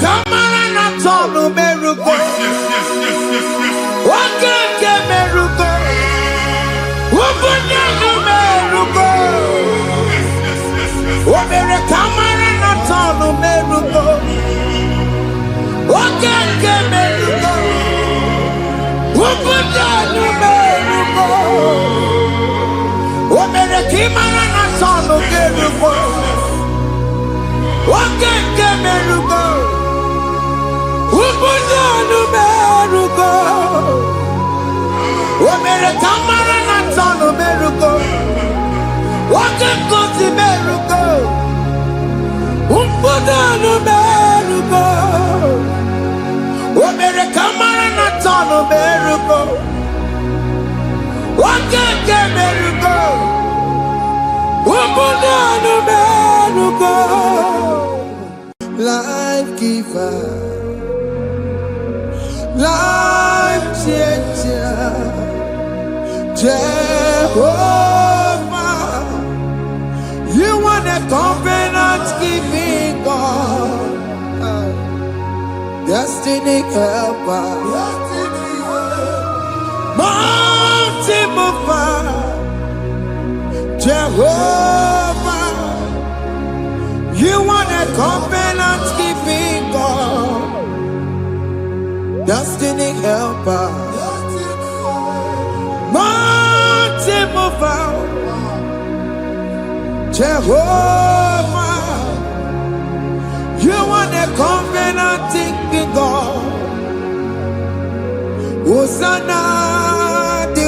kamara na tonu meruko. Wakeke meruko. Ubunya no meruko. Obere kamara na tonu meruko. Wakeke meruko. Ubunya no meruko. Obere kamara na tonu meruko. Wakeke meruko. Ubunya no meruko. Obere kamara na tonu meruko. Wakeke meruko. Ubunya no meruko. Obere kamara na tonu meruko. Wakeke meruko. Ubunya no meruko. Life giver, life changer, Jehovah, you are the covenant keeping God, destiny helper, mountain mover, Jehovah, you are the covenant keeping God, destiny helper, mountain mover, Jehovah, you are the covenant keeping God. Hosanna, the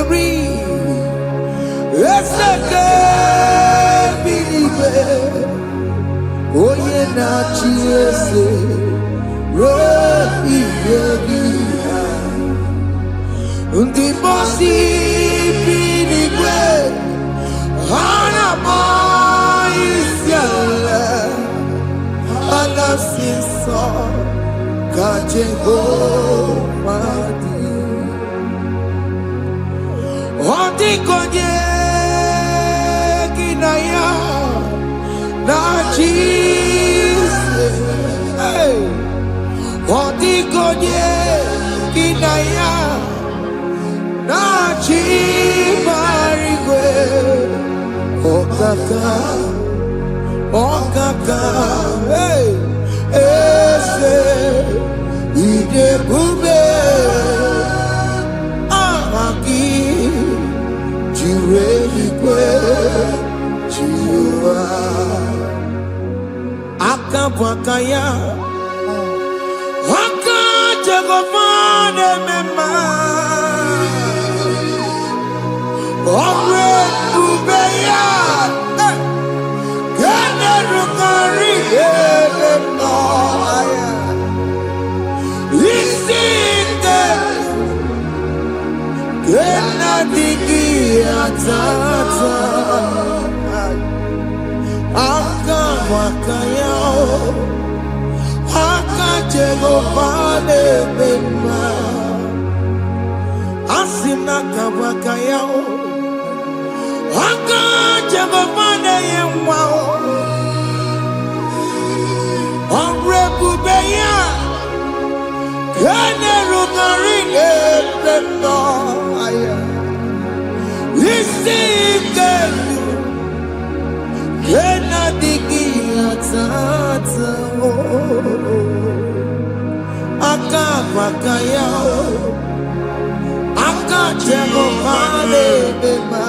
it's the believer. Oh yeah, na chiese, rohi yogi, undi bosi binigwe, hana moisyala, alasinso, kaje madi, odi konye kinaya. Na Jesus, hey, Odigonye kinaya, na chibarigwe, okaka, hey, ese, ide bube, amaki, jireligwe, jiwa. Akabwakaya Akajagomane mema Omre ubeya Gene rukari no aya Isinde Gena digi atata Akabwakaya Akajagomane mema Asina kabwakaya Akajagomane yemwa Omrebubeya Kene rugarine pendo aya Isinde Kena digi atata Akabwakaya Akajagomane mema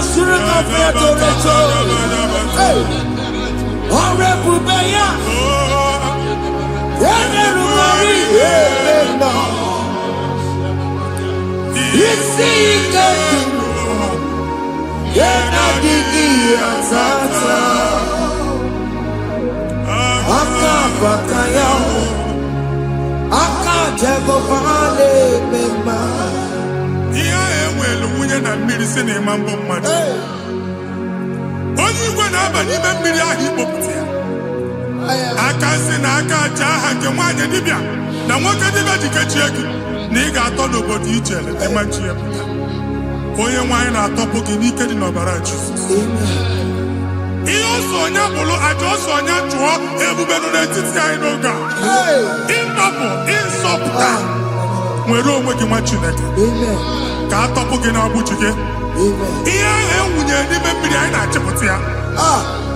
suru kafia toreto. Ore bubeya. Ene rumari no. Isi ketu. Yena digi atata. Aka bakaya. Aka tego vale bema. Iya ewelu munye na mmiri si na mambo mmadu. Onye igwe na-aba n'ime mmiri ahụ ikpopụta ya. Aka si na aka aja aha nke nwaanyị dibịa na nwoke dibịa ji kechie gị na ị ga-atọ n'obodo ijele ịmachi ya pụta. Onye nwaanyị na-atọpụ gị n'ike dị n'ọbara Jizọs. Ihe ọsọ onye bụrụ aja ọsọ onye chụọ ebube nọ n'etiti anyị n'oge a. Ịtọpụ ịsọpụta nwere onwe gị nwa Chineke ka atọpụ gị n'agbụji gị. Ihe ahụ ewunye n'ime mmiri anyị na-achịpụta ya.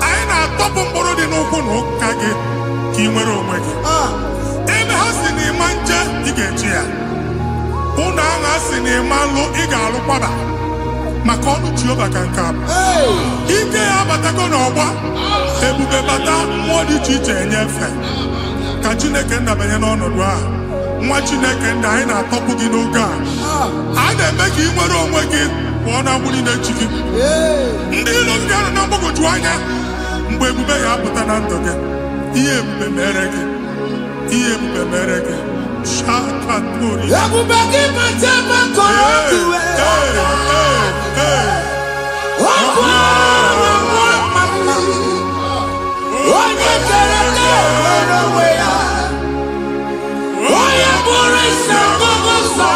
Anyị na-atọpụ mkpụrụ dị n'ụkwụ na ụka gị ka ị nwere onwe gị. Ebe ha si na ịma nje ị ga-eji ya. Ụlọ ahụ ha si na ịma nlụ ị ga-alụkwaba maka ọnụ Jehova ka nke a bụ. Ike ya abatago n'ọgba ebube bata mmụọ dị iche iche enyefe ka Chineke ndabanye n'ọnọdụ a. Nwa Chineke ndị anyị na-atọpụ gị n'oge a. A na-eme ka ị nwere onwe gị pụọ na agbụrụ na-echi gị. Ndị ilo ndị ahụ na mgbagwoju anya mgbe ebube ya apụta na ndụ gị. Ihe ebube mere gị. Ihe ebube mere gị. Shakatori. Ebube gị bata maka ọdụ onye kere nwere onwe ya. Onye bụrụ isi ọgụgụ nsọ.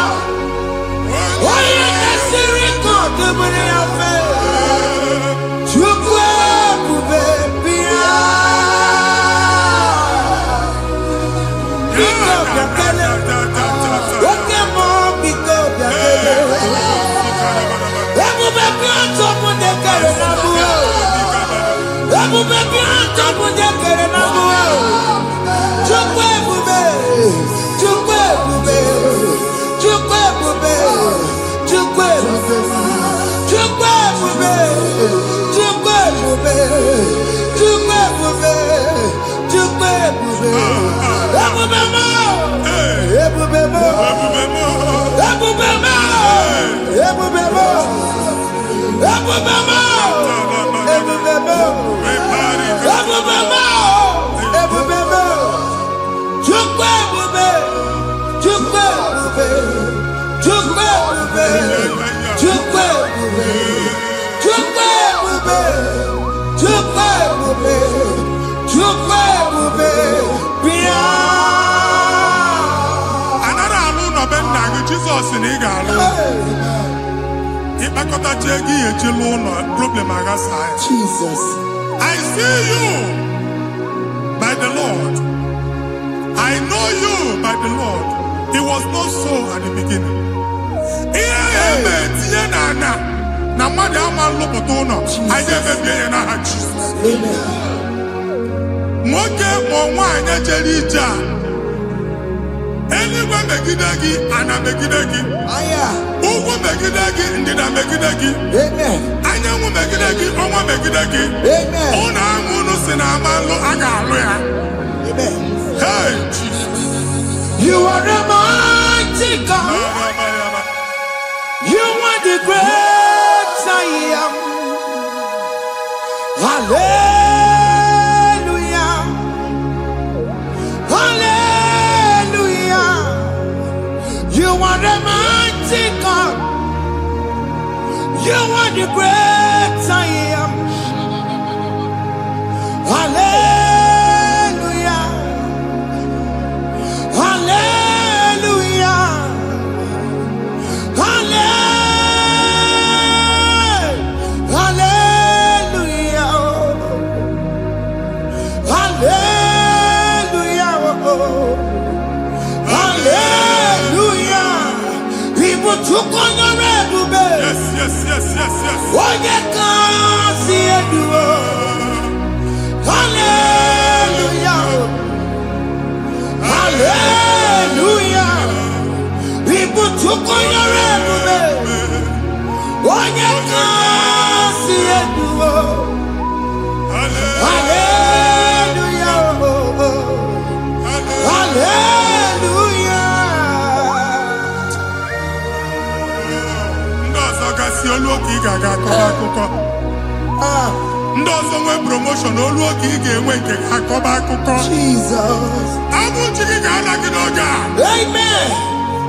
Onye kesịrị ka ọ dịbụrụ ya mfe. Chukwu ebube bịa. Biko bịakele. Oke mmụọ biko bịakele. Ebube bịa tọpụ ndị kere na mbuo. Ebube bịa tọpụ ndị kere na mbuo. Chukwu ebube. Chukwu ebube. Chukwu ebube. Chukwu ebube. Chukwu ebube. Chukwu ebube. Chukwu ebube. Chukwu ebube. Ebube mo. Ebube mo. Ebube mo. Ebube mo. Ebube mo. Ebube mo. Ebube mo. Ebube mo. Chukwu ebube. Chukwu ebube. Chukwu ebube. Chukwu ebube. Chukwu ebube. Chukwu ebube. Chukwu ebube. Bịa. Anara alụ nọ be nna gị Jizọs na ị ga-alụ. Ịkpakọtacha ego ihe eji lụọ ụlọ problem aghasa ya. Jesus. I see you by the Lord. I know you by the Lord. It was not so at the beginning. Ihe eme tinye na ana na mmadụ ama nlụpụta ụlọ anyị ga-emebie ya n'aha Jizọs. Nwoke ma nwaanyị jere ije a eluigwe megide gị ana megide gị. Ugwu megide gị ndịda megide gị. Anyanwụ megide gị ọnwa megide gị. Ụlọ ahụ unu si na ama nlụ a ga-alụ ya. Hey Jesus. You are the mighty God. You are the great I am. Hallelujah. Hallelujah. You are the mighty God. You are the great I am. Hallelujah. Hallelujah. Hallelujah. Hallelujah. Hallelujah. People took on the red bube. Yes. Oye kasi eduo. Hallelujah. Hallelujah. People took on the red bube. Oye kasi akụkọ. Ndị ọzọ nwee promotion olu oge ị ga-enwe nke akọba akụkọ. Jesus. Abụ chi gị ga-ala gị n'oge a. Amen.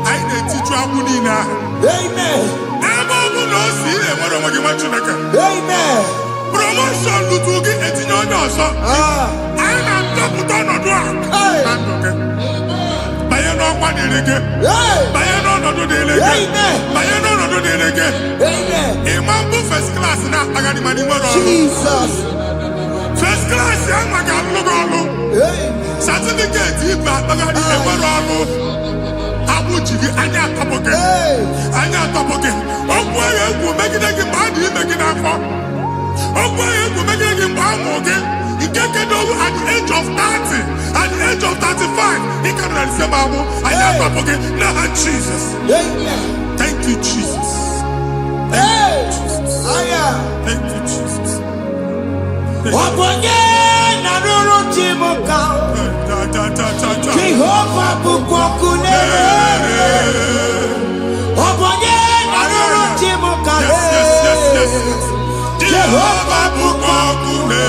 Anyị na-etiju agbụ niile ahụ. Amen. Ebe ọ bụ na o si ị na-enwere onwe gị nwa Chineke. Amen. Promotion lutu gị etinye onye ọzọ. Anyị na-atọpụta ọnọdụ a na ndụ gị. Banye n'ọkwa dịrị gị. Banye n'ọnọdụ dịrị gị. Banye n'ọnọdụ dịrị gị. Ịma mbụ first class na-akpagharị ma n'ime ọrụ. Jesus. First class ya nwa ga-alụ gị ọrụ. Certificate ibe akpagharị enwere ọrụ. Agbụ ji gị anya atọpụ gị. Anya atọpụ gị. Okwu ahụ egwu megide gị mgbe a dị ime gị n'afọ. Okwu ahụ egwu megide gị mgbe a mụrụ gị. Nke kedu at the age of 30, at the age of 35, he can receive abu. I am up again. Now, Jesus. Thank you, Jesus. Thank you, Jesus. Thank you, Jesus. Jehovah bukokune. Jehovah bukokune.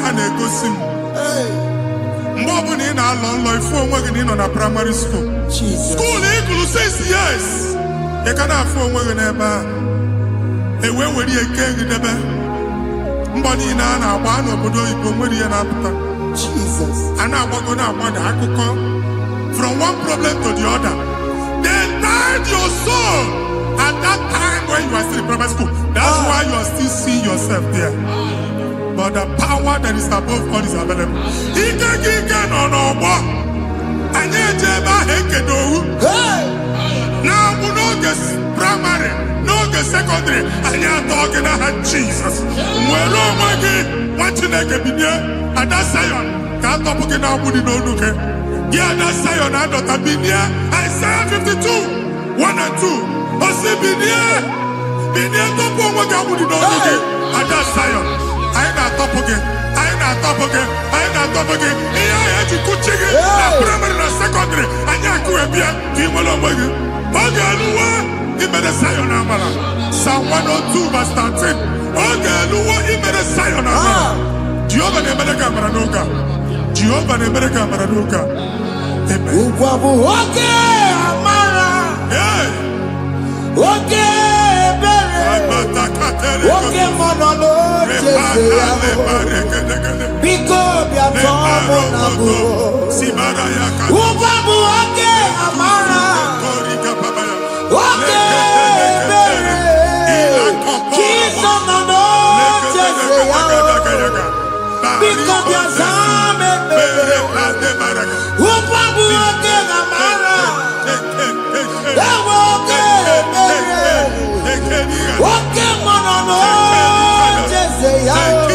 A na-egosi m mgbe ọ bụla ị na-alọ nlọ ifu onwe gị na ị nọ na praịmarị skuul skuul ị gụrụ 6 years ị ka na-afụ onwe gị n'ebe a ewee were ihe kee gị debe mbọ niile a na-agba n'obodo oyibo nwere ihe na-apụta a na-agbago na-agbada akụkọ from one problem to the other. They tied your soul at that time when you are still in primary school. That's why you are still seeing yourself there. But the power that is above all is available. Ike no more. Anye jeba hekedowu. Now we no get primary, no get secondary. Anye talking about Jesus. Mwelo mwagi wachineke binye. Ada Zion can't talk again now. Budi no look. Yeah, that Zion adota binye. Isaiah 52, 1 and 2. Osi binye topo mwagi budi no look. Ada Zion. I ain't top again. I ain't top again. I ain't top again. I had to go check it. Primary and secondary. I can't go here. Team along with you. Okay, Lua. He made a Zion Amala. Psalm 102 verse 13. Okay, Lua. He made a Zion Amala. Jehovah ne made a camera noga. Jehovah ne made a camera noga. Amen. Okay, Amara. Yeah. Okay. Oke monolo biko bia tomo nabu ubabu oke amara oke bere kiso nono jese yao biko bia zame bere ubabu oke amara oke bere oke monolo jese yao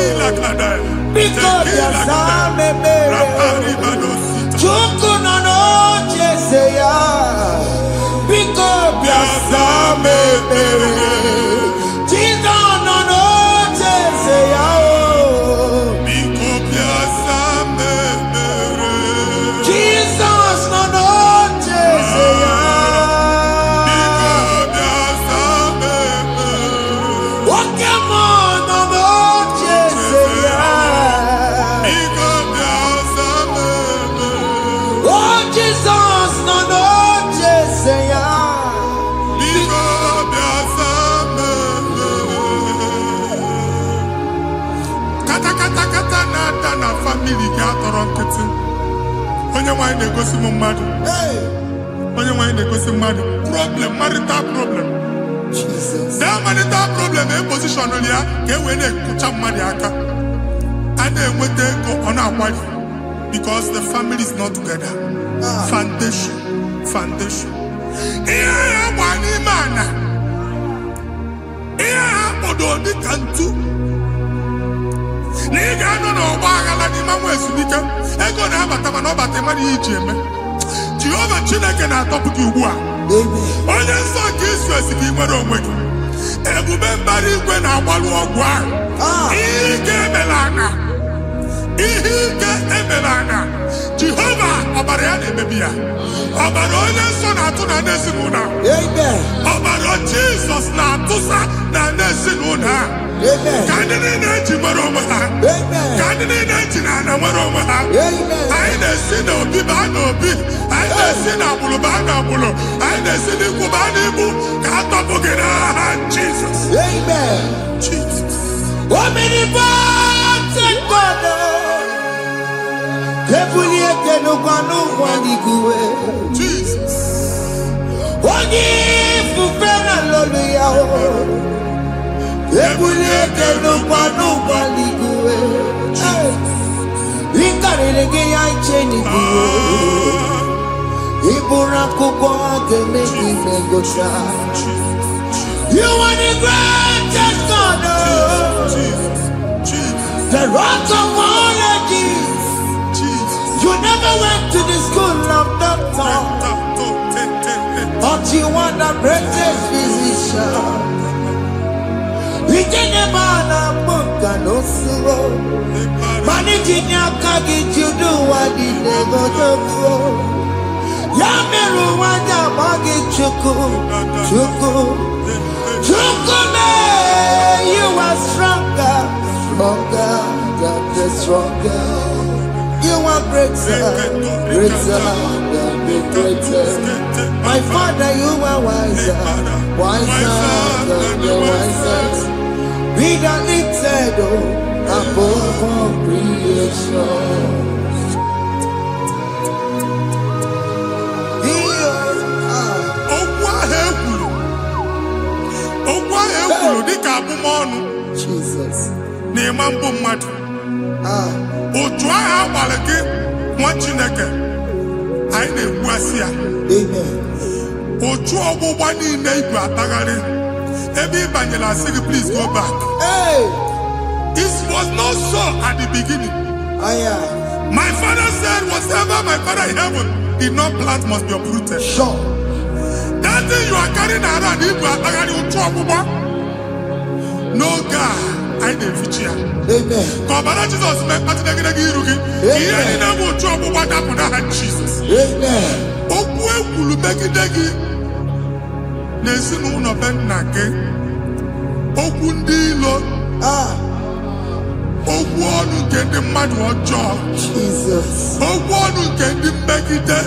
because yasame mere chuku nono jese yao because yasame mere chido nono jese yao because yasame mere Jesus no no Jeseya. Bigo biasame. Kata na family ga atọrọ nkịtị. Onye nwanyị na-egosi m mmadụ. Onye nwanyị na-egosi mmadụ. Problem, marital problem. Jesus. That marital problem e position ya ka e wee na-ekụcha mmadụ aka. A na-enweta ego ọ na-akwari because the family is not together. Foundation. Ihe ya gba n'ime ana. Ihe ha kpọdo dị ka ntu. Na ị ga-anọ n'ọgba aghara n'ime nwa ezumike. Ego na-abata mana ọ bata mmadụ ihe iji eme. Jehova Chineke na-atọpụ gị ugbu a. Onye nsọ nke Izrel ka ị nwere onwe gị. Ebube mbara igwe na-agbalụ ọgwụ ahụ. Ihe ike emela anya. Jehova ọbara ya na-emebi ya. Ọbara onye nsọ na-atụ na n'ezinụlọ. Ọbara Jizọs na-atụsa na n'ezinụlọ. Ka ndị niile eji nwere onwe ha. Ka ndị niile eji na ana nwere onwe ha. Anyị na-esi n'obi baa n'obi. Anyị na-esi n'agbụrụ baa n'agbụrụ. Anyị na-esi n'ikwu baa n'ikwu. Ka a tọpụ gị n'aha Jizọs. Jesus. Omnipotent God. Ebulieke n'ụkwanụ nwaniguwe. Jesus. Onye ifufe na lolu ya o. Ebulieke n'ụkwanụ nwaniguwe. Ịkarịrị gị ya iche n'iguwe. Ịbụrụ akwụkwọ ga-eme gị megota. You are the greatest God. The rock of all ages. You never went to the school of doctor, but you are the greatest physician. We didn't man a book and no slow. Managing your carriage, you do what you never do. Yameru wanda magi chuku. You are stronger than stronger. You are greater than the greatest. My Father, you are wiser than the wisest. Be the lifted above all creation. Jesus. N'ịmambụ mmadụ. Otu ahụ agbalị gị nwa Chineke anyị na-egbu asị ya. Otu ọgbụgba niile igwe atagharị ebe ị banyere asị gị please go back. It was not so at the beginning. My father said whatever my father in heaven did not plant must be uprooted. Sure. That thing you are carrying around igwe atagharị otu ọgbụgba. No God, I didn't fit you. Amen. Kọbara Jesus mee kpatụ negidegi iru gị. Ihe niile bụ otu ọgbụgba dapụ n'aha Jesus. Amen. Okwu ekwuru megide gị n'ezinụlọ be nna gị. Okwu ndị ilo. Okwu ọnụ nke ndị mmadụ ọjọọ. Jesus. Okwu ọnụ nke ndị mmegide.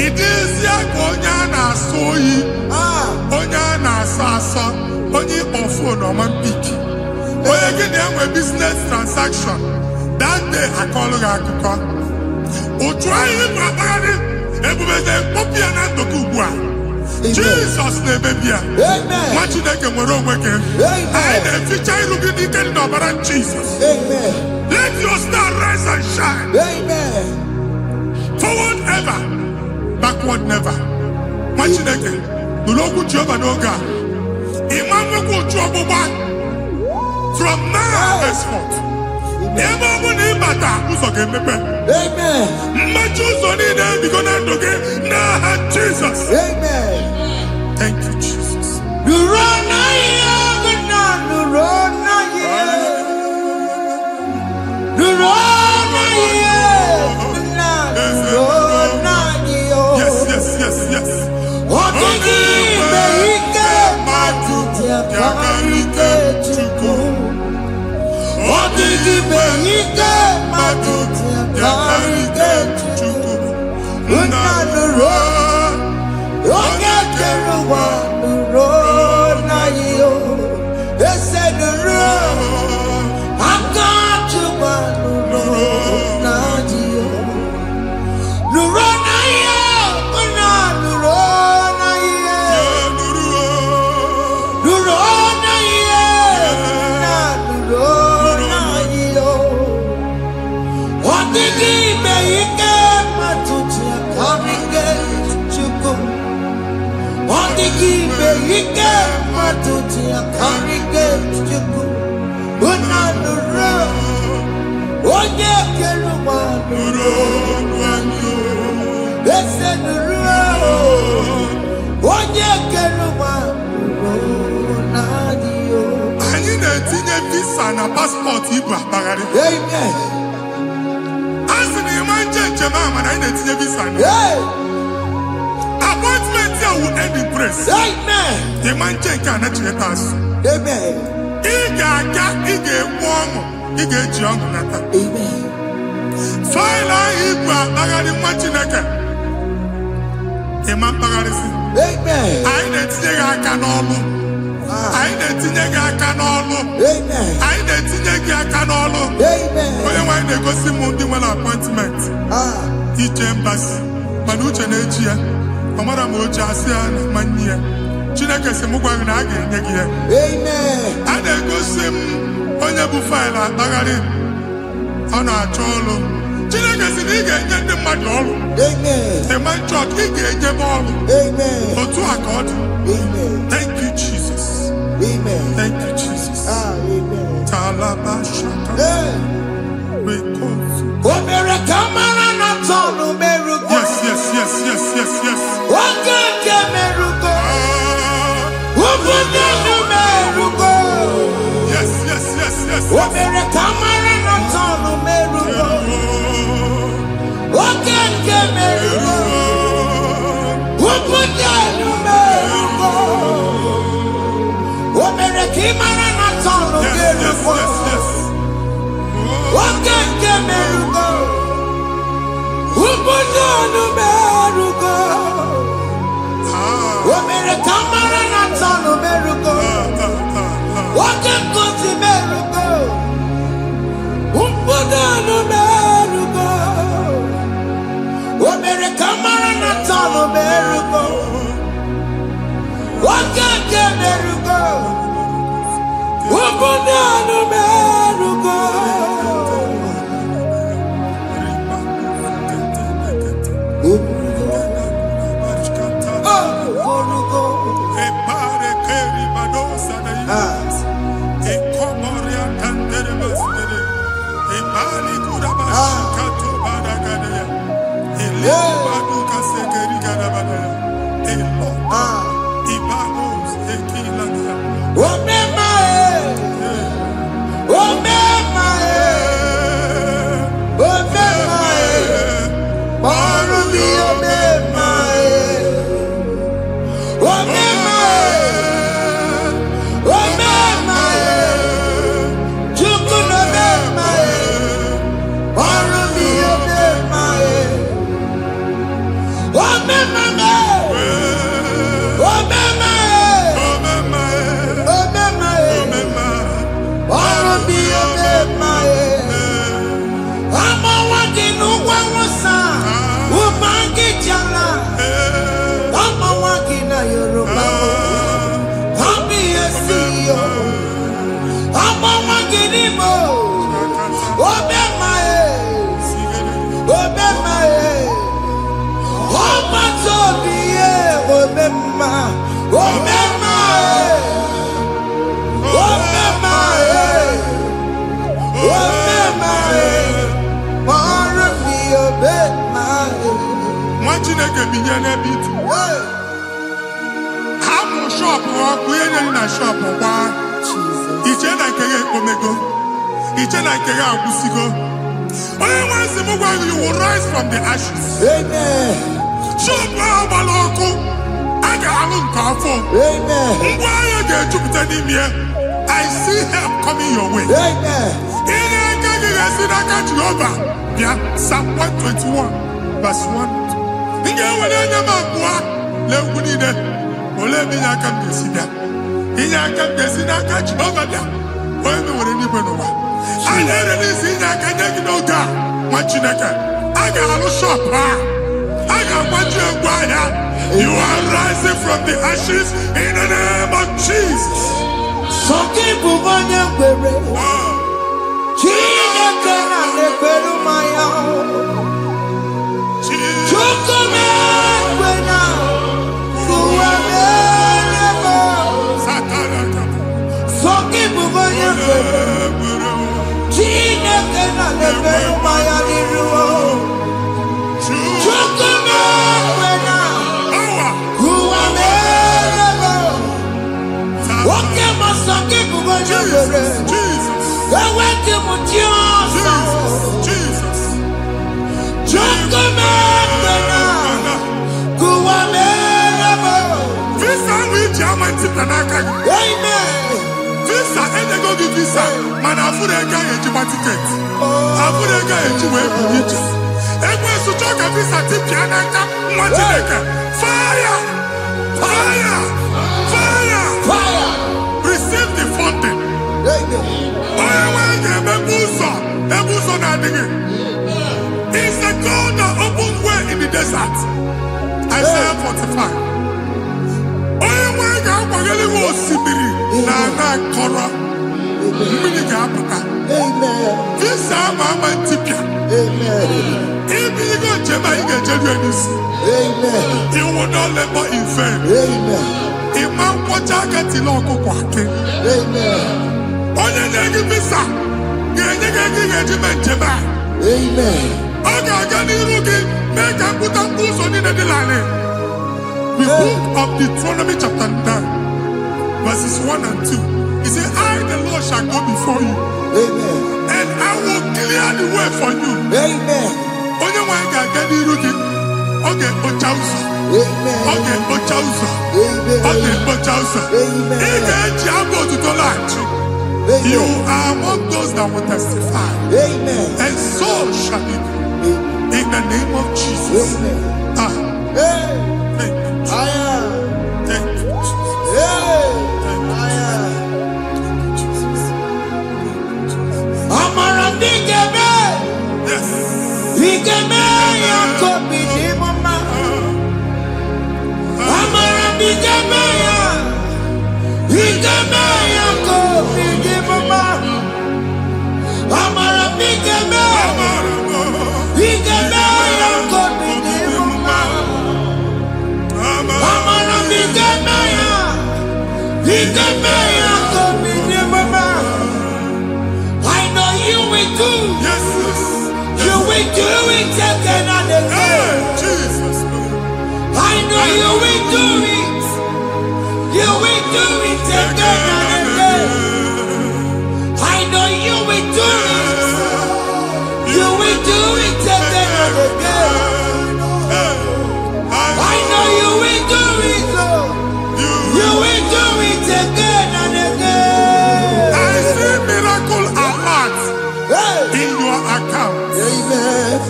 Ị dịzie ka onye a na-asọ oyi. Onye a na-asọ asọ. Onye ịkpọ fon ọma mpiki. Onye gị na-enwe business transaction. That day akọlụ gị akụkọ. Otu anyị ịkpa akpagharị ebubeze mkpọpụ ya na ndụ gị ugbu a. Jesus na-emebi ya. Nwa Chineke nwere onwe gị. Anyị na-eficha iru gị n'ike dị n'ọbara Jesus. Let your star rise and shine. Forward ever, backward never. Nwa Chineke nụrụ okwu Jehova n'oge a. Imam otu ọgbụgba from now henceforth. Ebe ọ bụ na ịbata ụzọ ga-emepe. Mmechi ụzọ niile ebigo na ndụ gị n'aha Jesus. Thank you, Jesus. Yes. Ike matuti akarike chuku. Unanuro. Onye keluwa nuro. Ese nuro. Onye keluwa nuro nadio. Anyị na-etinye visa na passport ibu akpagharị. Amen. Asị na ịma njem ama na anyị na-etinye visa na. Appointment ya will end in praise. Amen. Ịma nke a na-echeta asụ. Amen. Ị ga-aga, ị ga-ekwu ọṅụ, ị ga-eji ọṅụ nata. Amen. Faịlụ ahụ ibu akpagharị nwa Chineke. Ịma mkpagharịsị. Amen. Anyị na-etinye gị aka n'ọlụ. Anyị na-etinye gị aka n'ọlụ. Amen. Anyị na-etinye gị aka n'ọlụ. Amen. Onye nwe anyị na-egosi m ndị nwere appointment ije mbasi mana uche na-eji ya ọ mara ma o ji asị ya na mmanyi ya. Chineke sị m gwa gị na a ga-enye gị ya. Amen. A na-egosi m onye bụ faịlụ akpagharị ọ na-achọ ọlụ. Chineke sị na ị ga-enye ndị mmadụ ọrụ. Amen. Ema chọt ị ga-enyebe ọrụ. Amen. Otu a ka ọ dị. Amen. Thank you Jesus. Amen. Thank you Jesus. Amen. Talaba shaka. Rekozu. Omere kamara na tonu merugo. Yes, yes, yes, yes, yes, yes. Okeke merugo. Ubunenu merugo. Yes, yes, yes, yes. Omere kamara na tonu merugo. Okeke merugo. Ubunenu merugo. Omere kamara na tonu Yes, yes, merugo. yes, yes. Okeke merugo. Ubunenu merugo. Omere kamara na tonu merugo. Okeke merugo. Ubunenu merugo. Omere kamara na tonu merugo. Okeke merugo. Ubunenu merugo. Nwa Chineke binye n'ebe itu. Hapụ shọpụ ọkụ ihe nyere na shọpụ gbaa. Iche na nke ya ekpomego. Iche na nke ya agwụsigo. Onye nwe nsị m gwa gị, you will rise from the ashes. Amen. Shọpụ ahụ gbara ọkụ. A ga-alụ nke afọ. Amen. Ngwa ahịa ga-ejupụta n'ime ya. I see help coming your way. Amen. Ihe aka gị ga-esi n'aka Jehova bịa. Psalm 121 verse 1. Ị ga-ewere anya m abụọ n'egwu niile. Olee ebe inye aka m ga-esi bịa? Inye aka m ga-esi n'aka Jehova bịa. Onye mewere n'igwe n'ụwa. A na-ere n'isi inye aka nye gị n'oge a, nwa Chineke. A ga-alụ shọpụ a. A ga-agbaji egwu ahịa. You are rising from the ashes in the name of Jesus. Sọkị bụ onye kwere. Chineke na-ekwere mmanya. Chukwu na-ekwe na ụwa mere m. Visa, and they go give visa. Man, I put a guy in my ticket. I put a guy in my ticket. And when you talk a visa, tip Yanaka, fire! Fire! Fire! Fire! Receive the funding. It's the God that opens way in the desert. Isaiah 45. This time I'm a tipia. If you go to Jamaica, you will not labor in vain. Imam Wataka Tiloko Kwake. Only negative visa. Amen. Make a put a boost on in the line. The book of Deuteronomy chapter 9, verses 1 and 2. He said, I, the Lord, shall go before you. Amen. And I will clear the way for you. Amen. Only one can get the root. Okay, Ochausa. Amen. Okay, Ochausa. Amen. Okay, Ochausa. Amen. You are among those that will testify. Amen. And so shall it be. In the name of Jesus. Amen. Thank you. Thank you, Jesus. Thank you, Jesus. Amara bigeme. Yes. Bigeme yakobi ni mama. Amara bigeme ya. Bigeme yakobi ni mama. Amara bigeme. Bigeme yakobi ni mama. Amara bigeme ya. Bigeme yakobi ni mama. I know you will do. Yes. You will do it again and again. Jesus. I know you will do it. You will do it again and again. I know you will do it. You will do it again and again. I know you will do it, Lord. You will do it again and again. I see miracle alert in your account. Amen.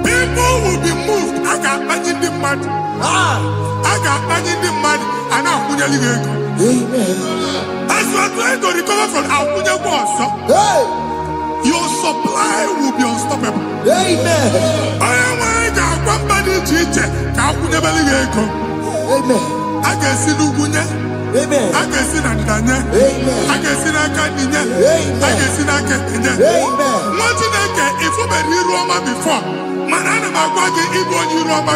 People will be moved. I can imagine the mad. I can imagine the mad. And I'm going to Amen. as you are trying to recover from Abuja Boss, your supply will be unstoppable. Amen. I am somebody teacher. Amen. I can see Lugunya. Amen. I can see Nadanya. Amen. I can see Nakaninya. Amen. I can see Nakaninya. Amen. If you were here Roma before, Manana Magwagi, Ibo, you Roma.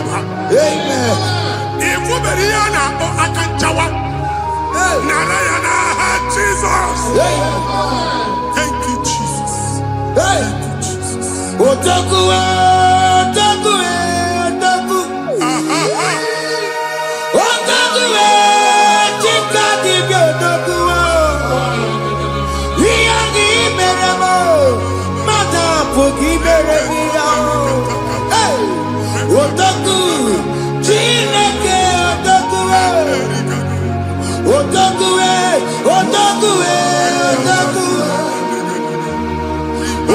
Amen. If you were here now, I can Jawa. Narayana, Jesus. Thank you, Jesus. Thank you, Jesus. Otaku, Otaku, Otaku. Otaku, Chika, Otaku. We are the Meramo. Madam, forgive me. Hey, Otaku, Chineke, Otaku. Otaku, Otaku, Otaku.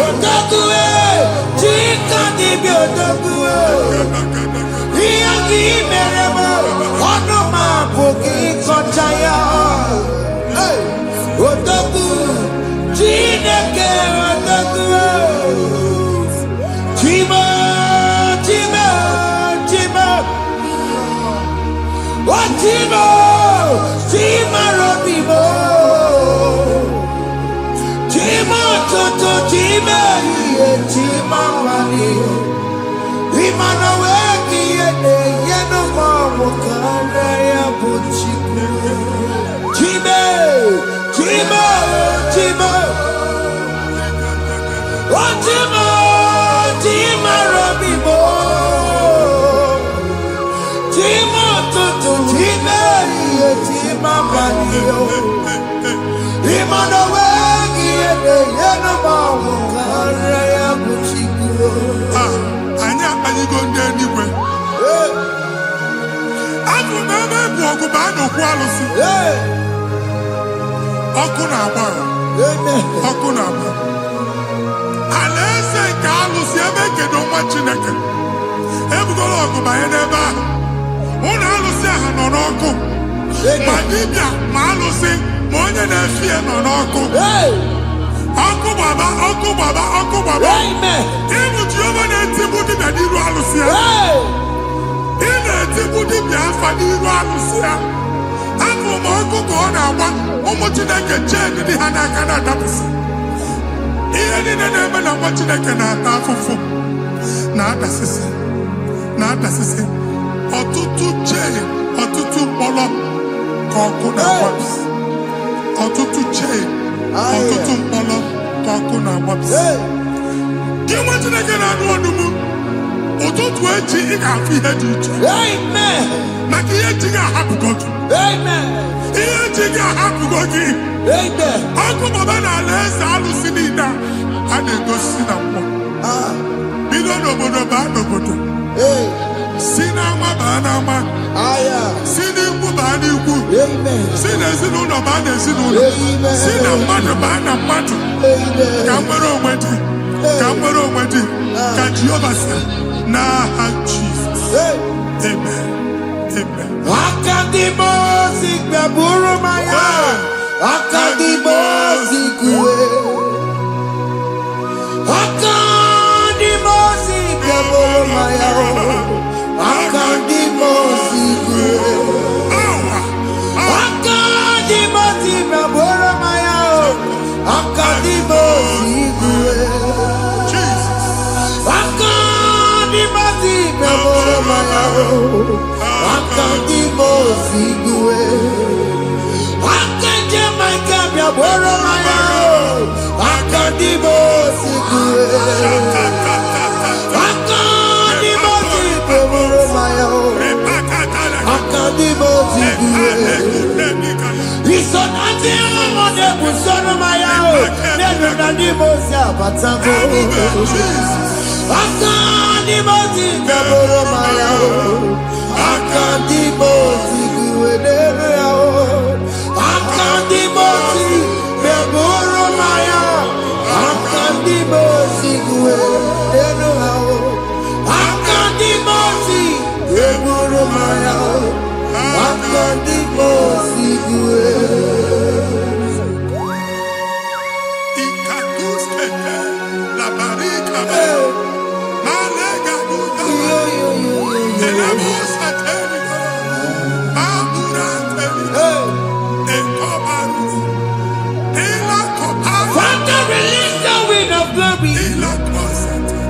Otaku, Chika, Otaku. Iyagi meremo, onoma poki kochaya. Hey, Otaku, Chineke, Otaku. Chima, Chima, Chima. Oh, Chima, Chima, Robimo. Chima, Toto, Chima, Chima, Wani. Imanaweki yene yeno mawo kanda ya buchiku. Chime, Chime, Chime. ligo ndị eluigwe. Abụ m ebe bụ ọgụ bụ a n'okwu alụsị. Ọkụ na-agba. Ọkụ na-agba. Alaeze nke alụsị ebe kedu nwa Chineke. Ebugoro ọgụ banye n'ebe ahụ. Ụlọ alụsị ahụ nọ n'ọkụ. Ma dibịa ma alụsị ma onye na-efi ya nọ n'ọkụ. Ọkụ gbaba, ọkụ gbaba, ọkụ gbaba. Ịbụ Jehova na-etigbu dibịa n'iru alụsị ya. Ị na-etigbu dibịa afa n'iru alụsị ya. Abụ m ọkụ ka ọ na-agba ụmụ Chineke chee dị ha n'aka na-adapụsị. Ihe niile na-eme na nwa Chineke na-ata afụfụ na-adasịsị na-adasịsị. Ọtụtụ chee, ọtụtụ mkpọrọ ka ọkụ na-agbapụsị. Ọtụtụ chee, ọtụtụ mkpọrọ ka ọkụ na-agbapụsị. Gị nwa Chineke na-anụ ọdụm, ụtụtụ echi ị ga-afụ ihe dị iche. Maka ihe echi ga-ahapụgo gị. Ihe echi ga-ahapụgo gị. Ọkụ baba na alaeze alụsị niile a na-egosi na mmụọ. Bido n'obodo baa n'obodo. Si n'ama baa n'ama. Si n'ikwu baa n'ikwu. Si n'ezinụlọ baa n'ezinụlọ. Si na mmadụ baa na mmadụ. Ka nwere onwe dị. Ka nwere onwe dị. Ka Jehova sị n'aha Jizọs. Amen. Amen. Akadimosi gbaburu maya. Akadimosi kuwe. Akadimosi gbaburu maya. Akadimosi kuwe. Akadimosi gbaburu maya. Akadimosi kuwe. Akadimosi gbaburu maya. Akadimosi kuwe. Akadimosi gbaburu maya. Akadimosi kuwe. Akadimosi gbaburu maya. Akadimosi kuwe. Isonati amode busono maya. Nenu nadimosi abatago. Akadimosi gbaburu maya. Akadimosi kuwe nenu yao. Akadimosi gbaburu maya. Akadimosi kuwe nenu yao. Akadimosi gbaburu maya. Akadimosi kuwe. Ikakuskete la barika. Malega duda. Elamusa teligo. Amura teligo. Ekobaru. Ela koparu. Father, release the wind of glory. Ela kosete.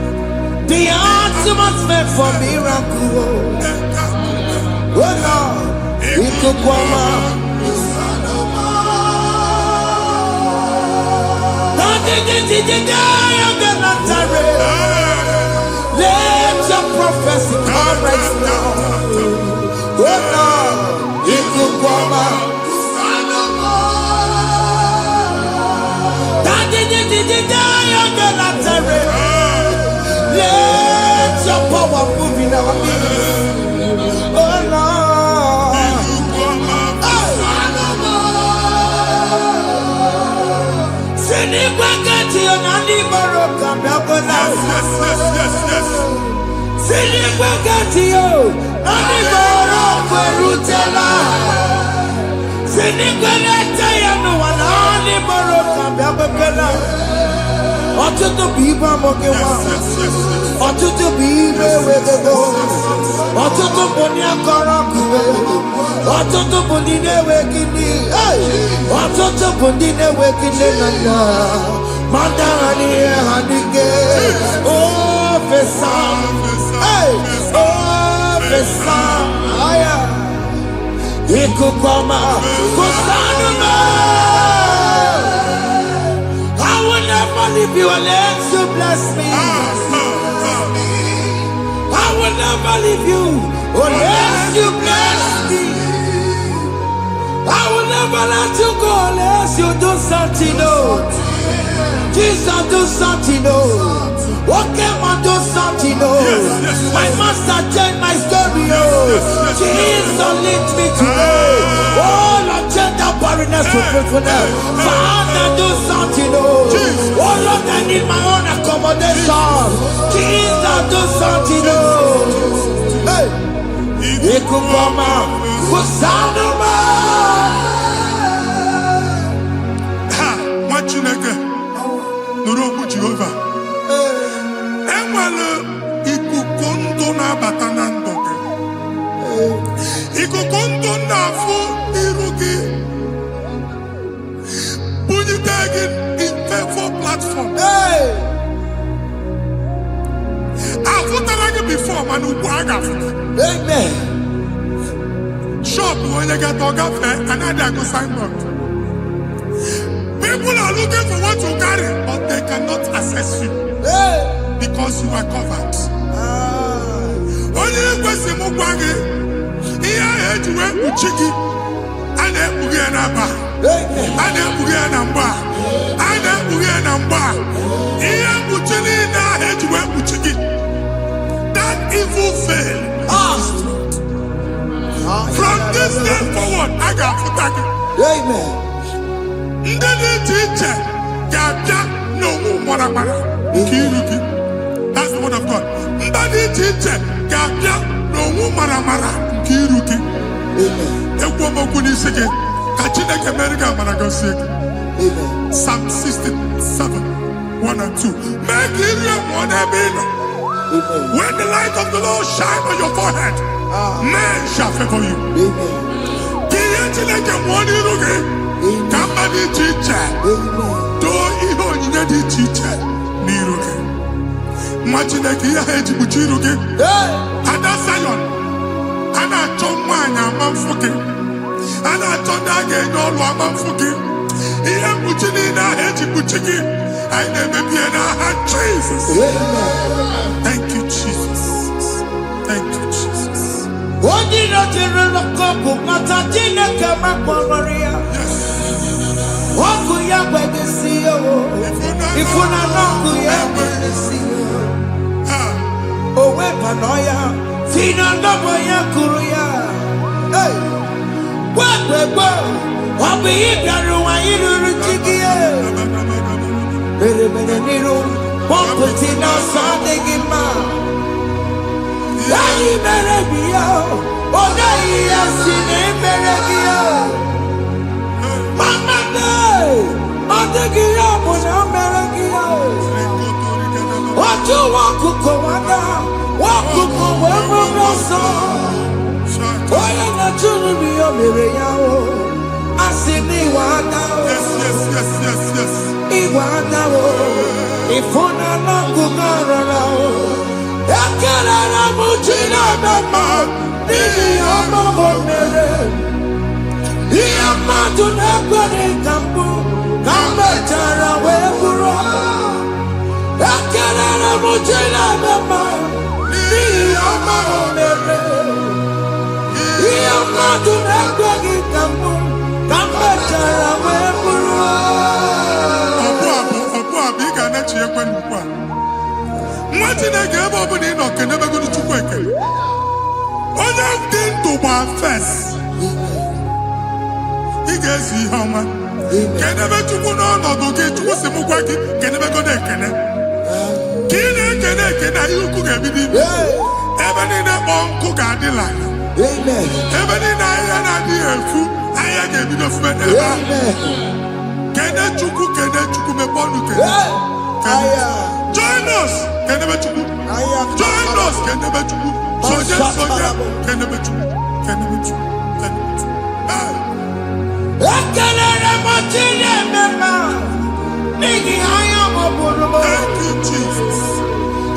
The atmosphere for miracle. Oh Lord, ikukwama. Let your prophecy come right now. Oh Lord, ikukwama. Let your power move in our midst. Oh Lord. Sinikwakati onani boroka biakola. Sinikwakati yo nani boroka rutela. Sinikwakati ya no wanani boroka biakola. Ọtụtụ bụ ibe amụghị nwa. Ọtụtụ bụ ibe ewegego. Ọtụtụ bụ ndị akọrọ akụwe. Ọtụtụ bụ ndị na-enweghị nne. Ọtụtụ bụ ndị na-enweghị nne na nna. Ma ndị agha n'ihe ha n'ike. O fesa. O fesa. Ikuku ọma. Kụsanụ m. I will never leave you unless you bless me. I will never leave you unless you bless me. I will never let you go unless you do something, no. Jesus, do something, no. Okay, man, do something, oh. My master changed my story, oh. Jesus lift me today. Oh, Lord, change that barrenness to fruitfulness. Father, do something, oh. Oh, Lord, I need my own accommodation. Jesus, do something, oh. Hey. Ikukoma, kusanuma. Ha, machineke. Nuru Jehovah. Enwere ikuku ndụ na-abata na ndụ gị. Ikuku ndụ na-afụ iru gị. Bunyite gị info platform. Afụtara gị before mana ugbu a ga-afụta. Amen. Shop onye ga-atọ gafee anaghị agụ signboard. People are looking for what you carry, but they cannot access you because you are covered. Onye kwesị m gwa gị ihe ahụ eji wee kpuchi gị a na-ekpughe ya na mba, a na-ekpughe ya na mgba, a na-ekpughe ya na mgba. Ihe mkpuchi niile ahụ eji wee kpuchi gị, that evil veil. From this day forward, I got to gị. Amen. Ndị dị iche iche ga-abịa n'onwu maramara nke iru gị. That's the word of God. Ndị dị iche iche ga-abịa n'onwu maramara nke iru gị. Egwu okwu n'isi gị ka Chineke mere gị amara gọzie gị. Psalm 67, 1 and 2. Mee ka iru enwụọ n'ebe ị nọ. When the light of the Lord shine on your forehead, men shall favor you. Ka ihe Chineke nwụọ n'iru gị. Ka mba dị iche iche too ihe onyinye dị iche iche n'iru gị. Nwa Chineke ihe ha eji kpuchi iru gị. Ada Zion, a na-achọ nwaanyị ama mfụ gị, a na-achọ ndị a ga-enye ọlụ ama mfụ gị. Ihe mkpuchi niile ahụ eji kpuchi gị anyị na-emebi ya n'aha Jesus. Thank you, Jesus. Thank you, Jesus. Onye na-ejere n'ọkụ mata Chineke makpọrọ ya. Ọkụ ya gbegesi ya o. Ifuna n'ọkụ ya gbegesi ya. O wepụnọ ya. Fina n'ọgbọ ya kụrụ ya. Gwagbegbo. Ọ bụ ihe bịara ụwa iruru chi gị ya. Mere n'iru. Pọmpụtị n'ọsọ adịghị mma. Anyị mere gị ya. Ọ gaghị ya si na emere gị ya. Mama ọ dịghị ya bụ na o mere gị ya. Otu nwakuku nwada, nwakuku wee bụrụ ọsọ. Onye na-achụrụ m ya mere ya o. Asị m ịwa ada o. Ịwa ada o. Ịfụna n'ọkụkọ rara o. Ekelere m Chineke ma n'ihi ọma o mere. Ihe mmadụ na-ekwere ka mbụ ka m mechara wee bụrụ. Ekelere m Chineke ma n'ihi ọma o mere. Ihe mmadụ na-ekweghị ka mbụ ka m mechara wee bụrụ. Ọbụ abụ ị ga-anachi ekwe n'ukwu a. Nwa Chineke ebe ọ bụla ị nọ kenebegoro Chukwu ekele. Onye dị ndụ gba fes. Ị ga-ezi ihe ọma. Kenebe Chukwu n'ọnọdụ gị, Chukwu si m gwa gị kenebegodo ekele. Ka ị na-ekene ekene ihe ukwu ga-ebido ime. Ebe niile kpọọ nkụ ga-adịla ya. Ebe niile ahịhịa na-adịghị efu, ahịhịa ga-ebido fube n'ebe ahụ. Kene Chukwu mepe ọnụ kene. Join us, kenebe Chukwu. Join us, kenebe Chukwu. Soje, kenebe Chukwu. Kenebe Chukwu. Kenebe Chukwu. Ekelere m Chineke ma n'ihi anya m bụrụ m. Thank you, Jesus.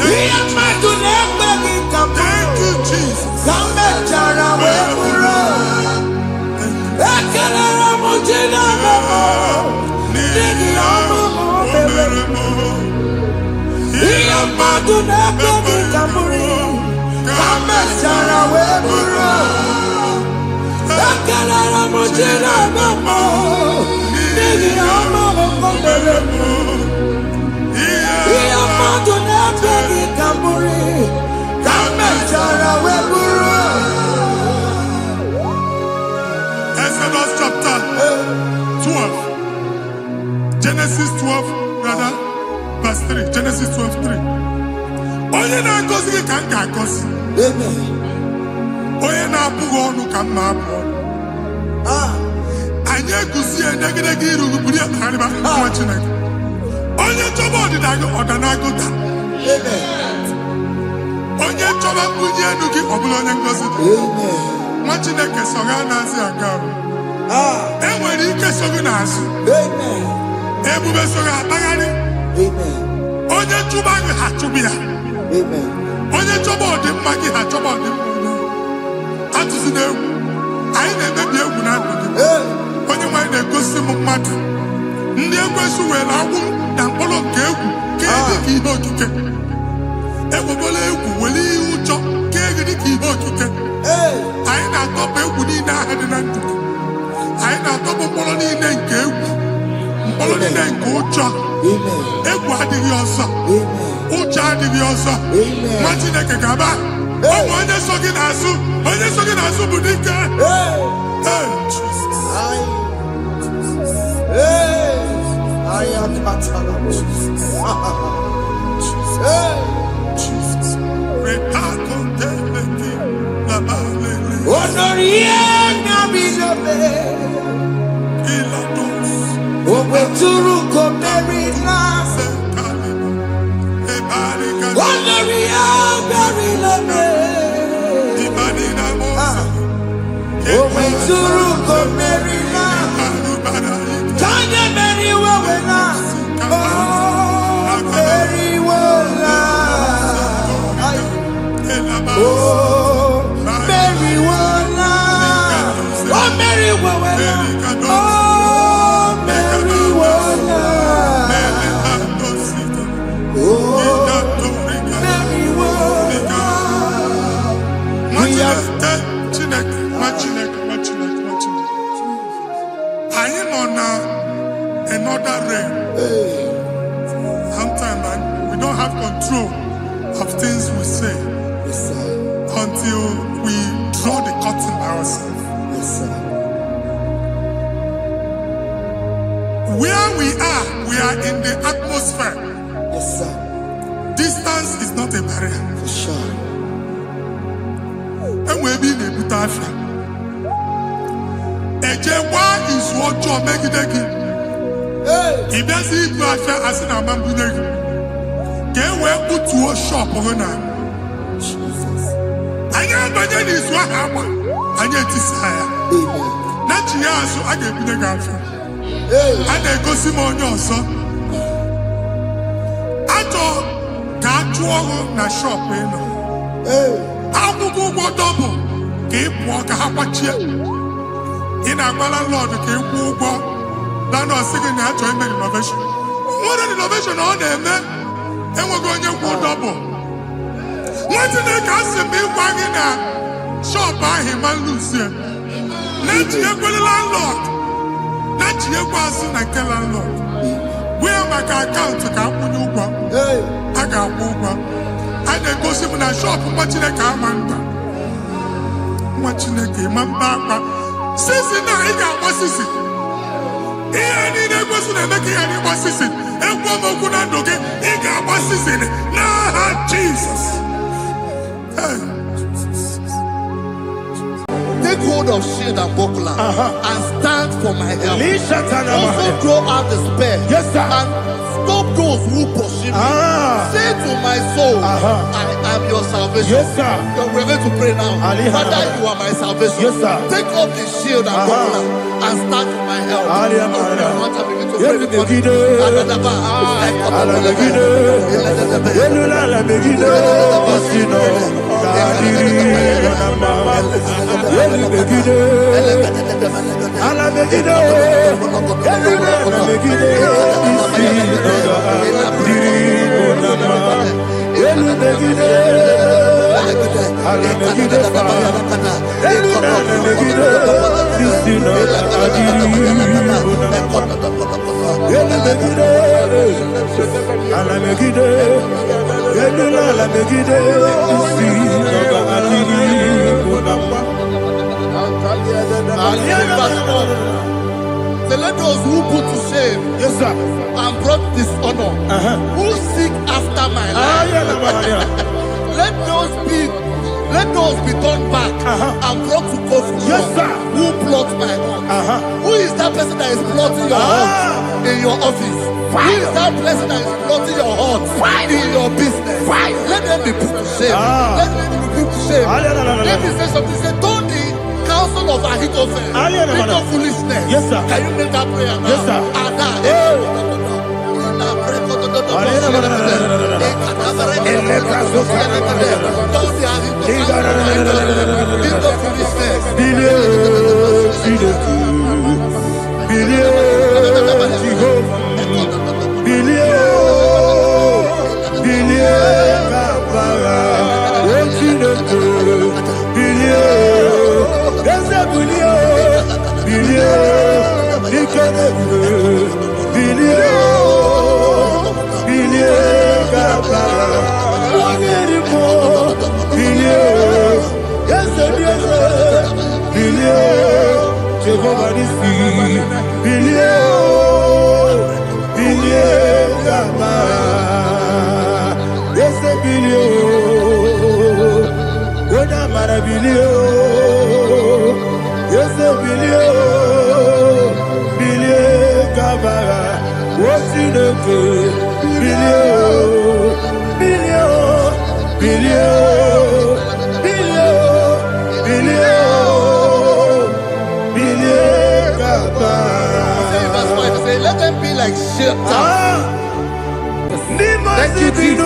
Ihe mmadụ na-ekweghị ka m Thank you, Jesus. ka m mechara wee bụrụ. Ekelere m Chineke ma n'ihi ọrụ m mere m. Ihe mmadụ na-ekweghị ka m bụrụ ka m mechara wee bụrụ. Ekelere m Chineke ma n'ihi ọrụ m mere m. Ihe mmadụ na-ekweghị ga-agọzi. Amen. Onye na-abụghị ọnụ ka mma abụ ọnụ. Anyị eguzie negedege iru buru ya kparịba nwa Chineke. Onye chọba ọdịda gị ọdanagụta. Onye chọba mbunye elu gị ọ bụla onye ngọzi dị. Nwa Chineke so ga na-azị aga ọrụ. Enwere ike so gị n'azụ. Ebube so gị akpagharị. Onye chụba gị ha chụbụ ya. Onye chọba ọdịmma gị ha chọba ọdịmma onye. Atụzi n'egwu. Anyị na-emebi egwu na ndụ gị. Onye nwanyị na-egosi m mmadụ. Ndị ekwensu were agwụ na mkpụrụ nke egwu kee dị ka ihe okike. Ekwebola egwu were ihe ụjọ kee gị dị ka ihe okike. Anyị na-atọpụ egwu niile ahụ dị na ndụ gị. Anyị na-atọpụ mkpụrụ niile nke egwu. Mkpụrụ niile nke ụjọ. Egwu adịghị ọzọ. Ụjọ adịghị ọzọ. Nwa Chineke ga-aba. Ụmụ onye so gị n'azụ. Onye so gị n'azụ bụ dike. I am another realm. Sometimes we don't have control of things we say until we draw the curtain by ourselves. Where we are in the atmosphere. Distance is not a barrier. For sure. And we'll be in a butafia. Ejewa is what you make it again. If there's a butafia as in a man, get where put to a shop or not. I am is what happened. I get desire. Not you, so I get the girlfriend. And they go Simon also. Na shop eno. Akwụkwọ double ka ị pụọ ka ha kwachie. Ị na-agbala Lord ka ị kwụọ ụgwọ. Lana ọsị gị na-achọ ime renovation. Nwere renovation ọ na-eme enweghị onye kwụọ double. Nwetị na-eke asị m ịgwa gị na shop ahụ ma luzie. Na-etinyekwele landlord. Na-etinyekwa asị na nke landlord. Wee maka akaụntụ ka akwụnye ụgwọ. A ga-akwụ ụgwọ. A na-egosi m na shọpụ nwa Chineke ama nta. Nwa Chineke ma mba akwa. Sisi na ị ga-agba sisi. Ihe niile egosi na-eme ka ihe n'ịgba sisi. Ekwu m okwu na ndụ gị, ị ga-agba sisi n'aha Jizọs. Take hold of shield and buckler and stand for my help. Also throw out despair. Yes, sir. And stop those who pursue me. Say to my soul, I am your salvation. Yes, sir. We're going to pray now. Father, you are my salvation. Yes, sir. Take off the shield and buckler and stand for my help. Let those who put to shame, Yes, sir. and brought dishonor, who seek after my life. Let those be turned back and brought to confusion. Yes, sir. Who plots my heart? Who is that person that is plotting your heart in your office? Who is that person that is plotting your heart in your business? Let them be put to shame. Let them be put to shame. Let me say something. Say, don't the counsel of Ahithophel think of foolishness. Yes, sir. Can you make that prayer now? Yes, sir. Let them be like shelter. Thank you, Jesus.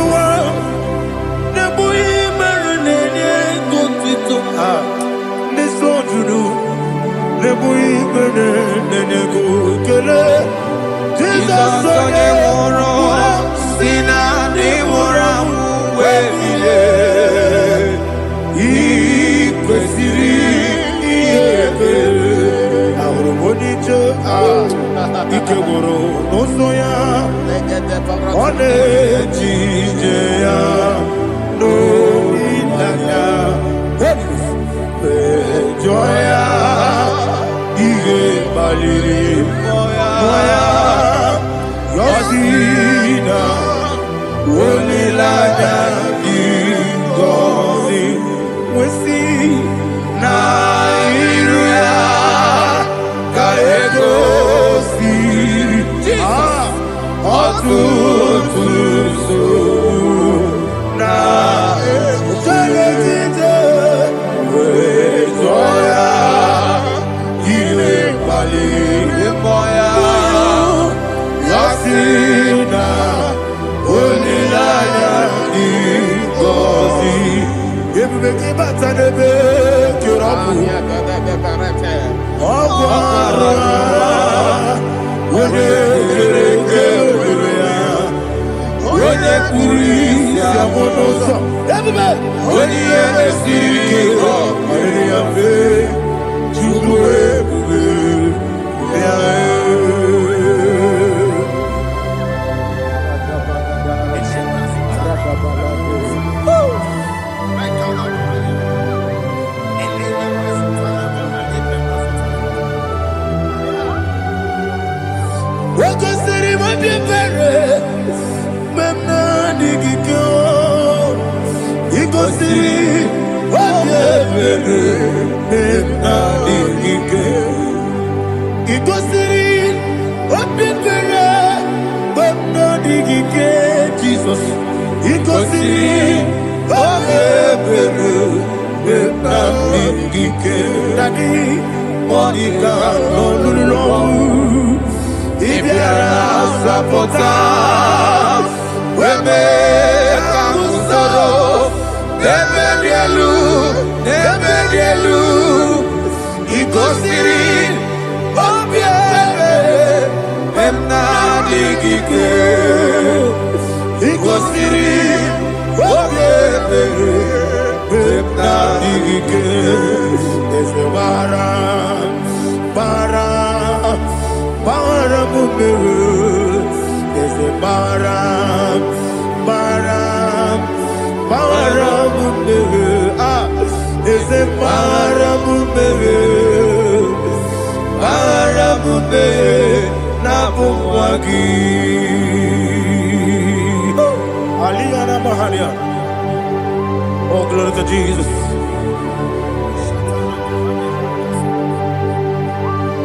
Oh, glory to Jesus.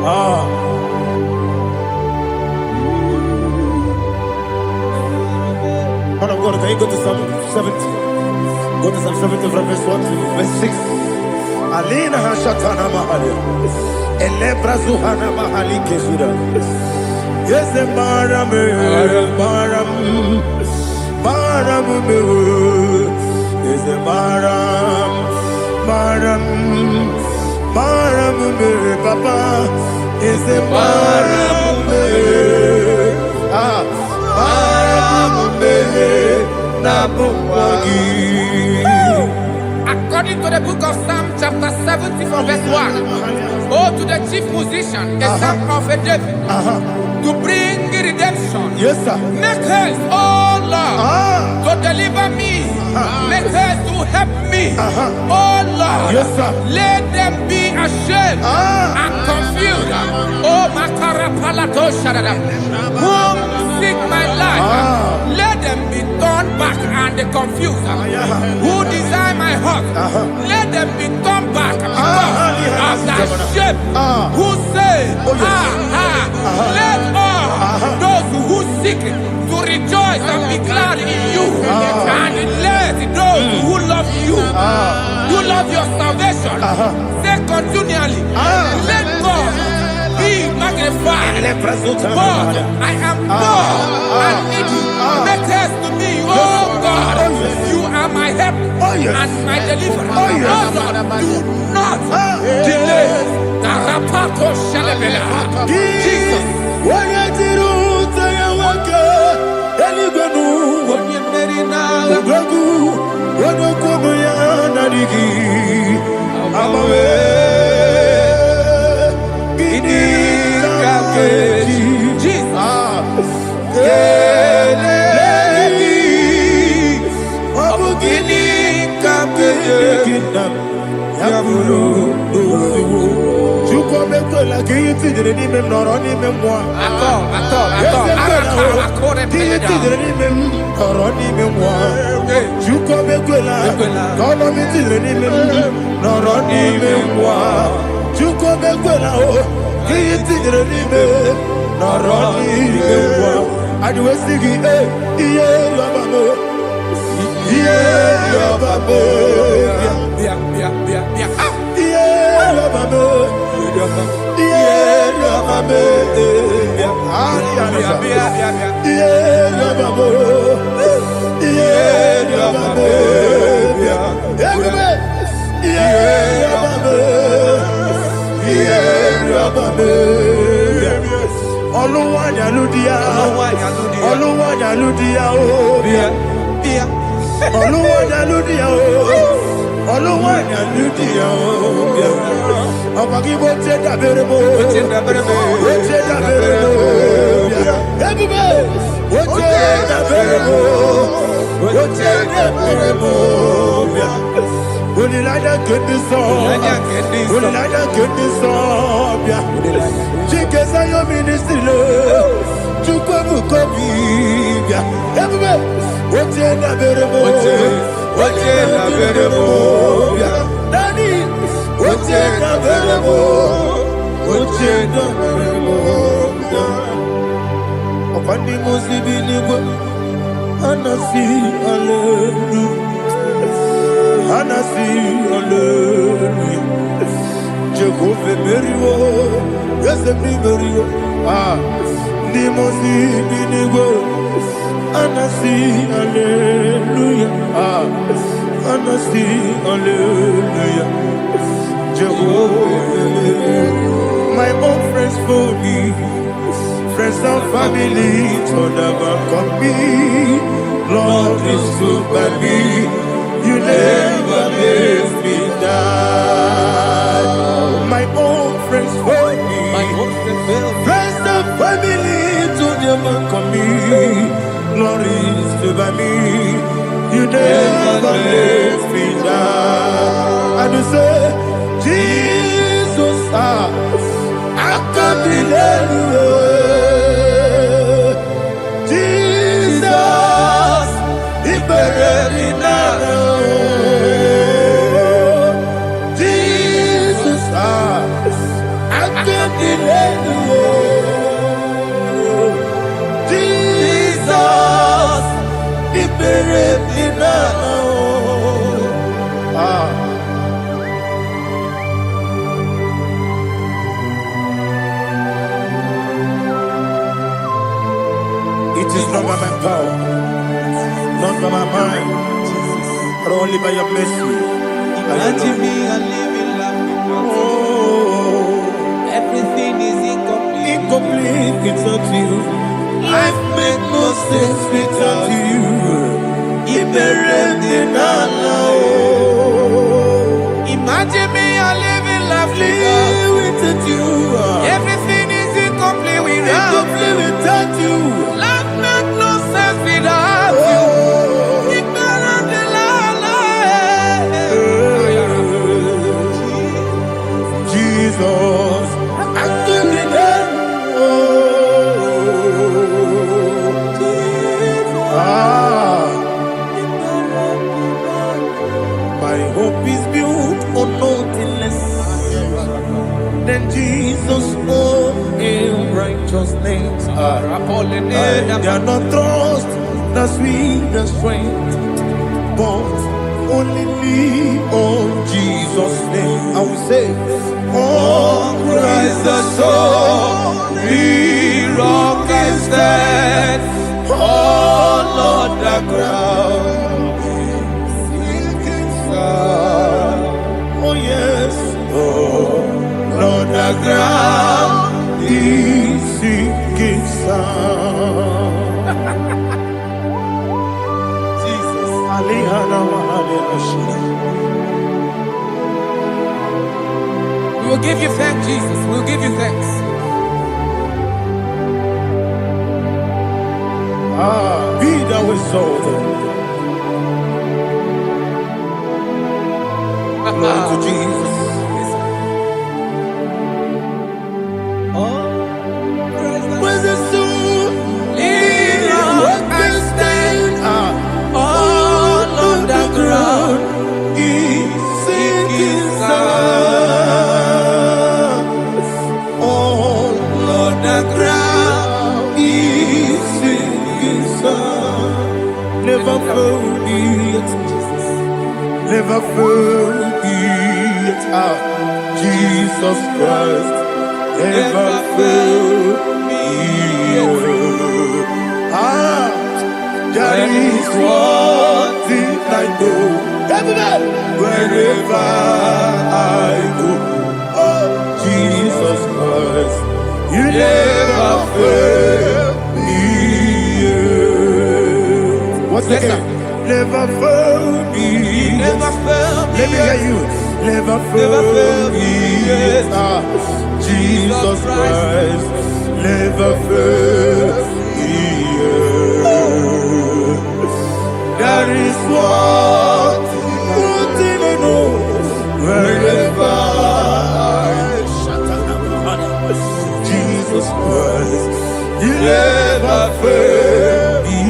Ah. Man of God, can you go to Psalm 70? Go to Psalm 70 from verse 1 to verse 6. Alina Hashatana Mahalia. Elebra Zuhana Mahali Kesuda. Yes, the Maram, Maram, Maram, yes, the Maram, Maram, Maram, Papa, is the Maram, According to the book of Psalm chapter 70 from verse 1, oh, to the chief musician, a psalm of a David, to bring redemption. yes, sir. Make haste, oh Lord, to deliver me. Make haste to help me. Oh Lord, Yes, sir. let them be ashamed and confused. Oh Makarapalato Shadada, whom seek my life, let them be turned back and confused. Who desire my heart, let them be turned back because of that shame. Who say, let all those who seek to rejoice and be glad in you, and let those who love you, who love your salvation, say continually, let God be magnified. God, I am poor and needy. Make haste to me, oh God. You are my help and my deliverer. Oh Lord, do not delay. Tarapato Shalabela. Jesus. My own friends for me, friends and family to never come me. Lord is good by me, you never let me die. My own friends for me, friends and family to never come me. Lord is good by me, you never let me die. And you say, Jesus, I can't believe you. Jesus, he buried in only by your mercy. Imagine me and living life. Oh, Everything is incomplete. incomplete without you. Life makes no sense without you. Imagine me and living life Without you. Everything is incomplete without Incomplete without you. Life makes no sense without you. Ignorant in Jesus, I'm doing it. My hope is built on nothing less than Jesus' own in righteousness. I cannot trust the sweetest strength, but only lean on Jesus' name. I will say, On Christ the solid rock is stand. Oh Lord, the ground is sinking sand. oh yes, oh Lord, the ground is sinking sun. Jesus. We will give you thanks, Jesus. We will give you thanks. Be thou exalted. Glory to Jesus. Where's the soul? Lead and stand. All on the ground is sinking sun. All On the ground is sinking sun. Never forget, never forget, Jesus Christ. Never forget. There is one thing I know. Everybody, wherever I go, oh Jesus Christ, you never fail me. What's the Yes, name? Never fail me. never fail me. Let me hear you. Never fail me. Jesus Christ, never fail me. There is one thing I know. Wherever Jesus Christ, you never fail me.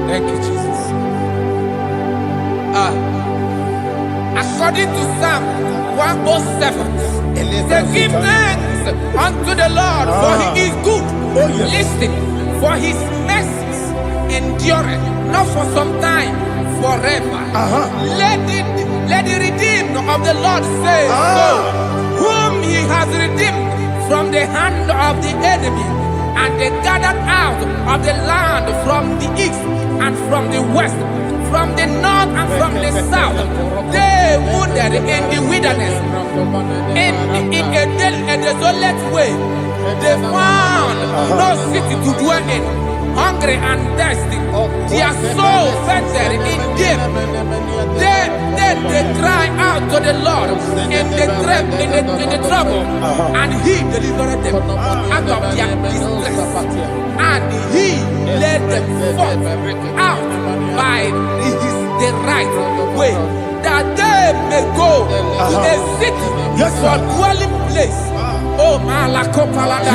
Thank you, Jesus. According to Psalm 107, they give thanks unto the Lord, for he is good. Oh, yes. Listen, for his mercies endureth, not for some time, forever. Let the redeemed of the Lord say so, whom he has redeemed from the hand of the enemy, and they gathered out of the land from the east and from the west, from the north and from the south. They wandered in the wilderness, in a desolate way. They found no city to dwell in, hungry and thirsty. Their soul fainted in deep. Then they cry out to the Lord in the trouble, and he delivered them out of their distress, and he led them forth out by the right way, that they may go to a city for dwelling place. Oh, Malakopalada,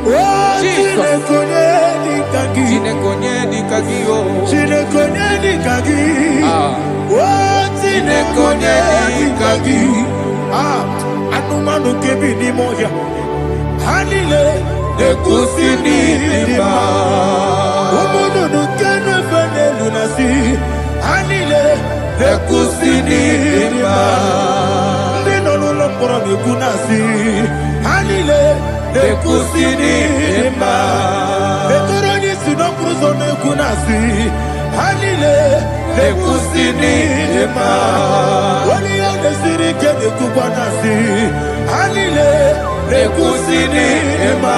Oh, Jesus. Chinekonyeni kagi. Chinekonyeni kagi, oh. Chinekonyeni kagi. Oh, Chinekonyeni kagi. Anumanu kebi ni moya. Hanile ekusi ni lima. Omono no kene fene lunasi. Hanile ekusi ni lima. Ndino no pora ni kunasi. Hanile ekusi ni lima. Etoroni sino kruzo ne kunasi. Hanile ekusi ni lima. Wali ane siri kene kupanasi. Hanile ekusi ni lima.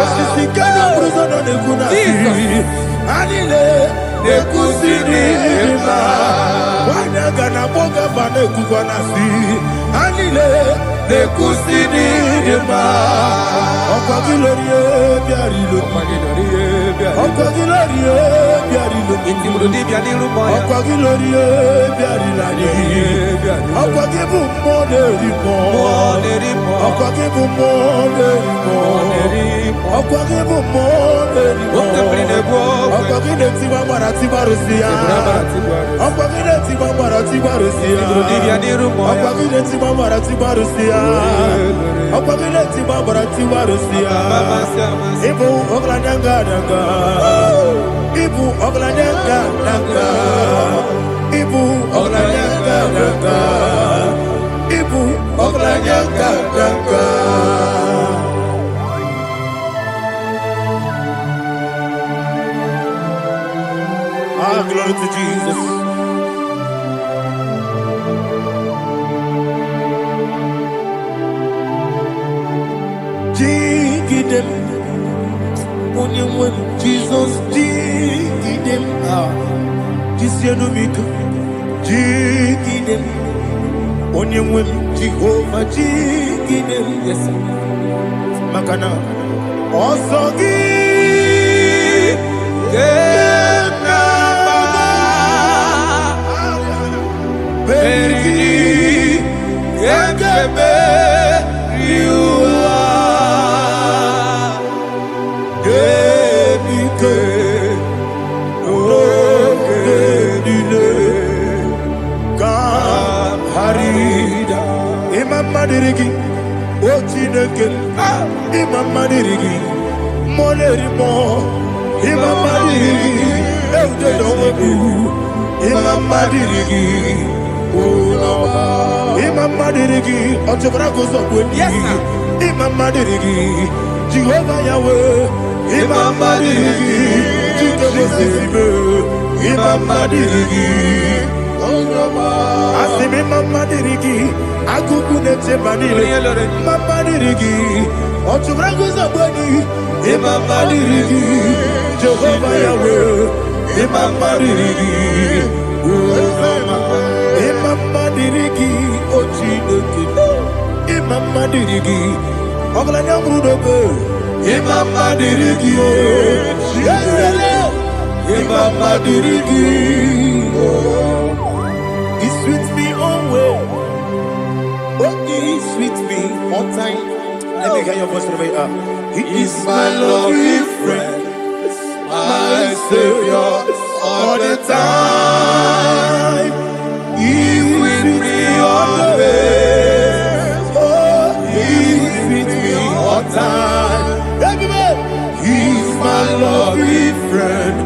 Esisi kene kruzo ne kunasi. Hanile ekusi ni lima. Wanaga na boga bane kupanasi. Hanile ekusi ni lima. Ọkwa gilorie biarilo. Ọkwa gilorie biarilo. Ọkwa gilorie biarilani. Ọkwa gibu mo lerimo. Ọkwa gibu mo lerimo. Ọkwa gibu mo lerimo. Ọkwa gile tiwa mara tiwa rosia. Ọkwa gile tiwa mara tiwa rosia. Ọkwa gile tiwa mara tiwa rosia. Ọkwa gile tiwa mara tiwa rosia. Ibu oglanyanga danga. Ibu oglanyanga danga. Ibu oglanyanga danga. Ibu oglanyanga danga. Glory to Jesus. Jigidem, onye Jesus, jigidem, jisienumika, jigidem, onye Jehovah, jigidem, yes, makana, osogi, Madirigi, Ochineke, Imam Madirigi, Molerimo, Imam Madirigi, Eudedobu, Imam Madirigi, Imam Madirigi, Ochobrako Zobweni, Imam Madirigi, Jehovah Yahweh, Imam Madirigi, Jehovah Imam Madirigi, Asimi Mama Dirigi, Akuku Nete Manile, Mama Dirigi, Ochubrago Zabani, Imama Dirigi, Jehovah Yahweh, Imama Dirigi, Imama Dirigi, Ochineke, Imama Dirigi, Oglanya Brudobe, Imama Dirigi, Yesele, Imama Dirigi, He sweets me always. Oh, he sweets me all time. Let me hear your voice from here. He is my lovely friend, my Savior all the time. He with me always. Oh, he with me all time. Everybody, he's my lovely friend,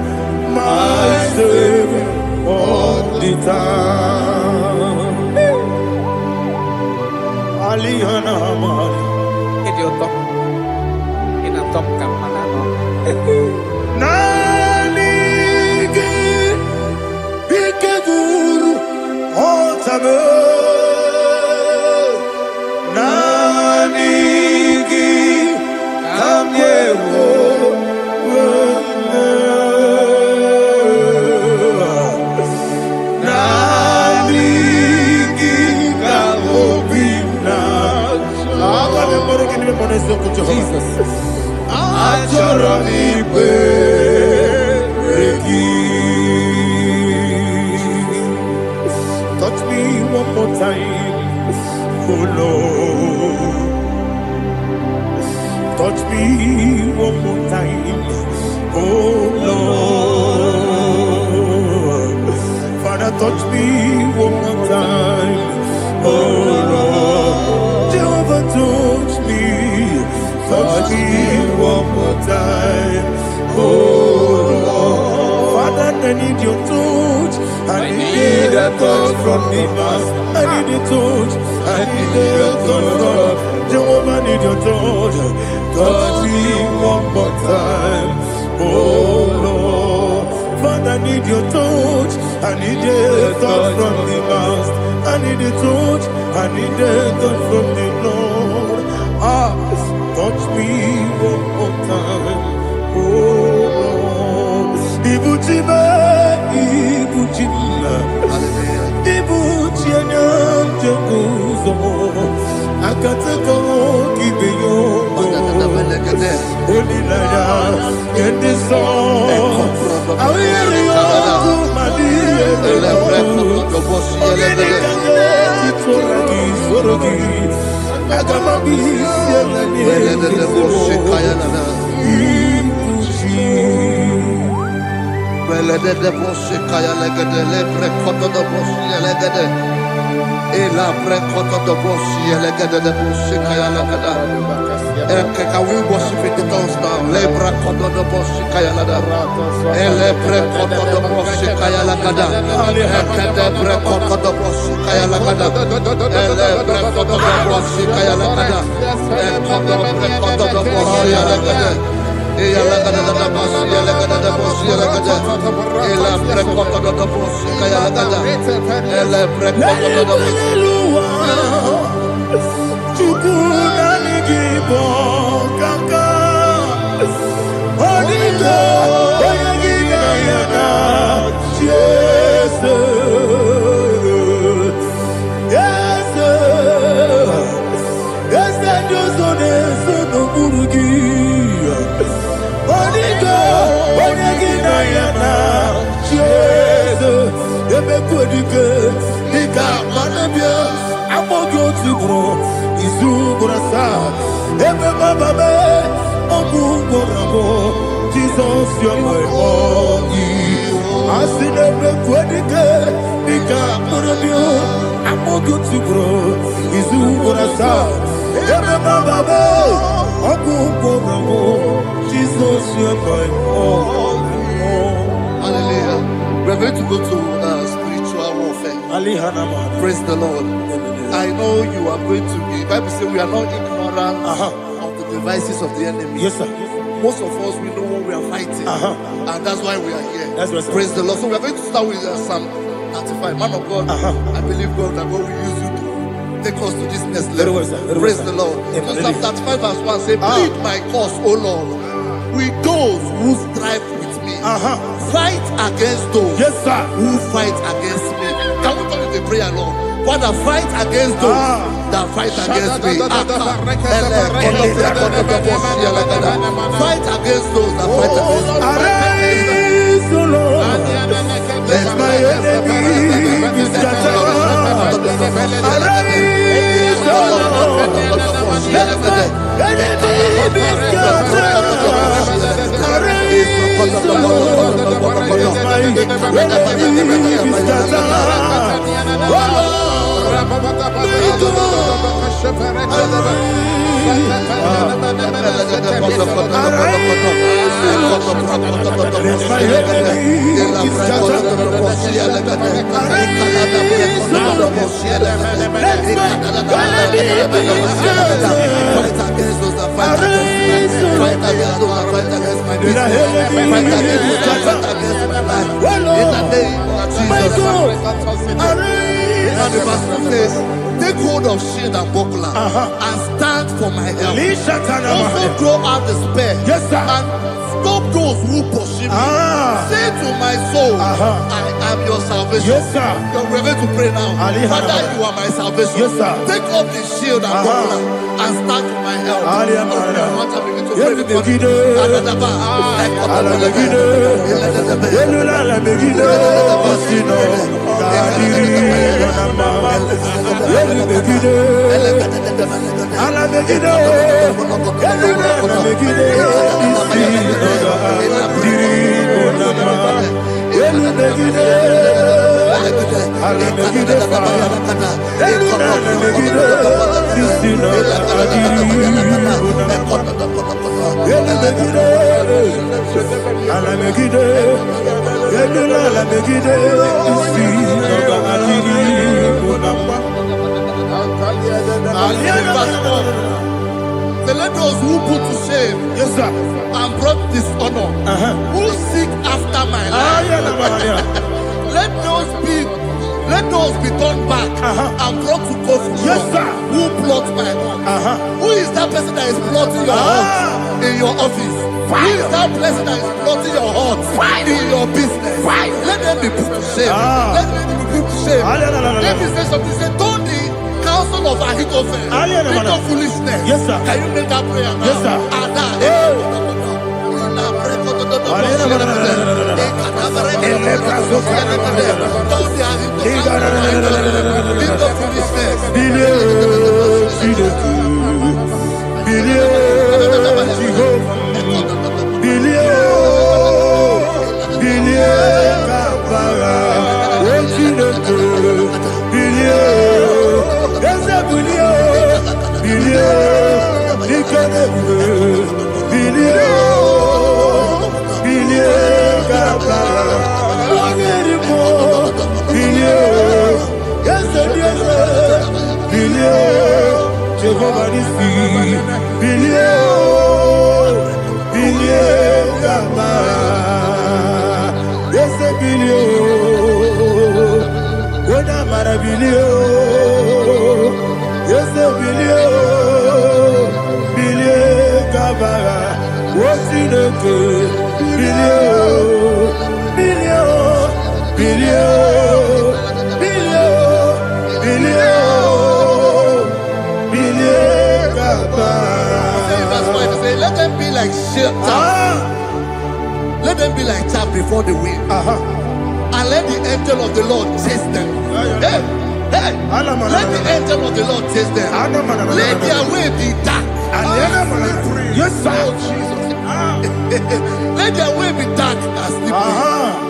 my Savior all the time. Aliana Amari. Idiota. Inatom ka manano. Nanigi Ikeguru Otame. Nanigi Kamyewo. Jesus. Touch me one more time, oh Lord. Touch touch me one more time. Oh Lord, Father, touch me one more time. Oh Lord, Jehovah, touch me one more time. Oh Lord, Father, I need your touch. I need a touch from the master. I need a touch. I need a touch from Jehovah. I need your touch. Touch me one more time. Oh Lord, Father, I need your touch. I need a touch from the master. I need a touch. I need a touch from the Lord. Touch me one more time. Oh Lord, Ibuchima, Ibuchima, Ibuchina, Jaguzo, Akatako, Kibeyo, Onilaya, and the song. I hear you, Madia, Can we worship in the tongues now? Lebra kodo do boshi kaya lada. Elebre kodo do boshi kaya lada. Ekede bre kodo do boshi kaya lada. Elebre kodo do boshi kaya lada. Ekodo bre kodo do boshi lada. Eya lada da boshi lada da boshi lada. Elebre kodo do boshi kaya lada. Elebre kodo do boshi. IGBO kaka Odito Oyagina yana Yes Yes Yes Josone Sono Burugi Odito Oyagina yana Yes Ebe Kodike Nika Manabia Amogo Tibro Izubrasa, Ebe Bababe, Obuborabo, Jesus, you're my only. I see the Quedica, Nika Murabio, Amogo Tibro, Izubrasa, Ebe Bababe, Obuborabo, Jesus, you're my only. Hallelujah. We're going to go to spiritual warfare. Praise the Lord. I know you are going to be. Bible says we are not ignorant of the devices of the enemy. Yes, sir. Most of us, we know what we are fighting, and that's why we are here. That's right, sir. Praise the Lord. So we are going to start with Psalm 35. Man of God, I believe God that God will use you to take us to this next level. Very well, sir. Very Praise well, the sir. Lord. Amen. So Psalm 35 verse 1 say, plead my cause, O Lord, with those who strive with me. Fight against those who fight against me. Can we come with a prayer, Lord? Father, fight against those that fight against me. Fight against those that fight against me. Arise, O Lord, let my enemy be scattered. Arise, O Lord, let my enemy be scattered. Arise, O Lord, let my enemy be scattered. Oh Lord, take hold of shield and buckler and stand for my help. Also throw out despair and stop those who pursue me. Say to my soul, I am your salvation. You're ready to pray now. Father, you are my salvation. Take up the shield and buckler and stand for my help. Let those who put to shame, Yes, sir. and brought dishonor, who seek after my life, let those be turned back and brought to confusion. Yes, sir. Who plot my own? Who is that person that is plotting your heart in your office? Who is that person that is plotting your heart in your business? Let them be put to shame. Let them be put to shame. Let me say something. Say, don't the counsel of Ahithophel think of foolishness. Yes, sir. Can you make that prayer now? Yes, sir. Let them be like chaff. Let them be like chaff before the wind. And let the angel of the Lord chase them. Hey, let the angel of the Lord chase them. Let their way be dark. Yes, sir. Oh, Jesus. Let their way be dark and slippery.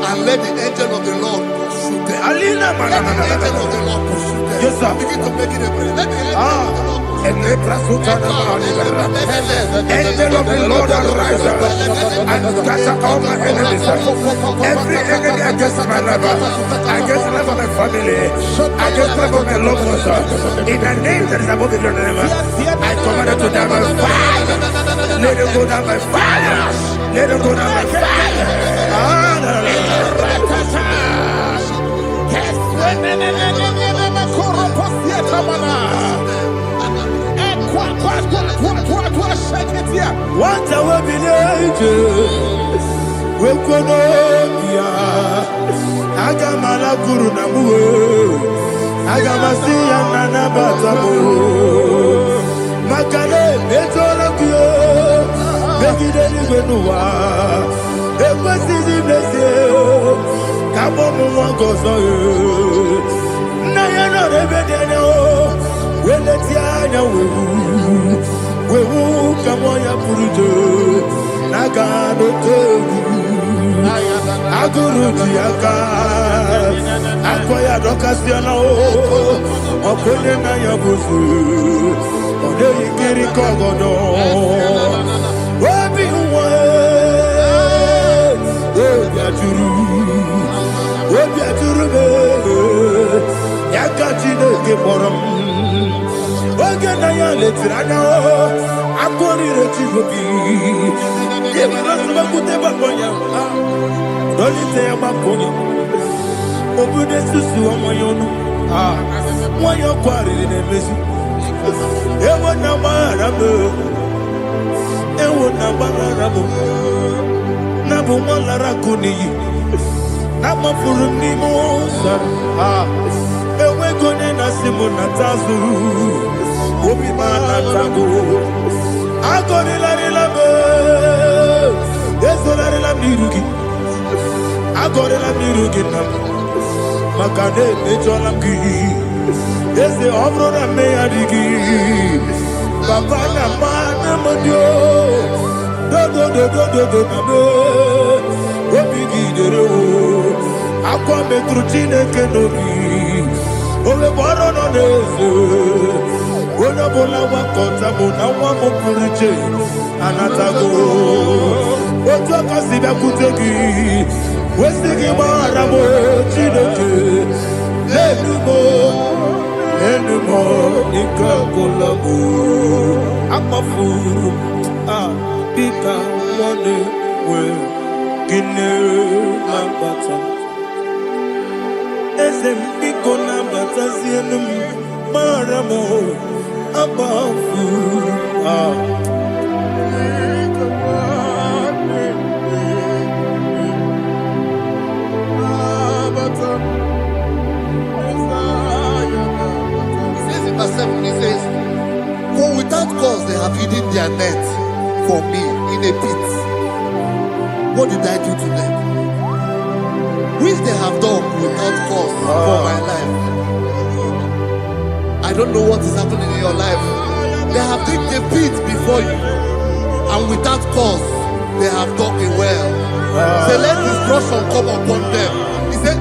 And let the angel of the Lord pursue them. Let the angel of the Lord pursue them. Yes, sir. Begin to make it a prayer. Let the angel of the Lord Angel of the Lord arise and scatter all my enemies. Every enemy against my life, against the life of my family, against the life of my loved ones. In the name that is above the name, I command it to die by fire. Let it go down by fire. Let it go down by fire. What I will be we Wekonomia Agamala Guru Namu Agamasiya Nana Batamu Makale Betolakio Begideni Benua Ekwesizi Blessio Kabomu Wankoso Nayano Rebedeno Weletianya Wewu Kamoya Purujo Nagano Tegu Aguru Tiaka Akoya Dokasiana Okone Nayabusu Ode Ikiri Kogodo Obi Uwe Obi Aturu Yakachine Keporam Oge Nayale Tirana Akoni Rechigobi Yebarasubakuteba Boya Dolite Yabakonya Obude Susu Amoyono Moyo Kwari Nemesu Ewo Namarabu Ewo Namarabu Nabu Malarakuni Nama Furuni Mosa Ewe Gone Nasimu Natazu Obi Manatago Agoni Larilabe Yesolari la mirugi Agoni la mirugi Makade Mejolamgi Ese obro na me adigi. Papa na mana madio. Do na me. Obigi dero. Akwa metru Chineke nobi. Ole boro no neze. Ona bola wakota mona wamo puriche. Anatago. Ojo kasida kutegi. Wesigi maramo Chineke. Enumo ikakolabu. Amafu. Bika one we. Gine mabata. Ezembiko na batazienum maramo abafu. He says, for without cause they have hidden their net for me in a pit. What did I do to them? Which they have done without cause for my life. I don't know what is happening in your life. They have digged a pit before you, and without cause they have dug a well. Say, let destruction come upon them. He said,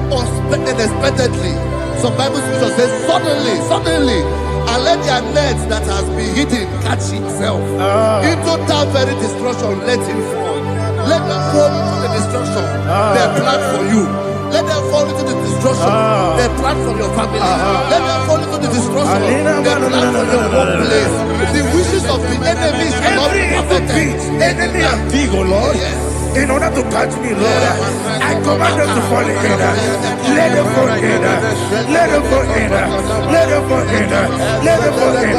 unexpectedly. Some Bible scripture says, suddenly, and let their net that has been hidden catch itself. Into that very destruction, let it fall. Let them fall into the destruction they plan for you. Let them fall into the destruction they plan for your family. Let them fall into the destruction they plan for your workplace. The wishes of the enemies shall not be perfected. Enemy and dig, oh Lord. Yes. In order to catch me, Lord, I command them to fall in. Let them fall in. Let them fall in. Let them fall in. Let them fall in.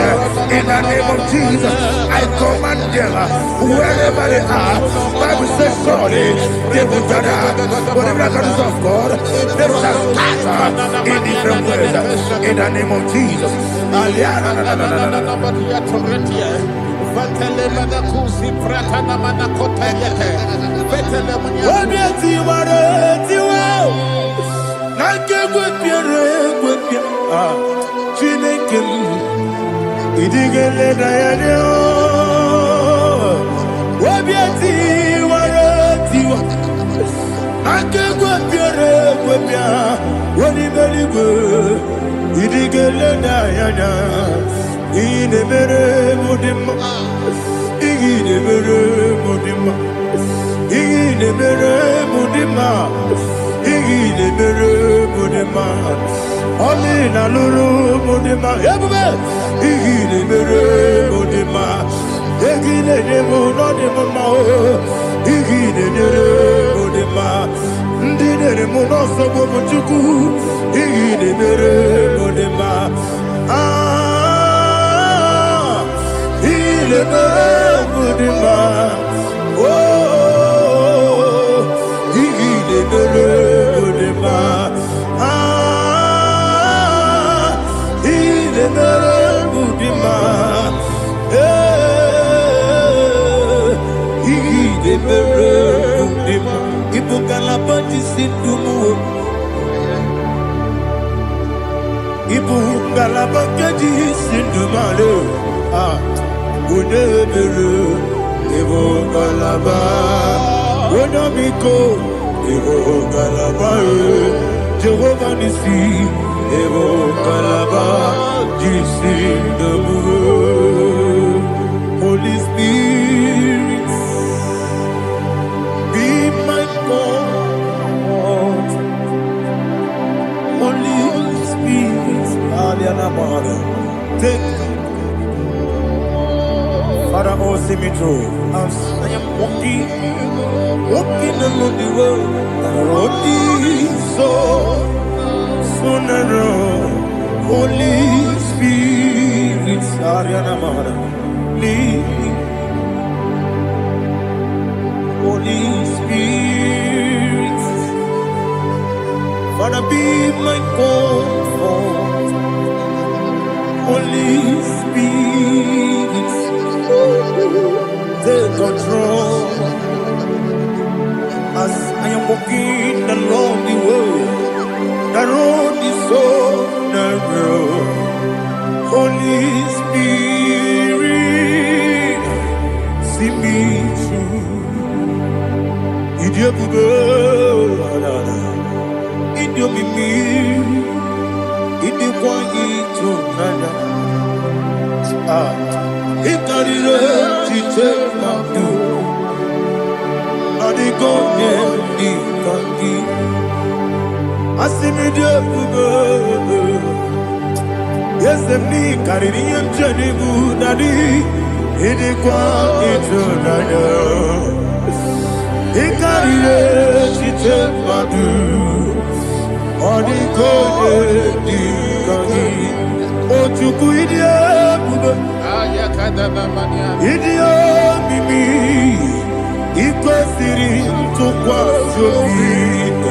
In the name of Jesus, I command them wherever they are. Bible says, surely they will gather. Whatever the God of God, they shall scatter in different ways. In the name of Jesus. Ine mere mudima, ine mere mudima, ine mere mudima, ine mere mudima. Oli na luru mudima, ebube. Ine mere mudima, ine demo no demo ma. Ine mere mudima, ndine demo no sobo buchuku. Ine mere mudima. Il est Mudima, oh, il est Mudima, il est Mudima, il est Mudima, il faut qu'à la bâtisse tout. Ibu galaba di sindumale unebere ibu galaba unamiko ibu galaba Jehovah nisi ibu galaba di sindumale. Holy Spirit, be my God. Holy Spirit, take Father, oh, see me through. As I am walking along the road, the road is so narrow. Holy Spirit, lead me. Holy Spirit, Father, be my comfort. Holy Spirit, take control. As I am walking along the way, Naroni so narrow. Holy Spirit, see me through. Idio bugo, idio mimi, idio kwa ito nana. Ikarire chite mabdu, adigo ne ikangi. Asimi idio bugo. Yes, me carry him journey good daddy. He did quite into nana. He carried it, she took my do. On the code, oh, to quit idiot, mimi. Equal city to quite your feet.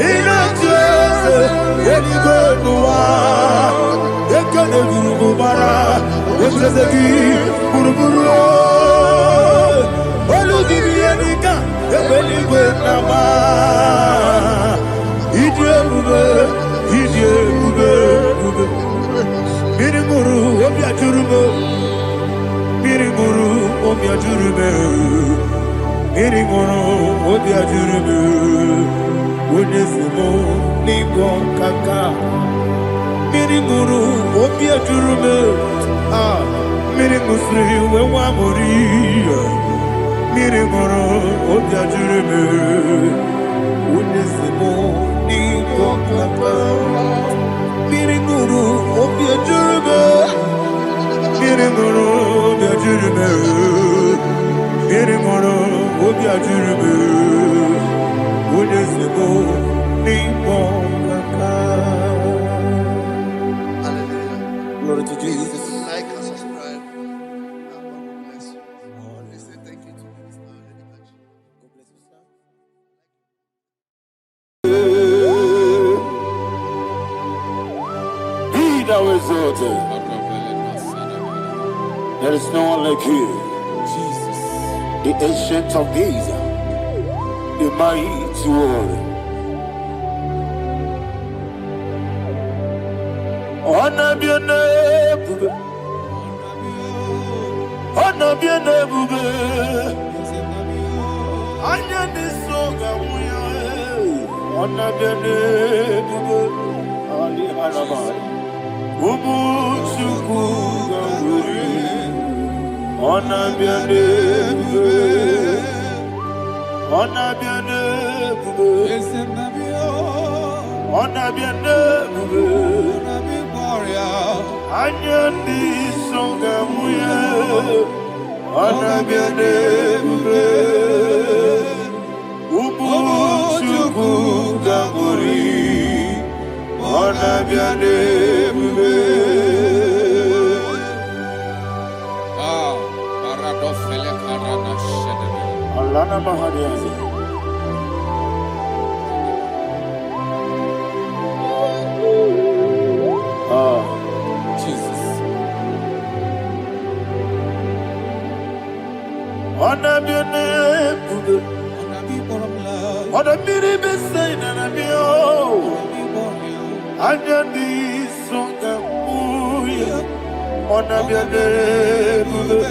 In a chest, when you go to war. Bara, what's the key? Buruburu, Oludibianika, the belly with Nama. Idiot, Mirimuru, Obia Jurubo, Mirimuru, Obia Jurubo, Mirimuru, Obia Jurubo, Woodesimo, Nigo Kaka. Mirimuru, Obia Jurume, Mirimusri, Wamori, Mirimuru, Obia Jurume, Unisimo, Nigo Papa, Mirimuru, Obia Jurume, Mirimuru, Obia Jurume, Mirimuru, Obia Jurume, Unisimo, Nigo Papa. Glory to Jesus. Like and subscribe. God bless you. Please say thank you to Minister Lady Kachi. God bless you, sir. Be thou exalted. There is no one like you. Jesus. The ancient of days. The mighty warrior. Honor bien bube, honor bien bube. Anya ni soga muya, honor bien bube. Ali alabari, ubu chuku gamburi. Honor bien bube, honor bien bube. Honor bien bube. Anyandi songa muya, anabiane bube, ubu chuku gamburi, anabiane bube. Paradofele karana shedebe. Alana mahadiyazi. Jesus. Anabiane bube, anabiri besai nanabio, anyandi songa muya, anabiane bube.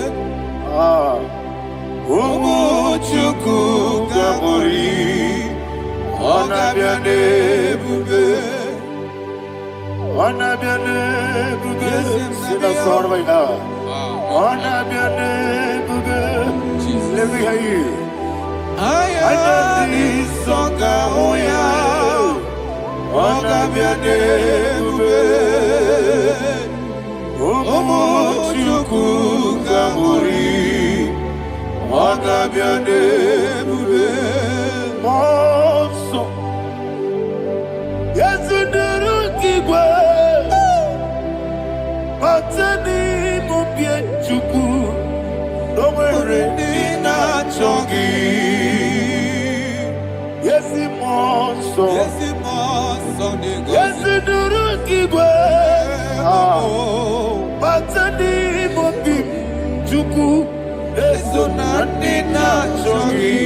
Umu chuku gamburi, anabiane bube. Anabiane bube, sina sorvaina. Anabiane bube, let me hear you. Ayani songa oya, anabiane bube. Omo chuku gamburi, anabiane bube. Monso, yesu nuru kigwe. Matani mupie chuku, nomere nina chongi. Yesi monso, yesi nuru kigwe. Matani mupie chuku, yesu nina chongi.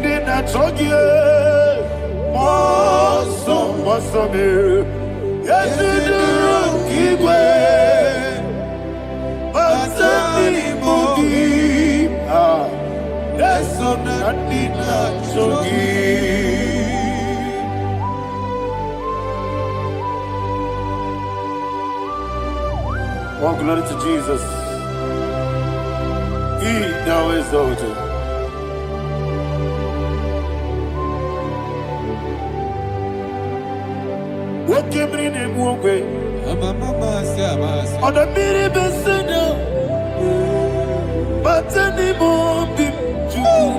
Nina chongi, monso. Wasome. Yesiduru Igwe. Basani Mogi. Yeso Nadina Chogi. All glory to Jesus. He now exalted. What came in him one way? On the mini besino, but anymore be true.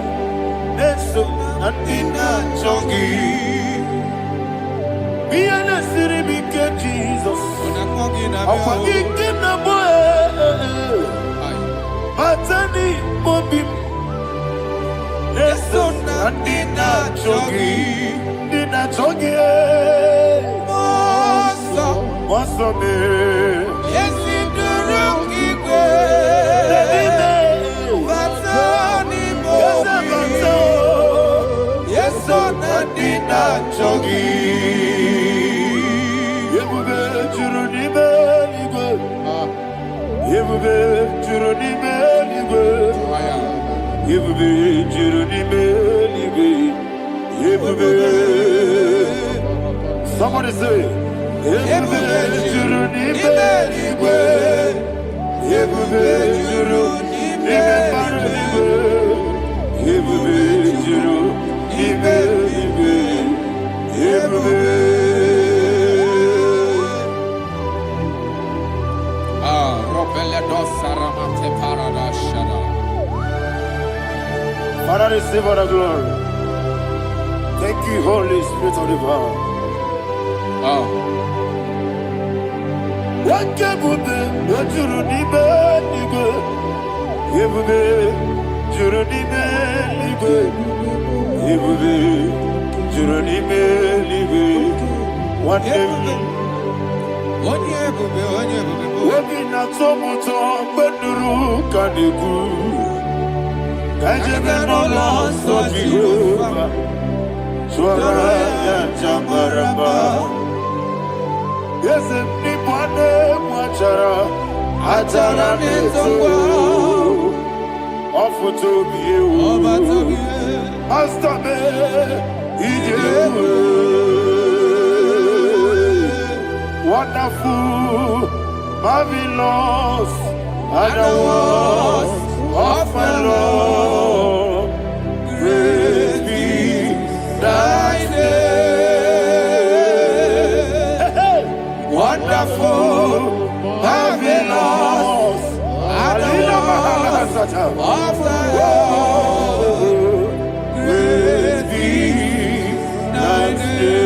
Neso Nadina Chogi. Be an city because Jesus. I'm forgetting the boy. Matani Mobi. Neso Nadina Chogi. Dina Chogi. Wasome. Yesiduru Igwe. Batani Mogi. Yeso Nadina Chogi. Yebube Juruni Beligwe. Yebube Juruni Beligwe. Yebube Juruni Beligwe. Yebube. Somebody say. Yebube Juruni Beligwe. Yebube Juruni Beligwe. Yebube Juruni Beligwe. Yebube. Father, receive all the glory. Thank you, Holy Spirit of the power. What can we do? What you need, nigga? You be, you need me, nigga. You be, you need me, nigga. What day? Webi na tomoto beduru kaniku. Kajebe no loso Jehova. Swara ya chamaraba. Yese ni pwane mwachara. Achara netongo. Ofuto biye o. Astame ijewe. Wonderful, marvelous, are the words of my Lord. Praise be thy name. Wonderful, marvelous, are the words of my Lord. Praise be thy name.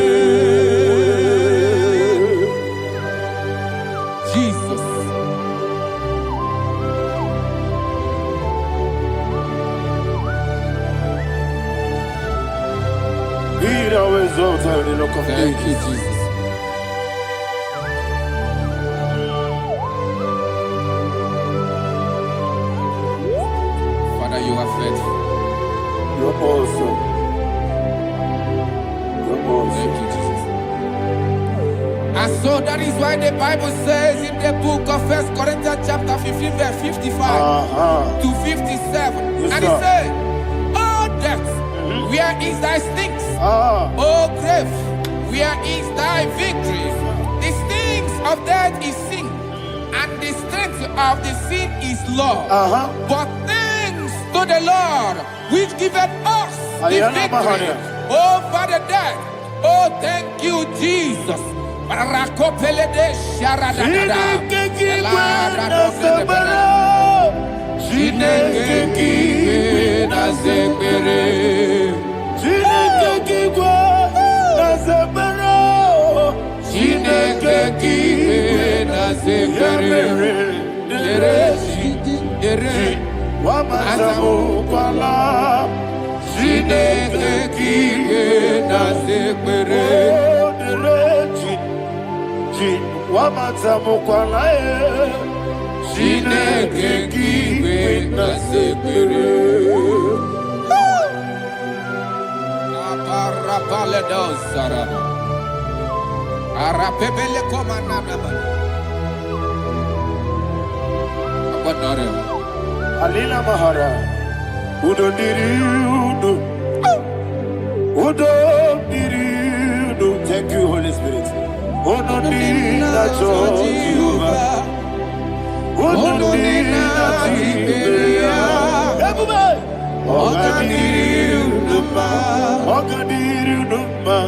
Thank you, Jesus. Father, you are faithful. You're awesome. You're awesome. Thank you, Jesus. And so that is why the Bible says in the book of 1 Corinthians chapter 15, verse 55 to 57. Yes, and it says, "Oh death, where is thy stings? Oh grave, where is thy victory? The stings of death is sin, and the strength of the sin is law. But thanks to the Lord, which giveth us the victory over the death. Oh, thank you, Jesus." Arapebele komanana. Abandare. Alina Mahara. Udo diriudo. Udo diriudo. Thank you, Holy Spirit. Udo dina chojiuba. Udo dina chiberia. Everybody. Ogadiriudo ma. Ogadiriudo ma.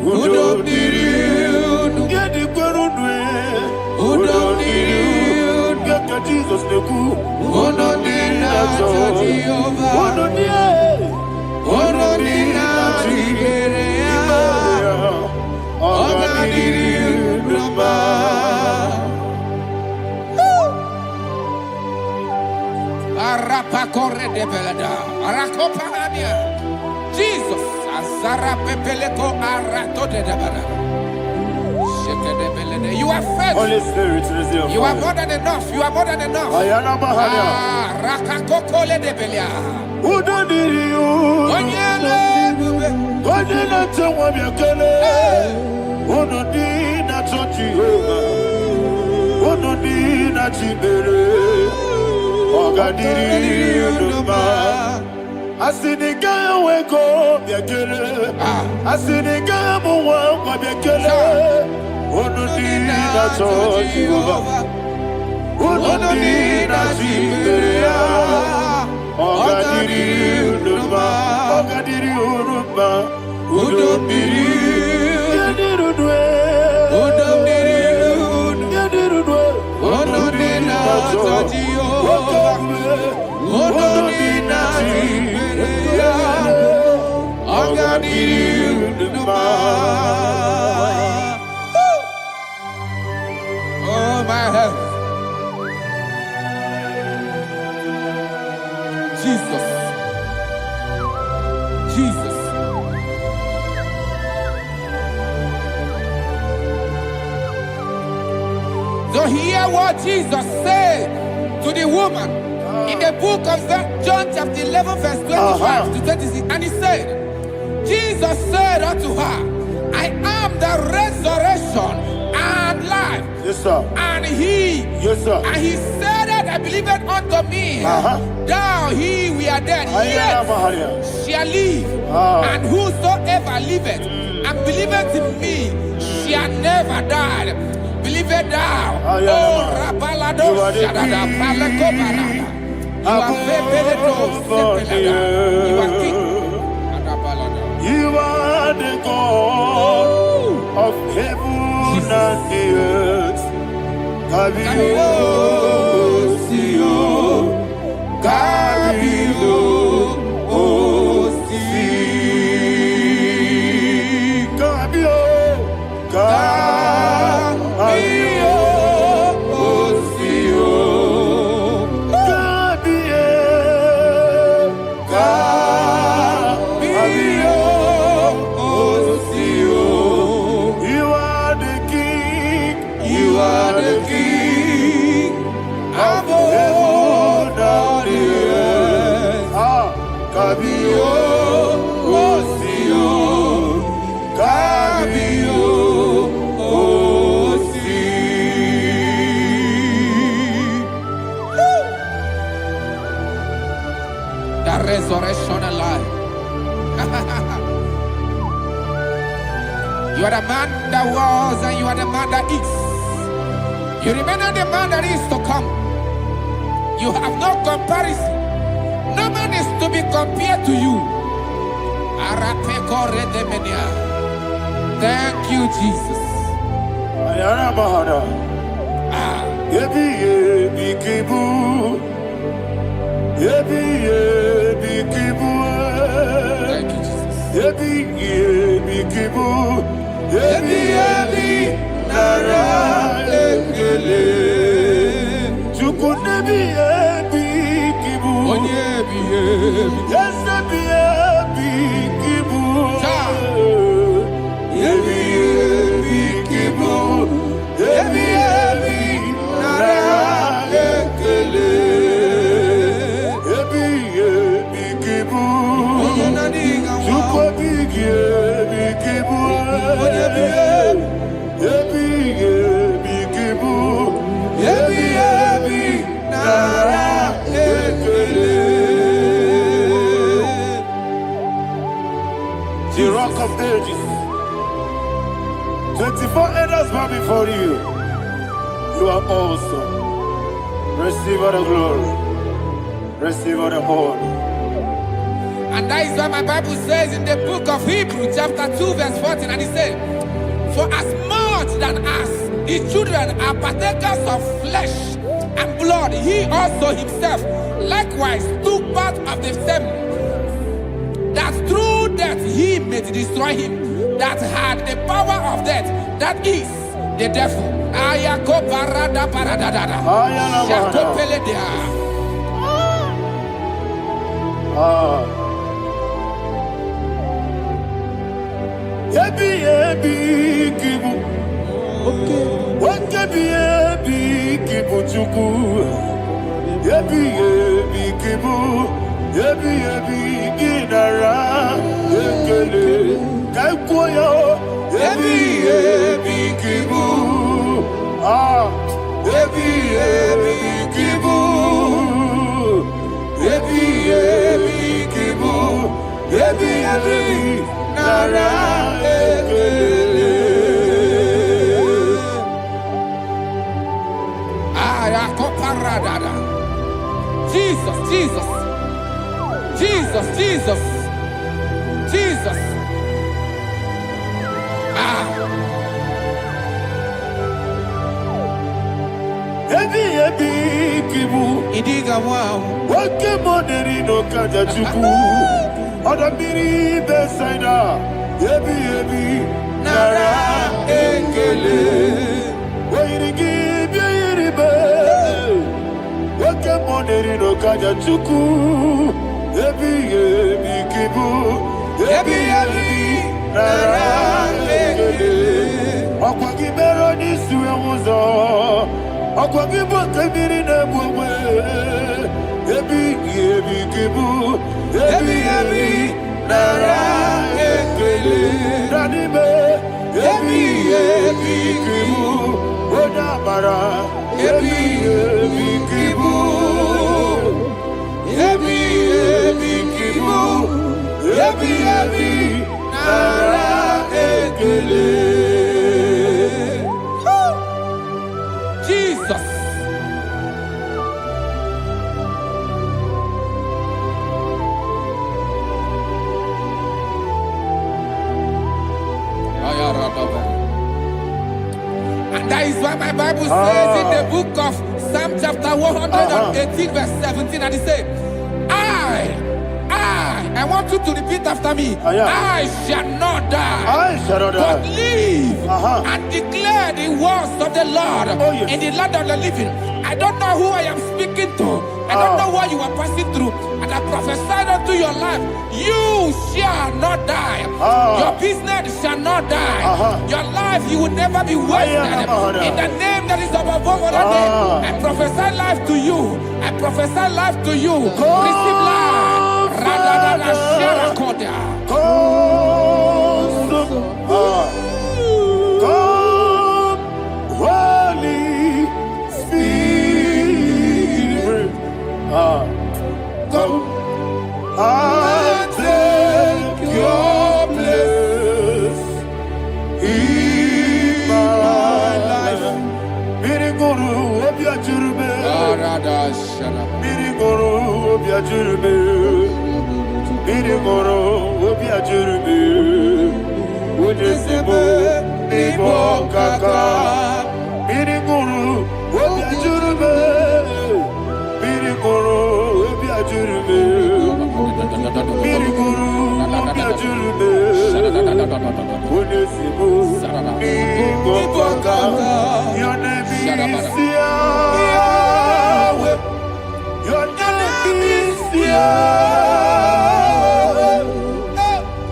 Udo diriudo. Yedi kwerudwe. Udo diriudo. Yaka Jesus neku. Udo dina chojiuba. Udo dina. Udo dina chiberia. Ogadiriudo ma. Arapa corre de belada. Arakopania. Jesus. Azara pepeleko arato de belada. Shake de belada. You are faithful. Holy Spirit, receive. You are more than enough. You are more than enough. Ayana Mahara. Rakakokole de belia. Udo diriudo. Onyele bube. Onyele tewa miakele. Udo dina chojiuba. Udo dina chibere. Ogadiriudo ma. Asinika weko miakele. Asinika muwa kwa miakele. Udo dina chojiuba. Udo dina chibere. Ogadiriudo ma. Ogadiriudo ma. Udo diriudo. Yadirudwe. Udo diriudo. Yadirudwe. Udo dina chojiuba. Udo dina chiberia. Ogadiriudo ma. Oh my health. Jesus. Jesus. So hear what Jesus said to the woman in the book of John chapter 11 verse 25 to 26. And he said, Jesus said unto her, I am the resurrection and life. Yes, sir. And he, Yes, sir. and he said that I believe it unto me, thou he we are dead, Ayana yet Mahara. shall live, and whosoever liveth and believeth in me shall never die. Believe it thou. Ayana Oh, Mahara. Rapalado, You are the Shadada, king. Palakobarada. You are Febeledo, Sepelada. You are king. Adabalada. You are the God of heaven and the earth. Kabio, Sio, Kabio, Osi, Kabio, Kabio, Osio, Kabio, Kabio, Osio. You are the king. You are the king of heaven and the earth. Kabio, Osio, Kabio, Osi. The resurrection and life. You are the man that was and you are the man that is. You remember the man that is to come. You have no comparison. No man is to be compared to you. Thank you, Jesus. Ayana Mahara. Yebi yebi kibu. Yebi yebi kibu. Thank you, Jesus. Yebi yebi kibu. Yebi yebi nara ekele. Chuku nebi yebi kibu. Onyebi, yebi. Yes, nebi yebi kibu. Cha. Yebi yebi kibu. Yebi yebi nara ekele. Yebi yebi kibu. Chuku yebi kibu. ages. 24 elders bow before you. You are awesome. Receive all the glory. Receive all the honor. And that is why my Bible says in the book of Hebrews, chapter 2, verse 14, and it says, for as much than as his children are partakers of flesh and blood, he also himself likewise took part of the same, that through death he may destroy him that had the power of death, that is the devil. Yebi yebi kibu, wakebi yebi kibu chuku. Yebi yebi kibu, yebi yebi ginara ekele kaikoyo. Yebi yebi kibu, yebi yebi kibu, yebi yebi kibu, yebi yebi nara ekele. Jesus, Jesus, Jesus, Jesus, Jesus. Yebi yebi kibu, Idiga wow. wake moneri no kaja chuku. Odamiri besaida. Yebi yebi nara ekele. Wairigi biyiribe. Wake moneri no kaja chuku. Yebi yebi kibu. Yebi yebi nara ekele. Akwagi bero nisuwe muzo. Akwagi bote miri nebwewe. Yebi yebi kibu. Yebi yebi nara ekele. Nanibe. Yebi yebi kibu. Odamara. Yebi yebi kibu. Yebi yebi kibu. Yebi yebi nara ekele. Jesus. And that is why my Bible says in the book of Psalm chapter 118 verse 17, and it says, I want you to repeat after me. I shall not die, I shall not but die. live and declare the words of the Lord in the land of the living. I don't know who I am speaking to. I don't know what you are passing through. And I prophesied unto your life, you shall not die. Your business shall not die. Your life, you will never be wasted. In the name that is above all other name, I prophesy life to you. I prophesy life to you. Receive life. Radadada Sharakoda. Come, Holy Spirit. Come and take your place in my life. Miriguru obiajurube. Miriguru obiajurube. Miriguru obiajurube. Ujesibo ibo kaka. Miriguru obiajurube. Miriguru obiajurube. Miriguru obiajurube. Ujesibo ibo kaka. Your name is Yahweh. Your name is Yahweh.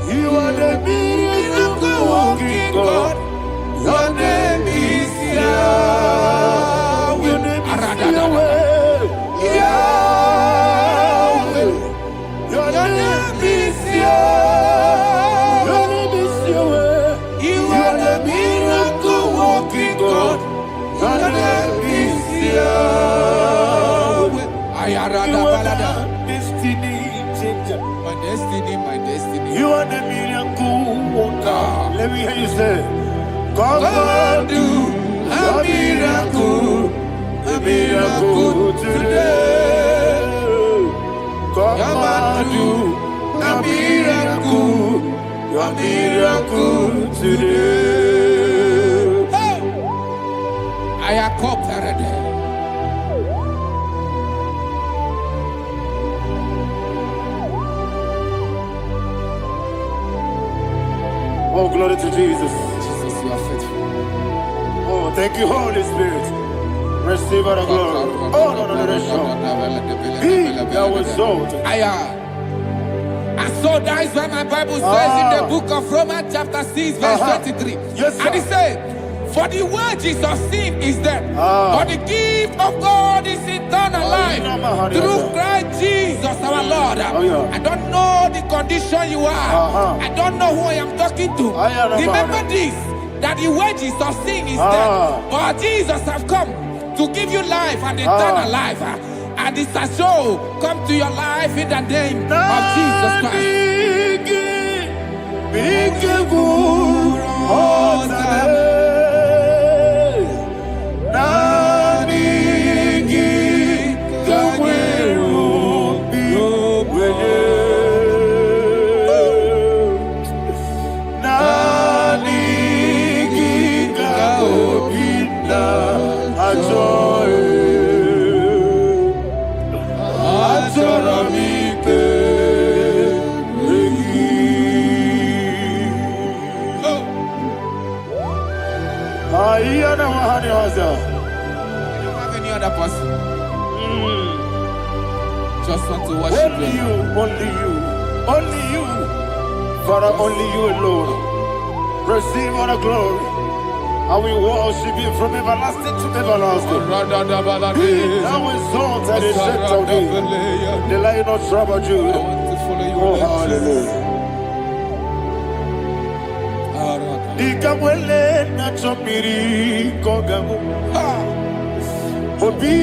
You are the miracle working God. Your name is Yahweh. Your name is Yahweh. Yahweh. Your name is Yahweh. Your name is Yahweh. You are the miracle working God. Your name is Yahweh. You are the destiny changer. My destiny, my destiny. You are the miracle worker. Let me hear you say, come and do a miracle today. Come and do a miracle today. Hey! I am cooperated. Oh, glory to Jesus. Jesus, you are faithful. Oh, thank you, Holy Spirit. Receive our glory. Oh, no. Be thou exalted. And so that is why my Bible says in the book of Romans chapter 6 verse 23. Yes, sir. And it says, for the wages of sin is death, but the gift of God is eternal life through Christ Jesus our Lord. I don't know the condition you are. I don't know who I am talking to. Remember this, that the wages of sin is death, but Jesus have come to give you life and eternal life. And this has so come to your life in the name of Jesus Christ. I don't have any other person. Just want to worship only you, only you, Father, only you alone. Receive all the glory. I will worship you from everlasting to everlasting. Be thou exalted and set of thee, the Lion of Tribe of Judah. Oh, hallelujah. Ikamwele na chomiri kogamu. Obi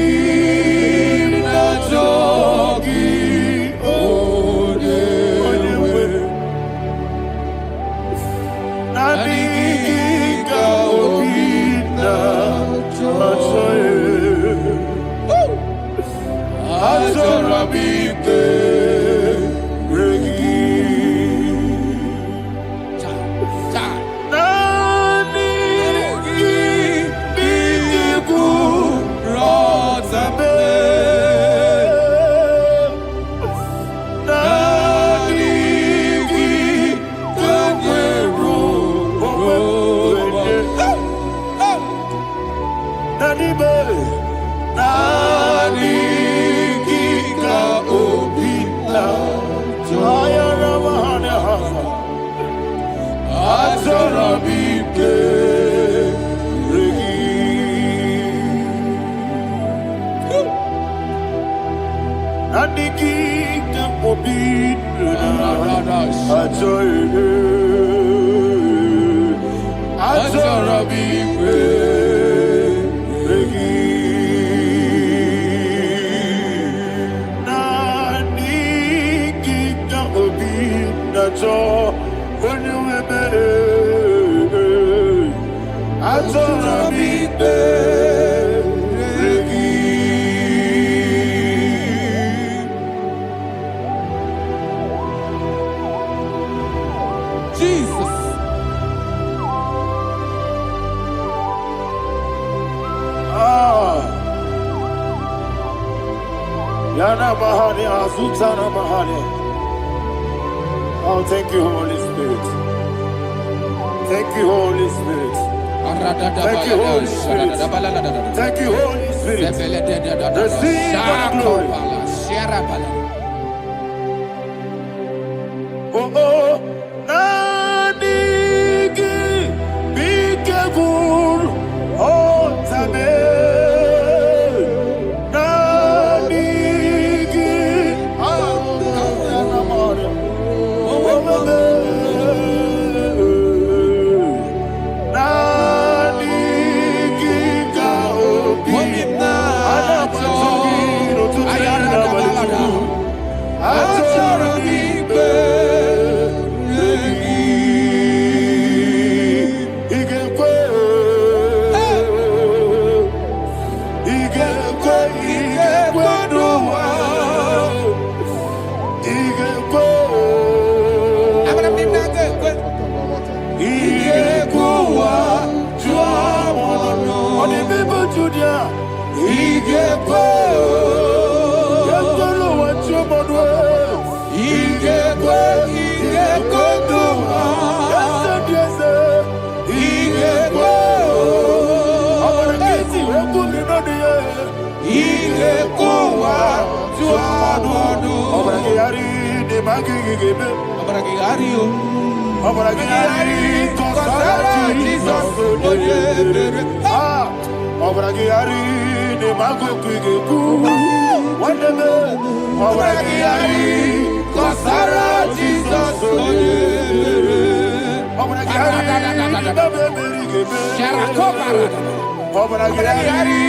na jogi onewe. Naniga obi na choe. Azorabike regi. Oh, thank you, Holy Spirit. Thank you, Holy Spirit. Thank you, Holy Spirit. Thank you, Holy Spirit. Receive the glory. Oh, oh, Nanigi, be careful, oh, Tame. Julia. IGBO. Yandolo wachomodwe. IGBO. IGBO. Yes. IGBO. Abarakisi wekuninonie. IGBO wa tuadodo. Abarakiyari de magigigebe. Abarakiyari o. Abarakiyari kosara Jesus. Abarakiyari de magigigegu. Wandeme. Abarakiyari kosara Jesus. Abarakiyari beberigebe. Sharakobara. Abarakiyari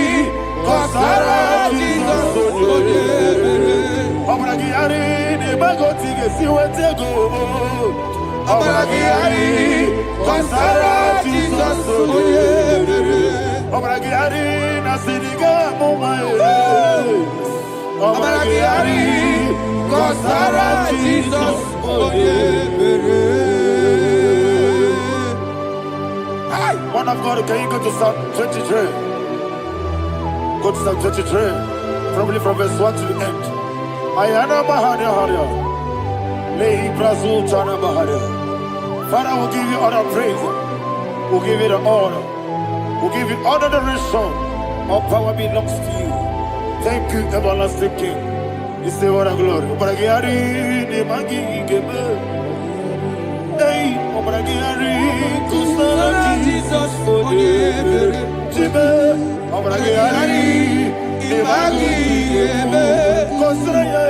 kosara Jesus. Abarakiyari de magotige siwetego. Abarakiyari kosara Jesus. Abarakiyari nasiriga mumae. Abarakiyari kosara Jesus. Man of God, can you go to Psalm 23? Go to Psalm 23, probably from verse 1 to the end. Ayana Mahania Haria. Lehi Prazu Chana Mahania. Father, we'll give you all the praise. We'll give you the honor. We'll give you all the adoration. All power belongs to you. Thank you, everlasting King. You say what a glory. Obragiari, the Magi Gebe. Hey, Obragiari, Kusara Jesus, Jibe, Obragiari, the Magi Gebe. Kusara,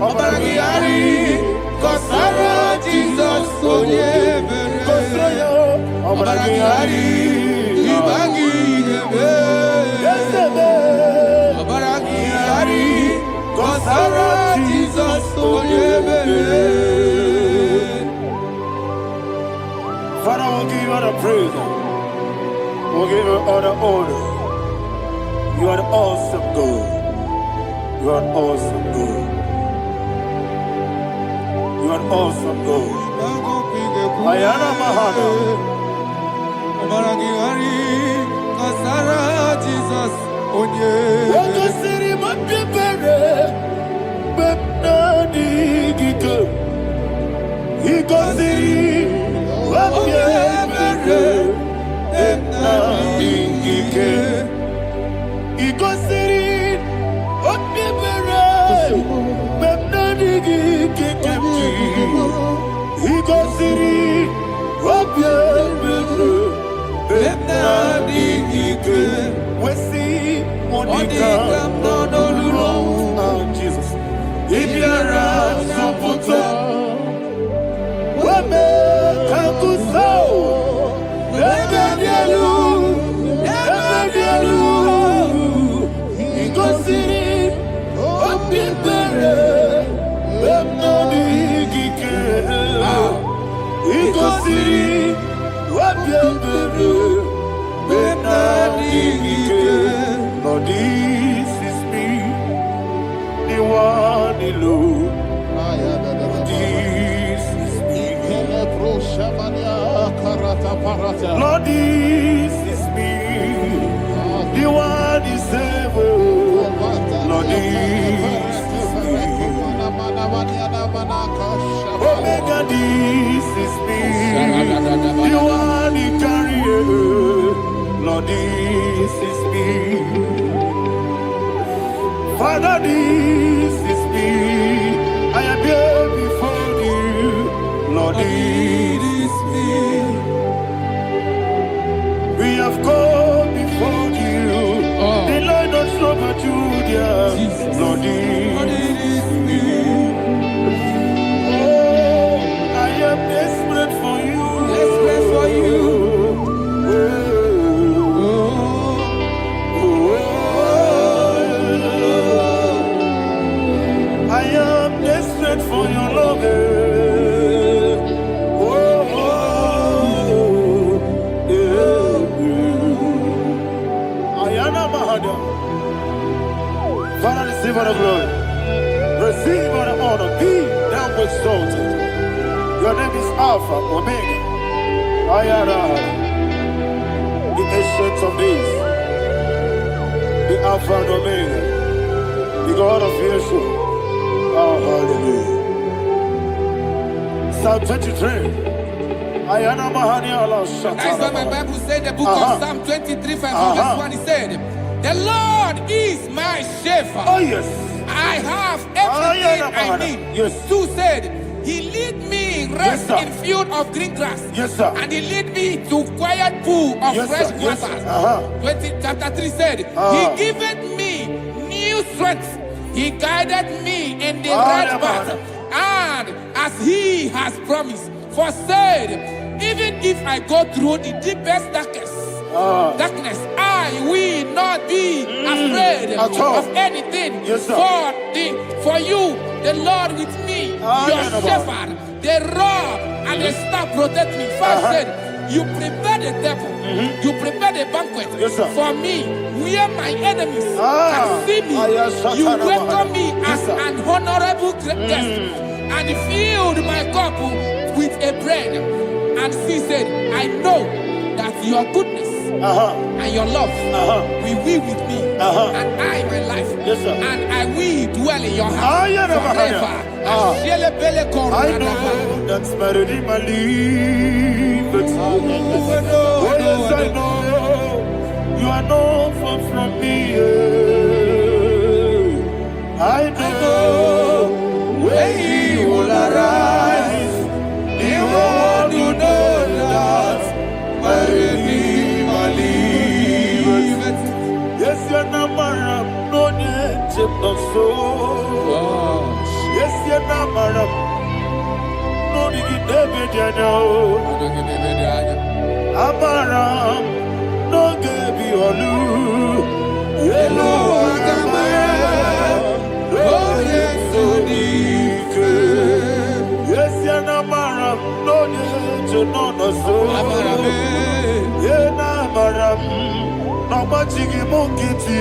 Obragiari, Kusara Jesus, Kusara, Obragiari, the Magi Gebe. Obragiari, Kusara Jesus, Father, we'll give you all the praise. We'll give you all the honor. You are the awesome God. You are an awesome God. You are an awesome God. Ayana Mahana. Obaragiyari Kasara Jesus. Waka siri mapipere. Bepnani gike. Iko siri. Jesus. Lord, this is me, the one alone. This is me. Lord, this is me, the one is ever. Lord, this is me. Omega, this is me, the one in carrier. Lord, this is me. Father, this is me. I am here before you. Lord, this is me. We have come before you. The Lord of Super Judah. Lord, this is me. Oh, I am desperate for you. Desperate for you. I am desperate for your love. Ayana Mahada. Father, receive all the glory. Receive all the honor. Be thou exalted. Your name is Alpha, Omega. Ayana. The ancient of days. Alpha and Omega, the God of creation. Oh, hallelujah. Psalm 23. Ayana Mahani Allah Shata. That's why my Bible said, the book of Psalm 23, 5, verse 1, he said, the Lord is my shepherd. Oh, yes. I have everything I need. Yes. 2 said, he lead me rest Yes, in field of green grass. Yes, sir. And he lead me to quiet pool of Yes, fresh sir. Yes, waters. sir. Chapter 3 said, he giveth me new strength. He guided me in the right path. And as he has promised, for said, even if I go through the deepest darkness, I will not be afraid of anything. Yes, sir. For you, the Lord with me, your shepherd, the rod and the staff protect me. First said, you prepare the table, you prepare the banquet for me, where my enemies can see me. You welcome me as an honorable guest, and filled my cup with a bread. And she said, I know that your goodness and your love will be with me, and I, my life, and I will dwell in your house forever. I know that's better than my life. Oh, yes, I know you are not far from me. I know when he will arise, he will do that. Yes, you're not married, no need to so. Yes, you're not married, no need to David, you know. Amaram, no give you a loo. Yellow, oh, yes, so deep. Yes, you're not married, no need to know so. Yena maram, no machigi mukiti.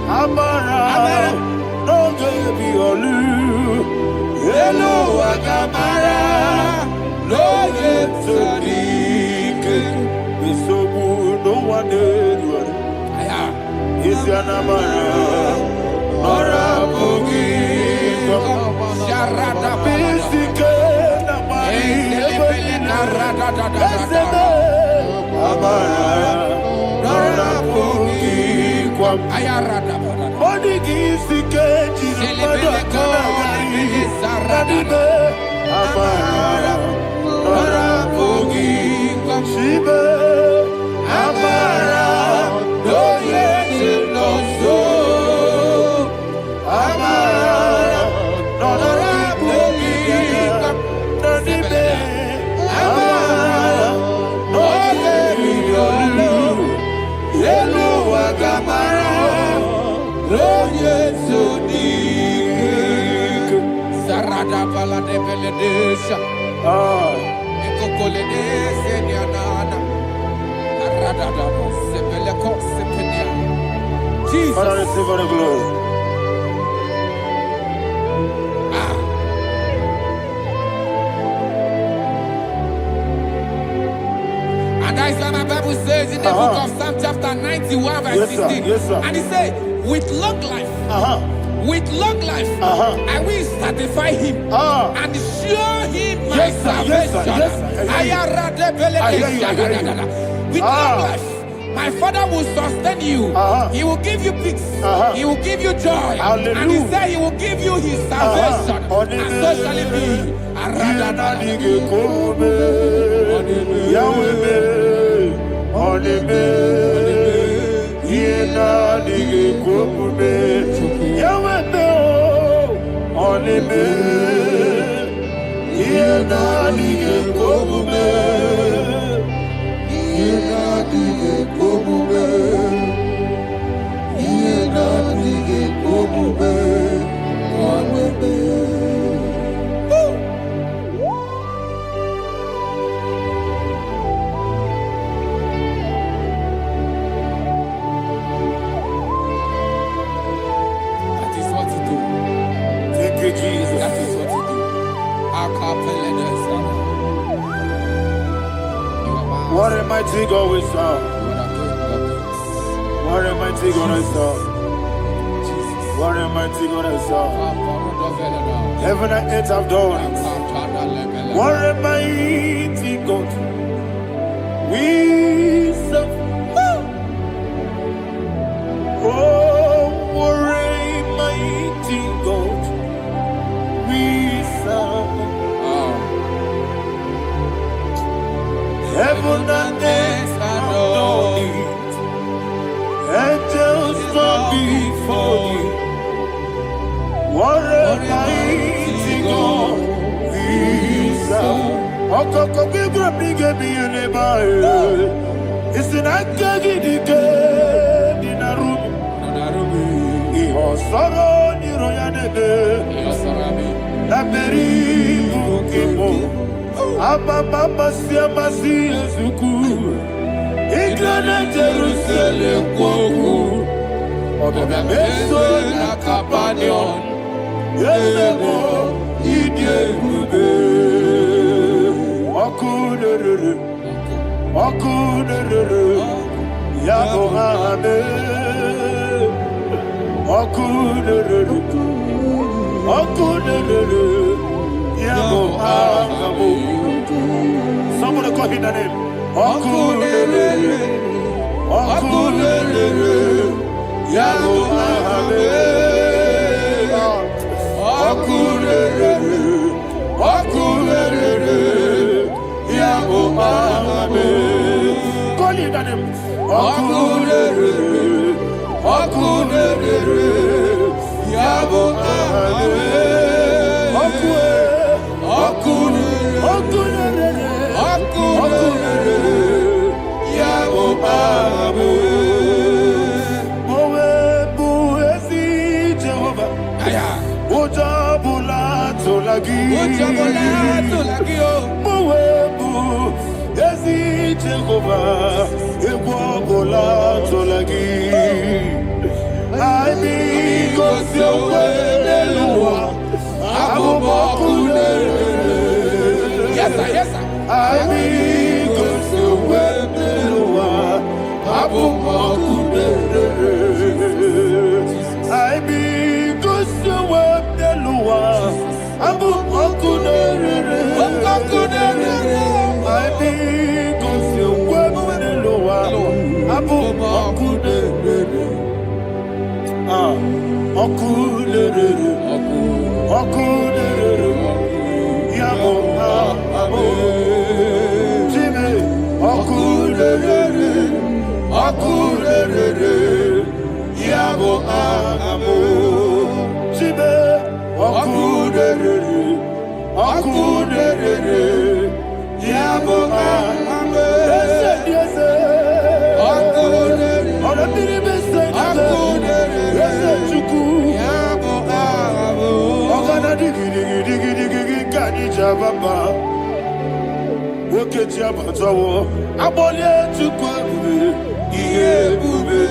Amara, no gebi olu. Hello, agamara, no yetsodik. Bisobu no one did. Is yanamara, ora bogi. Sharada Bisike namari. Jesus. Father, receive all the glory. And that is why my Bible says in the book of Psalm chapter 91 verse 16. Yes, sir. And he said, with long life, I will satisfy him and show him my salvation. With long life, my Father will sustain you. He will give you peace. He will give you joy. Hallelujah. And he said he will give you his salvation. And so shall it be. What a mighty God we serve. What a mighty God I serve. What a mighty God I serve. Heaven and earth have done it. What a mighty God we serve. Oh, what a mighty God we serve. Heaven and earth have done it. Angels bow before you. What a mighty God we serve. Okoko bibra bige bi eneba. Isinaka gidike dinarubi. Iho soro ni royanebe. Laberi bukipo. Ababa siamasi ezuku. Iglana Jerusalem kwoku. Obebe meso na kapanion. Yesemo idie gube. Okunere. Okunere. Yabo hame. Okunere. Okunere. Yabo hame. Somebody call him the name. Okunere. Okunere. Yabo hame. Okunere. Okunere. Yabo hame. Call him the name. Okunere. Okunere. Yabo hame. Yes, sir. Yes, sir. I mean, go so well, I mean, go so well, Abu Makunere. I mean, go so well, Abu Makunere. Ah, Makunere. Makunere. Yabo. Jimmy, Akunere, Yabo Amo, Jimmy, Akunere, Yabo Amo, yes, Akunere, on a minute, yes, Chuku, Yabo Amo, Ogana digi, Jababa. Oketi abatawo abole tukwa iye bube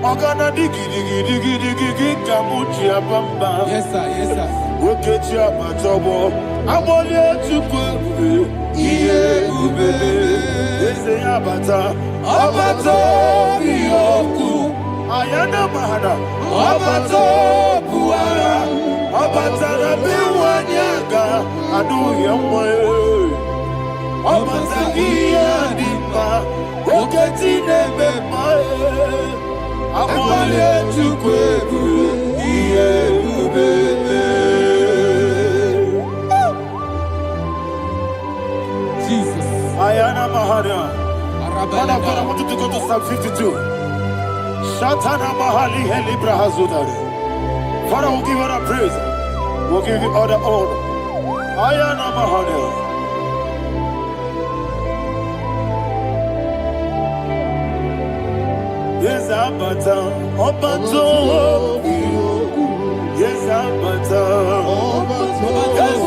ogana digi kamuchi abamba. Yes, sir. Yes, sir. Oketi abatawo abole tukwa iye bube ese abata biyoku ayana mahana abato buara abatara biwanyaga adu yamwe Obazagia dimba, oketi nebe mae, amale chukwebu, iye ubebe. Jesus. Ayana Mahana. Man of God, I want you to go to Psalm 52. Shatana Mahali Helibra Hazudari. Father, we'll give you the praise. We'll give you all the honor. Ayana Mahana. Yes, Abata, Obato, yes, Abata, yes,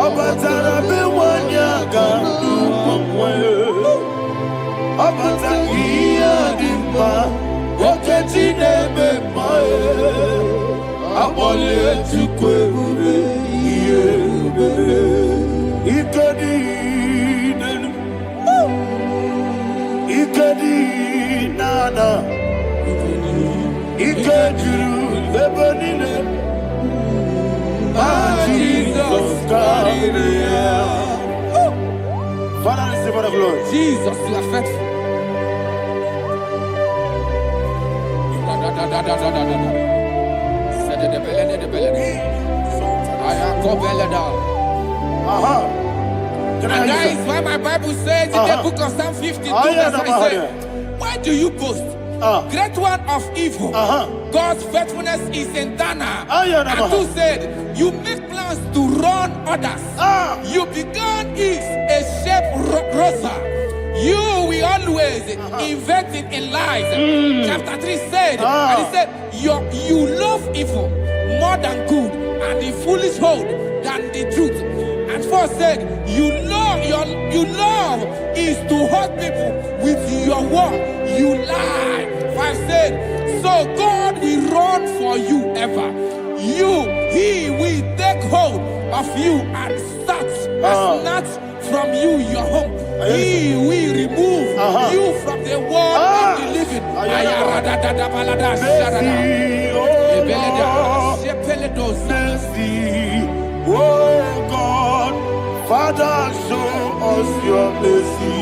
Abata, Rabewanyaga, Abata, Iadimba, Oketi Nebe, Abole, Tukwe, Ikadi, Jesus, God. Father, receive all the glory. Jesus, you are faithful. And that is why my Bible says in the book of Psalm 52, verse 9 says, why do you boast? Great one of evil. God's faithfulness is eternal. And who said, you make plans to run others. You began is a shape rosa. You will always invent it in lies. Chapter 3 said, and he said, you love evil more than good, and the foolish hold than the truth. And 4 said, you love is to hurt people with your word. You lie. 5 said, so God will run for you ever. He will take hold of you and snatch from you your home. He will remove you from the world of the living. Oh God, Father, show us your mercy.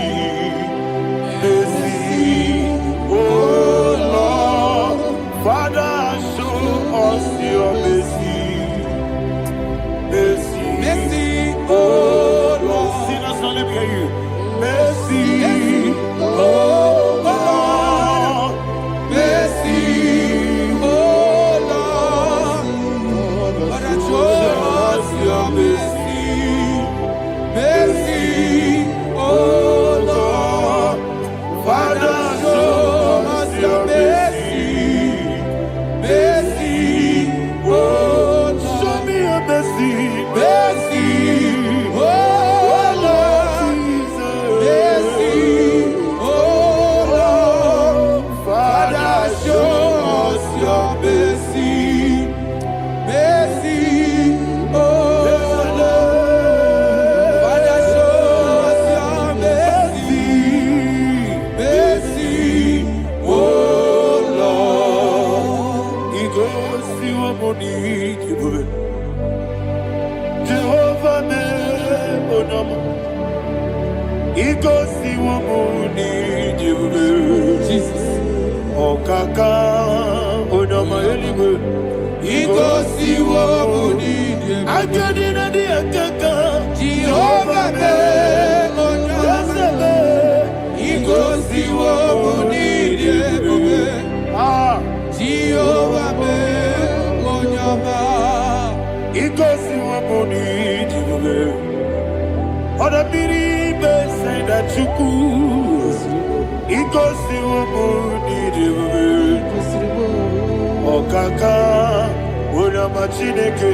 Mercy, oh Lord, Father, show us your mercy. Mercy, Mercy, oh Lord. Sinners, let me hear you. Mercy, oh Lord. mercy, oh Lord. Father, show us your mercy. Mercy, oh Lord. Father, show us your mercy. Mercy, oh Lord. Show me your mercy. Mercy, oh Lord. Mercy, oh Lord. Father, show us your mercy. Mercy, oh Lord. Father, show us your mercy. Mercy, oh Lord. He goes to a money. Jehovah me onama. He goes to a money. Jesus. Okaka onama eligwe. He goes to what we need. I get in the akaka. Jehovah me onama. He goes to what we need. Jehovah me onama. He goes to a money. Other people say that you could. He goes to a money. Okaka, Onama Chineke.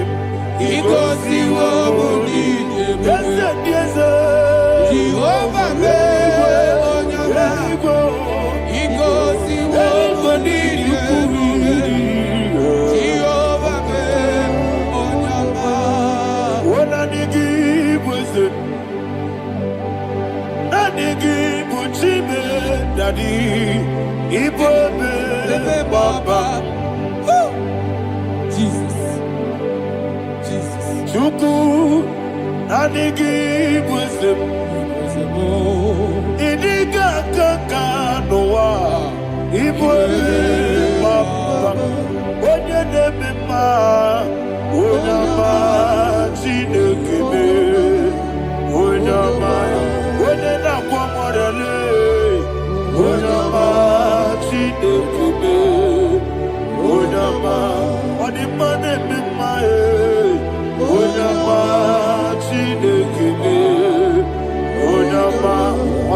He goes to what we need. Jehovah me onama. He goes to what we need. Jehovah me onama. Daddy, Ibobe, Baba, Jesus. Jesus. Chuku, Nanigi, wisdom, Idiga, Kaka, Noa, Ibobe, Baba, Onya Nebima, Onyama, Chinekebe, Onyama, Onena Kwamorele, Onyama, Chinekebe, Onyama, Onimane Bimae, Onyama, Chinekebe, Onyama,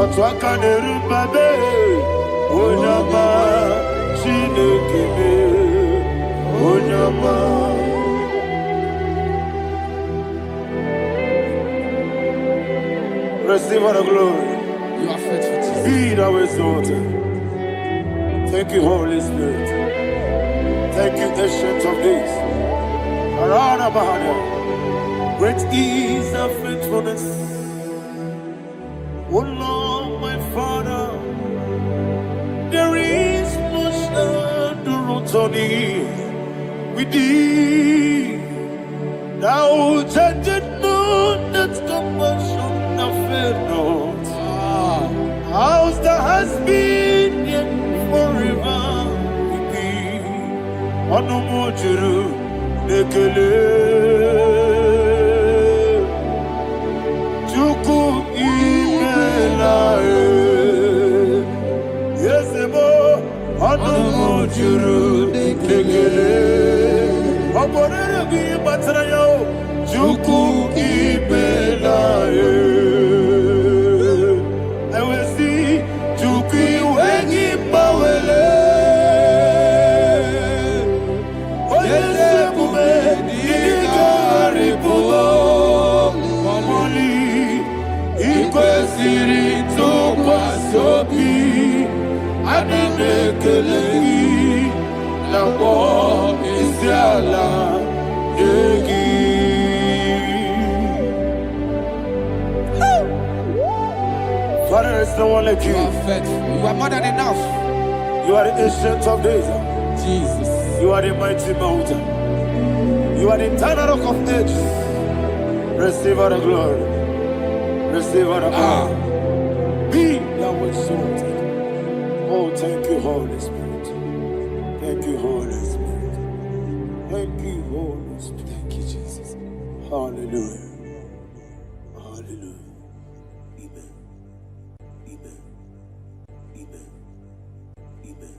Otwakane Rumbabe, Onyama, Chinekebe, Onyama. Receive all the glory. You are faithful, Jesus. Be thou exalted. Thank you, Holy Spirit. Thank you, Ancient of Days. Arana Bahana. Great is thy faithfulness. O Lord, my Father, there is much endurance Tony, we did. Now, judged no, that's compassion, nothing not. House that has been in forever, we did. Onomojuru, Nekele, Chuku, Imela. Juru dekele oborere bi batara yo juku ibela ewesi juku wengi bawele oyese bume digari bubo moli ikwesiri to kwasobi adinekele Labo Isiala Yegi. Father, there's no one like you. You are faithful. You are more than enough. You are the ancient of days. Jesus. You are the mighty mountain. You are the eternal rock of ages. Receive all the glory. Receive all the honor. Be thou exalted. Oh, thank you, Holy Spirit. Thank you, Holy Spirit. Thank you, Holy Spirit. Thank you, Jesus. Hallelujah. Hallelujah. Amen. Amen. Amen. Amen.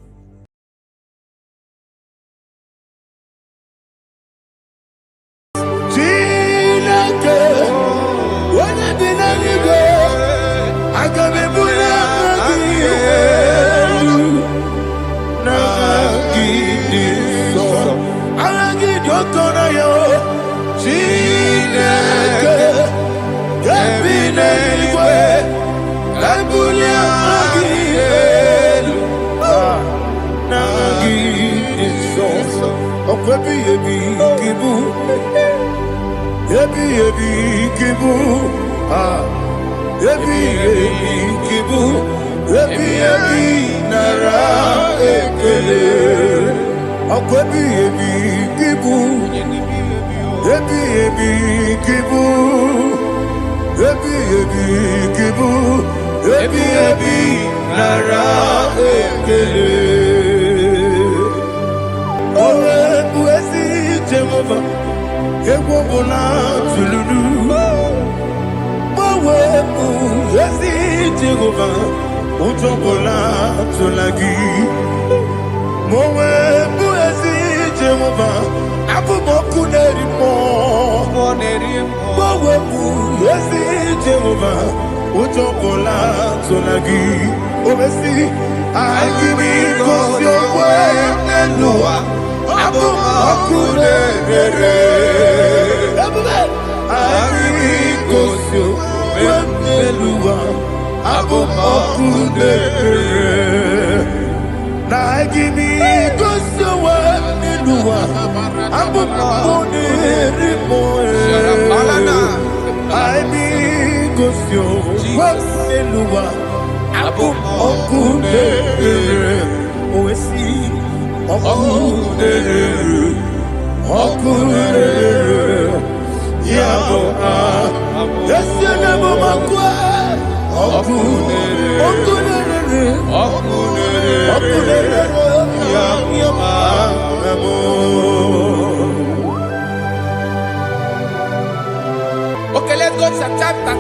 Okay, let's go to chapter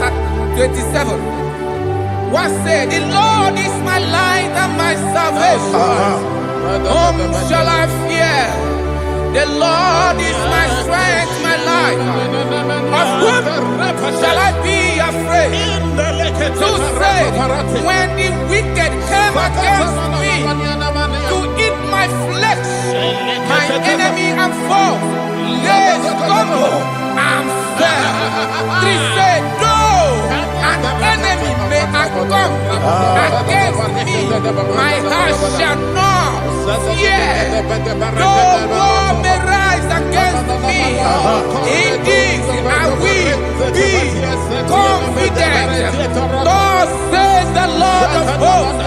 27. What said, the Lord is my light and my salvation. Whom shall I fear? The Lord is my strength, my life. Of whom shall I be afraid? To say, when the wicked came against me to eat my flesh, my enemy and foe, they stumble and fell. 3 said, though an enemy may come against me, my heart shall not fear. Though war may rise against me, in this I will be confident. Thus says the Lord of hosts.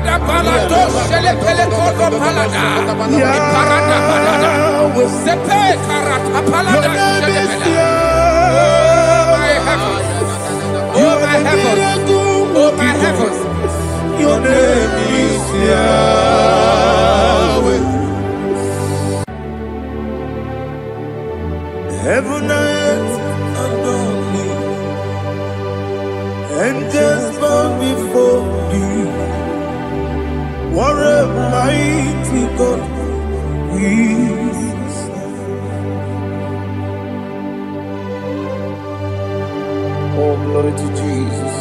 Iparada balado shele pele kodo palada. Iparada balada. Sepe karata palada shele pele. Oh my heavens. Oh my heavens. Your name is Yahweh. Heaven and earth adore me, angels bow before you. What a mighty God we serve. Oh, glory to Jesus.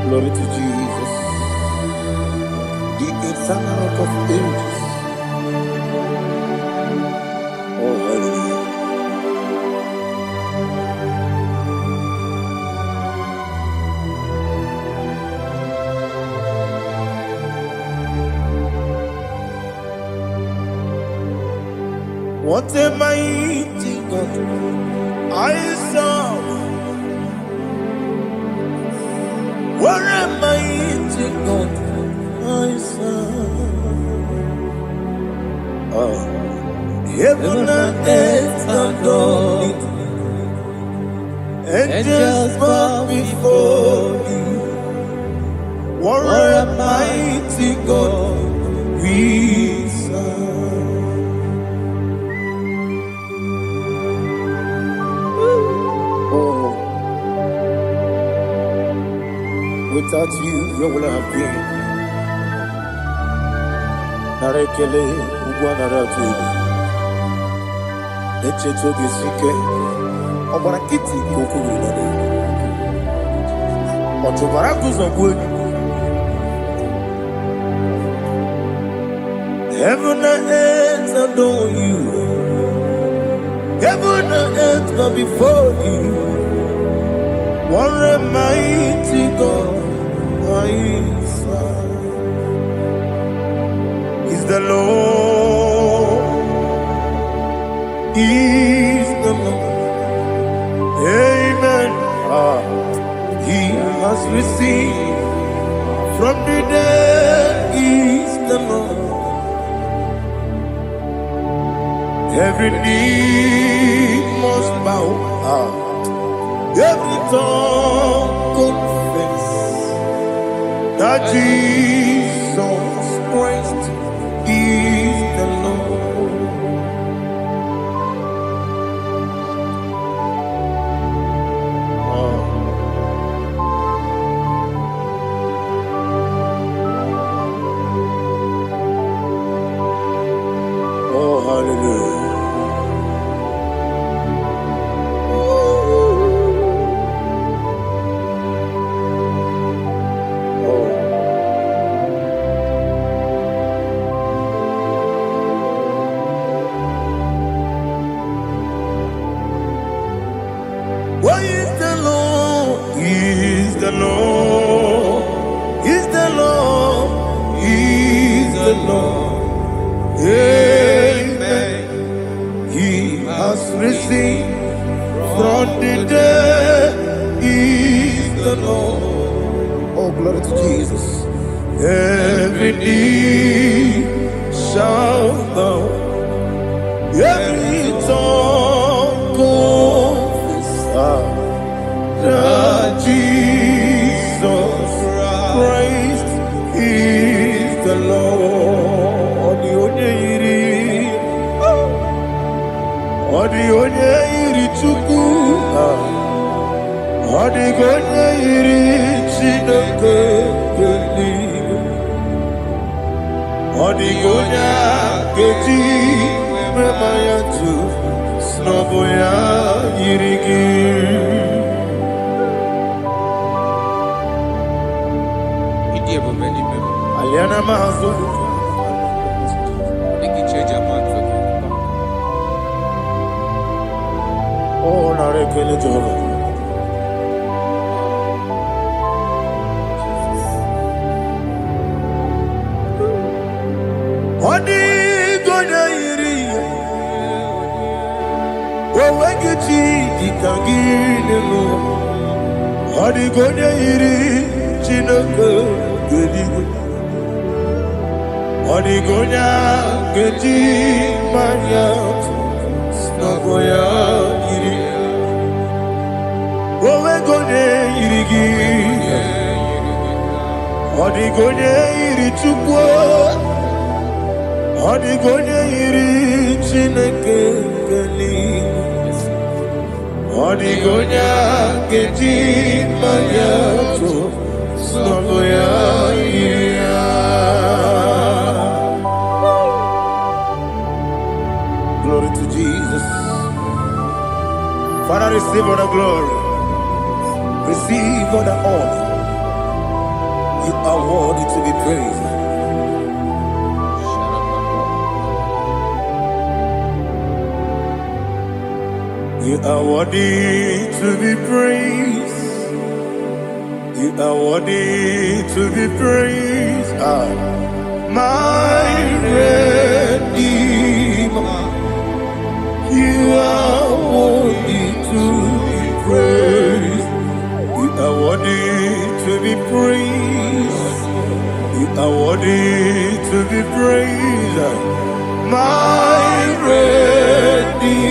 Glory to Jesus. The eternal rock of ages. Oh, hallelujah. What a mighty God I serve. What a mighty God I serve. Oh. Heaven and earth adore it. Angels bow before you. What a mighty God we serve. Oh, without you, where would I have been? Narekele, Ugwanaratu. Echeto gesike obara kiti kokuru nade otobara kuzogwe. Heaven and earth adore you. Heaven and earth bow before you. What a mighty God I serve. Is the Lord. Is the Lord. Amen. He has received from the dead. Is the Lord. Every knee must bow. Every tongue confess that Jesus Christ is the Lord. Oh, hallelujah. What is the Lord? Is the Lord. Is the Lord. Is the Lord. Amen. He has risen from the dead. Is the Lord. Oh, glory to Jesus. Every knee shall bow. Every tongue confess that Jesus Christ is the Lord. The onye iri Chukwu, ọ dịghị onye iri Chineke eluigwe, ọ dịghị onye a ga-eji mema ya tụ n'ọbụ ya yiri gị. Aliana Mahazo. Oh, Narekele Jehovah. Odi gonya iri, wawagiti dikagine mo. Odi gonya iri, chino Chineke geligwe Odigonya geji manya Snagoya iri Owe gonye irigi Odigonye iri chukwu Odigonye iri Chineke geligwe Odigonya geji manya Snagoya iri Glory to Jesus. Father, receive all the glory. Receive all the honor. You are worthy to be praised. You are worthy to be praised. You are worthy to be praised. My Redeemer. You are worthy to be praised. You are worthy to be praised. You are worthy to be praised. My Redeemer.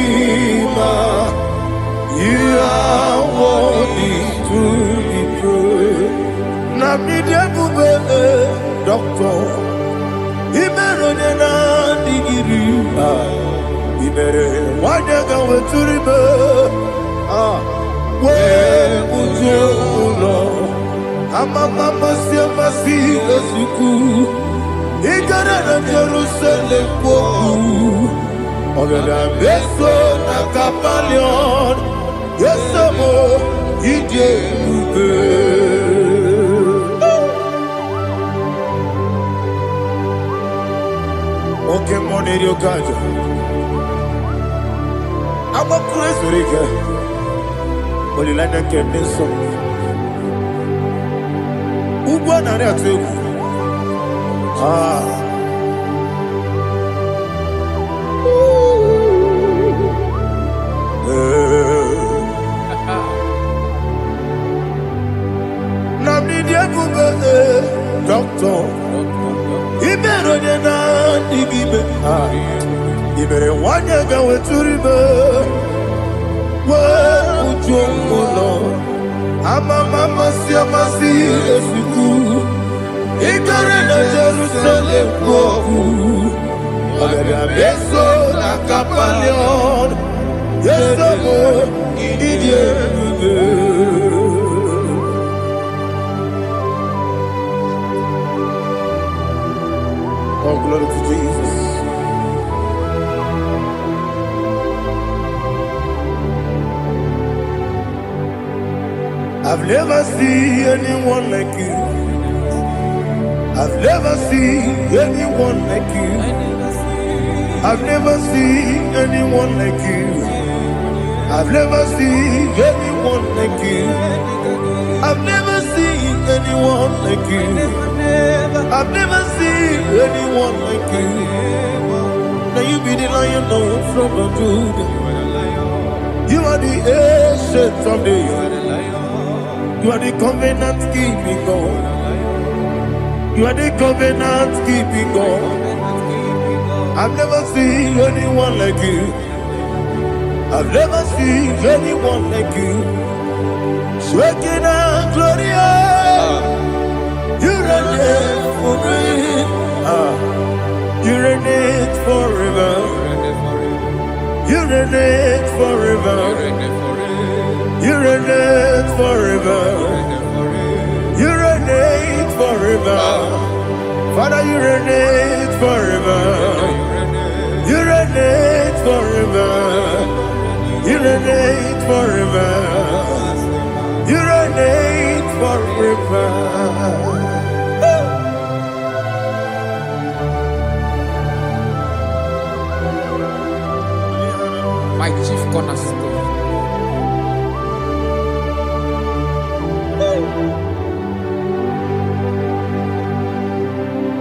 You are worthy to be praised. Namidia Bube, Doctor. Imeronena Digiri. Ibere wanyaga weturibe we ujulo amama masi esuku igara na Jerusalem kwoku ogada beso na kapalion yesamo ije ube oke moneri okajo I'm a crazy rigger. But you like that get this song. Who won on that too? Namni doctor. He better than I give You better want to go to the river. Where would you go, Lord? I'm a mama, see a siku. Ignorant of Jerusalem, go. I'm beso na kapalion. Yes, I'm Oh, glory to Jesus. I've never seen anyone like you. I've never seen anyone like you. I've never seen anyone like you. I've never seen anyone like you. I've never seen anyone like you. I've never seen anyone like you. Now you be the lion from the Judah. You are the ancient of days. You are the covenant keeping God. You are the covenant keeping God. I've never seen anyone like you. I've never seen anyone like you. Shaking and glorious. You reign forever. You reign forever. You reign forever. You reign forever. You reign forever. Father, you reign forever. You reign forever. You reign forever. You reign forever. My chief cornerstone.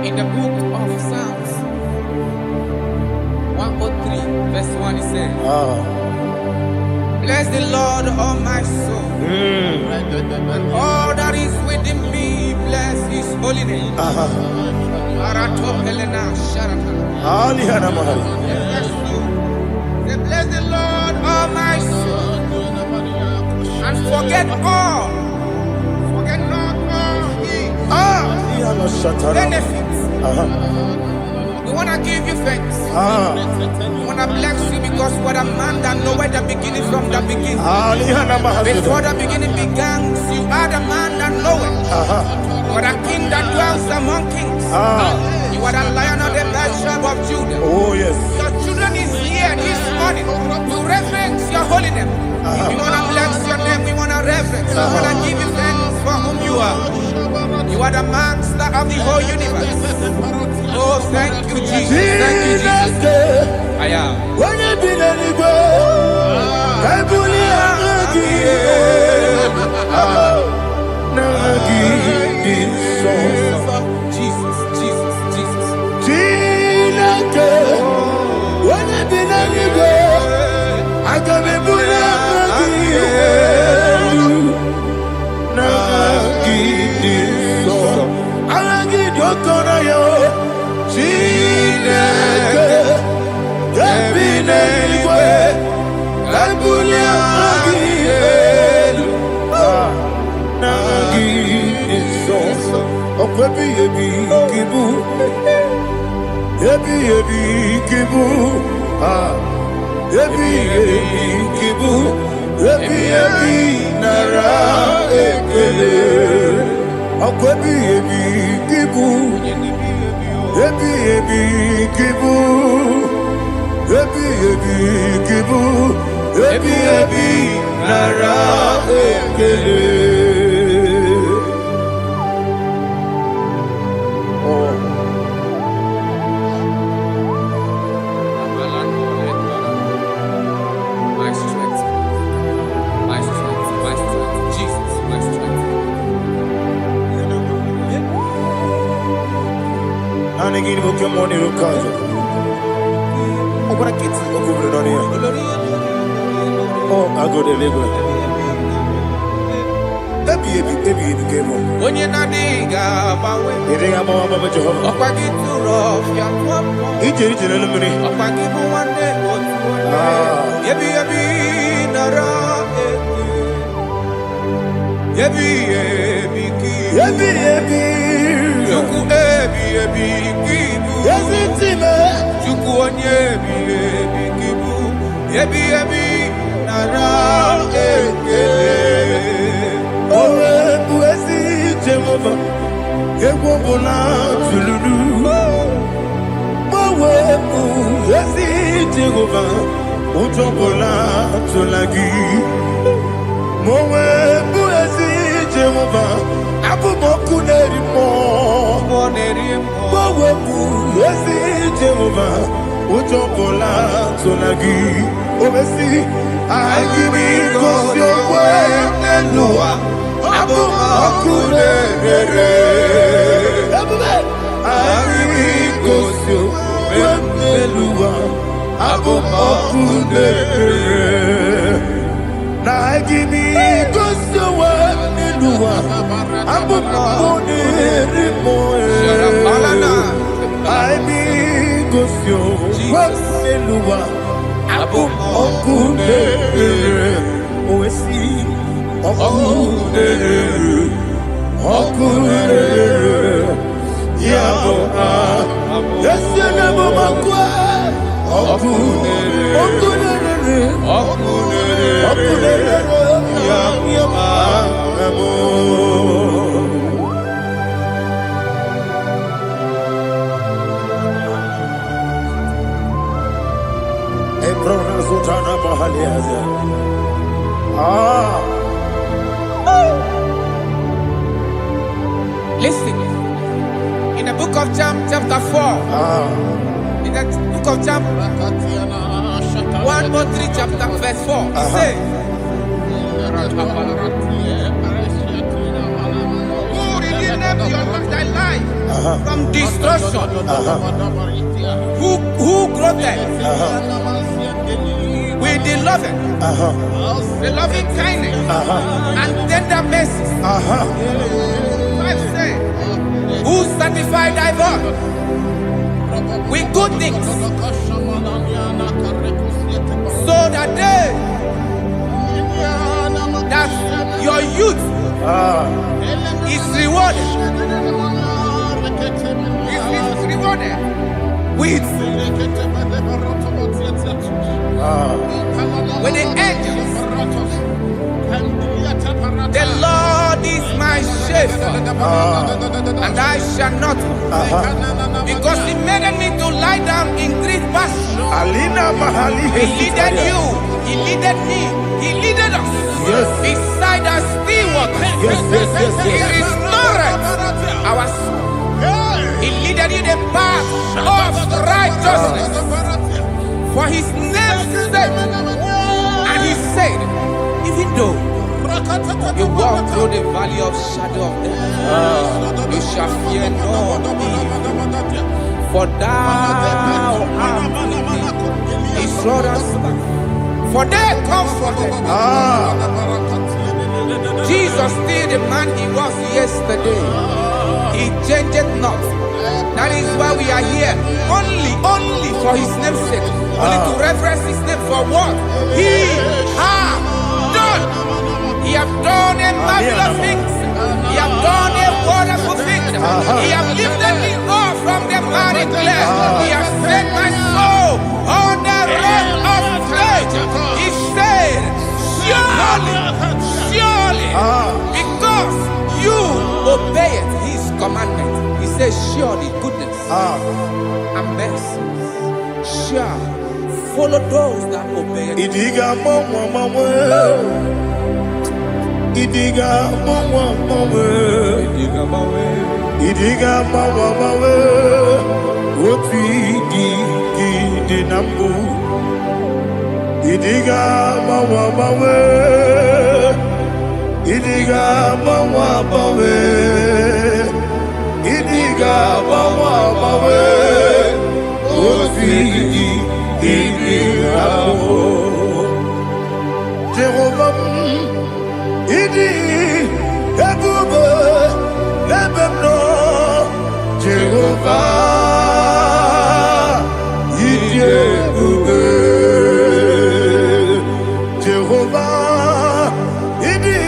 In the book of Psalms 103, verse 1, it says, bless the Lord, all my soul, and all that is within me, bless holy name. Arato Helena Sharata. Alihana Mahali. Say, bless the Lord, all my soul, and forget all. Forget not all his benefits. We want to give you thanks. We want to bless you because what a man that knoweth the beginning from the beginning. Before the beginning began, you are the man that knoweth. You are the king that dwells among kings. You are the lion of the tribe of Judah. Oh, yes. Your children is here this morning to reverence your holiness. We want to bless your name. We want to reverence. We want to give you thanks for whom you are. You are the master of the whole universe. Oh, thank you, Jesus. Thank you, Jesus. I am. When I did anywhere, I Jesus, Jesus, Jesus. when I did anywhere, I can be My strength, my strength, my strength, Jesus, my strength. And again, we come on here, Kaja. Oh, what a kid, oh, I go to live. Baby, came on. When you're not diga, You think I'm on Mama Jehovah? up I get too rough, young one. He did it in a minute. Up I give you one day, Yebi, Nara, Yebi, Juku, Kibu, Yes, it's him. Juku, on Kibu, Yebi, Nara, Oh, Wesi Jehovah, Ewobola Tululu. Wesi Jehovah, Utobola Tulagi. Wesi Jehovah, Abumoku Nerimo. Wesi Jehovah, Utobola Tulagi. Wesi, I give it 'cause your way and Noah. Listen, in the book of John, chapter 4, in the book of John, 1:3, chapter verse 4, it says, who redeemed thy life from destruction, who groweth with the loving kindness and tender mercies. 5 says, satisfy thy voice with good things, so that your youth is rewarded. Is rewarded with the angels. The Lord is my shepherd, and I shall not want, because He made me to lie down in green pastures. He leaded you, He leaded me, He leaded us beside the still waters. He restored our soul. He leaded you the path of righteousness for His name's sake. And He said, even though you walk through the valley of shadow of death, you shall fear no evil, for thou art with me. His rod and staff, for they comforted. Jesus still the man He was yesterday. He changed not. That is why we are here, only for His name's sake, only to reference His name for what He has done. He have done a marvelous things. He have done a wonderful thing. He have lifted me up from the miry clay. He has set my soul on the rock of faith. He said, surely, because you obeyed His commandment. He says, surely goodness and mercy shall follow those that obey Him. Idiga mawe Woti di nambu Idiga mawe Idiga mawe Idiga mawe Woti di nambu Jehovah Idi Ebube Lebemno Jehovah Idi Ebube Jehovah Idi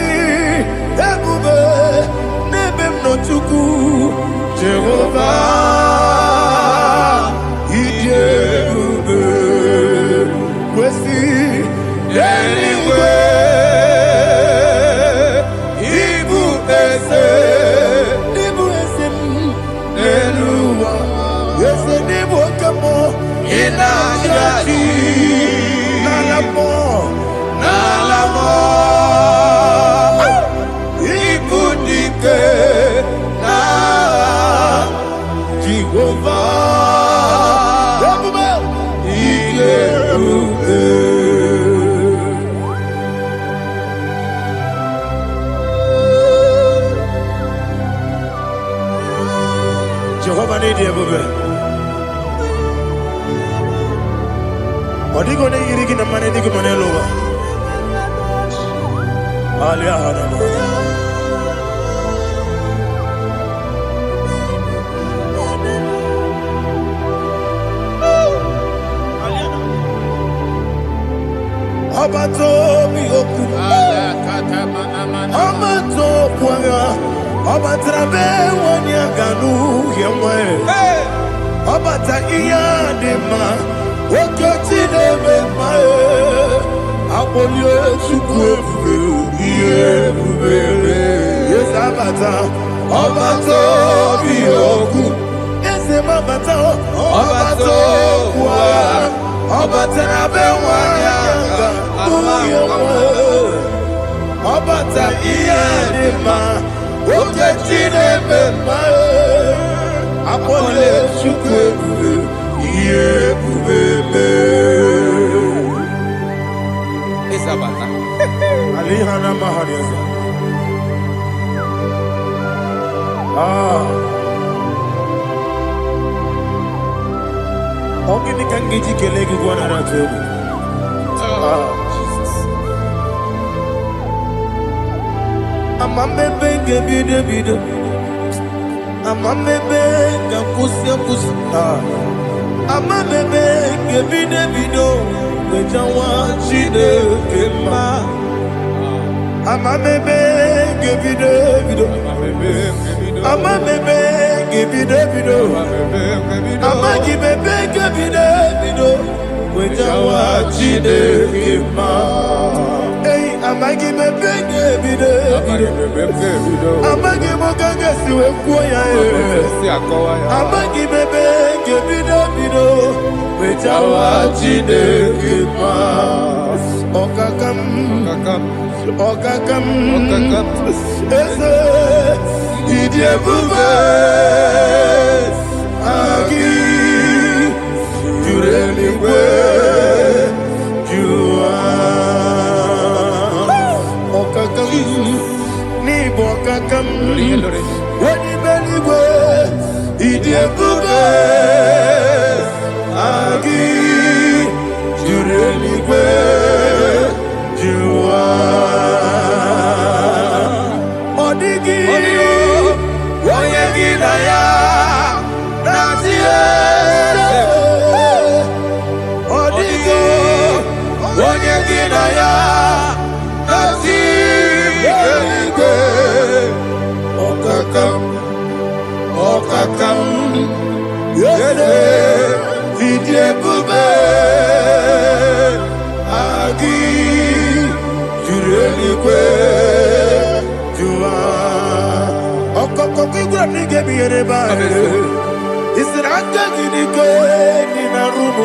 Ebube Lebemno Tuku Jehovah Idi Ebube Kwesi anyway Jehovah need you, baby. What are you going to get in the money? You can over. Abato mi oku, Abato kwanga, Abatrabe wanya ganu yemwe, Abata iya dema, Okoti deme mae, Abolio chukwe iye bubele, Yes Abata, Abato mi oku, Yes Abata, Abato kwa. Obatana wanya Obata iyanima Oketine bema Apole chukwe Iye bubele Isabata Alihana mahariasa Ogini kangiji kelegi gwana ratobu. Jesus. Amambe benge bide bide. Amamebe ngakusi. Amamebe ngebido. Bejawa Chineke ma. Amamebe ngebido. Amamebe ngebido. Amagibebe ngebido. Bejawa Chineke ma. Hey, amagibebe ngebido. Amagimogaga siwe kuya. Amagibebe ngebido. Bejawa Chineke ma. Okakam. Eze idiebube agi jureligwe jua okakam ni bokakam wani beligwe idiebube agi jureligwe jua odigi oyegi na ya nazie odigi oyegi na ya nazie okakam yede idiebube agi jureligwe jua okokokigwe nigemi yereba isiranga ginike nina rumu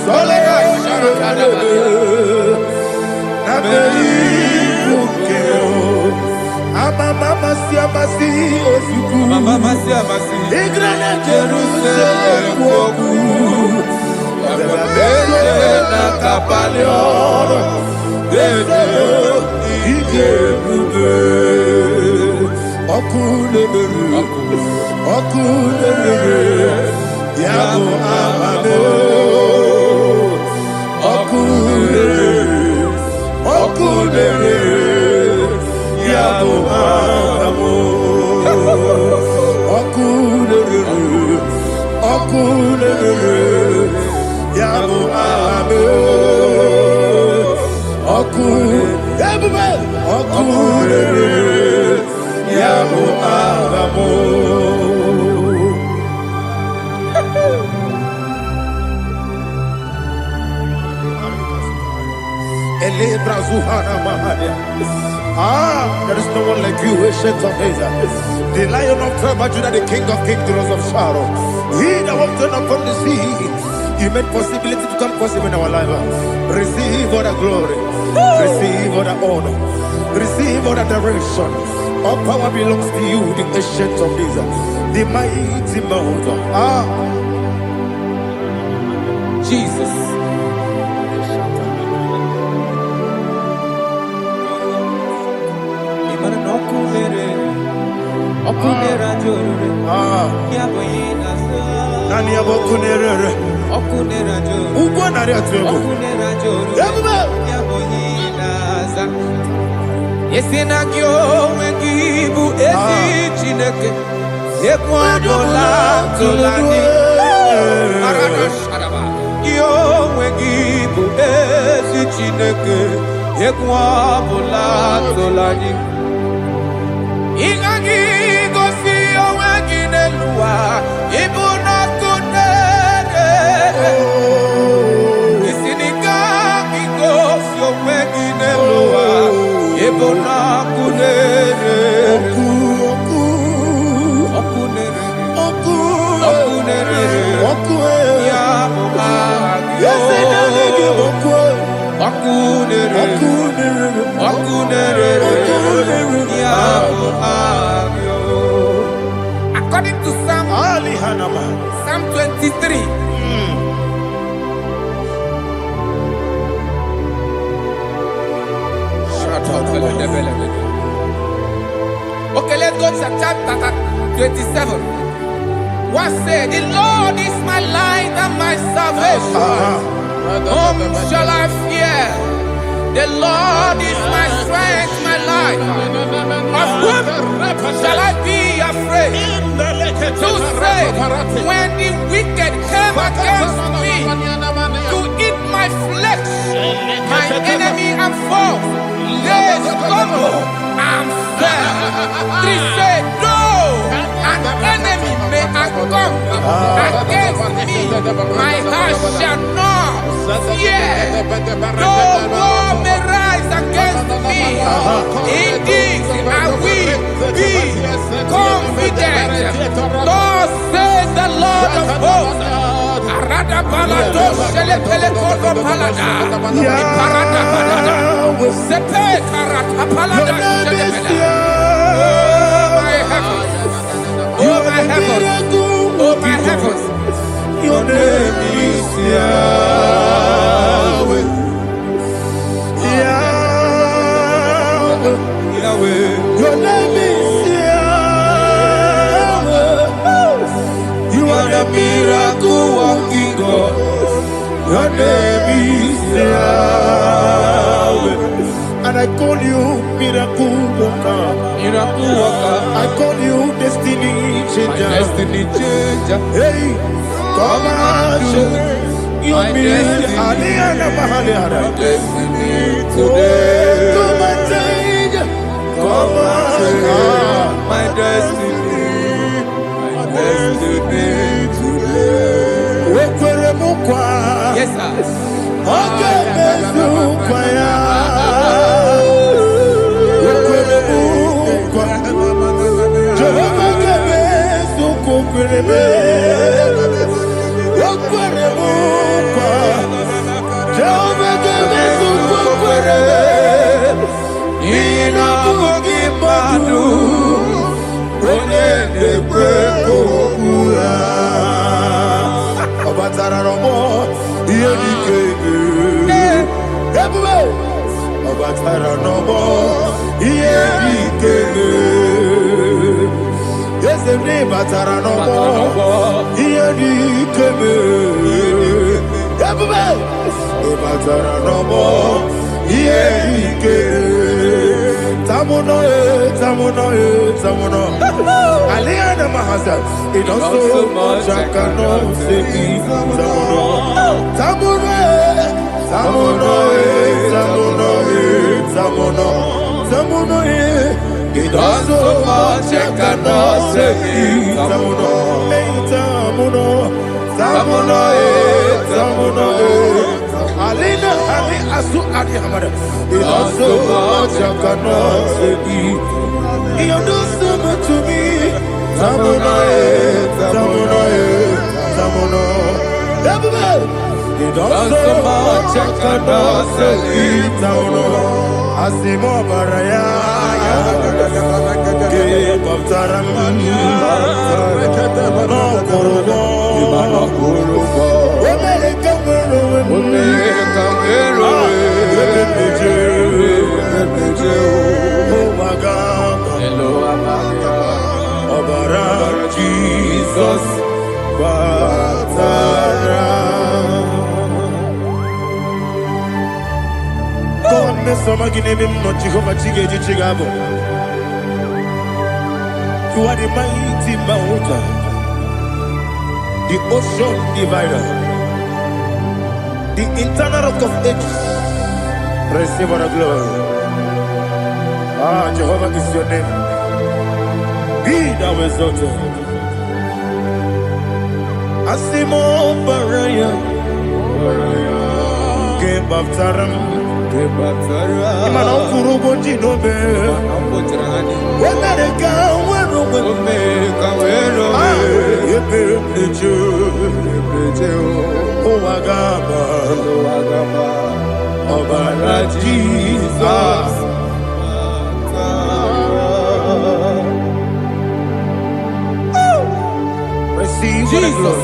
sole na beri ukeo mama siamasi osuku igrane Jerusalem woku bebe na kapaleon bebe igebube okulere yabo amame okulere yabo amamo okulere yabo amamo okulere yabo amamo. There is no one like you, ancient of days. The Lion of tribe of Judah, the King of kings, the Rose of Sharon. He that walked upon the sea. You made possibility to come possible in our life. Receive all the glory. Receive all the honor. Receive all the direction. All power belongs to you, the ancient of days, the mighty mountain. Jesus. Nani abokunere ugwo nari atwego Yesinagyo wengibu esi Chineke ekwadola tolani arana sharaba yo wengibu esi Chineke ekwadola tolani igagi gosi oweginelua ibuna kunere isinika gosi oweginelua ibuna kunere ya according to Psalm 23. Okay, let's go to chapter 27. What said? The Lord is my light and my salvation. Whom shall I fear? The Lord is my strength, my life. Of whom shall I be to say, when the wicked came against me to eat my flesh, my enemy and foe, they stumble and fell. 3 say, though an enemy may come against me, my heart shall not fear. Though war may rise against me, in this I will be confident. Thus says the Lord of hosts. Arada balado shele pele kodo palada. Iparada balada. Sepe karata palada shele pele. Oh my heavens. Oh my heavens. Your name is Yahweh. Yahweh. Yahweh. Your name is Yahweh. You are the miracle working God. Your name is Yahweh. And I call you miracle worker. Miracle worker. I call you destiny changer. Destiny changer. Hey, come on, show you me Aliana Mahaliana. Destiny today. Come and change. Come on, my destiny. My destiny today. Yes, sir. Okay, Aliana Mahasa, it also much I cannot say. Tamuno, it also much I cannot say. Tamuno, Alina, Ali Asu Adi Hamada, it also much I cannot say. You do so much to me. Tamuno. You do so much I cannot say. Tamuno. Asimo Baraya. Give up Taram. No Kurubo. Jesus, Batara. God, me sama ginebim no Jehovah Chigeji Chigabo. You are the mighty mountain, the ocean divider, the internal rock of ages. Receive all the glory. Ah, Jehovah is your name. Be thou exalted. Asimo Baraya, Game of Taram, Imano Kurubo Jinobe, Wamerika, Wemeka, Oagaba, Obara Jesus. Receive Jesus.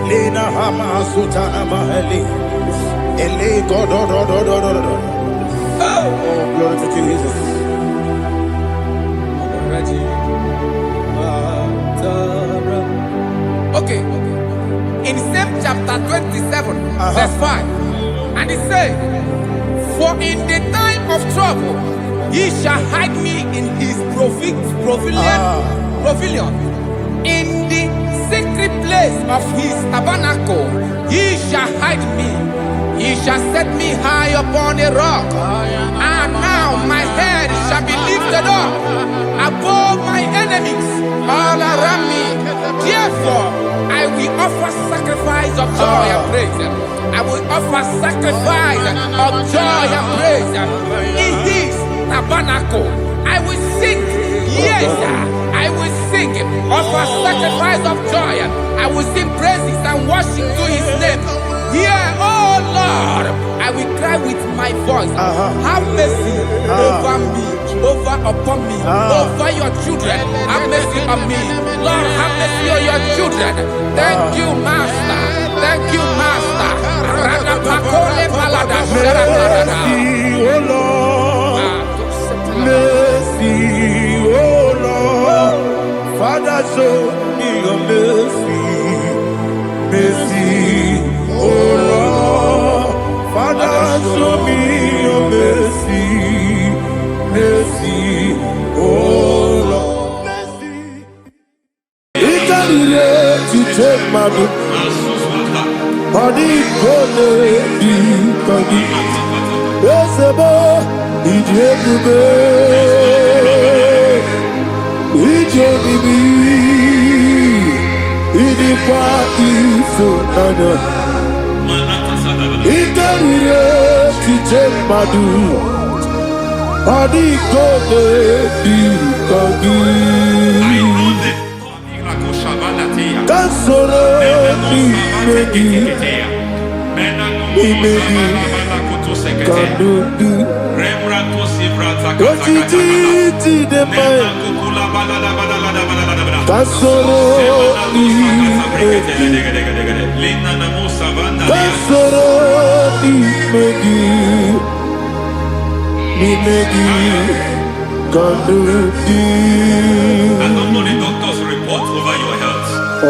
Lina Hama Sutana Mahali. Ele Godo. Oh, glory to Jesus. Okay. In same chapter 27, verse 5. And it says, for in the time of trouble, he shall hide me in his pavilion. In the secret place of his tabernacle, he shall hide me. He shall set me high upon a rock. And now my head shall be lifted up above my enemies all around me. Therefore, I will offer sacrifice of joy and praise. I will offer sacrifice of joy and praise in his tabernacle. I will sing, yes, I will sing, offer sacrifice of joy. I will sing praises and worship to his name. Here, oh Lord, I will cry with my voice. Have mercy over me, over upon me, over your children. Have mercy on me. Lord, have mercy on your children. Thank you, Master. Thank you, Master. Mercy, oh Lord. Mercy, oh Lord. Father, show me your mercy. Mercy, oh Lord. Father, show me your mercy. Mercy, oh Lord. Mercy. To take my book. Body gonna be cocky. Yes, boy. Ijebube. Idikwa ifunanya. Ikarire tije madu. Body gonna be cocky. Kansoro ni megi. Imegi kadudu. Ojiji de mai. Kansoro ni megi. Kansoro ni megi. Imegi kadudu. I don't know the doctor's report over your health. I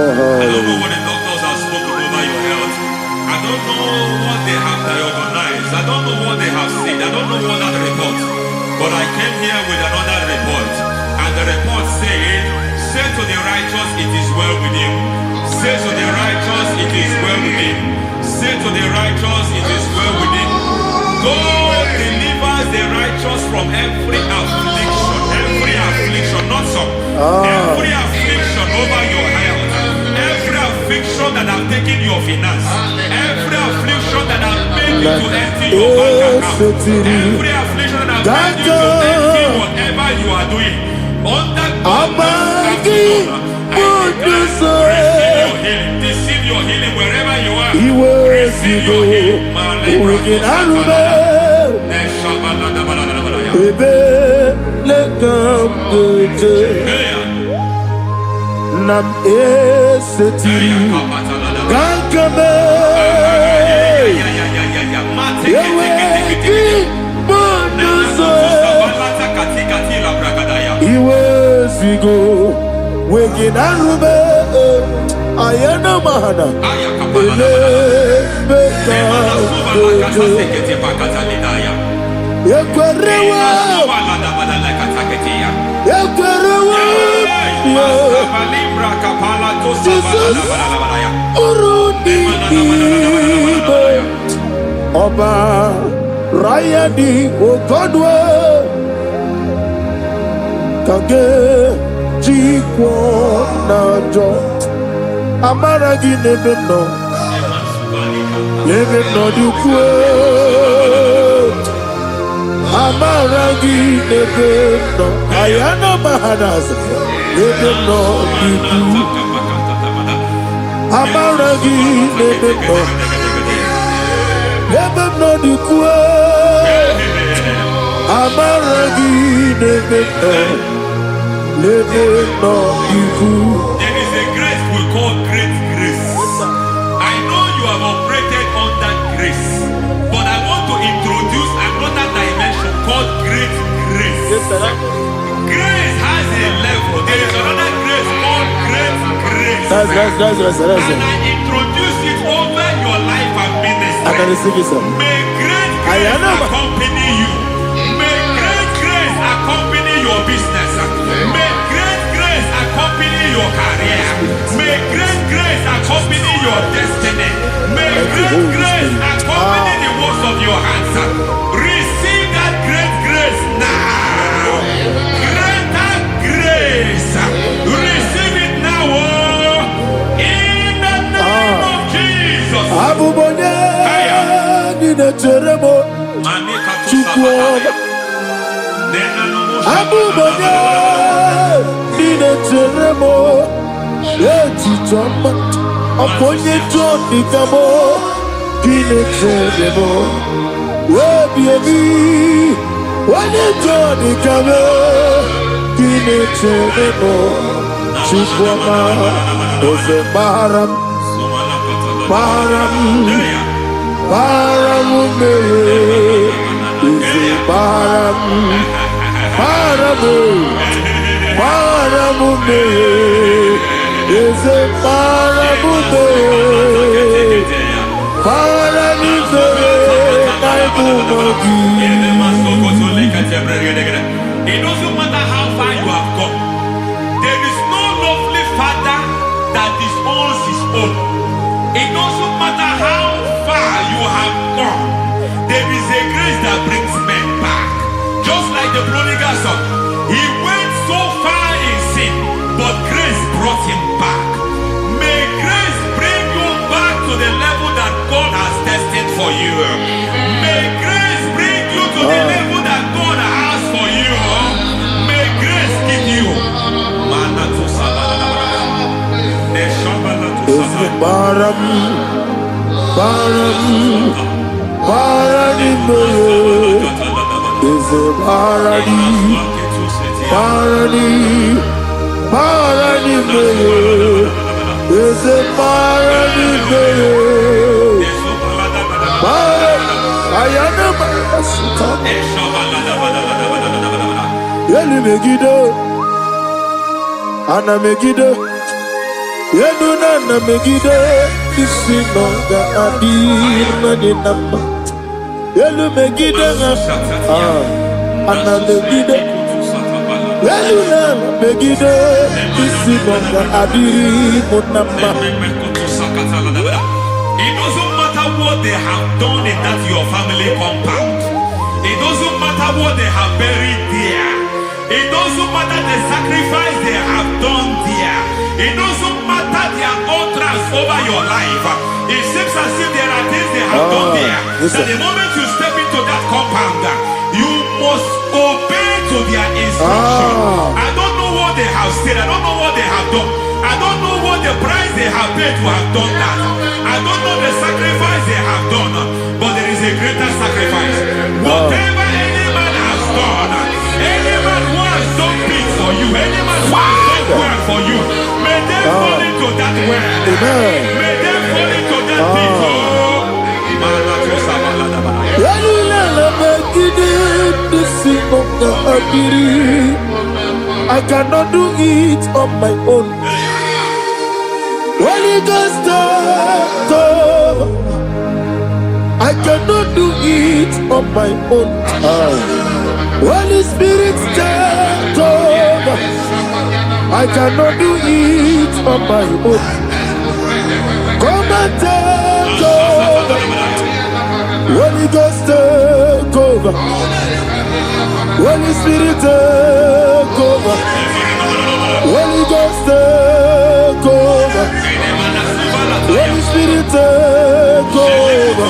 don't know what the doctors have spoken over your health. I don't know what they have diagnosed. I don't know what they have said. I don't know what that report. But I came here with another report. And the report said, say to the righteous, it is well with him. Say to the righteous, it is well with him. Say to the righteous, it is well with him. God delivers the righteous from every affliction. Every affliction, not some. Every affliction over your health. Every affliction that have taken your finance. Every affliction that have made you to empty your bank account. Every affliction that have made you to empty whatever you are doing. Under God's receive your healing wherever you are. Receive your healing. Nam eseti gankame yeweki bonuso iwezigo weginarube ayana mahana ele beka yekwerewa Jesus urudi Ọba Rayadi Ogodwe Kage Jikwo Najo Amaragi Nebeno Nebeno Dukwe Amaragi Nebeno Ayana Mahanas Nebeno Dukwe Amaragi Nebeno Nebeno Dukwe Amaragi Nebeno Nebeno Dukwe. There is a grace we call great grace. I know you have operated on that grace, but I want to introduce another dimension called great grace. Grace has a level. There is another grace called great grace. Yes. And I introduce it over your life and I can receive ministry. it, sir. May great grace accompany you. May great grace accompany your business. May great grace accompany your career. May great grace accompany your destiny. May great grace accompany the works of your hands. Receive that great grace now. Greater grace. Receive it now. In the name of Jesus. Abubonye nina teremo chukwu. Abubonye nina teremo etichoma aponye joni kamo kine teremo webi wanye joni kamo kine teremo chukwu ma oze baram Paramume, Izi Paramume, Izi Paramume, It doesn't matter how far you have come. There is no lovely father that disowns his own. It doesn't matter how far you have gone. There is a grace that brings men back. Just like the prodigal son. He went so far in sin, but grace brought him back. May grace bring you back to the level that God has destined for you. May grace bring you to the level that God has for you. May grace give you. Ana Megiddo, Yeduna Megiddo, Isinonga Adir Madinama, Yelu Megiddo, Ana Megiddo, Yeduna Megiddo, Isinonga Adir Munama. It doesn't matter what they have done in that your family compound. It doesn't matter what they have buried there. It doesn't matter the sacrifice they have done there. It doesn't matter their utterance over your life. It seems as if there are things they have done there. That the moment you step into that compound, you must obey to their instruction. I don't know what they have said. I don't know what they have done. I don't know what the price they have paid to have done that. I don't know the sacrifice they have done. But there is a greater sacrifice. Whatever any man has done, any man who has done big for you, any man who has done well for you, may they fall into that well. May they fall into that pit. I cannot do it on my own. Holy Ghost, I cannot do it on my own. Holy Spirit, take over. I cannot do it on my own. Come and take over. Holy Ghost, take over. Holy Spirit, take over. Holy Ghost, take over. Holy Spirit, take over.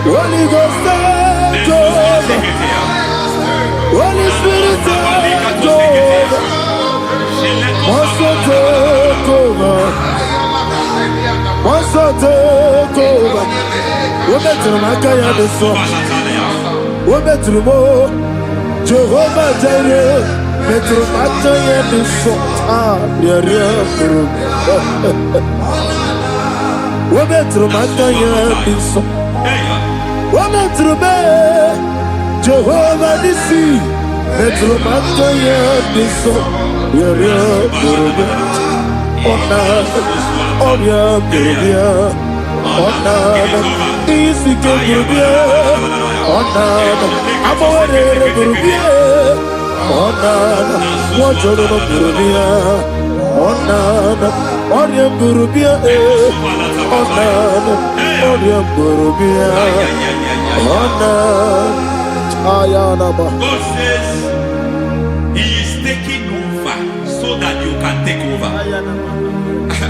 Holy Ghost, take over. Holy Spirit, take over. Master, take over. Master, take over. We're better than I can have this song. We're better than more. Jehovah Jireh. Better than I can have this song. We're better than I can have this song. We're better than Jehovah Nissi, Metro Mataya Diso, Ona, Onya Burubia, Ona, Isike Burubia, Ona, Amore Burubia, Ona, Wajoro Burubia, Ona, Onya Burubia, Ona, Onya Burubia, Ona, Ayanaba. God says He is taking over so that you can take over.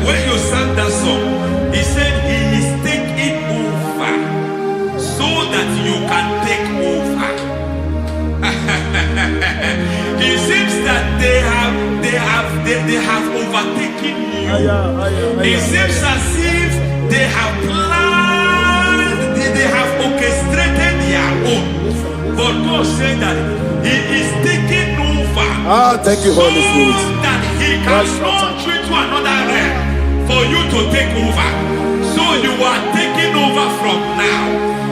When you sang that song, He said He is taking over so that you can take over. It seems that they have overtaken you. It seems as if they have planned, they have orchestrated their own. But God said that He is taking over. Thank you, Holy Spirit. So that He can launch you to another realm for you to take over. So you are taking over from now.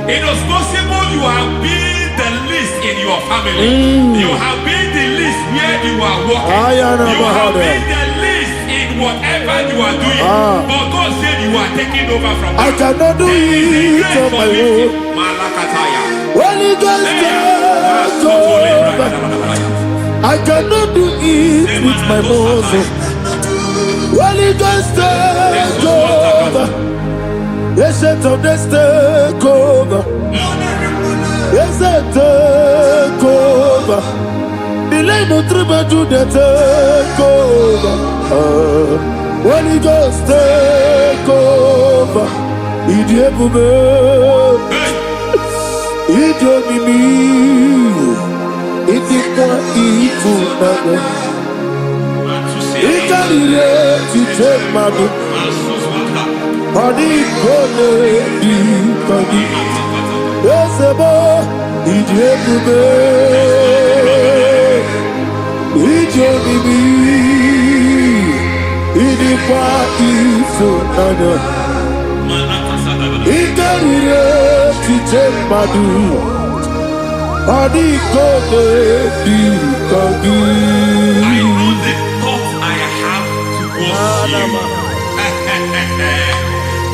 It is possible you have been the least in your family. You have been the least where you are working. You have been the least in whatever you are doing. But God said you are taking over from now. I cannot do it on my own. Holy Ghost, take over. I cannot do it with my muscle. Holy Ghost, take over. Yes, take over. Yes, take over. Delay no trouble to the take over. Holy Ghost, take over. Idio mimi, idi kwa ifu nane. Ikarire tite mami, adi kone di kagi. Yesebo, idio mimi, idio mimi, idi kwa ifu nane. Ikarire tite madu, adi kone di kagi. I know the thoughts I have towards you.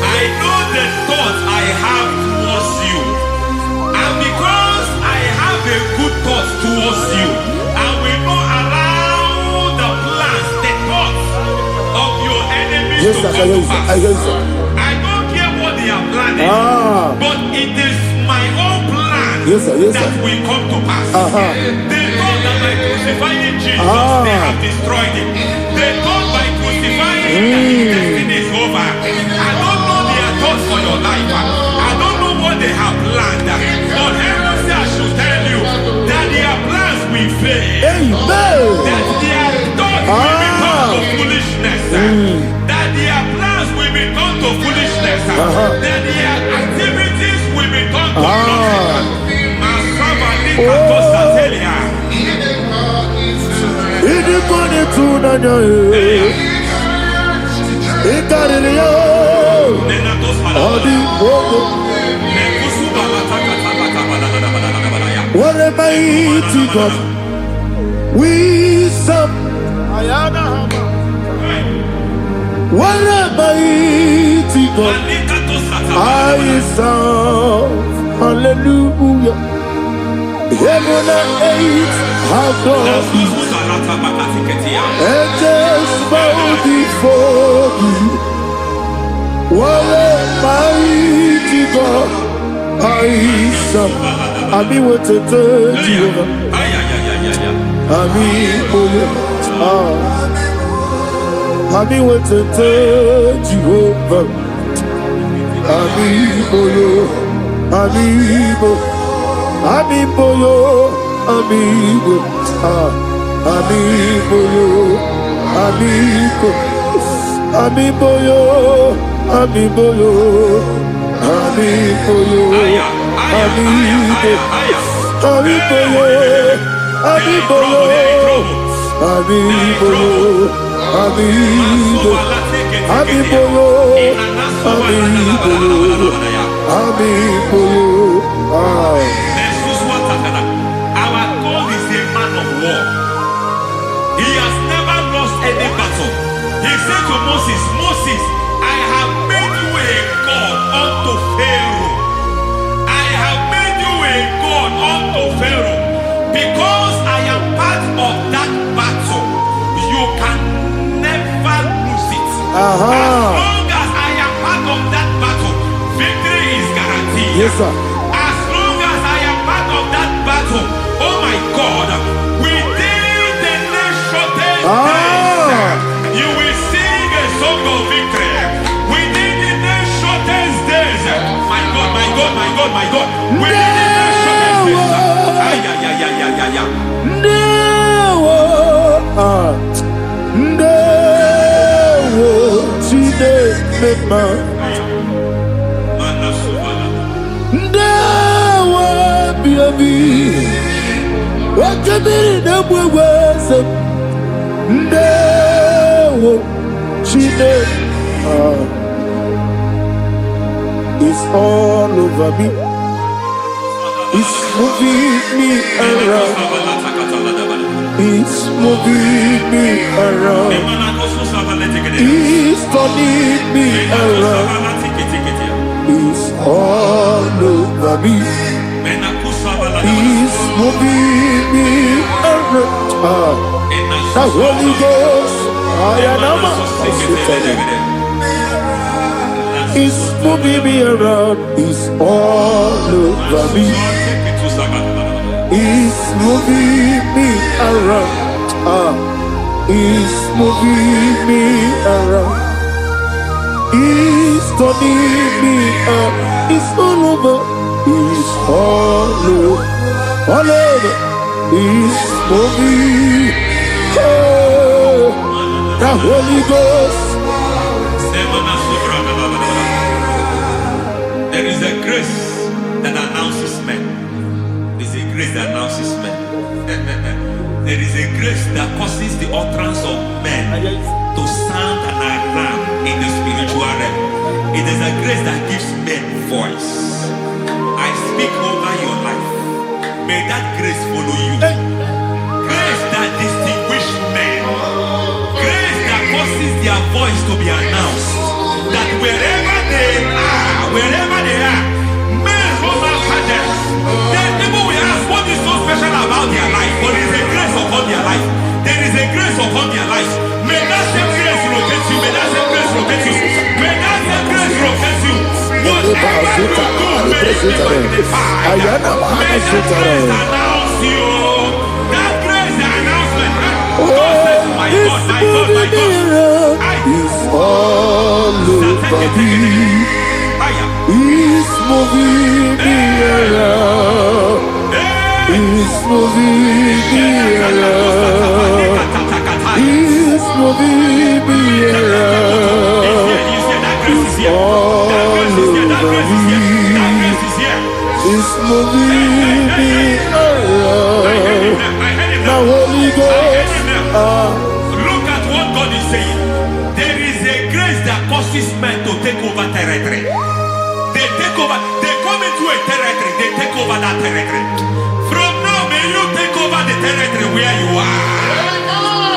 I know the thoughts I have towards you. And because I have a good thought towards you, I will not allow the plans, the thoughts of your enemies Yes, to sir, come to pass. yes, sir. I don't care what they are planning, but it is my own plan Yes, sir, yes, that sir. will come to pass. They thought that by crucifying Jesus, they have destroyed him. They thought by crucifying that his destiny is over. I don't know their thoughts for your life. I don't know what they have planned. But heaven says I should tell you that their plans will fail. Amen. That their thoughts will be turned to foolishness. That their plans will be turned to foolishness. That their activities will be turned to nothing. Idi kone tunanya ikarire yo adi bogo. What a mighty God we serve. What a mighty God I serve. Hallelujah. Heaven and earth have done it. Angels bow before you. What a mighty God I serve. Ami wetete Jehovah. Ami oye. Ami wetete Jehovah. Ami oye. Ami oye. Amibo yo, amibo, amibo yo, amibo, amibo yo, amibo yo, amibo yo, amibo, amibo yo, amibo yo, amibo yo, amibo, amibo yo, amibo yo, amibo yo. Our God is a man of war. He has never lost any battle. His said to Moses, Moses, I have made you a God unto Pharaoh. I have made you a God unto Pharaoh. Because I am part of that battle, you can never lose it. As long as I am part of that battle, victory is guaranteed. Yes, sir. As long as I am part of that battle, oh my God, within the next shortest days, you will sing a song of victory. Within the next shortest days, my God, my God, my God, my God, within the next shortest days, It's all over me. It's moving me around. It's moving me around. It's turning me around. It's all over me. It's moving me around. The Holy Ghost, it's moving me around. It's all over me. It's moving me around. It's moving me around. It's turning me up. It's all over. It's all over. All over. It's moving. Oh, the Holy Ghost. There is a grace that announces men. There is a grace that announces men. There is a grace that causes the utterance of men to sound an alarm in the spiritual realm. It is a grace that gives men voice. I speak over your life. May that grace follow you. Grace that distinguishes men. Grace that causes their voice to be announced. That wherever they are, men from after them. Then people will ask, what is so special about their life? But there is a grace upon their life. There is a grace upon their life. May that same grace rotate you. May that same grace rotate you. May that same grace rotate you. Whatever you do, may it be magnified. May that grace announce you. That grace announcement. God says, my God, my God, my God. It's all over me. It's moving me around. It's moving me around. It's moving me around. It's all over me. It's moving me around. The Holy Ghost. Look at what God is saying. There is a grace that causes men to take over territory. They take over, they come into a territory, they take over that territory. From now, may you take over the territory where you are.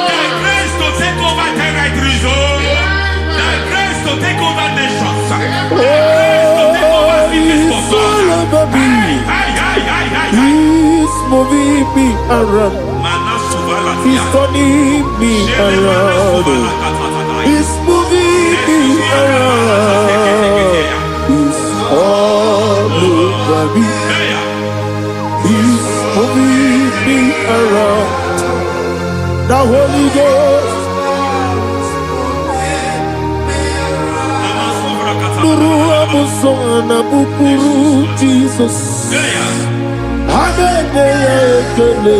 The grace to take over territories, the grace to take over nations, the grace to take over cities for God. He's moving me around. He's turning me around. He's moving me around. He's all over me. He's moving me around. The Holy Ghost. Nuru amusona bukuru Jesus. Agene ekele.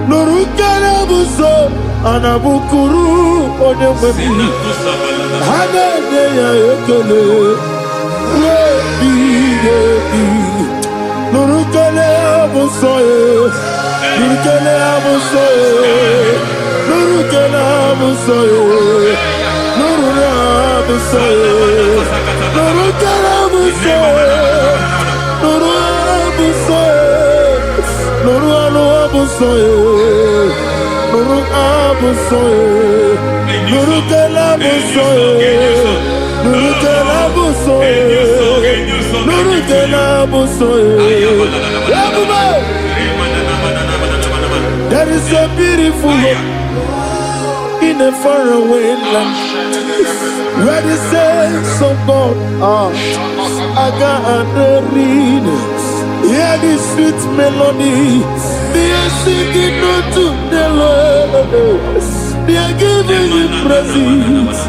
Nuru kele buso anabukuru onyememi. Agene ekele. Nuru kele buso Nuru kele buso Nuru kele buso Nuru buso Nuru kele buso Nuru buso Nuru buso Nuru abusoe. Nurukela abusoe. Nurukela abusoe. Nurukela abusoe. There is a beautiful hope in a faraway land where the saints of God are. Aga and the readers, hear the sweet melody. They are singing unto the Lord. They are giving you praise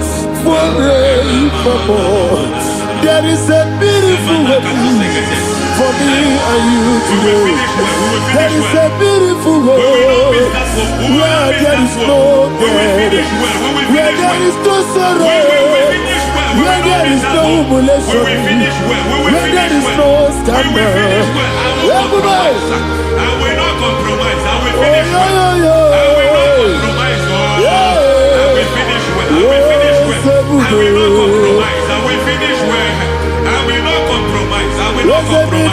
forevermore. There is a beautiful hope for me and you today. There is a beautiful hope where there is no death, where there is no sorrow, where there is no humiliation, where there is no scandal. Everybody, I will not compromise. I will finish well. I will not compromise. I will finish well. I will finish well. I will not compromise. I will finish well. I will not compromise. I will not compromise.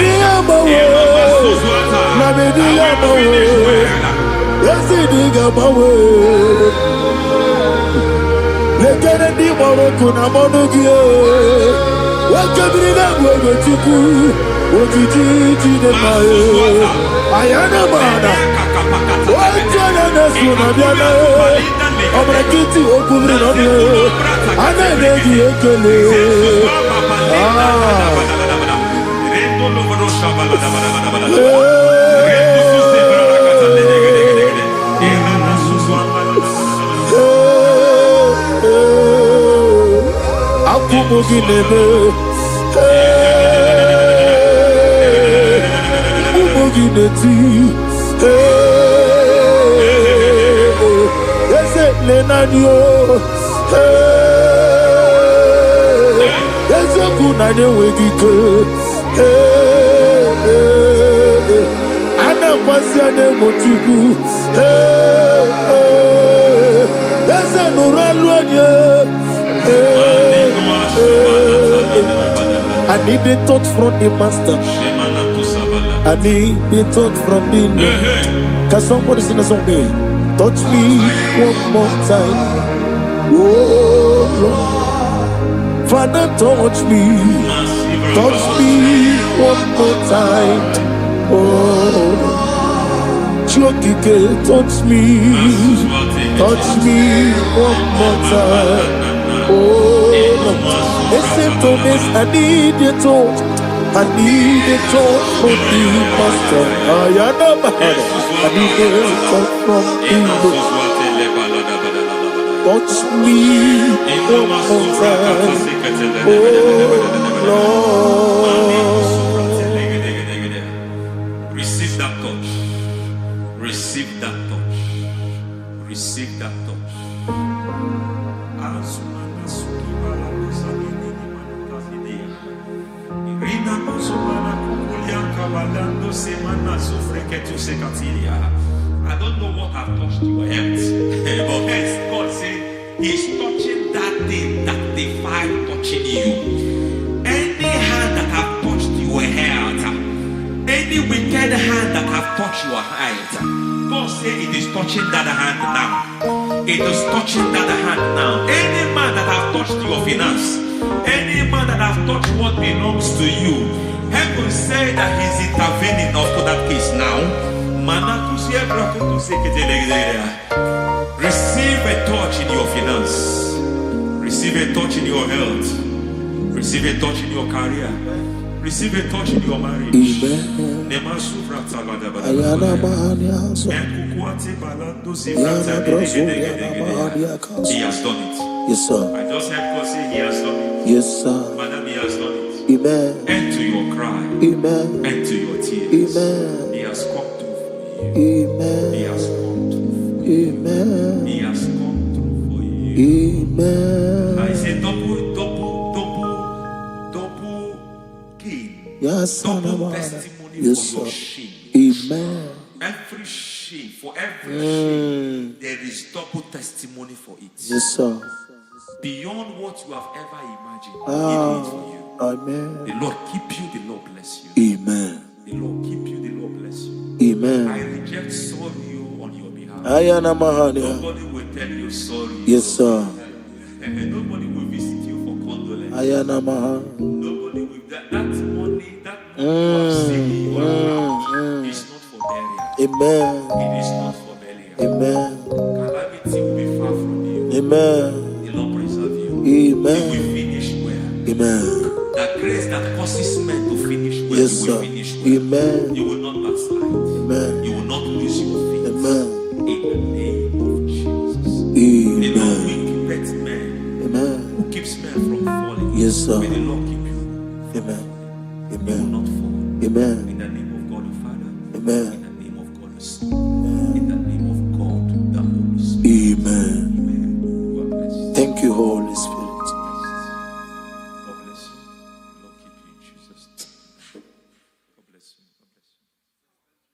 I need the touch from the master. I need the touch from the Lord. Can somebody sing a song here? Touch me one more time. Oh Lord. Father, touch me. Touch me one more time. Oh Chokike, touch me. Touch me one more time. Oh Lord. Listen to this, I need your touch. I need a touch from the master. I need a touch from the Lord. Touch me one more time. Oh Lord. Receive that touch. Receive that touch. Receive that touch. I don't know what have touched your health, but hence God said He's touching that thing that defied touching you. Any hand that have touched your health, any wicked hand that have touched your health, God said it is touching that hand now. It is touching that hand now. Any man that have touched your finance, any man that have touched what belongs to you, heaven said that He's intervening up to that case now. Receive a touch in your finance. Receive a touch in your health. Receive a touch in your career. Receive a touch in your marriage. Amen. He has done it. Yes, sir. I just heard God say He has done it. Yes, sir. Madam, He has done it. Amen. End to your cry. Amen. End to your tears. Amen. He has come through for you. Amen. He has come through for you. Amen. He has come through for you. Amen. I say double gain. Yes, Double sir. testimony Yes, for your sir. shame. Amen. Every shame, for every shame, there is double testimony for it. Yes, sir. Beyond what you have ever imagined, He did it for you. Amen. The Lord keep you, the Lord bless you. Amen. The Lord keep you, the Lord bless you. I Amen. reject sorrow on your behalf. Ayana Mahania. Nobody will tell you sorry. Yes, sir. And nobody will visit you for condolence. Ayana Maha. Nobody will. That money, that money you have saved in your account is not for burial. Amen. It is not for burial. Amen. Calamity will be far from you. Amen. The Lord preserve you. Amen. You will finish well. Amen. That grace that causes men to finish well, Yes, you will sir. finish well. Amen. You will not backslide. Amen. You will not lose your faith. Amen. In the name of Jesus. The Lord Amen. will keep men. Amen. Who keeps men from falling. Yes, sir. May the Lord keep you. Amen. You will Amen. not fall. Amen. In the name of God the Father. Amen. In the name of God the Son. In the name of God the Holy Spirit. Amen. Amen. You are blessed. Thank you, Holy Spirit. God bless you. The Lord keep you in Jesus' name. God bless you. God bless you.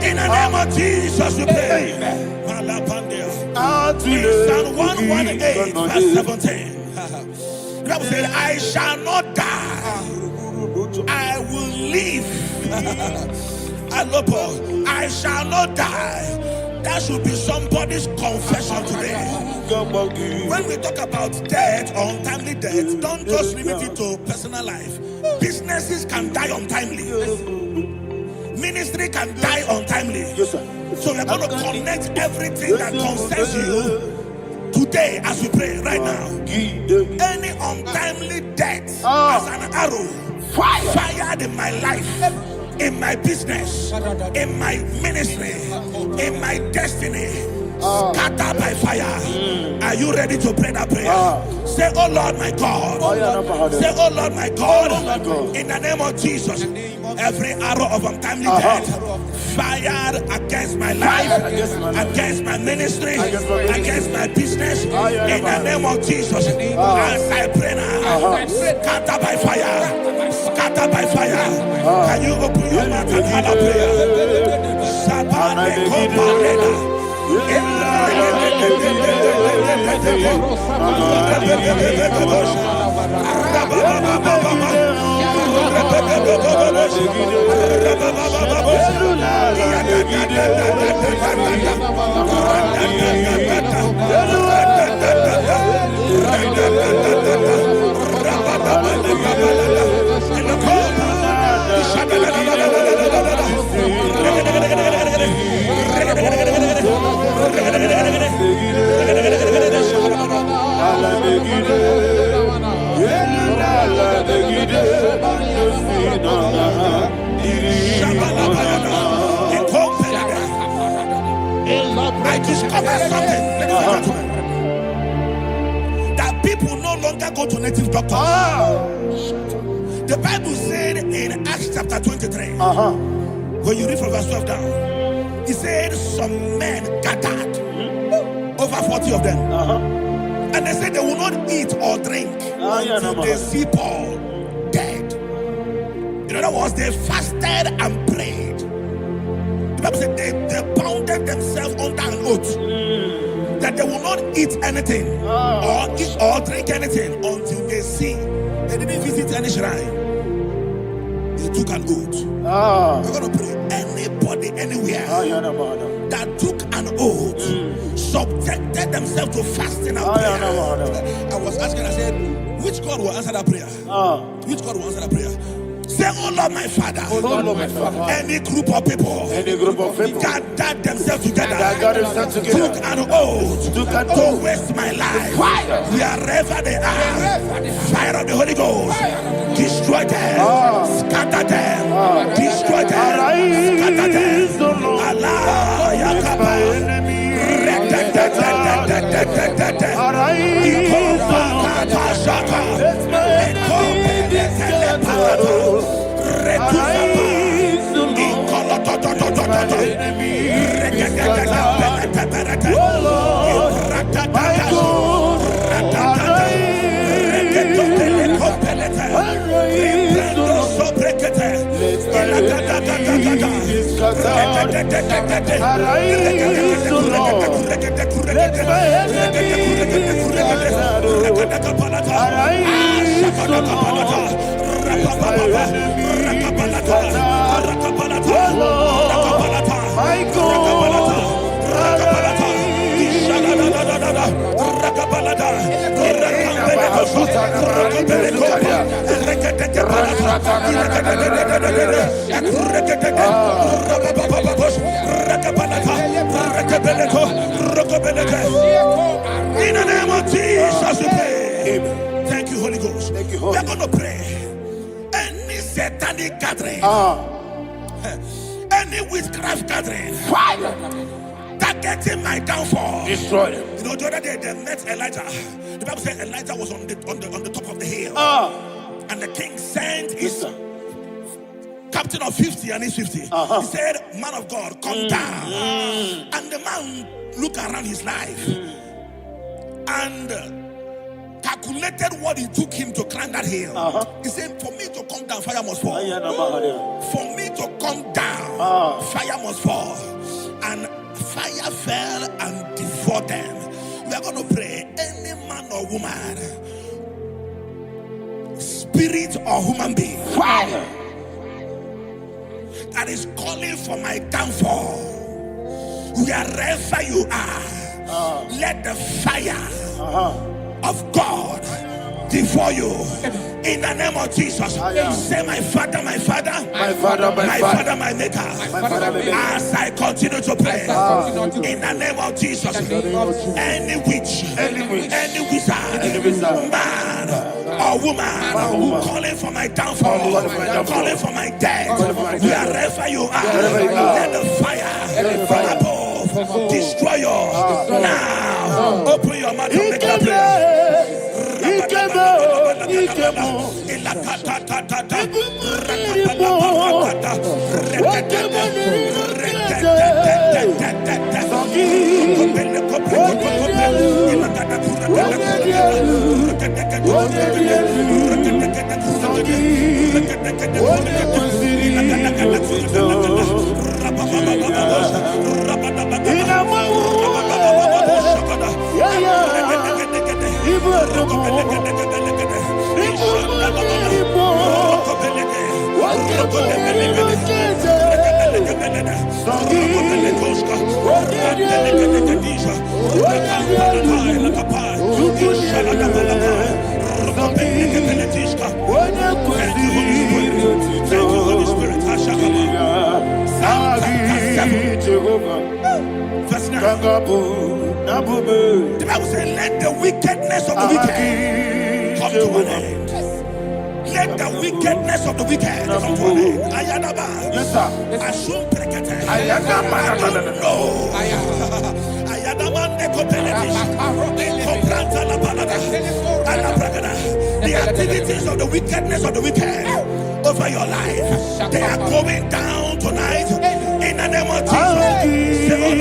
In the name of Jesus, we pray. In Psalm 118, verse 17, the Bible said, I shall not die, I will live. I shall not die. That should be somebody's confession today. When we talk about death or untimely death, don't just limit it to personal life. Businesses can die untimely. Ministry can die untimely. Yes, sir. So we're going to connect everything that concerns you today as we pray right now. Any untimely death as an arrow fired in my life, in my business, in my ministry, in my destiny, scattered by fire. Are you ready to pray that prayer? Say, oh Lord my God. Say, oh Lord my God. In the name of Jesus, every arrow of untimely death fired against my life, against my ministry, against my business, in the name of Jesus, as I pray now, scattered by fire, scattered by fire. Can you open your mouth and have a prayer? I discovered something, ladies and gentlemen, that people no longer go to native doctors. The Bible said in Acts chapter 23, when you read from verse 12 down, it said some men gathered, over 40 of them, and they said they will not eat or drink until they see Paul dead. In other words, they fasted and prayed. The Bible said they bounded themselves under an oath that they will not eat anything or eat or drink anything until they see. They didn't visit any shrine. They took an oath. We're going to pray. Anybody, anywhere that took an oath, subjected themselves to fasting and prayer. I was asking, I said, which God will answer that prayer? Which God will answer that prayer? Say, oh Lord, my Father. Oh Lord, my Father. Any group of people gathered themselves together, took an oath to waste my life. Wherever they are, fire of the Holy Ghost, destroy them, scatter them, destroy them, scatter them. Allah, Yakaba, in the name of Jesus, we pray. Thank you, Holy Ghost. Thank you, We are going to pray. Any satanic gathering, any witchcraft gathering, targeting my downfall, Destroy them. You know, the other day they met Elijah. The Bible said Elijah was on the top of the hill, and the king sent his captain of 50 and his 50. He said, "Man of God, come down." And the man looked around his life and calculated what it took him to climb that hill. He said, "For me to come down, fire must fall. For me to come down, fire must fall." And fire fell and devoured them. We are going to pray. Any man or woman, spirit or human being, that is calling for my downfall, wherever you are, let the fire of God devour you in the name of Jesus. Say, my Father, my Father, My Father, my Father, my Maker. my Father, my Maker. As I continue to pray in the name of Jesus, any witch, any wizard, man or woman calling for my downfall, calling for my death, wherever you are, let the fire from above destroy you now. Open your mouth and make a prayer. The Bible says, let the wickedness of the wicked come to an end. Let the wickedness of the wicked come to an end. Ayadaba. Yes, sir. Assume prekete. Ayadaba. No. Ayadamande kopeletis. Kompranta la balada. Ala bragada. The activities of the wickedness of the wicked over your life, they are going down tonight in the name of Jesus. Say, oh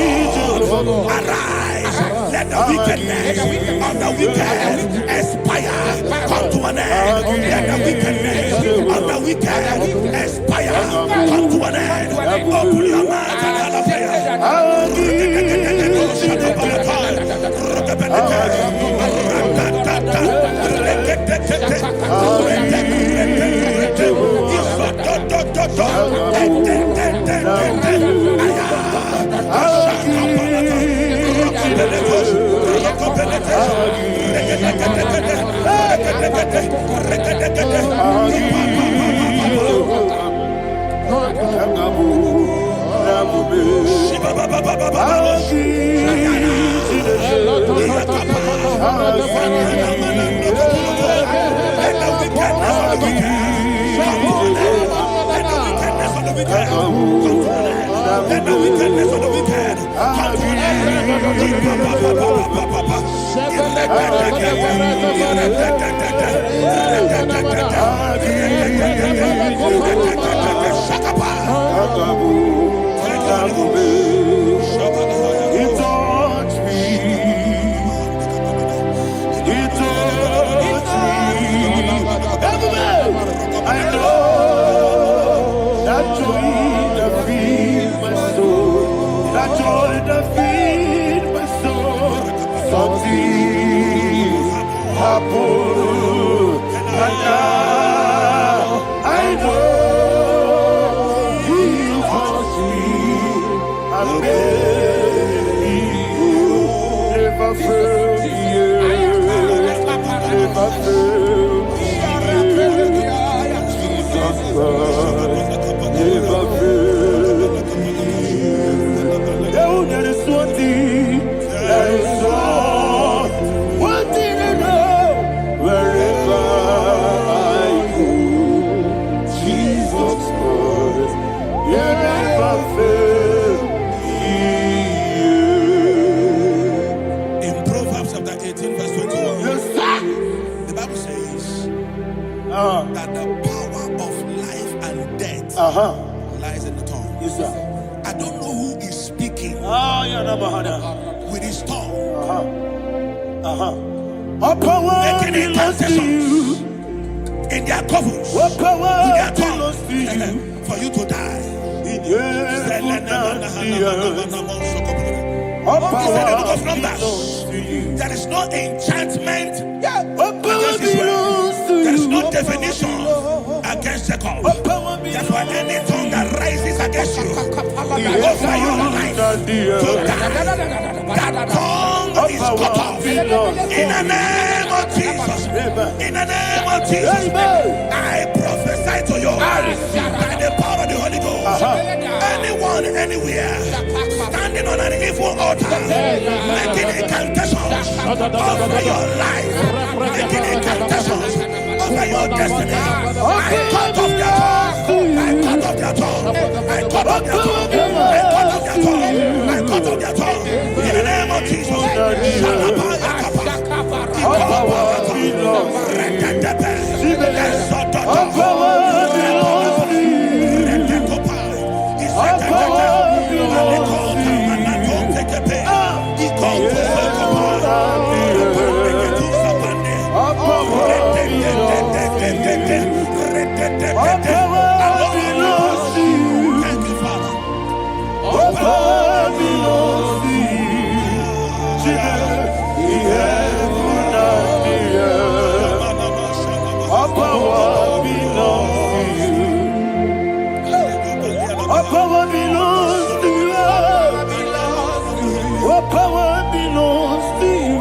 Lord, arise. Let the wickedness of the wicked expire. Come to an end. Let the wickedness of the wicked expire. Come to an end. Open your mouth and wicked. Let the wickedness of the wicked come to an He touched me. He touched me. I know that joy that feeds my soul. That joy that feeds my soul. Something happened, and now I know He touched me. And baby, never failed me. Never failed me. Jesus Christ never failed me. Oh, there is one thing, there is one thing I know. Wherever I go, Jesus Christ, He never failed me. In Proverbs chapter 18, verse 21, Yes, sir. the Bible says that the power of life and death lies in the tongue. Yes, sir. I don't know who is speaking with his tongue, All power making belongs to you. incantations in their covens All with power their belongs tongue to you. for you to die. In heaven and earth. All He said in the book of power Numbers, belongs to you. there is no enchantment All power against Israel. belongs to There is you. no divination against Jacob. All power Therefore, belongs any tongue that rises against you in over your life heaven and to earth. die, that tongue All is cut power off. belongs In the name of Jesus. In the name of Jesus. Amen. I prophesy to you by the power of the Holy Ghost. Anyone, anywhere, standing on an evil altar, making incantations over your life, making incantations over your destiny. I cut off their tongue. I cut off their tongue. I cut off their tongue. I cut off their tongue. I cut off their tongue. In the name of Jesus. All power belongs to you. All power belongs to you. All power belongs to you. All power belongs to you. Thank you, Father. All power belongs to you. Jesus, He heaven and the earth. All power belongs to you. All power belongs to you. All power belongs to you.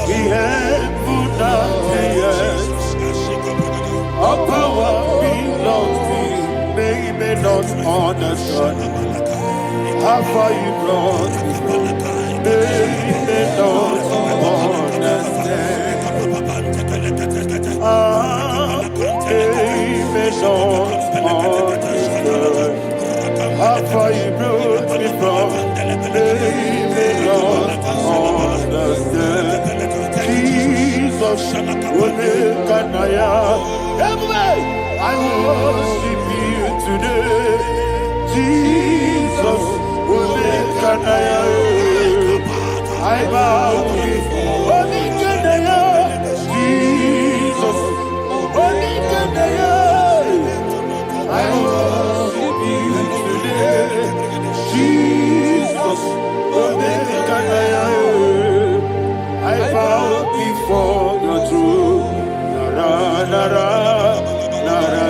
He heaven and the earth. All power belongs to you. They may not understand how far you brought me. They may not understand. They may not understand how far you brought me from. They may not understand. Jesus, will make an I worship you today. Jesus, will make an I bow before Jesus, will make an I worship you today. Jesus, will make an I bow before your throne. Nara, nara, nara,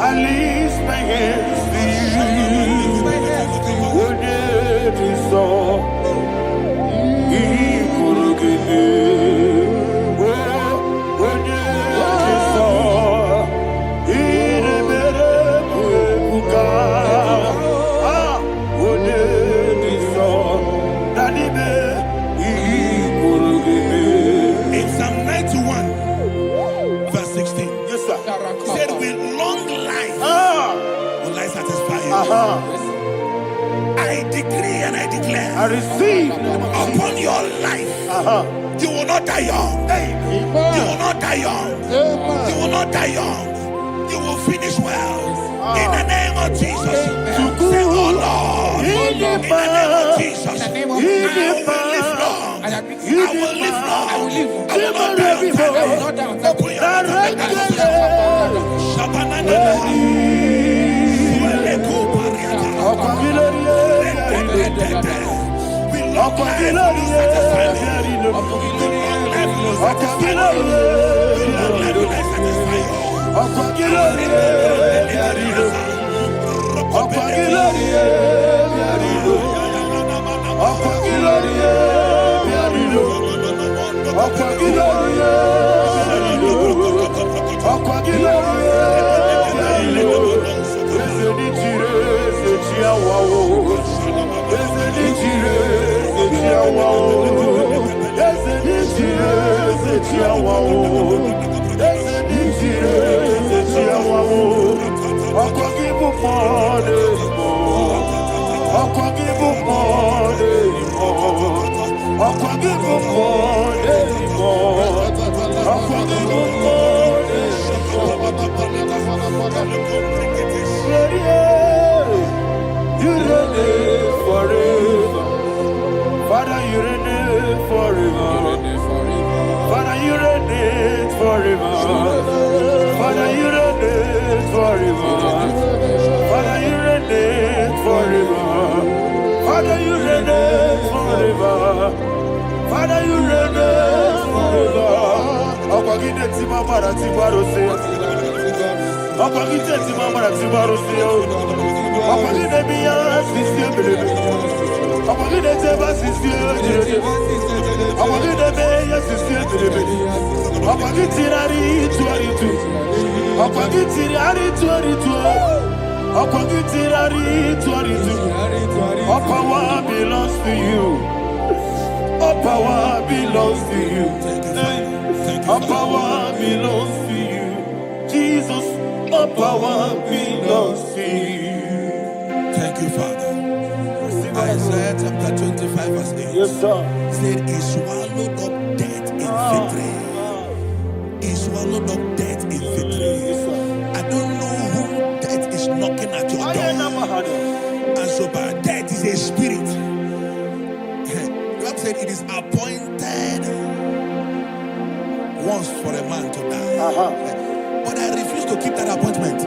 I lift my hands to you. When it is all, he could give me. When it is all, he never buka. When it is all, that he could give me. In Psalm 91, verse 16, Yes, sir. he said, with long life will I satisfy you. I decree and I declare I receive. upon your life, you will not die young. You will not die young. You will not die young. You will finish well. In the name of Jesus. Say, oh Lord, in the name of Jesus, I will live long. I will live long. I will not die on time. Open your with long life will you satisfy me. With long life will you satisfy me. With long life will I satisfy you. You reign forever. Father, you reign forever. Father, you reign forever. Father, you reign forever. Father, you reign forever. Father, you reign forever. Father, you reign forever. Apagite timamara tibarose. Apagite timamara tibarose. Apagite biya sisiye. Apagite teba sisiye. Apagite beya sisiye. Apagite rari tuaritu. Apagite rari tuaritu. Apagite rari tuaritu. All power belongs to you. All power belongs to you. All power belongs to you. Jesus, all power belongs to you. Thank you, Father. Isaiah chapter 25, verse 8. Yes, sir. Said, he swallowed up death in victory. He swallowed up death in victory. I don't know who death is knocking at your door. And so, but death is a spirit. God said it is appointed once for a man to die. But I refuse to keep that appointment.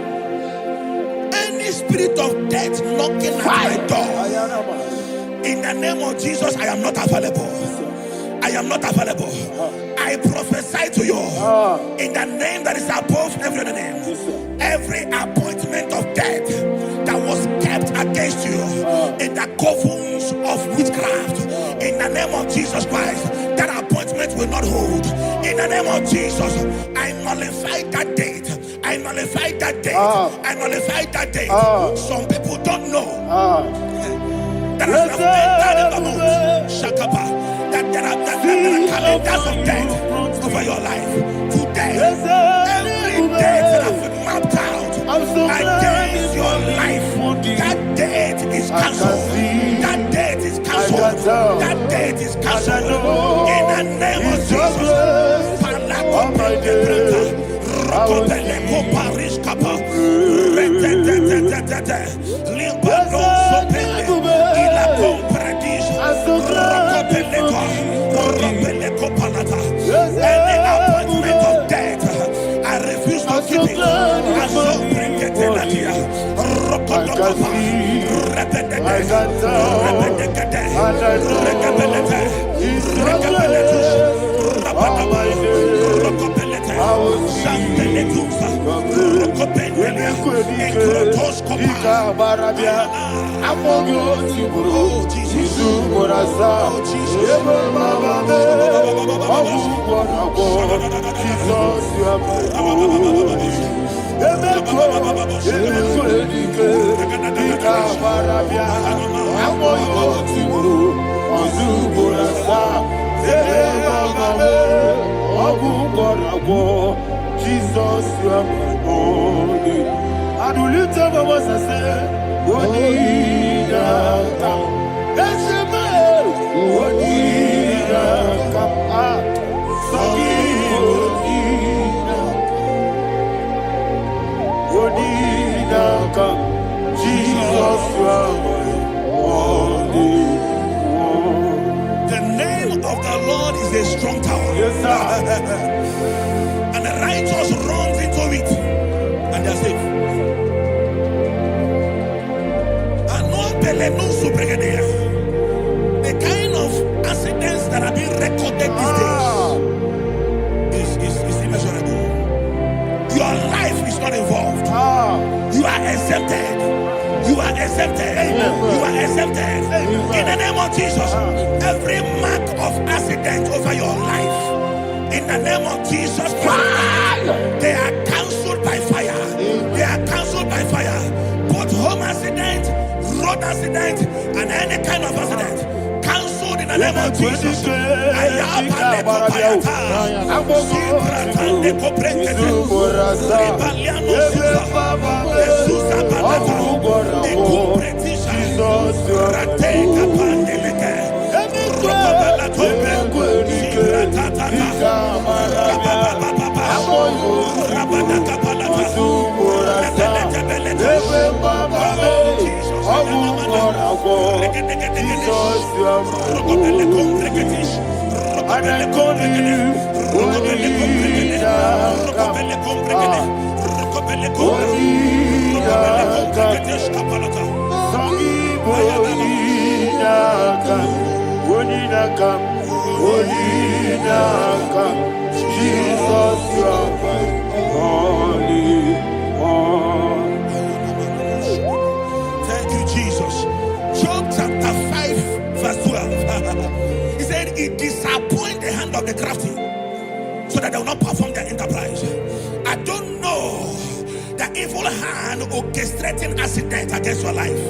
Any spirit of death knocking at my door, in the name of Jesus, I am not available. I am not available. I prophesy to you in the name that is above every other name. Every appointment of death that was kept against you in the covens of witchcraft, in the name of Jesus Christ, that appointment will not hold. In the name of Jesus, I nullify that date. I nullify that date. I nullify that date. Some people don't know that as of Shakapa, that there are calendars of death over your life. Today, every date that has been mapped out against your life, that date is cancelled. That date is cancelled. That date is cancelled. In the name of Jesus. Rokopeleko Paris Kappa. Limbado Sopele. Ila Compradis. Rokopeleko Palata. Any appointment of death, I refuse to keep it. I so bring it in the year. Rokopeleko. barabia. Amogo tiburu. Jisu morasa. Ebe baba be. Abu bonago. Jesus you are my Lord. Emeko edike. Ika barabia. Amogo tiburu. Jisu morasa. Ebe baba be. Abu bonago. Jesus you are my Lord. Adulite baba sase. Onira kam, eseme. Onira kam, sagi onira kam. Jesus, you are my only one. The name of the Lord is a strong tower. Yes, sir. And the righteous runs into it, and they are safe. The kind of accidents that are being recorded these days is immeasurable. Your life is not involved. You are exempted. You are exempted. You are exempted. In the name of Jesus, every mark of accident over your life, in the name of Jesus Christ, they are cancelled by fire. They are cancelled by fire. Both home accident, road accident, and any kind of accident, cancelled in the name of Jesus. Thank you, Jesus. Job chapter 5, verse 12. He said, "It disappoints the hand of the crafty, so that they will not perform their enterprise." I don't know the evil hand orchestrating accident against your life,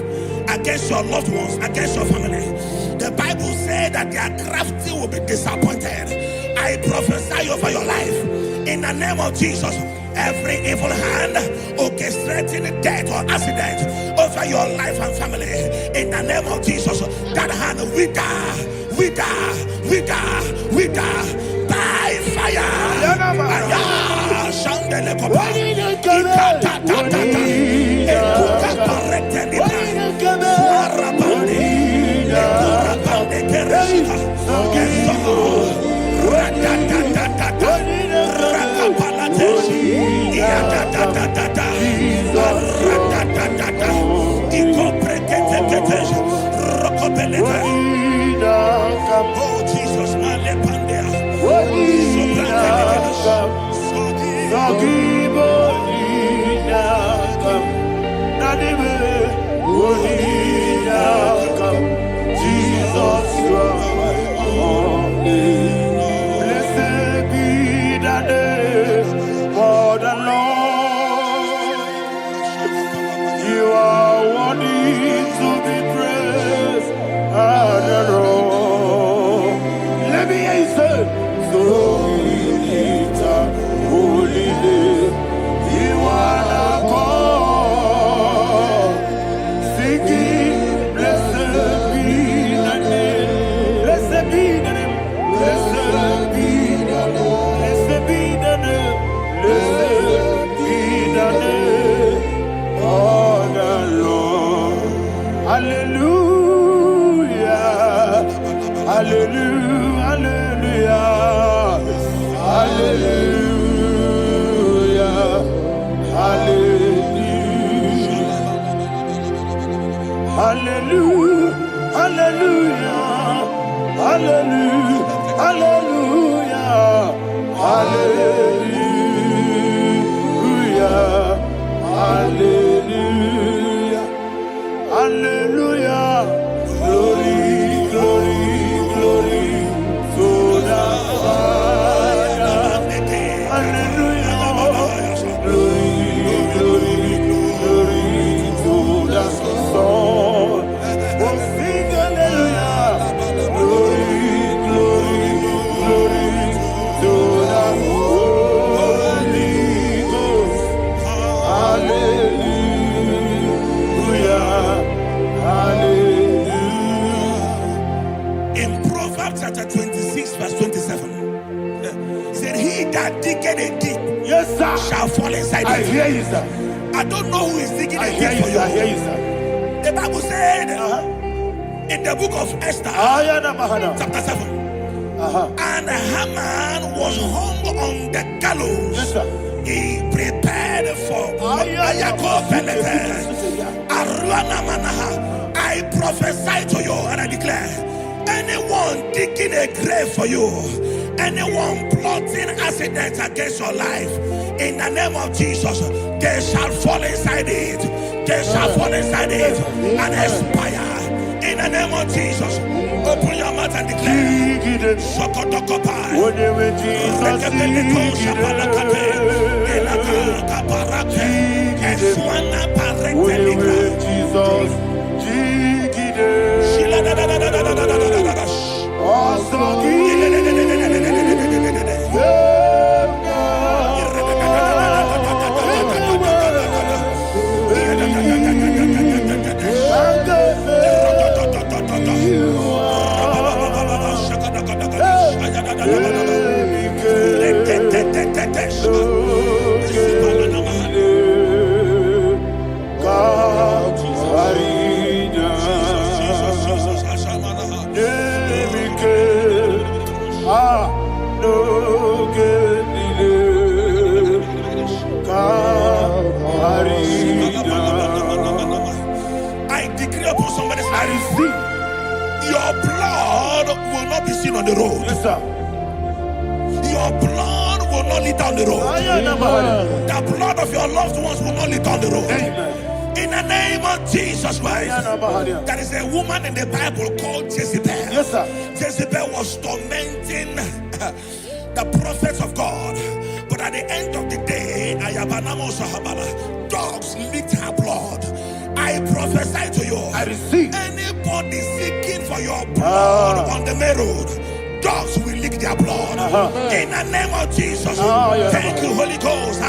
against your loved ones, against your family. The Bible said that their crafty will be disappointed. I prophesy over your life in the name of Jesus. Every evil hand orchestrating death or accident over your life and family, in the name of Jesus, that hand wither by fire. Oh Jesus, Sagi that digging a deep Yes, sir. shall fall inside I you. hear you, sir. I don't know who is digging I a hear deep you, for sir. I hear you. you, sir. The Bible said in the book of Esther, Ayana Mahana. chapter 7, and Haman was hung on the gallows. Yes, sir. He prepared for I prophesy to you and I declare, anyone digging a grave for you, anyone plotting accidents against your life, in the name of Jesus, they shall fall inside it. They shall fall inside it and expire. In the name of Jesus, open your mouth and declare. Shokotokopai. I decree upon somebody's life, your blood will not be seen on the road. Yes, sir. Your blood will not lead down the road. The blood of your loved ones will not lead down the road. Amen. In the name of Jesus Christ. There is a woman in the Bible called Jezebel. Yes, sir. Jezebel was tormenting the prophets of God. But at the end of the day, dogs licked her blood. I prophesy to you. I receive. Anybody seeking for your blood on the main road, dogs will lick their blood. In the name of Jesus. Thank you, Holy Ghost.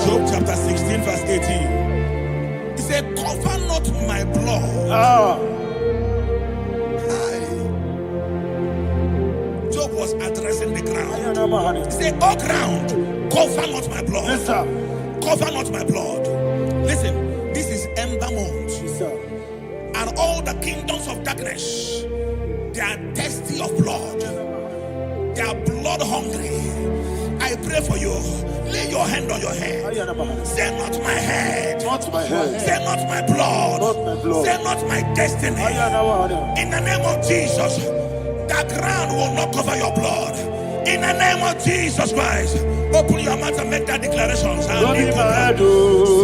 Job chapter 16 verse 18. He said, cover not my blood. Job was addressing the ground. He said, oh ground, cover not my blood. Yes, sir. Cover not my blood. Listen, this is ember month. Yes, sir. And all the kingdoms of darkness, they are thirsty of blood. They are blood hungry. I pray for you. Lay your hand on your head. Say not my head. Not my head. Say not my blood. Not my blood. Say not my destiny. In the name of Jesus, the ground will not cover your blood. In the name of Jesus Christ, open your mouth and make that declaration. Don't be mad, oh.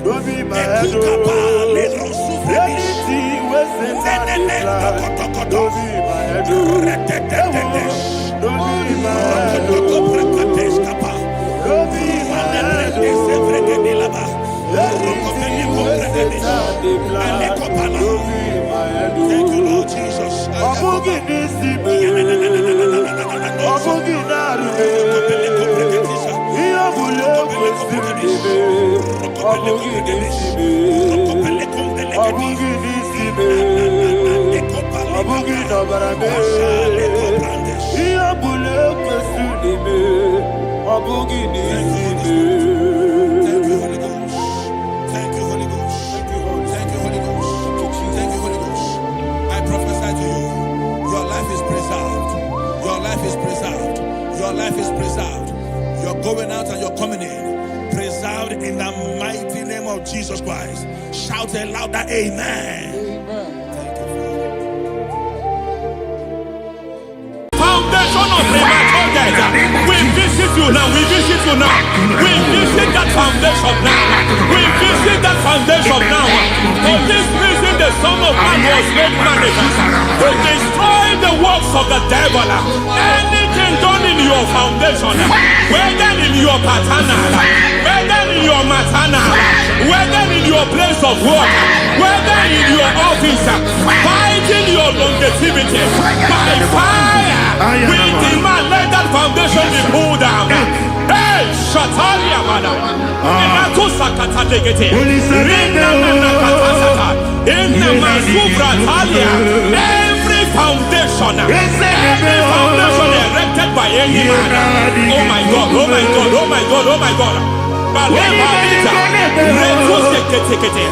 Don't be mad, oh. Anything was in my life. Don't be mad, oh. Don't be mad, oh. Don't be mad, oh. Anything was in my life. Don't be mad, oh. Thank you, Lord Jesus. Thank you, Holy Ghost. Thank you, Holy Ghost. Thank you, Holy Ghost. Thank you, Holy Ghost. I prophesy to you. life is preserved. Your life is preserved. You're going out and you're coming in. Preserved in the mighty name of Jesus Christ. Shout a louder amen. Thank you, Father. Foundation of premature death. We visit you now. We visit you now. We visit that foundation now. We visit that foundation now. For this reason, the Son of Man was made manifest to destroy the works of the devil. Anything done in your foundation, whether in your paternal, whether in your maternal, whether in your place of work, whether in your office, fighting your longevity by fire. We demand let that foundation be pulled down. Hey, Shatalia Bada. Every foundation erected by any man. Oh my God, oh my God, oh my God, oh my God. Oh my God, in my new difficulty.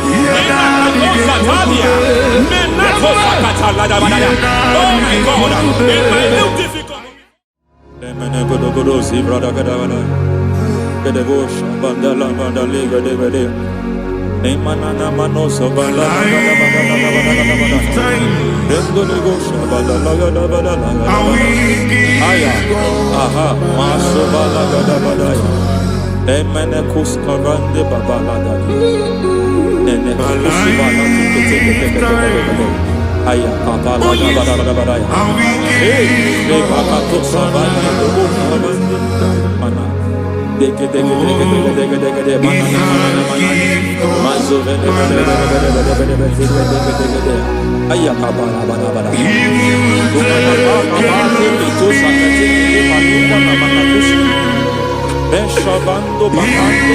Beshabando bakando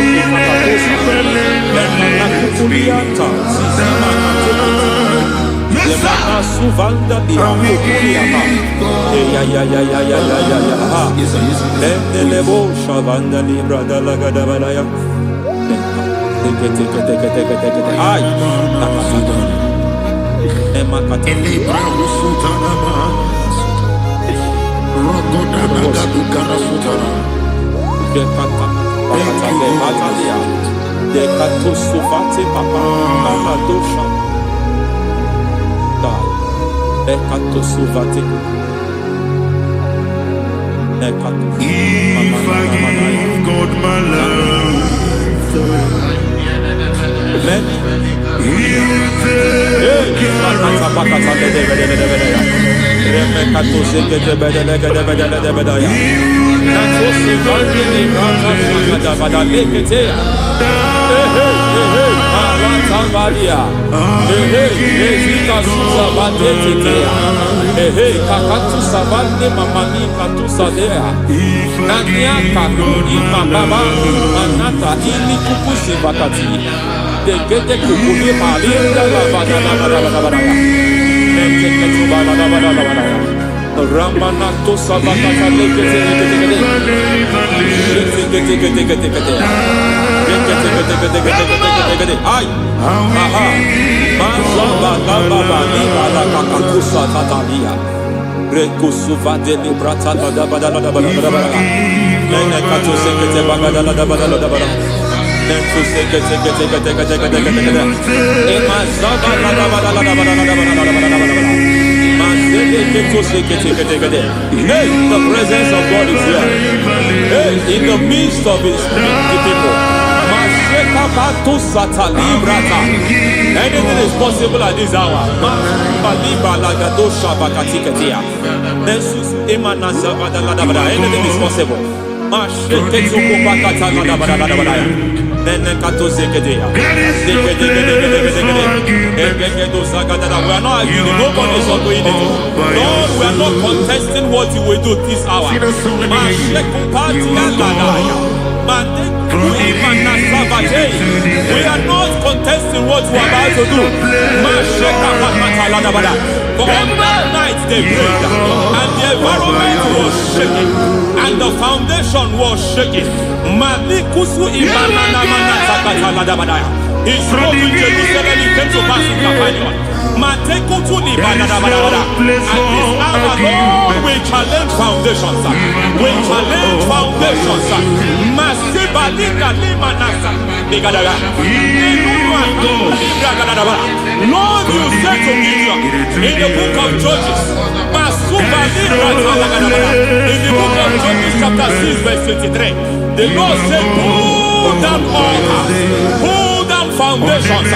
kukuliata Lemana suvanda biakuliata ya Endelebo shavanda libra dalagada balaya Teke ay nakasada emakata Libra usutana ma Rogoda nagaduka sutana Dekata bakata de batalia Dekato suvate papa Amadosha Dai Dekato suvate Dekato If I give God my love Many He'll take care of Ramanato Sabakata Ay, aha, Mazaba Baba Libala Kakakusa Tatalia, Rekusuva de Librata da Badala, Nenekato Sekete Bagadala da Badala, Nentu Sekete, Emazaba da Badala. Hey, the presence of God is here. Hey, in the midst of His people. Anything is possible at this hour. Anything is possible. We are not arguing, nobody is doing it. Lord, we are not contesting what you will do this hour. We are not contesting what you are about to do. For all night they prayed, and the environment was shaking, and the foundation was shaking. His road in Jerusalem came to pass in Capernaum. And this Father, Lord, we challenge foundations. We challenge foundations. Masibalika limanasa. Lord, you said to Gideon in the book of Judges, in the book of Judges chapter 6 verse 23, the Lord said, pull down altars, pull down foundations.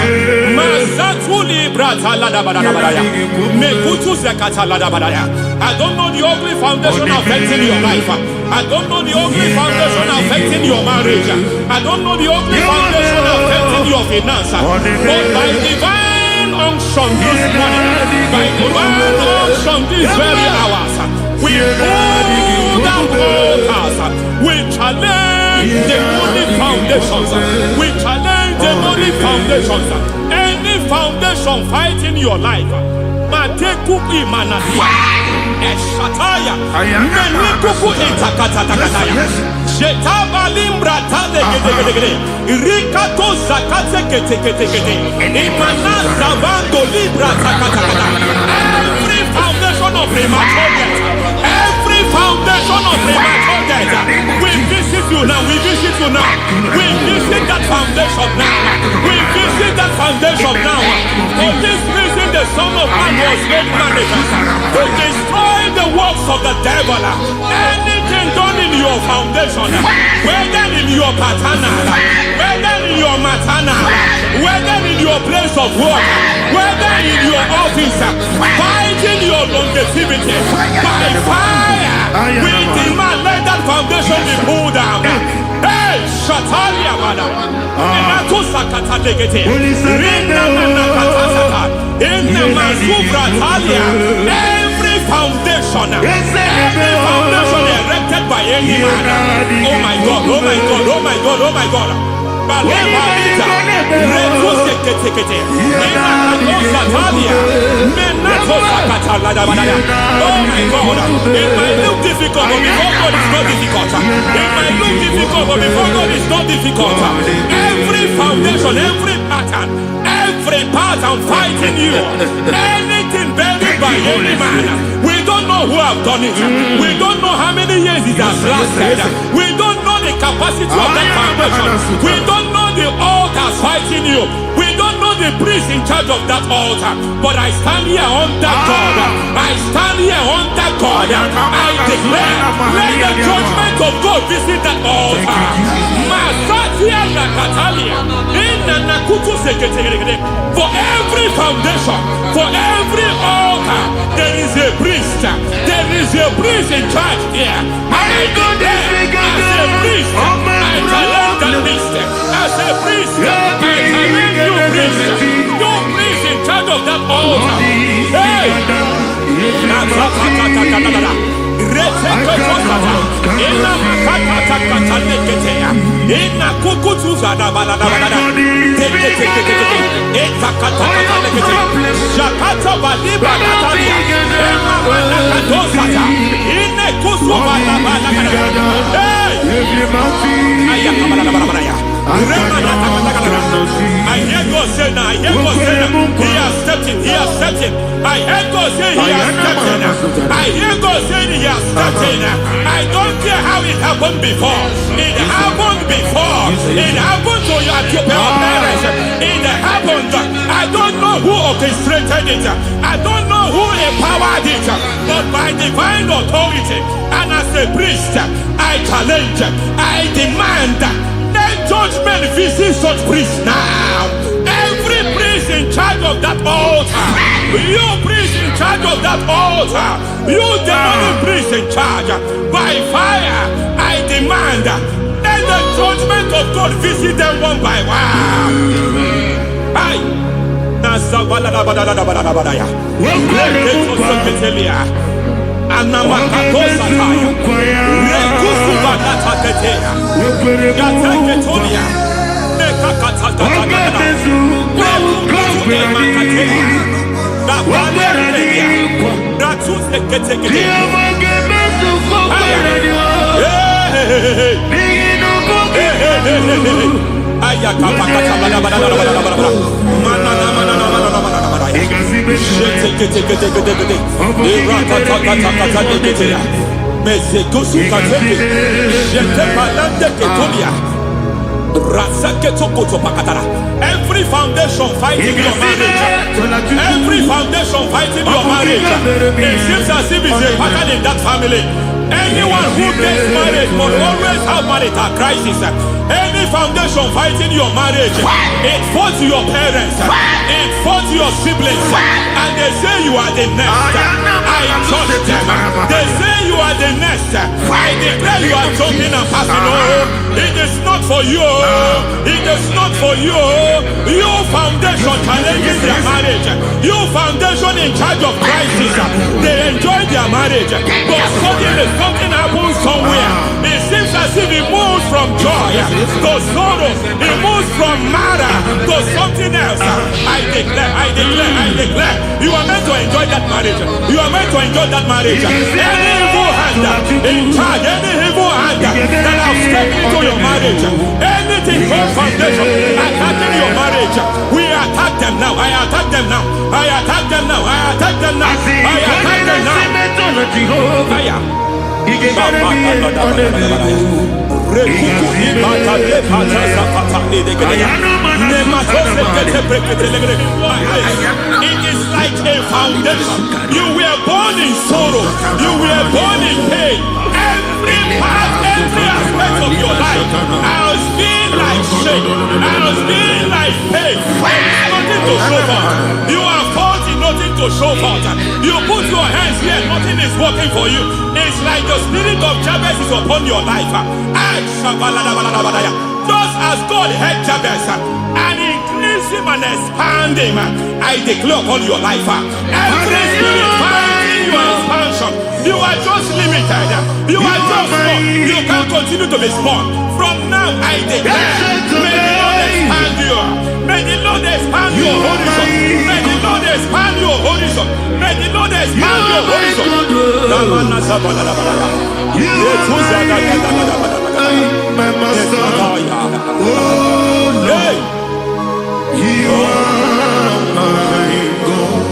I don't know the ugly foundation affecting your life. I don't know the ugly foundation affecting your marriage. I don't know the ugly foundation affecting your finance. But by divine unction this morning, by divine unction these very hours, we pull down altars. We challenge demonic foundations. We challenge demonic foundations. Any foundation fighting your life, Matekuki Manasia, Eshataya, Menikuku Itakatatakataya, Shetabalim Tale, Rikato Zakate, Imana Bando Libra Takataka. Every foundation of premature death, every foundation of premature death, we visit you now, we visit you now, we visit that foundation now, we visit that foundation now. For this reason, the Son of Man was made manifest to destroy the works of the devil. Anything done in your foundation, whether in your paternal, whether in your maternal, whether in your place of work, whether in your office, fighting your longevity by fire, we demand let that foundation be pulled down. Hey, Shatalia, madam. Every foundation erected by any man. Oh my God, oh my God, oh my God, oh my God. Oh my God, it might look difficult, but before God is not difficult. It might look difficult, but before God is not difficult. Every foundation, every pattern fighting you, anything buried by any man, we don't know who have done it. We don't know how many years it has lasted. We don't know the capacity of that foundation. We don't know the altars fighting you. We don't know the priest in charge of that altar. But I stand here under God. I stand here under God. I declare, let the judgment of God visit that altar. For every foundation, for every altar, there is a priest. There is a priest in charge here. I declare, as a priest, I challenge the priest. As a priest, I challenge you, priest. You priest in charge of that altar. Hey! I hear God say now, I hear God say now, he has stepped in, he has stepped in. I hear God say he has stepped in. I hear God saying he has stepped in. I don't care how it happened before. It happened before. It happened to your parents. It happened. I don't know who orchestrated it. I don't know who empowered it. But by divine authority and as a priest, I challenge, I demand, let judgment visit such priests now. Every priest in charge of that altar, you priest in charge of that altar, you demonic priest in charge, by fire, I demand, let the judgment of God visit them one by one. Every foundation fighting your marriage, every foundation fighting your marriage, it seems as if it's a pattern in that family. Anyone who gets married must always have marital crisis. Any foundation fighting your marriage, it fought your parents, it fought your siblings, and they say you are the next. I judge them. They say you are the next. I declare you are jumping and passing. Oh, it is not for you. It is not for you. You foundation challenging their marriage. You foundation in charge of crisis. They enjoy their marriage, but suddenly something happens somewhere. It seems as if it moves from joy to sorrow. It moves from matter to something else. I declare, you are meant to enjoy that marriage. You are meant to enjoy that marriage. Any evil hand in charge, any evil hand that have stepped into your marriage, anything called foundation attacking your marriage, we attack them now. I attack them now. I attack them now. I attack them now. I attack them now. Fire. It is like a foundation. You were born in sorrow. You were born in pain. Every part, every aspect of your life has been like shame. Has been like pain. Nothing to show for. You are faulty, nothing to show for. You put your hands here, nothing is working for you. It's like the spirit of Jabez is upon your life. Just as God had Jabez and increased him and expand him, I declare upon your life. Every spirit fighting your expansion, you are just limited. You are just small. You can't continue to be small. From now, I declare, may the Lord expand you. May the Lord expand your horizon. May the Lord expand your horizon. May the Lord expand your horizon. My master, oh Lord, you are my God.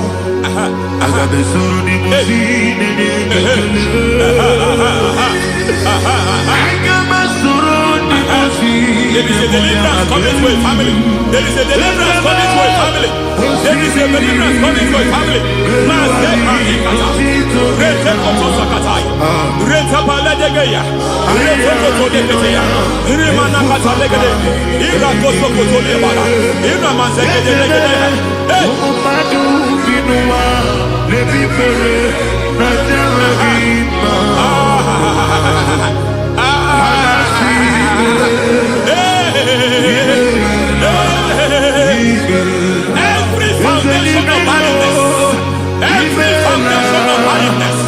I got the soul of the machine I got my soul of the machine. There is a deliverance coming to a family. There is a deliverance coming to a family. There is a deliverance coming to a family. Every foundation of barrenness, every foundation of barrenness,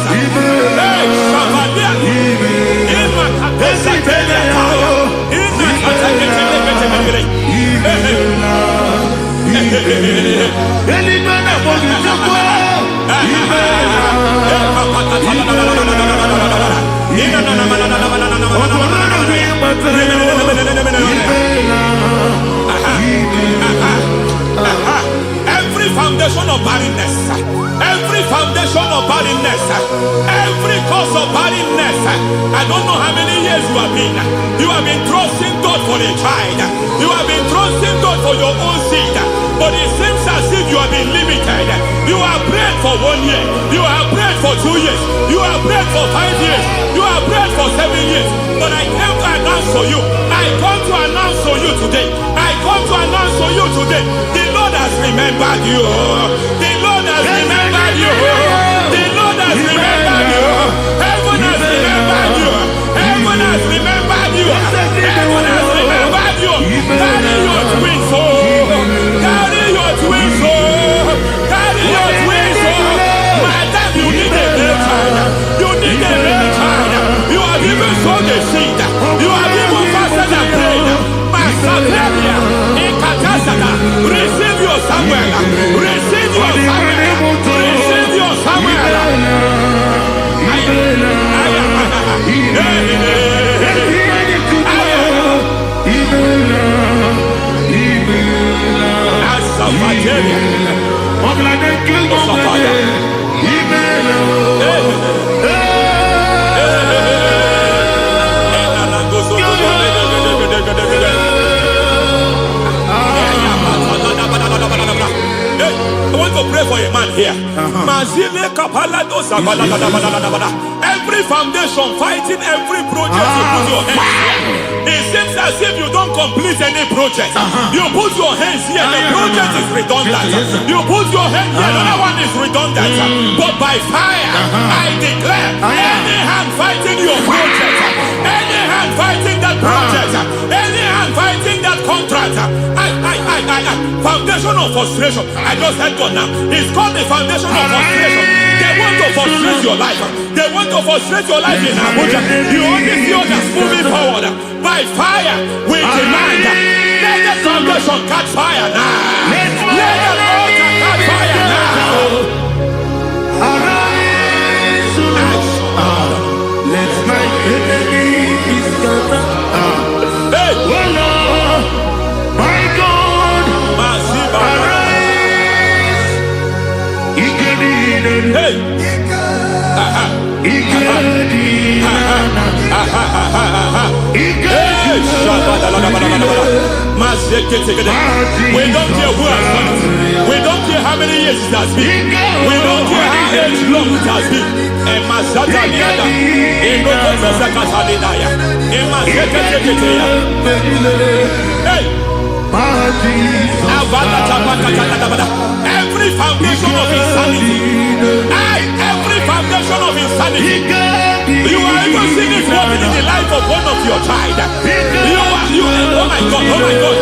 every foundation of barrenness, every foundation of barrenness, every cause of barrenness. I don't know how many years you have been trusting God for a child. You have been trusting God for your own seed, but it seems as if you have been limited. You have prayed for 1 year, you have prayed for 2 years, you have prayed for 5 years, you have prayed for 7 years. But I came to announce for you, I come to announce for you today, I come to announce for you today, the Lord has remembered you. The Lord has remembered you. The Lord has remembered you. Heaven has remembered you. Heaven has remembered you. Heaven has remembered you. Carry your twins, oh. Carry your twins, oh. Carry your twins, oh. Madam, you need a real child. You need a real child. You have even sown the seed. You have even fasted and prayed. Masaperia, Ikatasada, receive your Samuel. Receive your Samuel. Receive your Samuel. I want to pray for a man here. Every foundation fighting every project you put your hands here. It seems as if you don't complete any project. You put your hands here, the project is redundant. You put your hand here, another one is redundant. But by fire, I declare, any hand fighting your project, any hand fighting that project, any hand fighting that contract, foundation of frustration. I just heard God now. It's called the foundation of frustration. They want to frustrate your life. They want to frustrate your life in Abuja. You only see others moving forward. By fire, we demand. Let the foundation catch fire now. Let the altar catch fire now. Arise, let my enemy be scattered. Hey, Oh Lord, my God, arise. hey. We don't care who has done it. We don't care how many years it has been. We don't care how age long it has been. Every foundation of insanity. Every foundation of insanity. You are even seeing it working in the life of one of your child. Oh my God, oh my God.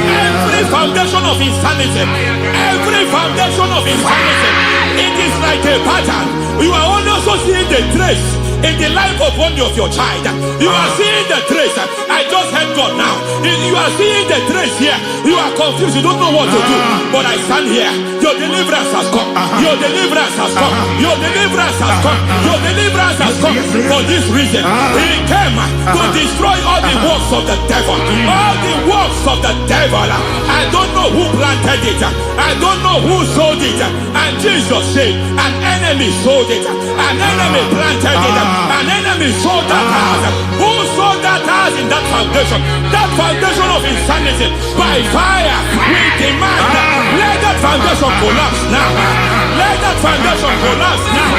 Every foundation of insanity. Every foundation of insanity. It is like a pattern. You are only also seeing the trace in the life of one of your child. You are seeing the trace. I just heard God now. You are seeing the trace here. You are confused. You don't know what to do. But I stand here. Your deliverance has come. Your deliverance has come. Your deliverance has come. Your deliverance has come. For this reason, He came to destroy all the works of the devil. All the works of the devil. I don't know who planted it. I don't know who sold it. And Jesus said, an enemy sold it. An enemy planted it. An enemy sold that house. Who sold that house in that foundation? That foundation of insanity. By fire, we demand. Let that foundation collapse now. Let that foundation collapse now.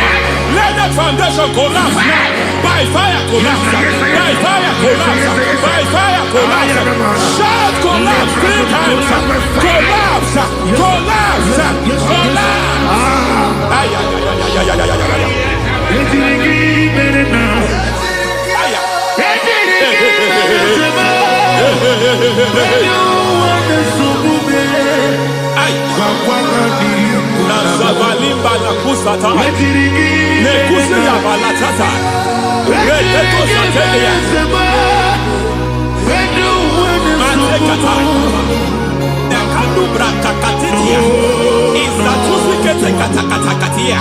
Let that foundation collapse now. By fire collapse. By fire collapse. By fire collapse. Shout collapse 3 times. Collapse. Collapse. Collapse. Ay, ay, ay, ay, ay, ay, ay, ay, ay. Nazabalimba na kusata nekusi ya balatata reteto satelia matekata nekadu brakakatitia izatusi kete katakatakatia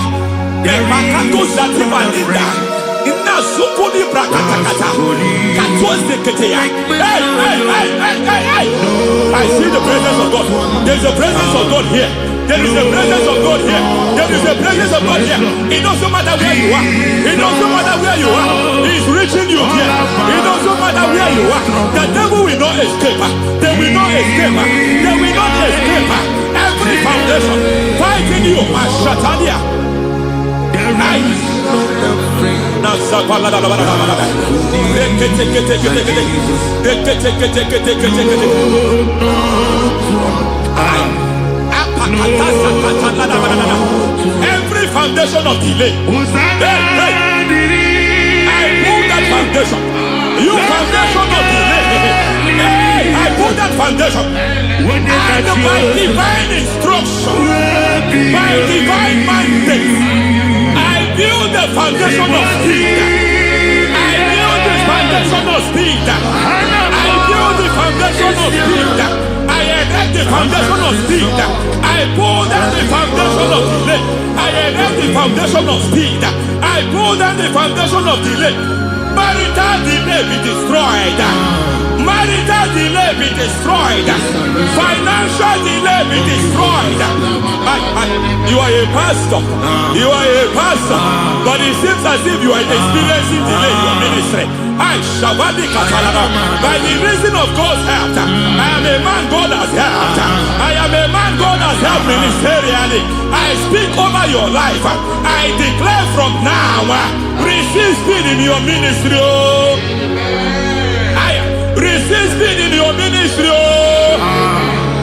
nekakatu zatibalinda ina sukuni brakatakata katuose ketea. Hey. I see the presence of God. There is a presence of God here. There is a presence of God here. There is a presence of God here. It doesn't matter where you are. It doesn't matter where you are. He's reaching you here. It doesn't matter where you are. The devil will not escape. They will not escape. They will not escape. Every foundation fighting you, Mashatalia. Every foundation of delay, I pull that foundation. You foundation of delay, I pull that foundation. And by divine instruction, by divine mandate, I build the foundation of speed. I build the foundation of speed. I build the foundation of speed. I erect the foundation of speed. I pull down the foundation of delay. I erect the foundation of speed. I pull down the foundation of delay. Marital delay be destroyed. Marital delay be destroyed. Financial delay be destroyed. You are a pastor. You are a pastor. But it seems as if you are experiencing delay in your ministry. By the reason of God's help, I am a man God has helped. I am a man God has helped ministerially. I speak over your life. I declare from now, receive speed in your ministry. Receive speed in your ministry.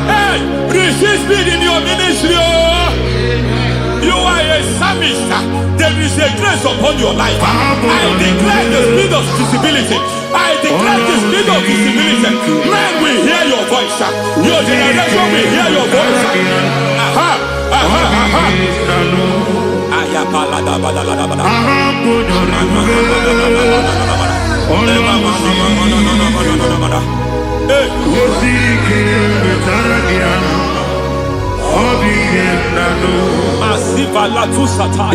Hey, receive speed in your ministry. You are a psalmist. There is a grace upon your life. I declare the spirit of visibility. I declare the spirit of visibility. Men will hear your voice. Your generation will hear your voice. Aha, aha, aha. Masiva la tu sata.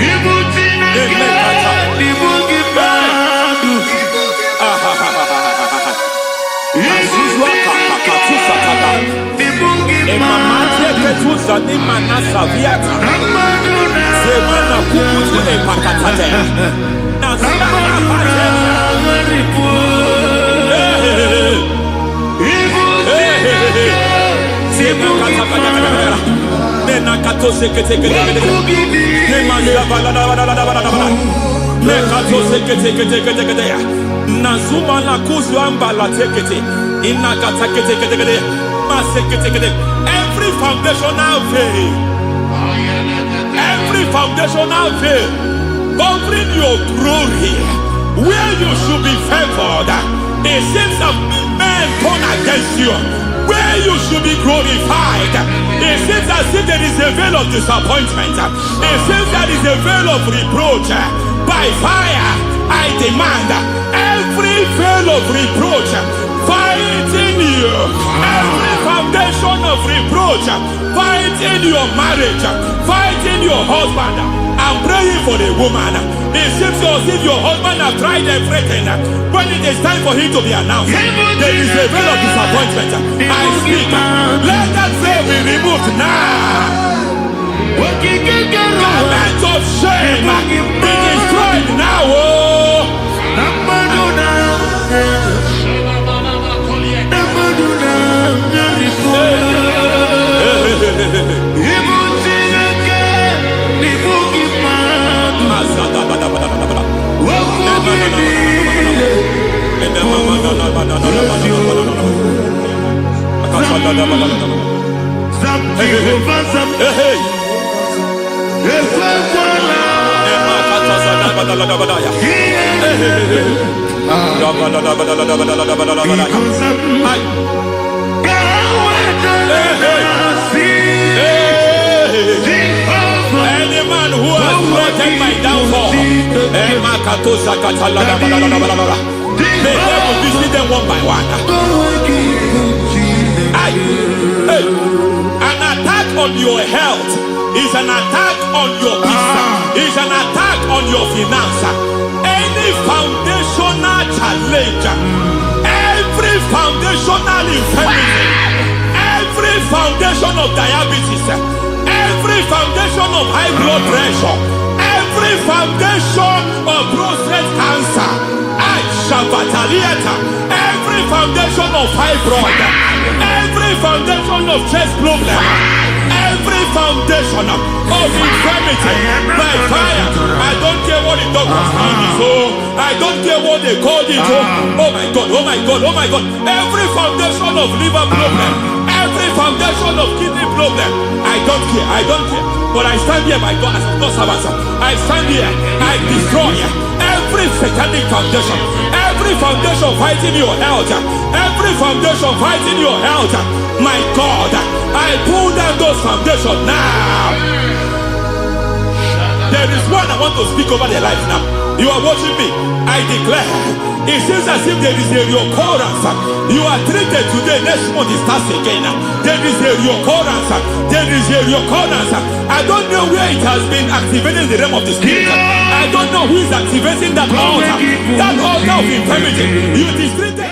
Nazuma la kuzwamba la tekete inakata kete masekete. Every foundational veil, every foundational veil covering your glory, where you should be favored, it seems that men turn against you. Where you should be glorified, it seems as if there is a veil of disappointment. It seems there is a veil of reproach. By fire, I demand every veil of reproach fighting you, every foundation of reproach fighting your marriage, fighting your husband. I'm praying for the woman. It seems as if your husband has tried everything. When it is time for him to be announced, there is a veil of disappointment. I speak. Let that veil be removed now. Garment of shame be destroyed now. Any man who has plotted my downfall, may God will visit them one by one. An attack on your health is an attack on your business, is an attack on your finance. Any foundational challenge, every foundational infirmity, every foundation of diabetes, every foundation of high blood pressure, every foundation of prostate cancer, every foundation of fibroid, every foundation of chest problem, every foundation of infirmity, by fire. I don't care what the doctors call it, so I don't care what they call it. Oh my God, oh my God, oh my God. Every foundation of liver problem, every foundation of kidney problem, I don't care, I don't care. But I stand here, my God, as God's servant. I stand here, I destroy every satanic foundation, every foundation fighting your health, every foundation fighting your health. My God, I pull down those foundations now. There is one I want to speak over their life now. You are watching me. I declare, it seems as if there is a reoccurrence. You are treated today, next month it starts again. There is a reoccurrence. There is a reoccurrence. I don't know know where it has been activated in the realm of the spirit. I don't know who is activating that altar. That altar of infirmity. You distracted today.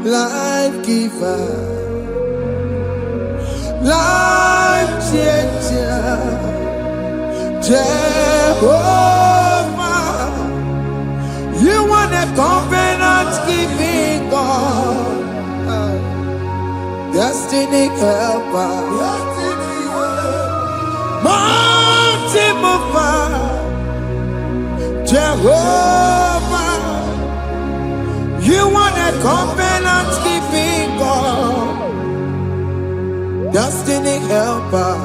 Life giver, life changer, Jehovah, you want a covenant keeping God, destiny helper, mountain mover, Jehovah, you want a covenant keeping God, destiny helper,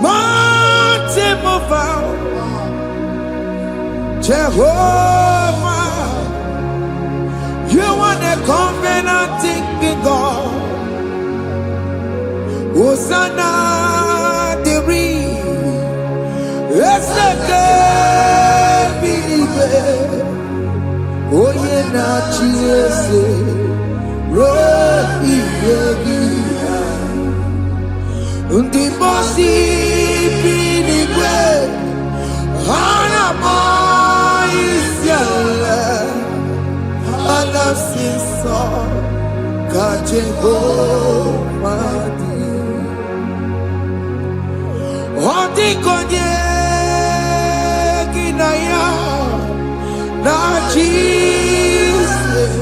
mountain mover, Jehovah, you want a covenant keeping God. Hosanna diri, eseke bibe. Oye na chiese ro iyegia undi bosi pinigwe hana maisiala anasiso kajego madi ondi konye kinaya na Jesus,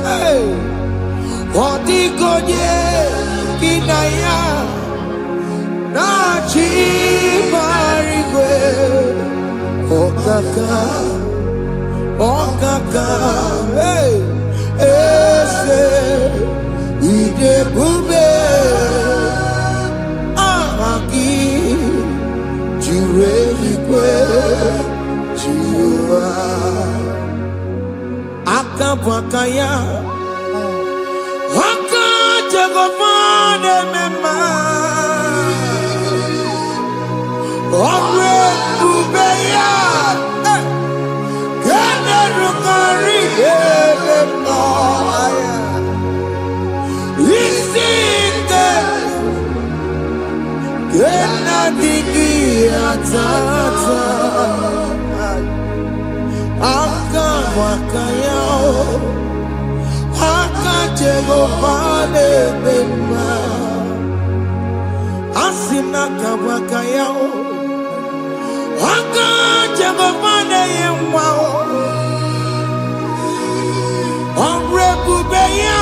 hey, Odigonye kinaya na chibarigwe, okaka, hey, ese idebube, amaki, jireligwe, jiwa. Akabwakaya Akajagofane mema Omre kubeya Kene rukari Emema Isinde Kena digi atata Akabwakaya Akajagofane mema Asina kabwakaya Akajagofane yemwa Omrebubeya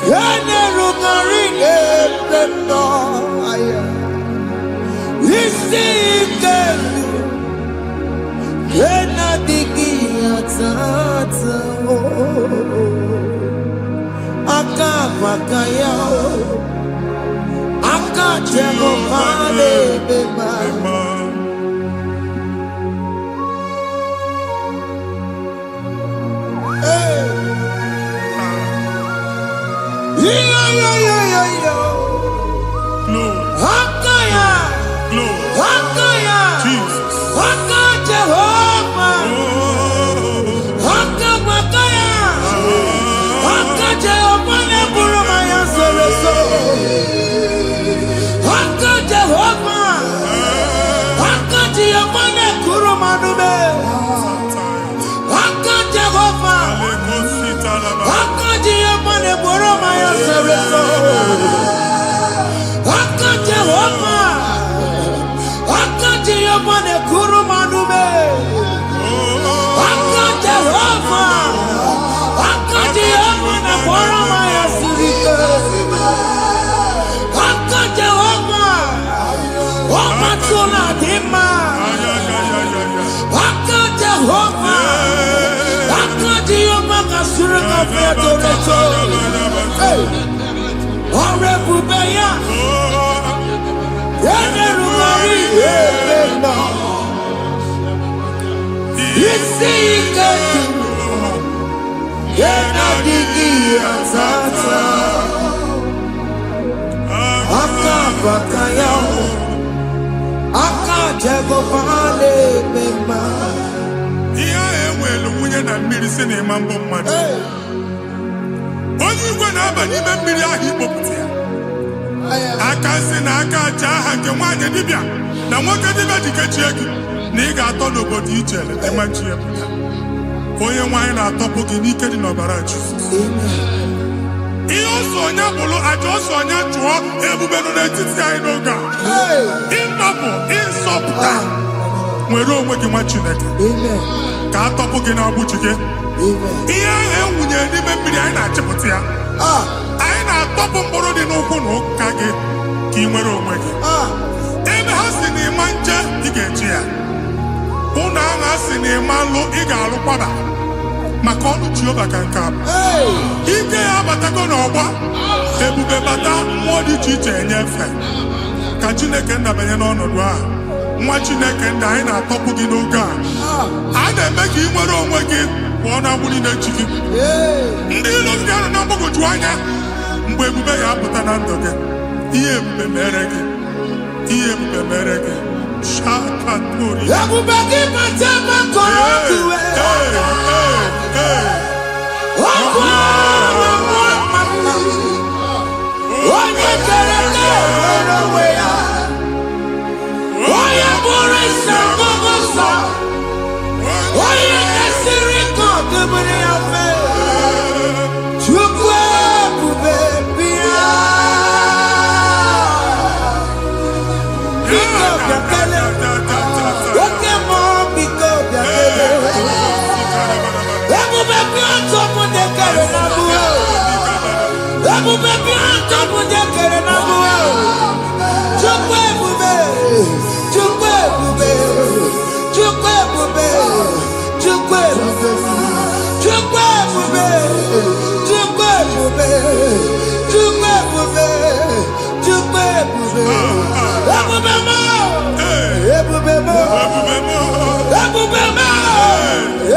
Kene rungari emema Isinde Kena digi atata Akabwakaya Akajagofane mema Hey Yo Glory. ne kurumanume. Aka Jehovah. Aka Jehovah na borama ya sirike. Aka Jehovah. Oma tuna dima. Aka Jehovah. Aka Jehovah kasurika feto leto. Ore bubeya. Yene rumari yena. Isi iketu. Yena digi atata. Aka bakaya. Aka Jehovah le mema. Iya enwelu nwunye na mmiri si na ịma mbụ mmadụ. Onye igwe na-aba n'ime mmiri ahụ ikpopụta ya. Aka si na aka aja aha nke nwaanyị dibịa na nwoke dibịa ji kechie gị na ị ga-atọ n'obodo ijele ịmachi ya pụta. Onye nwaanyị na-atọpụ gị n'ike dị n'ọbara Jizọs. Ihe ọsọ onye bụrụ aja ọsọ onye chụọ ebube nọ n'etiti anyị n'oge a. Ịtọpụ ịsọpụta nwere onwe gị nwa Chineke ka atọpụ gị n'agbụchi gị. Ihe ahụ ewunye n'ime mmiri anyị na-achịpụta ya. Anyị na-atọpụ mkpụrụ dị n'ụkwụ na ụka gị ka ị nwere onwe gị. Ebe ha si na ịma nje ị ga-eji ya. Ụlọ ahụ ha si na ịma lụ ị ga-alụkwaba maka ọnụ Jehova ka nke a bụ. Ike ya abatago n'ọgba ebube bata mmụọ dị iche iche enyefe ka Chineke ndabanye n'ọnọdụ ahụ. Nwa Chineke ndị anyị na-atọpụ gị n'oge a. A na-eme ka ị nwere onwe gị pụọ na agbụ niile chi gị. Ndị ilo gị anọ na mgbagwoju anya mgbe ebube ya apụta na ndụ gị. Ihe ebube mere gị. Ihe ebube mere gị. Shakatori. Ebube gị mata makọrọ ọdụwe. Ọkụ onye kere ka enwere onwe ya. Onye bụrụ isi ọgụgụ nsọ. Onye kesiri ka ọdụbiri ya fe. Chukwu ebube bịa. Biko bịakele. Oke mmụọ biko bịakele. Ebube bịa tọpụ dekere na mbuo. Ebube bịa tọpụ dekere na mbuo. Chukwu ebube. Chukwu ebube. Chukwu ebube. Chukwu ebube. Chukwu ebube. Chukwu ebube. Chukwu ebube. Chukwu ebube. Ebube mo. Ebube mo. Ebube mo. Ebube mo.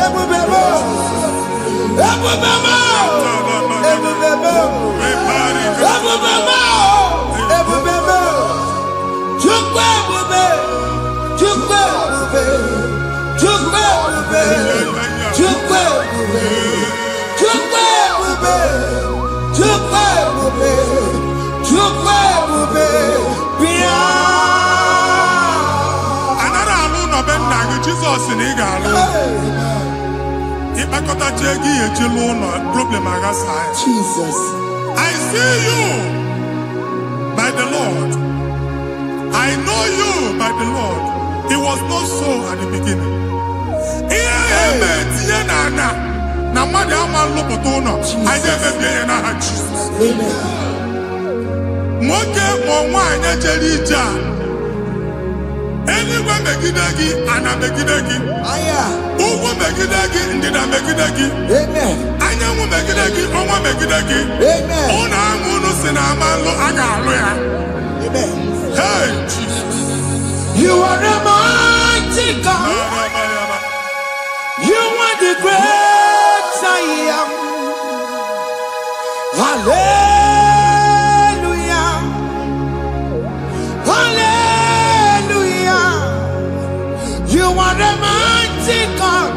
Ebube mo. Ebube mo. Ebube mo. Ebube mo. Ebube mo. Chukwu ebube. Chukwu ebube. Chukwu ebube. Chukwu ebube. Chukwu ebube. Chukwu ebube. Chukwu ebube. Bịa. Anara alụ nọbe nna gị Jizọs na ị ga-alụ. Ịkpakọtacha ego ihe eji lụọ ụlọ problem aghasa ya. Jesus. I see you by the Lord. I know you by the Lord. It was not so at the beginning. Ihe eme tinye n'ana na mmadụ ama nlụpụta ụlọ anyị emebie ya n'aha Jizọs. Nwoke ma nwaanyị jere ije a eluigwe megide gị ana megide gị. Ugwu megide gị ndịda megide gị. Anyanwụ megide gị ọnwa megide gị. Ụlọ ahụ unu si na ama nlụ a ga-alụ ya. Hey, Jesus. You are a mighty God. You are the great I am. Hallelujah. Hallelujah. You are the mighty God.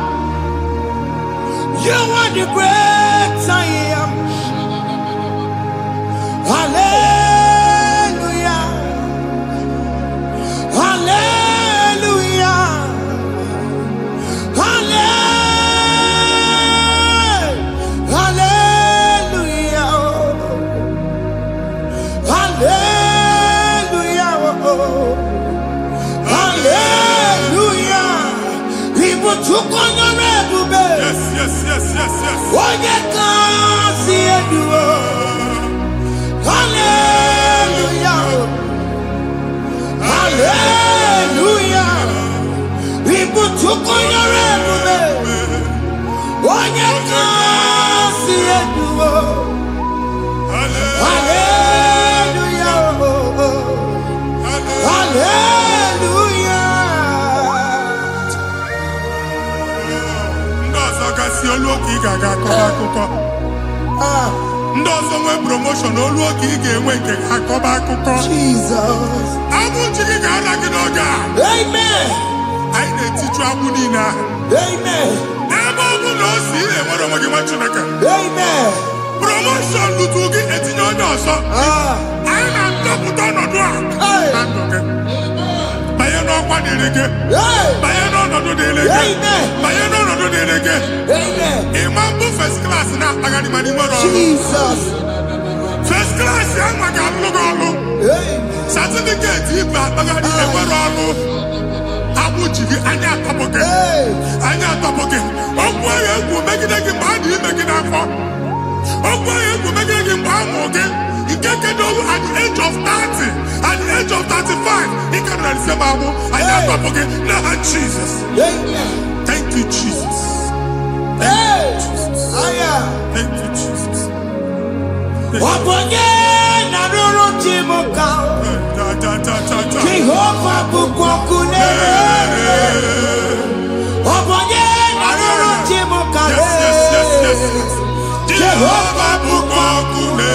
You are the great I am. Hallelujah. Hallelujah. Hallelujah. Hallelujah. Hallelujah. Hallelujah. Yes, yes, yes, yes, yes. Hallelujah. Hallelujah. People took on your head. When you can see it, hallelujah. Hallelujah. Ndozo kasi oluoki gaga akọba. Ndozo nwe promotion oluoki ga-enwe nke akọba akụkọ. Jesus. Abụ chi gị ga-ala gị n'oge a. Amen. Anyị na-etiju abụ niile ahụ. Amen. Ebe ọ bụ na o si na-enwere onwe gị nwa Chineke. Amen. Promotion lutu gị etinye onye ọzọ. Anyị na-ndọpụta ọnọdụ a. Na ndụ gị. Banye n'ọkwa dịrị gị. Banye n'ọnọdụ dịrị gị. Banye n'ọnọdụ dịrị gị. Ịma mbụ first class na-akpagharị ma n'ime ọrụ. Jesus. First class ya nwa ga-alụ gị ọlụ. Certificate ibu akpagharị enwere ọlụ. Abụ ji gị anya atọpụ gị. Anya atọpụ gị. Okwu ahụ egwu megide gị mgbe a dị ime gị n'afọ. Okwu ahụ egwu megide gị mgbe a mụrụ gị. Nke kedu at the age of 30, at the age of 35, he can receive abu. I am talking now, Jesus. Thank you, Jesus. Thank you, Jesus. Thank you, Jesus. Jehovah bukokune. Jehovah bukokune.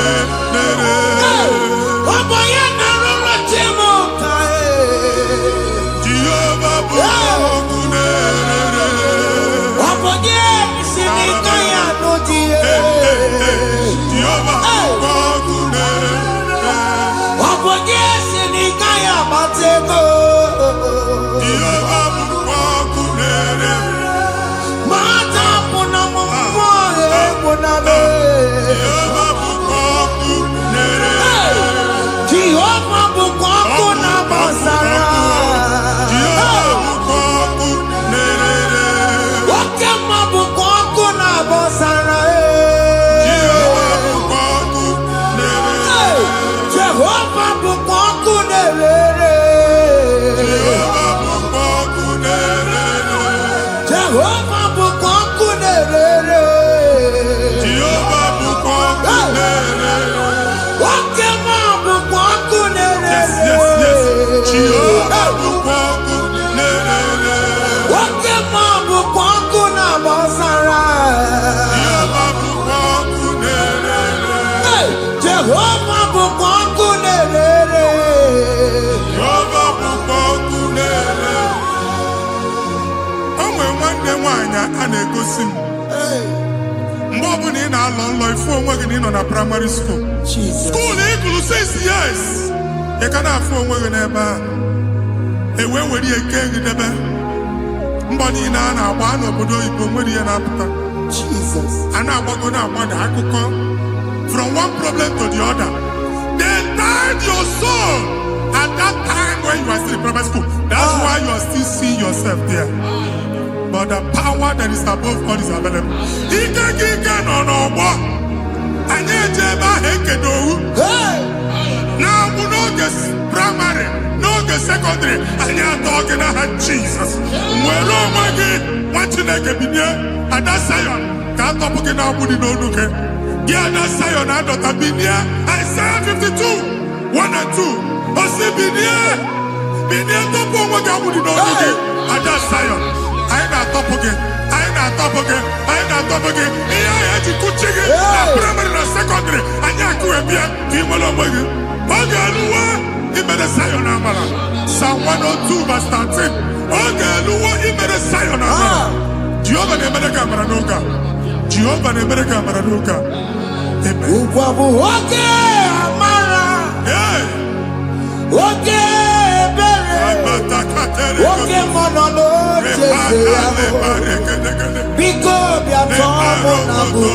A na-egosi m mgbe ọ bụla ị na-alọ nlọ ifu onwe gị na ị nọ na primary school school ị gụrụ 6 years ị ka na-afụ onwe gị n'ebe a ewee were ihe kee gị debe mbọ niile a na-agba n'obodo oyibo nwere ihe na-apụta a na-agbago na-agbada akụkọ from one problem to the other. They tied your soul at that time when you are still in primary school. That's why you are still seeing yourself there. But the power that is above all is available. Ike no more. Anye jeba hekedowu. Now we no get primary, no get secondary. Anye talking about Jesus. Mwero mwagi wachineke binye. Ada Zion can't talk about now we no look. Ada Zion adota binye. Isaiah 52, 1 and 2. Osi binye. Binye topo mwagi we no look. Ada Zion. I na top again. I na top again. I na top again. Iya ya jikuchige. Na primary na secondary. Anya kuembia. Kimolo mwagi. Ogaluwa. Imede Zion amala. Psalm 102 verse 13. Ogaluwa imede Zion amala. Jehovah ne imede kamara nuka. Jehovah ne imede kamara nuka. Amen. Ukwabu oke amara. Hey. Oke bere. Oke monono. Biko bia tomo nabu.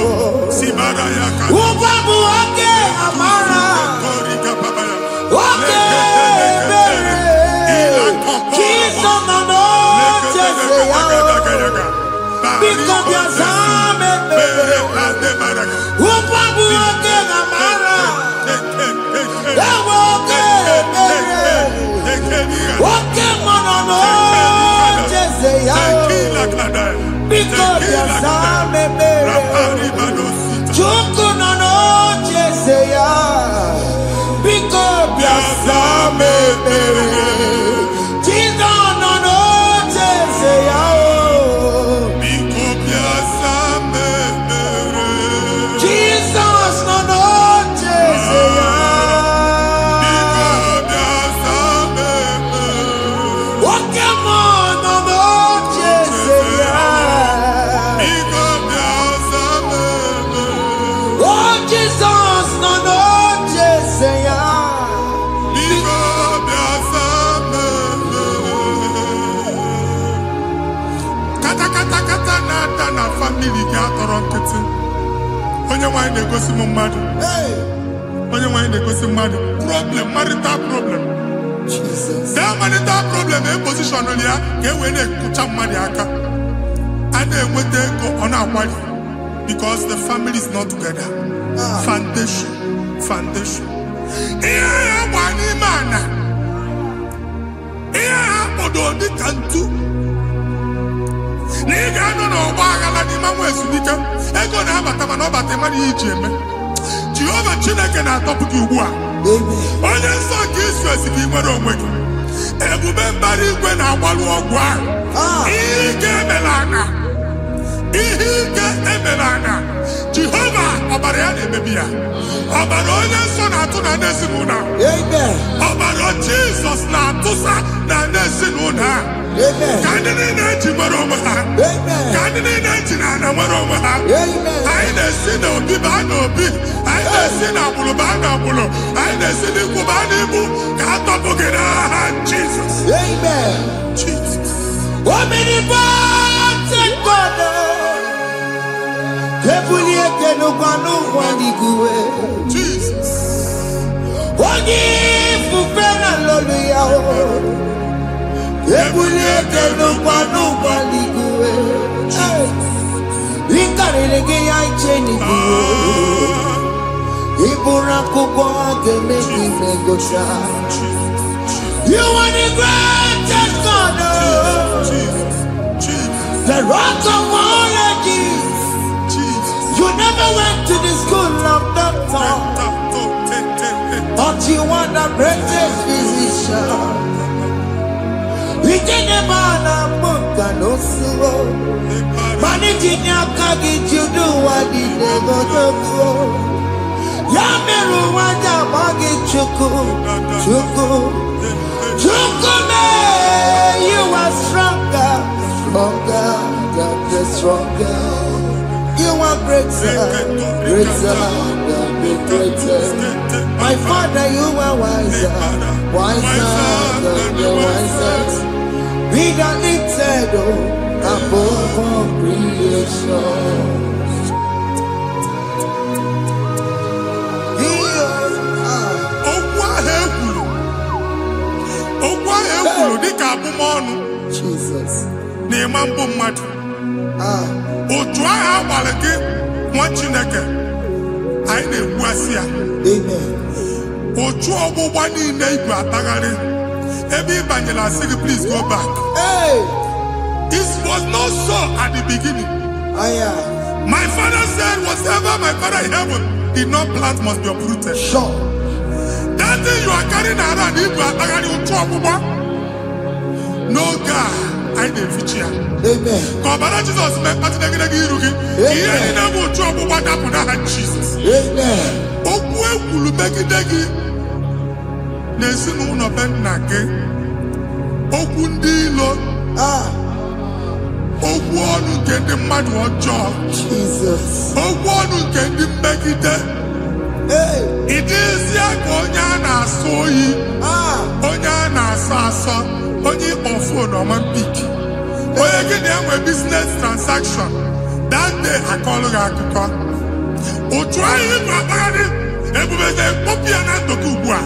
Ubabu oke amara. Oke bere. Kiso nano chese yao. Because you same mere. Upabu oke gamara. Ewo oke mere. Oke monono jese yao. Because you same mere. Chuku nono jese yao. Because you same mere. Jesus nono jese yao. Jesus nono jese yao. Oke monono jese yao. Oh Jesus nono jese yao. Kata na-ata na famili gị atọrọ nkịtị. Onye nwanyị na-egosi m mmadụ. Onye nwanyị na-egosi mmadụ. Problem, marital problem. That marital problem position ya ka e wee na-ekụcha mmadụ aka. A na-enweta ego ọ na-akwali because the family is not together. Foundation. Ihe ya gba n'ime ana. Ihe ha kpọdo dị ka ntu. Na ị ga-anọ n'ọgba aghara n'ime nwa ezumike ego na-abata mana ọ bata mmadụ ihe iji eme. Jehova Chineke na-atọpụ gị ugbu a. Onye nsọ nke Israel gị nwere onwe gị. Ebube mbara igwe na-agbalụ ọgwụ ahụ. Ihe ike emela ana. Jehova ọbara ya na-emebi ya. Ọbara onye nsọ na-atụ na ndị ezinụlọ. Ọbara Jizọs na-atụsa na ndị ezinụlọ. Ka ndị niile eji nwere onwe ha. Ka ndị niile eji na ana nwere onwe ha. Anyị na-esi n'obi baa n'obi. Anyị na-esi n'agbụrụ baa n'agbụrụ. Anyị na-esi n'ikwu baa n'ikwu. Ka a tọpụ gị n'aha Jizọs. Jesus. Omnipotent God. Kebulie kenukwana ụgwọ Jesus. Onye ifufe na lolu ya o. Kebulie kenukwana ụgwọ n'igwe. Ịkarịrị gị ya iche n'igwe. Ịbụrụ akwụkwọ ga-eme gị megocha. You are the greatest God. The rock of all ages. You never went to the school of doctor, but you are the greatest physician. We didn't man a book and no slow. Managing your kagi, you do what you never do. Yamiru wanja magi chuku. You are stronger than stronger. You are greater than the greatest. My Father, you are wiser than the wisest. Be the lifted above all creation. Dịka abụmọnụ na-eme mbụ mmadụ. Otu ahụ agbalị gị nwa Chineke anyị na-egbuasị ya. Otu ọgbụgba niile igwe atagharị ebe ị banyere asị gị please go back. This was not so at the beginning. My father said whatever my father in heaven did not plant must be uprooted. That thing you are carrying around igwe atagharị otu ọgbụgba. No God, I didn't ya. Ka ọbara Jizọs mee mkpatụ negidegi iru gị. Ihe niile bụ otu ọgbụgba dapụ n'aha Jizọs. Okwu ekwuru megide gị n'ezinụlọ be nna gị. Okwu ndị ilo. Okwu ọnụ nke ndị mmadụ ọjọọ. Okwu ọnụ nke ndị mmegide. Ị dịzie ka onye a na-asọ oyi. Onye a na-asọ asọ. Onye ịkpọ fon ọma mpik. Onye gị na-enwe business transaction. That day akọlụ gị akụkọ. Otu ahụ ịbụ akpagharị ebubeze mkpọpụ ya na ndụ gị ugbu a.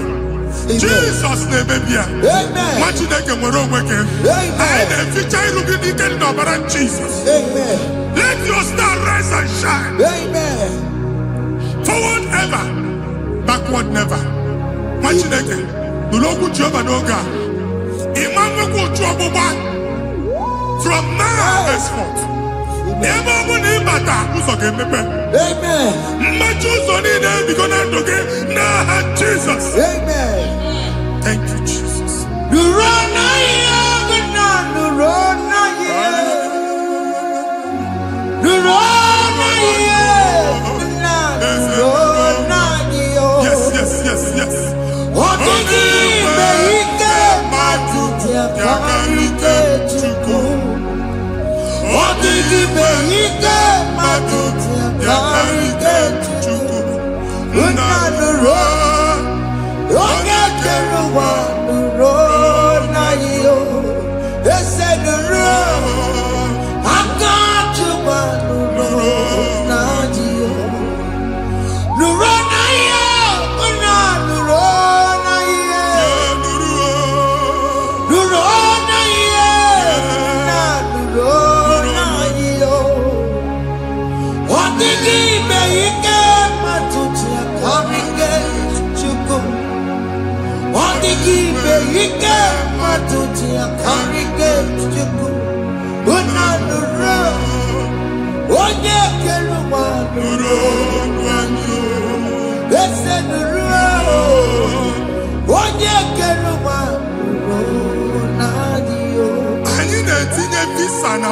Jesus name baby. Amen. What you take and we're working. And if you try to get the number of Jesus. Amen. Let your star rise and shine. Amen. Forward ever, backward never. What you take? The local job and Oga. Imam will go to Abuba. From now henceforth. Never will name matter who's okay, Amen. Matthews on the name because I'm okay. Now, Jesus. Amen. Thank you, Jesus. Yes, yes, yes, yes.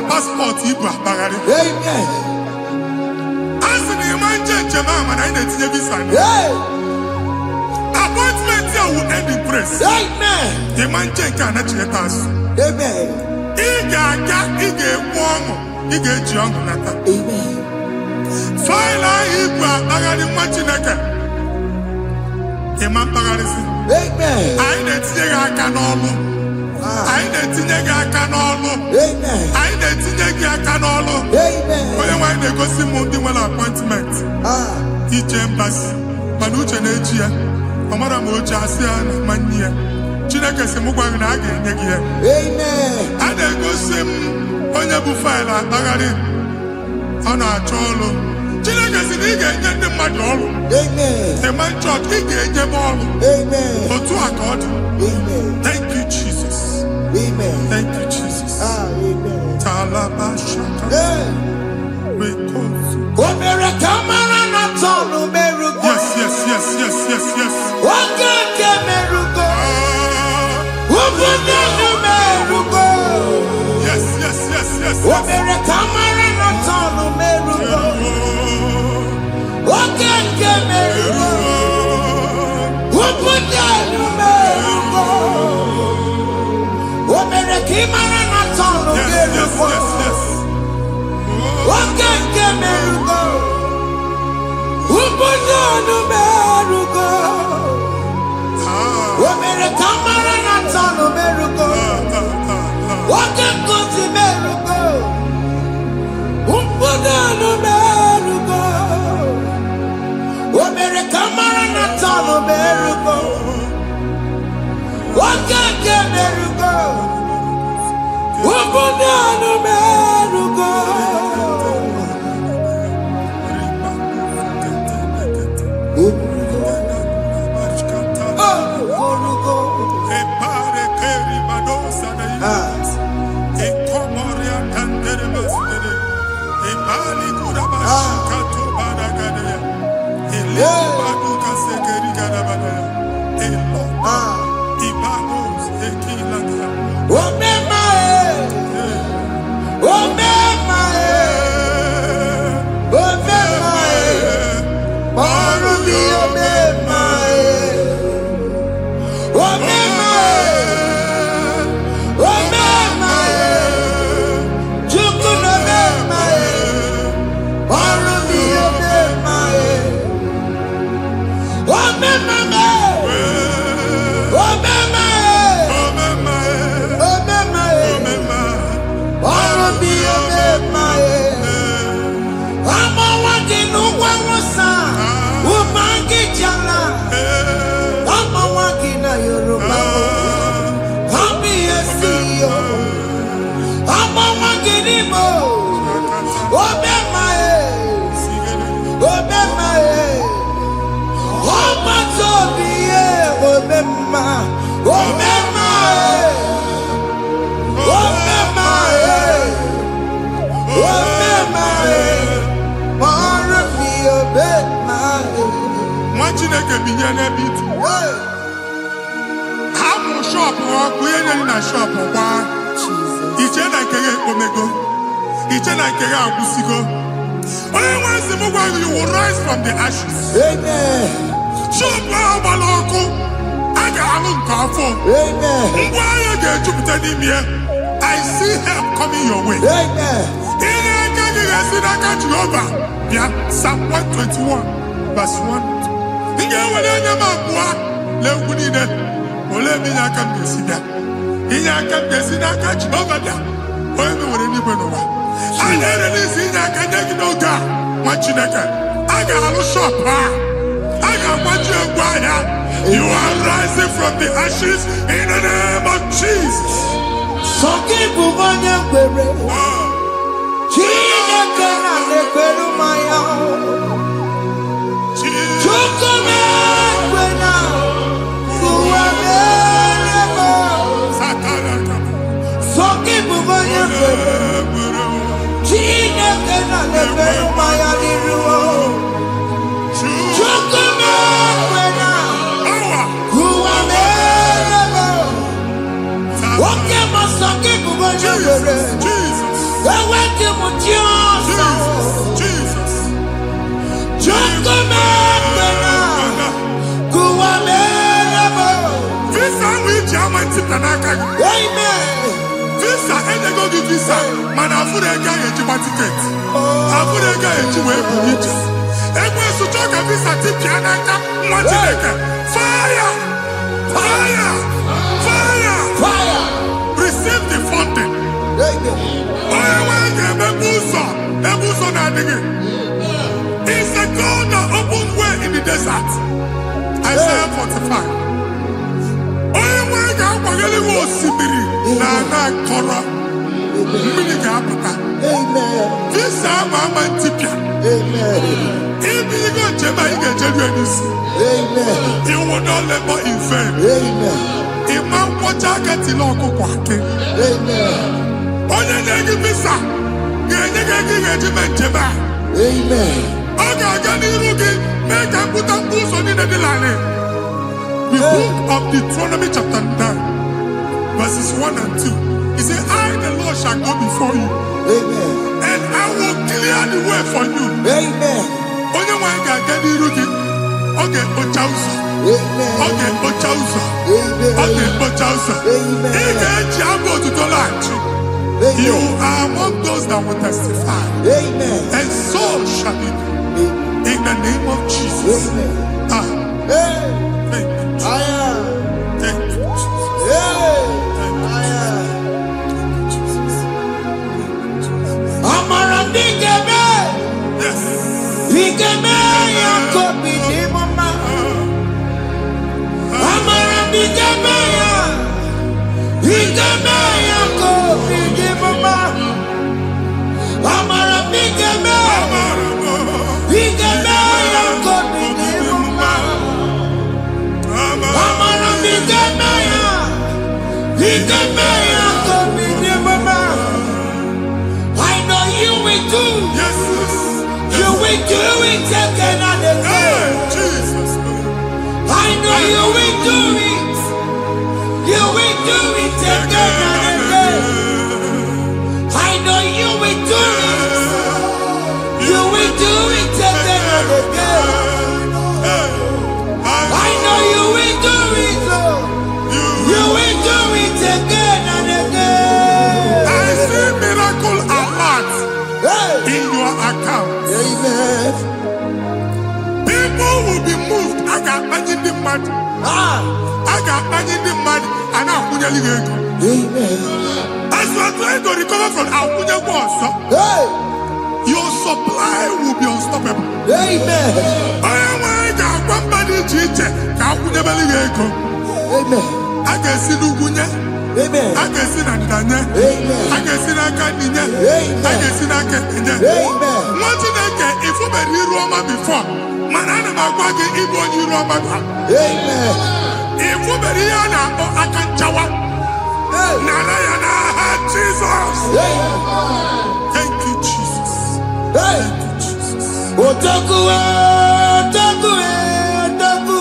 Passport, Amen. as the man Jemama, I need visa. Appointment here will end in praise. Amen. The man cannot let us. Amen. Amen. File Ibra, Bagadi Machinaka. Imam Bagadisi. Amen. I need to can all. I need to can all. Amen. I need to can all. Amen. When they go see Mundi appointment. Each embassy. Manucha Nejia. Amara Moja Asian Mania. Chinaka Semugwa again. Amen. And they go see Onyabu File Bagadi. On our cholo. Chinaka Siniga the Madol. Amen. The man church in the ball. Amen. Or to accord. Amen. Thank you, Jesus. Amen. Thank you, Jesus. Amen. Talabashaka. We Yes, yes, yes, yes, yes, yes. Yes, yes, yes, yes, Chineke binye n'ebe itu. Hapụ shop ọkụ ihe nyere na shop gba. Iche na nke gị ekpomego. Iche na nke gị agwụsigo. Onye nwe nsị m gwa gị, you will rise from the ashes. Amen. Shop ahụ gbara ọkụ. A ga-alụ nke afọ. Amen. Ngwa ahịa ga-ejupụta n'ime ya. I see help coming your way. Amen. Ihe aka gị ga-esi n'aka Jehova bịa. Psalm 121 verse 1. Ị ga-ewere anya m abụọ lee ugwu niile. Olee ebe inye aka m ga-esi bịa? Inye aka m ga-esi n'aka Jehova bịa. Onye mewere n'igwe n'ụwa. A na-erelisi inye aka nye gị n'oge a, nwa Chineke. A ga-alụ shop ha. A ga-agbaji egwu ahịa. You are rising from the ashes in the name of Jesus. Sọkịbụ onye kwere. Chineke na na-ekwere mmanya. Chukwu na-ekwe na ụwa na-eme. Sọkịbụ onye kwere. Chineke na na-ekwere mmanya n'iru. Chukwu na-ekwe na ụwa na-eme. Oke ma sọkịbụ onye kwere. Eweke m ji ọsọ. Chukwu na-ekwe na ụwa na-eme. Visa ahụ iji ama ntịpụta n'aka gị. Amen. Visa enyego gị visa mana afụrụ ego ahụ ejikwa tiketi. Afụrụ ego ahụ eji wee buru ije. Ekwensu chọọ ka visa tipịa n'aka nwa Chineke. Fire! Fire! Fire! Fire. Receive the funding. Amen. Onye nwe ga-emepe ụzọ ebe ụzọ na-adịghị. It's a God that opens way in the desert. Isaiah 45. Onye nwe ga-akwanyere gị osimiri na ana akọrọ. Mmiri ga-apụta. Amen. Visa ama ama ntịpịa. Amen. Ibigo njem anyị ga-ejeru ya n'isi. Amen. You will not labor in vain. Amen. Ịma nkwọcha aka tili ọkụkọ akị. Amen. Onye na-enye visa ga-enye gị ego ị ga-eji mee njem a. Amen. Ọ ga-aga n'iru gị mee ka mpụta mkpu ụzọ niile dị larịị. The book of Deuteronomy chapter 9 verses 1 and 2. He said, I the Lord shall go before you. Amen. And I will clear the way for you. Amen. Onye nwe anyị ga-aga n'iru gị. Ọ ga-ekpocha ụzọ. Amen. Ọ ga-ekpocha ụzọ. Amen. Ọ ga-ekpocha ụzọ. Amen. Ị ga-eji abụ otuto laghachi. You are among those that will testify. Amen. And so shall it be. In the name of Jesus. Amen. Ah, Hey. thank you. I am. Thank you, Jesus. Hey. Thank you, I Jesus. am. Amara bigeme. Yes. Bigeme ya kobi ni mama. Amara bigeme ya. Bigeme ya kobi ni mama. Amara bigeme. Bigeme ya kobi ni mama. Amara bigeme ya. Bigeme ya kobi ni mama. I know you will do. Yes, yes. You will do it again and Hey, again. Jesus. I know you will do it. You will do it again and again. I know you will do it. You will do it again and again. I know you will do it. Lord. You will do it again and again. I see miracle alert Hey. in your account. Amen. People will be moved. I got money in the mud. Ah. I got money in the mud. And I'm going to go. Amen. As you are trying to recover from Abuja Wars, Hey. your supply will be unstoppable. Amen. I am one body teacher. Abuja Belly. Amen. I can see Lugunya. Amen. I can see Nandanya. Amen. I can see Nakaninya. Amen. I can see Nakaninya. Amen. What did I get if you were in Roma before? Manana Magwagi, Ibo, you Roma. Amen. If you were here now, I can Jawa. Hey. Narayana, Jesus. Amen. Thank you, Jesus. Hey. Thank you, Jesus. Otaku, otaku, otaku.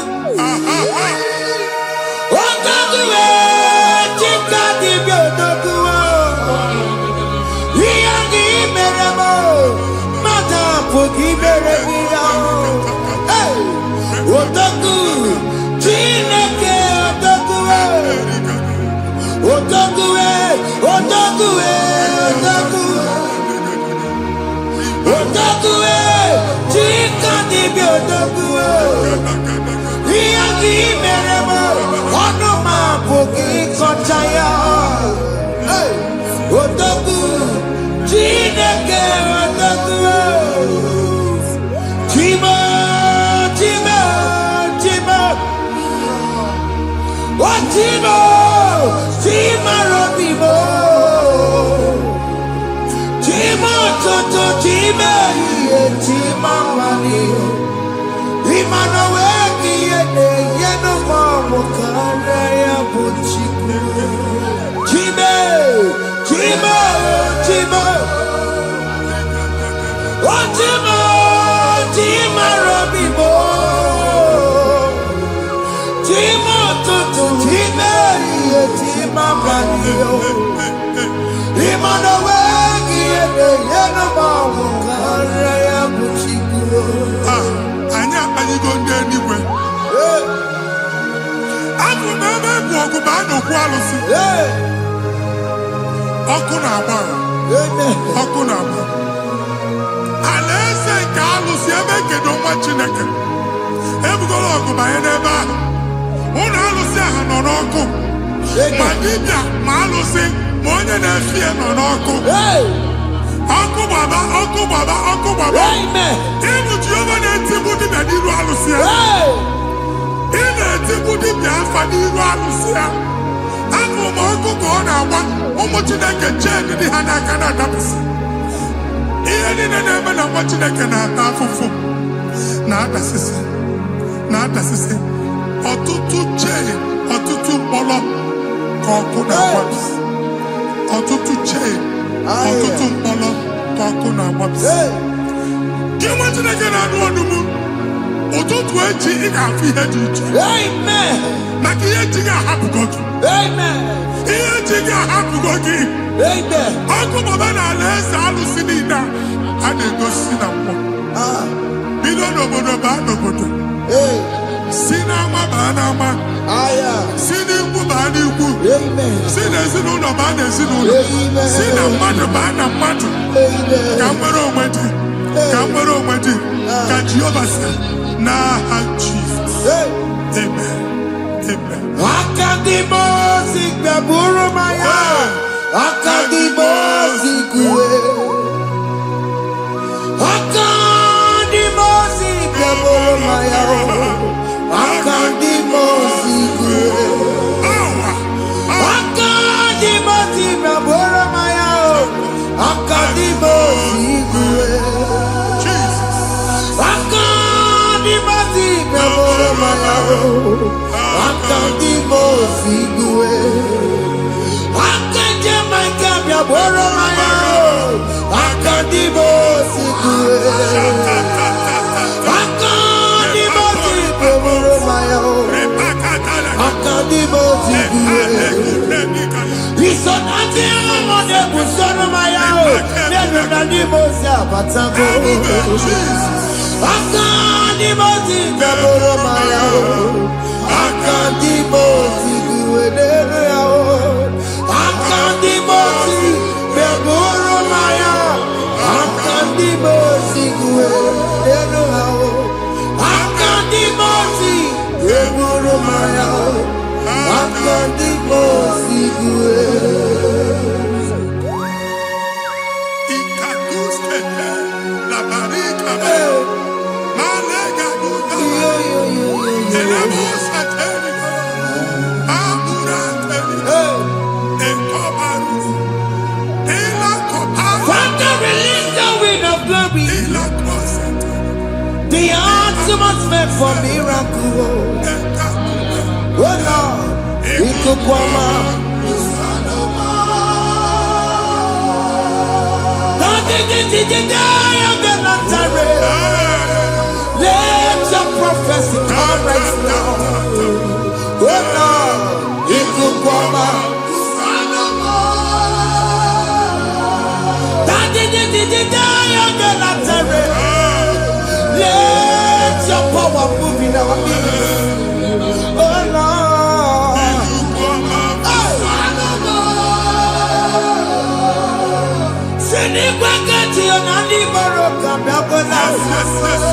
Sinikwakati onani baroka biakola.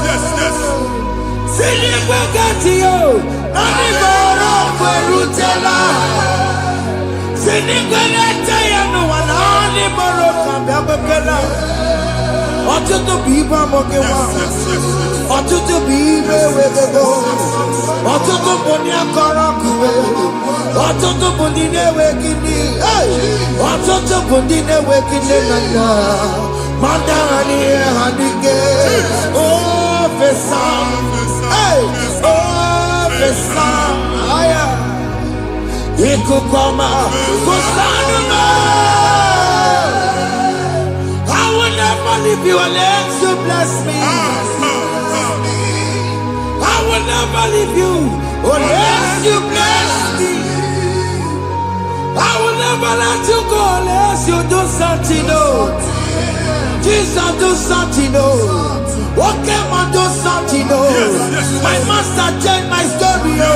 Yes. Sinikwakati yo nani baroka erutela. Sinikwakati ya no wanani baroka biakola. Ọtụtụ bụ ibe amụghị nwa. Ọtụtụ bụ ibe ewegego. Ọtụtụ bụ ndị akọrọ kụwe. Ọtụtụ bụ ndị na-enweghị nne. Ọtụtụ bụ ndị na-enweghị nne na nna. Ma ndị agha n'ihe ha n'ike. Ofesa. Ofesa. Ikuku ọma. Kwụsanụ m. I will never leave you unless you bless me. I will never leave you unless you bless me. I will never let you go unless you do something. No, Jesus, do something. No, okay, man, do something. No, my master changed my story. Oh,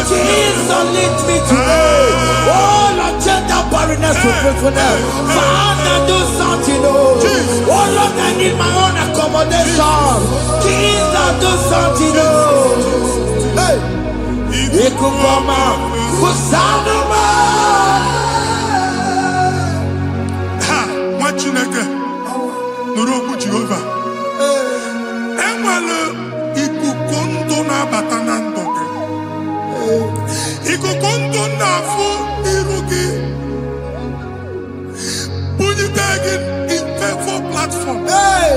Jesus, lead me today. Oh, Lord, change that barrenness to fruitfulness. Father, do something. Oh Lord, I need my own accommodation. Jesus, do something. Hey, Ikukoma, Kusanuma. Ha, Machineke, Nuroku Jehovah. Enwale ikukondo na batanando. Ikukondo na fu irugi. Bunitagin for platform. Hey,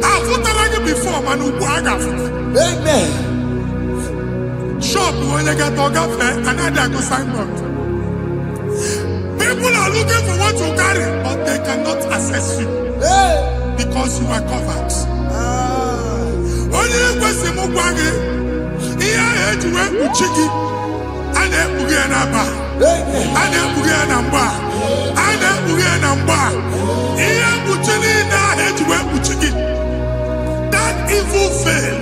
I've put before, man. amen. Shop when you get dog another go signboard. People are looking for what to carry, but they cannot access you Hey, because you are covered. Only a question of Wagi, here I had to work with Chiki, and then Bugianaba, amen. and then Bugianamba. That evil veil.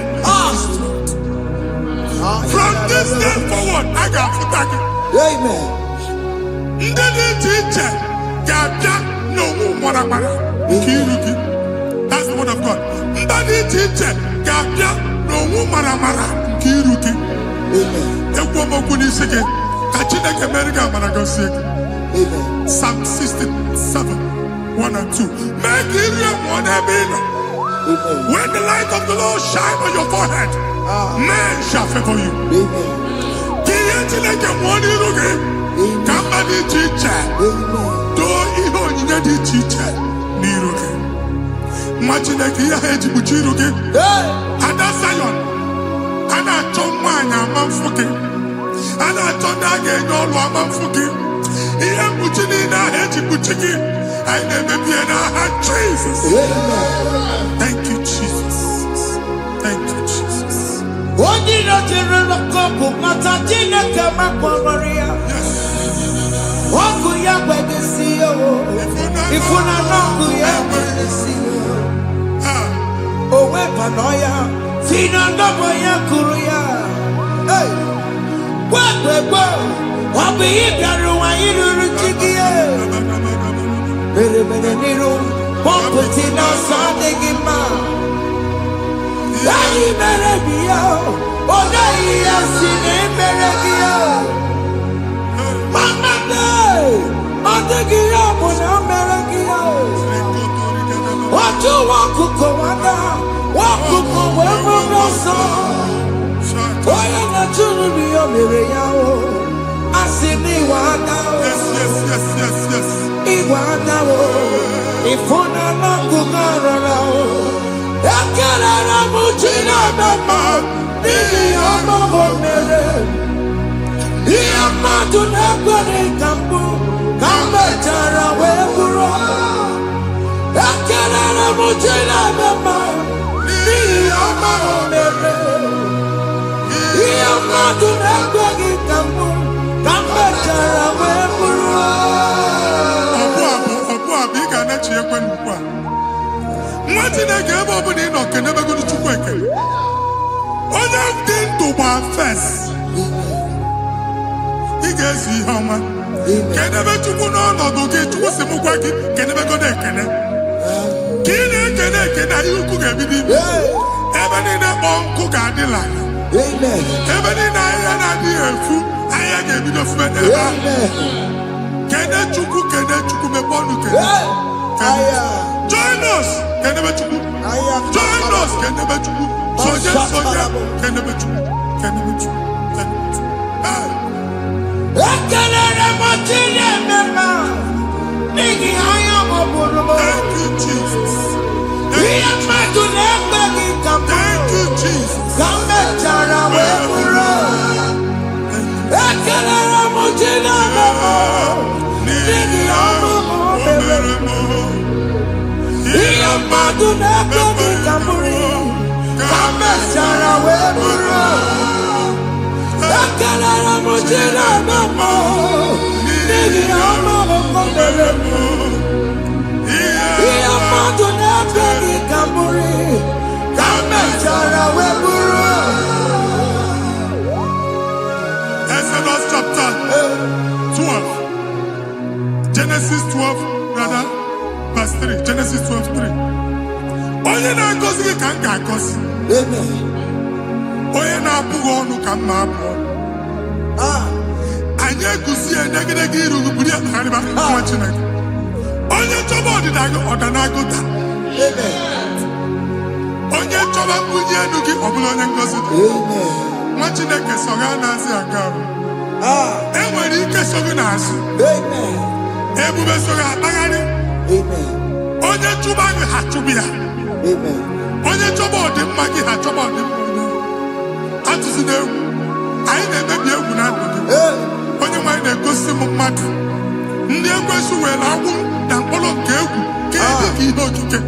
From this day forward, I got to tag it. Amen. That's the word of God. Amen. Psalm 67, 1 and 2. Make Israel one heaven. Amen. When the light of the Lord shine on your forehead, men shall favor you. Amen. Jesus. Thank you, Jesus. Thank you, Jesus. Kenebe chukwu n'ọnọdụ gị, chukwu si m gwa gị, kenebe godo ekene. Ka ị na-ekene ekene, ihe ukwu ga-ebido ime. Ebe niile kpọọ nkụ ga-adị larịị. Ebe niile ahịhịa na-adịghị efu, ahịhịa ga-ebido fume n'ebe ahụ. Kene chukwu mepe ọnụ kene. Join us, kenebe chukwu. Join us, kenebe chukwu. Soja, kenebe chukwu. Kenebe chukwu. Kenebe chukwu. Ekelere m Chineke n'ihi anya m bụrụ m. Thank you, Jesus. Ihe mmadụ na-ekpe gị ka m Thank you, Jesus. ka m mechara wee bụrụ. Ekelere m Chineke n'ihi ọrụ m mere m. Ihe mmadụ na-ekpe gị ka m bụrụ ka m mechara wee bụrụ. Ekelere m Chineke n'ihi ọrụ m mere m. Ihe mmadụ na-ekpe gị ka m bụrụ ka m mechara wee bụrụ. Exodus chapter 12. Genesis 12, rather, verse 3. Genesis 12:3. Onye na-agọzi gị ka m ga-agọzi. Onye na-abụghị ọnụ ka m na-abụ ọnụ. Anyị eguzi edegedege iru buru ya karịba nwa Chineke. Onye chọba ọdịda gị ọdanagụta. Onye chọba mbunye elu gị ọ bụla onye ngọzi dị. Nwa Chineke so gị na-azị aga arụ. E nwere ike so gị n'azụ. Ebube so gị akpagharị. Onye chụba gị ha chụbụ ya. Onye chọba ọdịmma gị ha chọba ọdịmma onye. Atụzi n'egwu. Anyị na-emebi egwu na ndụ gị. Onye nwanyị na-egosi m mmadụ. Ndị ekwensu were agwụ na mkpọrọ nke egwu kee dị ka ihe okike.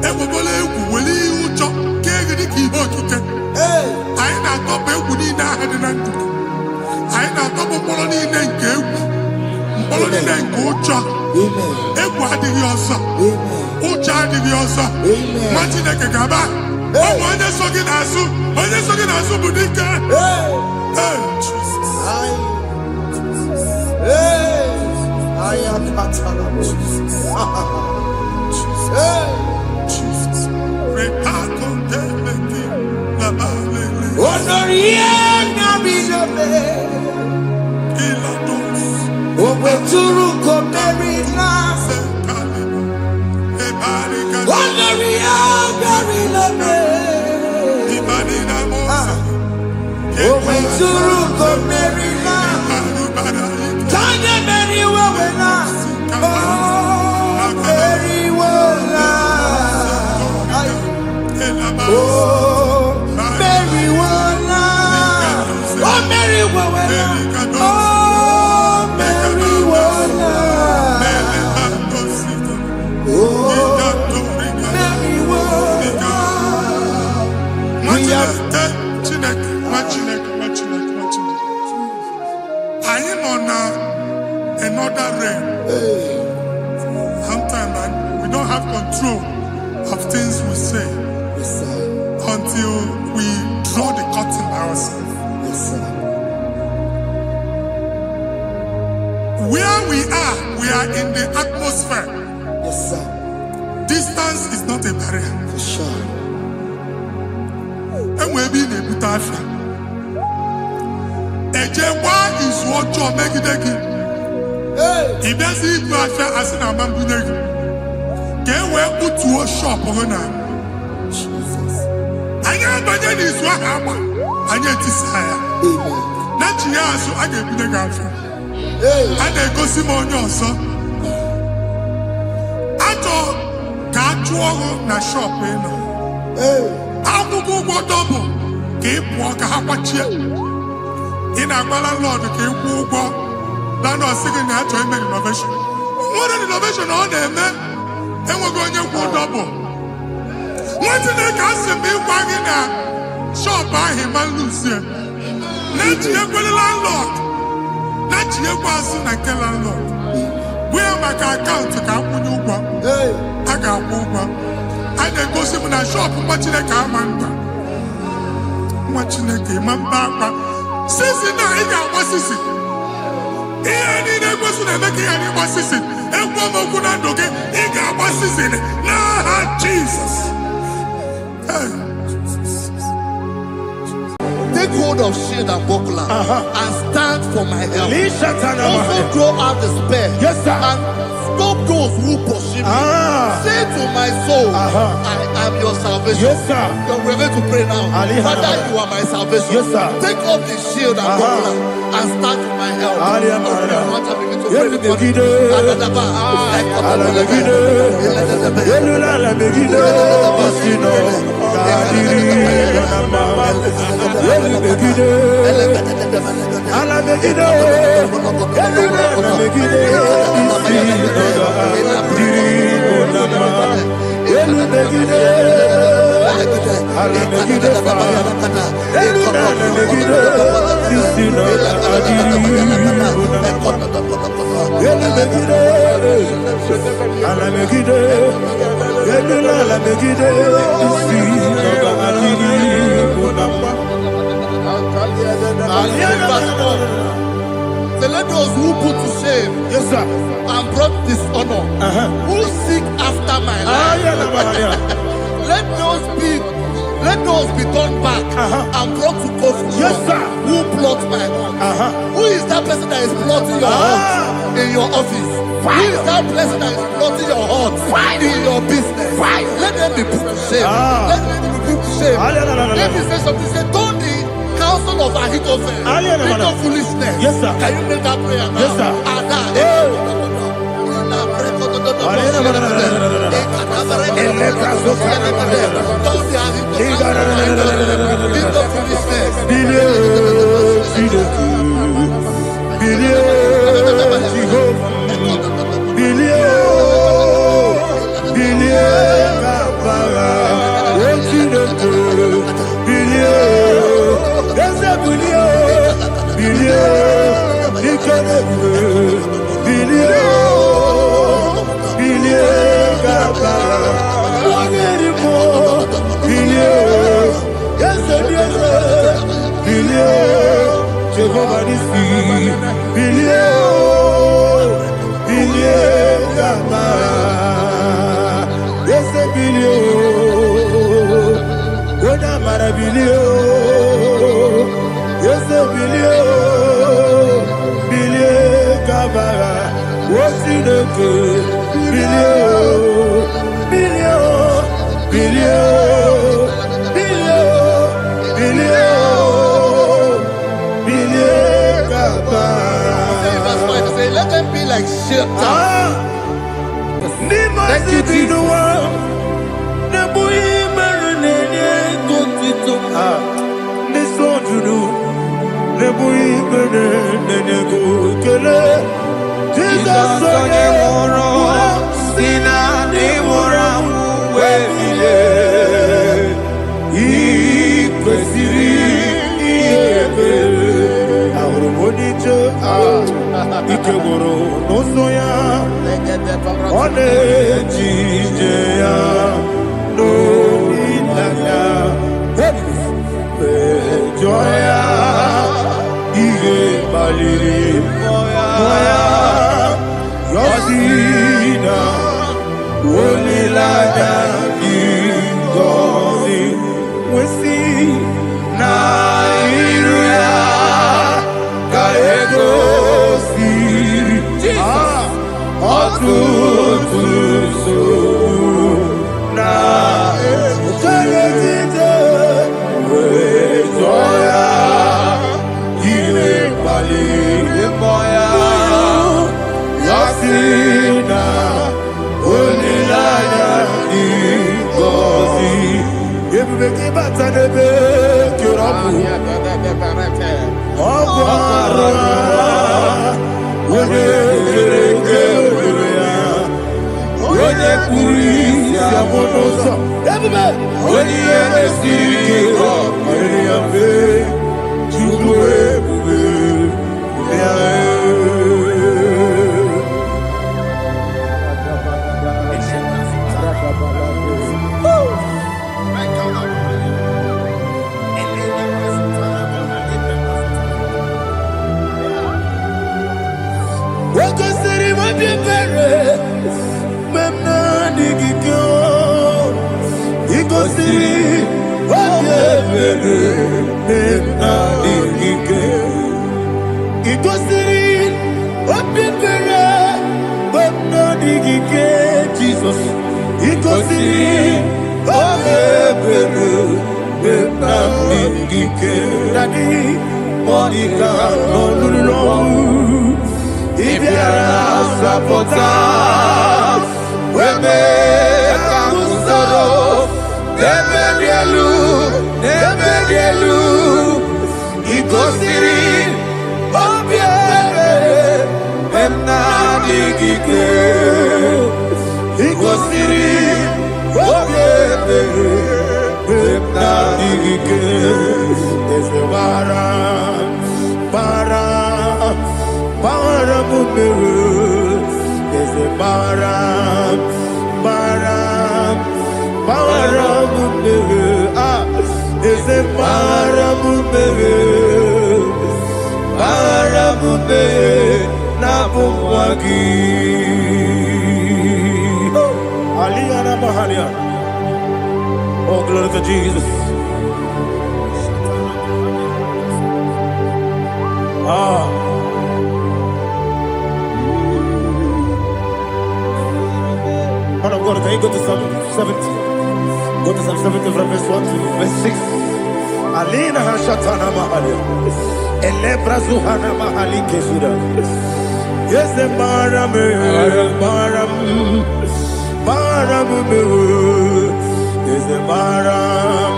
Ekwebola egwu were ihe ụjọ kee gị dị ka ihe okike. Anyị na-atọpụ egwu niile ahụ dị na ndụ gị. Anyị na-atọpụ mkpọrọ niile nke egwu. Mkpọrọ niile nke ụjọ. Egwu adịghị ọzọ. Ụjọ adịghị ọzọ. Nwa Chineke ga-aba. Ọ bụ onye so gị n'azụ. Onye so gị n'azụ bụ dike. Jesus. I am Jesus. Jesus. Another realm. Sometimes we don't have control of things we say until we draw the curtain by ourselves. Where we are in the atmosphere. Distance is not a barrier. And we'll be in a butafia. Ejewa is what you're making. If there's a butafia as in a bamboo, can we put to a shop or not? I am Bajan is what happened. I get desire. Not you, so I get the girlfriend. And they go Simon also. Ato Kachuo na shop Abubu double keep walk a watch in a Lord keep walk. Then I was singing that to him innovation. What an innovation on them, man. And we're going to go double. What did they cast him be wagging a shop by him and Lucia? Let you go the landlord. Let you pass in a landlord. We are my account to come when you go. I got one. And they go in a shop watching a car man. Watching a game and papa. Since I got what's this? Ihe niile ekwesu na-eme ka ihe n'ịgba season. Ekwe m okwu na ndụ gị, ị ga-agba season n'aha Jizọs. Take hold of shield and buckler and stand for my help. Also throw out despair. Yes, sir. And stop those who pursue me. Say to my soul, I am your salvation. Yes, sir. We're going to pray now. Father, you are my salvation. Yes, sir. Take off the shield and buckler and stand for my help. So let those who put to shame, Yes, sir. and brought dishonor, who seek after my life, let those be turned back and brought to confusion. Yes, sir. Who plot my hurt? Who is that person that is plotting your hurt in your office? Who is that person that is plotting your hurt in your business? Let them be put to shame. Let them be put to shame. Let me say something. Say, don't the counsel of Ahithophel, think of foolishness. Yes, sir. Can you make that prayer now? Yes, sir. Let them be like shelter. Thank you, Jesus. Wakosiri mabibere. Memna digiko. Ikosiri mabibere. Memna digike. Ikosiri mabibere. Memna digike. Jesus. Ikosiri mabibere. Memna digike. Daddy. Monica no lulu. Ibiara sapota. Weme kamusoro. Nebedielu. Ikosiri. Obiere. Emna digike. Ikosiri. Obiere. Emna digike. Ezebara. Bara mumere. Ezebara. Bara mumere. Ezebara mumere. Bara mumere. Nabumwagi. Aliyana Mahalia. Oh, glory to Jesus. Man of God, can you go to Psalm 70? Go to Psalm 70 from verse 1 to verse 6. Alina Hashatana Mahalia. Elebra Zuhana Mahali Kesura. Yes, the Maram. Yes, the Maram.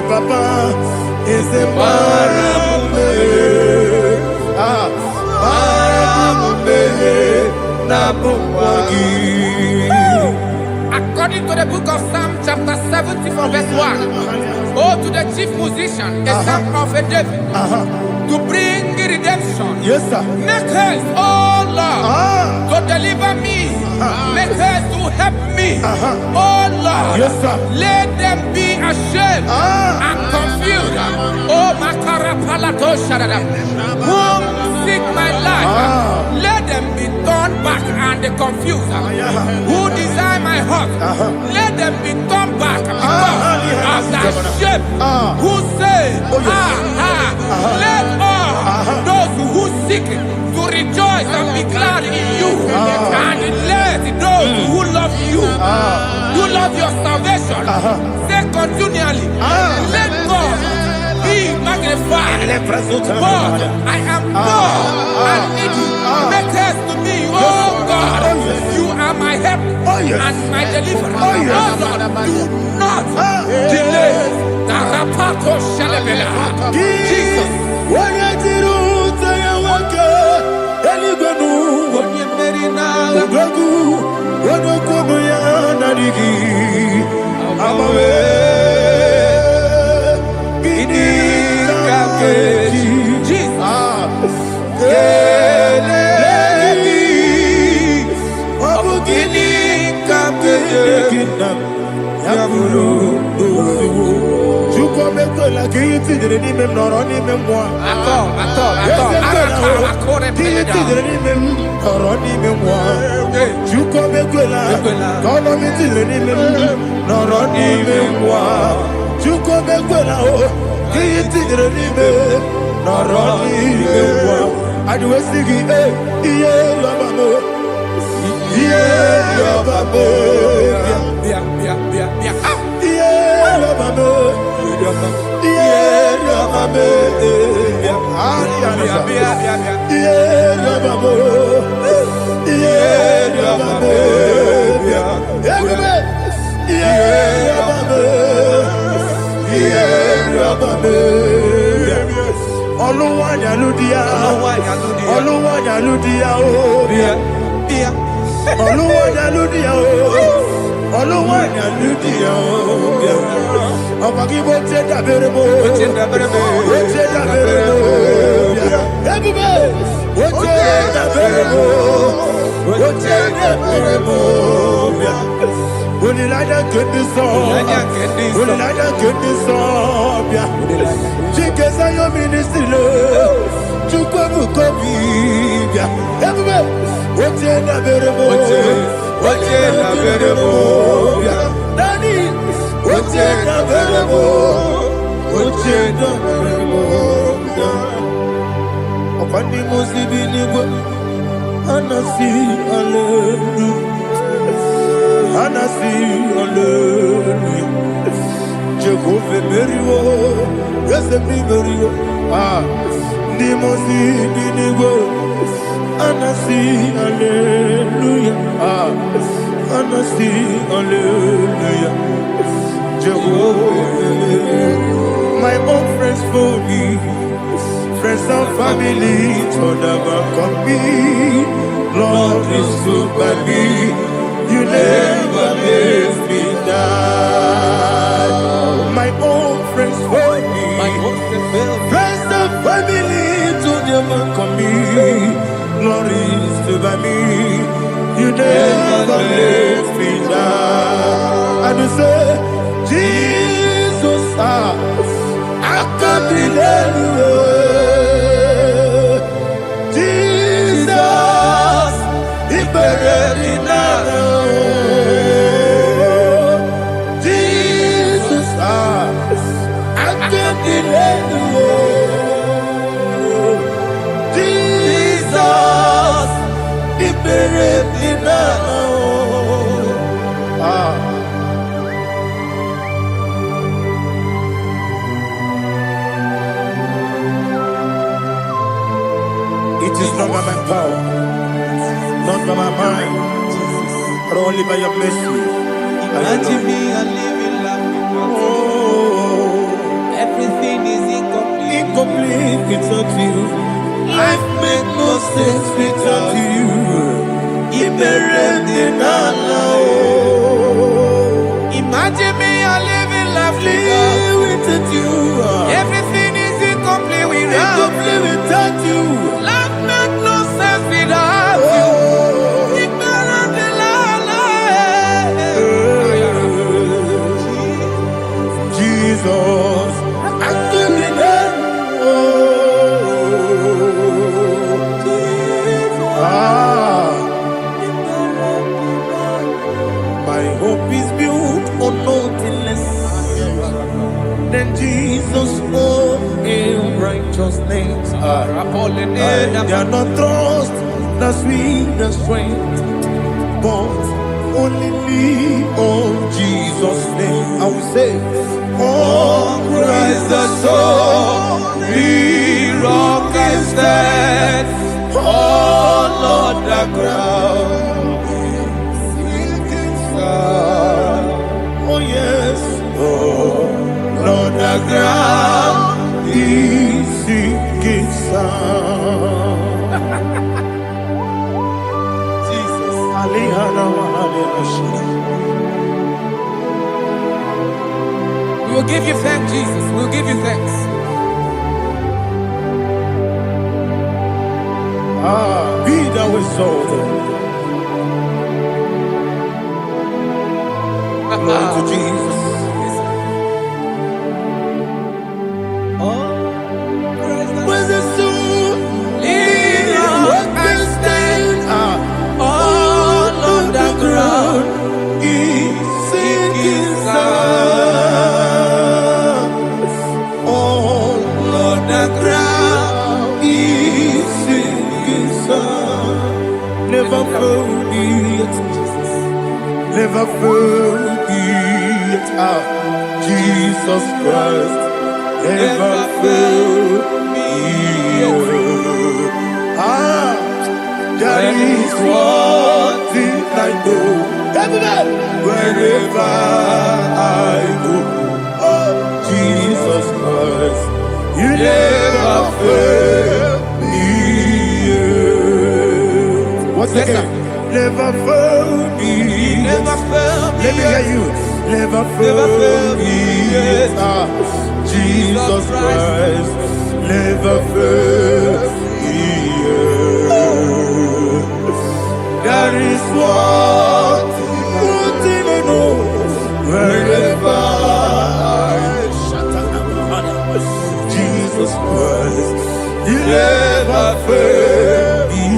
Papa. Yes, the Maram. According to the book of Psalm chapter 70 from verse 1, oh, to the chief musician, a psalm of a David, to bring redemption. Yes, sir. Make haste, oh Lord, to deliver me. Make haste to help me. Oh Lord, Yes, sir. let them be ashamed and confused. Oh, Makara Palato Shadada, whom seek my life, let them be turned back and confused. Who desire my heart, let them be turned back because of that shame. Who say, let all those who seek to rejoice and be glad in you, and let those who love you, who love your salvation, say continually, let God be magnified. God, I am poor and needy. Make haste to me, oh God. You are my help and my deliverer. Oh Lord, do not delay. Tarapato Shalabela. Jesus. Anasi, hallelujah. Jehovah Meriwo, yes, Meriwo. Nimosi, Binigo, Anasi, hallelujah. Anasi, hallelujah. Jehovah, my own friends for me, friends and family, told about come me. Lord is good by me. You never leave me down. My own friends for me, friends and family, told them come me. Lord is good by me. You never leave me down. And you say, Jesus, I can't be anywhere. Jesus, He buried me now. Jesus, I can't be anywhere. Jesus, He buried me now. It is not by my power, not by my mind, but only by your mercy. Imagine me a living life without you. Everything is incomplete. Incomplete without you. Life makes no sense without you. Imagine me a living life without you. Everything is incomplete without you. Life makes no sense without you. Jesus, I give you that. My hope is built on nothing less than Jesus' own in righteousness. They are not trust, the sweet, the strength, but only me on Jesus' name. I will say, oh, Christ the soul, the rock is dead. Oh, Lord, the ground is sinking sun. Oh, yes, oh, Lord, the ground is sinking sun. Jesus, We will give you thanks, Jesus. We will give you thanks. Be thou exalted. Glory to Jesus. Where's the soul? What can stand? All on the ground is sinking sun. All on the ground is sinking sun. Never forget, never forget Jesus Christ. Never fail me. That is one thing I know. Wherever I go, oh, Jesus Christ, you never fail me. What's again? Never fail me. Never fail me. Let me hear you. Never fail me. Jesus Christ, never fail me. That is one thing I know. Wherever I Jesus Christ, you never fail me.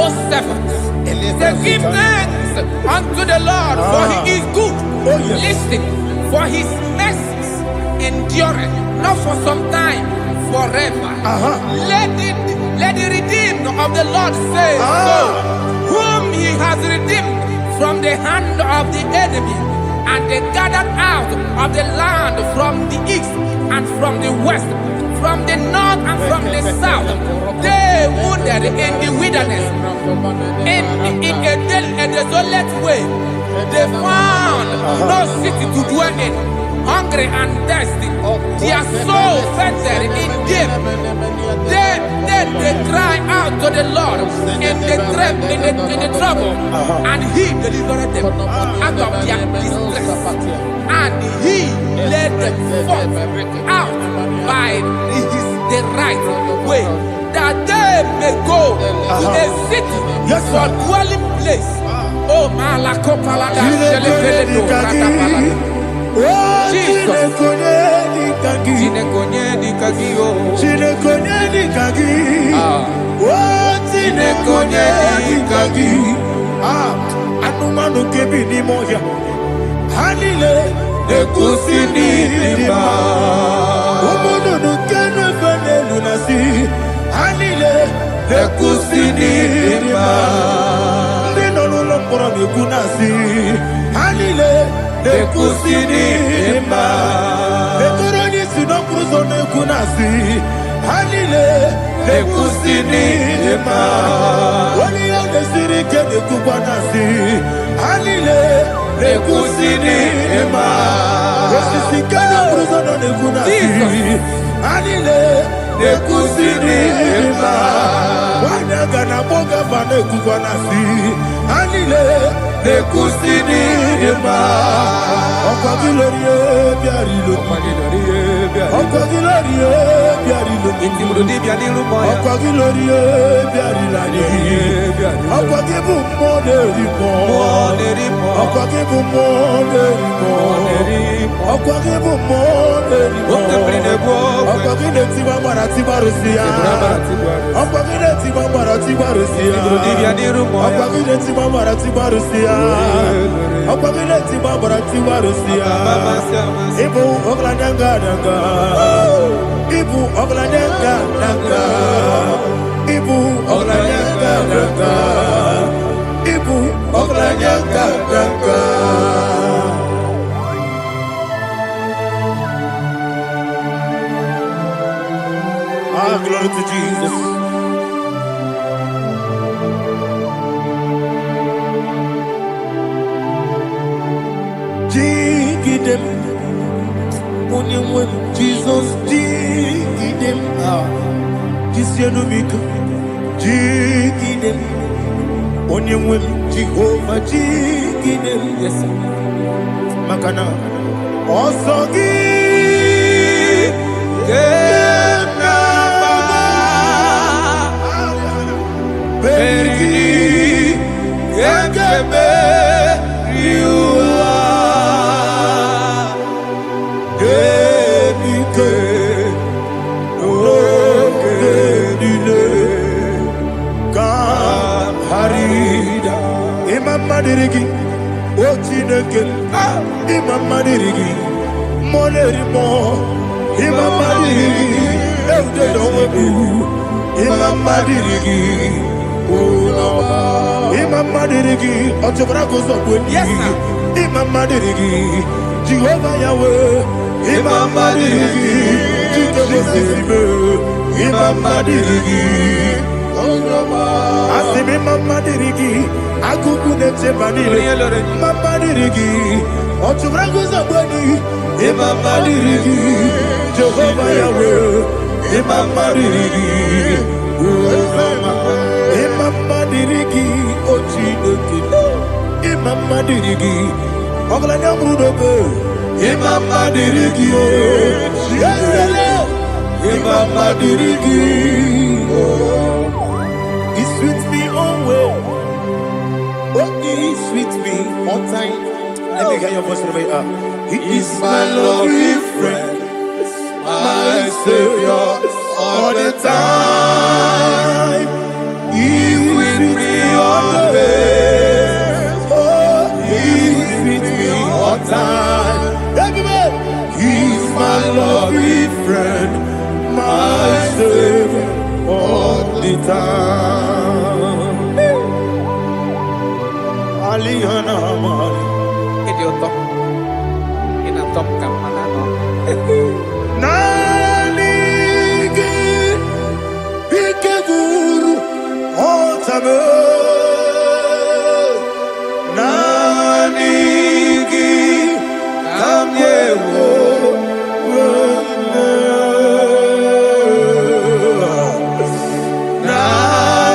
verse 7. Say, give thanks unto the Lord, for he is good. Listen, for his mercies endureth, not for some time, forever. Let the redeemed of the Lord say so, whom he has redeemed from the hand of the enemy, and they gathered out of the land from the east and from the west, from the north and from the south. They wandered in the wilderness, in a desolate way. They found no city to dwell in, hungry and thirsty. Their soul fettered in deep. Then they cry out to the Lord in the trouble, and he delivered them out of their distress. And he led them forth out by the right way, that they may go to a city for dwelling place. Oh, Malakopalada, Jesus. Anumanu kebi ni moya Hanile Nekusini lima Umono nukene fene lunasi Hanile Nekusini lima Ndino lulopora mikunasi Hanile Nekusini lima Nekuroni sinokruzo nekunasi Hanile Nekusini lima Wali yone sirike nekubanasi Hanile Nekusini lima Wesisikana bruzono nekunasi Hanile Nekusini lima Wanaga na boga vane kubanasi Hanile Nekusini lima Okwa gilorie biarilo Okwa gilorie biarilo Okwa gilorie biarilani Okwa gibu moderimo Okwa gibu moderimo Okwa gibu moderimo Okwa gine tiba marati barusia Okwa gine tiba marati barusia Okwa gine tiba marati barusia Okwa gine tiba marati barusia Ibu oglanyanga nanga Ibu oglanyanga nanga Ibu oglanyanga nanga Ibu oglanyanga nanga Glory to Jesus. Dig them, Jesus, dig them. This year no make dig them. Only Jehovah, dig them. Yes, Makana. Also give them Peri, Yakebe, you are Genike, no Genile, Kam Harida, Imam Madirigi, Ochineke, Imam Madirigi, Monerimo, Imam Madirigi, Eudedomu, Imam Madirigi. Imam Madirigi, Otobrako Zobweni. Yes, sir. Imam Madirigi, Jehovah Yahweh. Imam Madirigi, Jehovah. Imam Madirigi, Asim Imam Madirigi, Akukune Chemanile. Imam Madirigi, Otobrako Zobweni. Imam Madirigi, Jehovah Yahweh. Imam Madirigi, Imam Madirigi, Ochineke, Imam Madirigi, Oglanya Brudobe, Imam Madirigi, Imam Madirigi, He sweet me always, He sweet me on time. Let me hear your voice right now. He is my lovely friend, my Savior, all the time. He will be time. Everybody, He's my lovely friend, my Savior all the time. Alihana Mari. Idiota. Ina top kamana no. Nanigi Ikeguru Otame Nanigi Kamyewo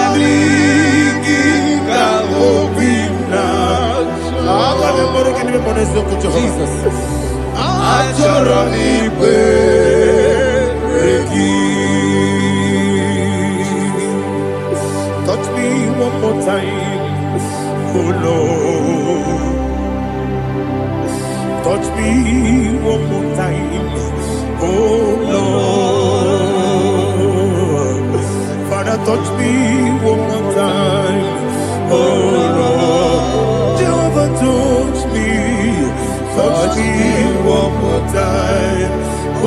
Nanigi Kawobina Jesus Achoronipe touch me one more time, oh Lord. Touch me one more time, oh Lord. Father, touch me one more time, oh Lord. Jehovah, touch me one more time, oh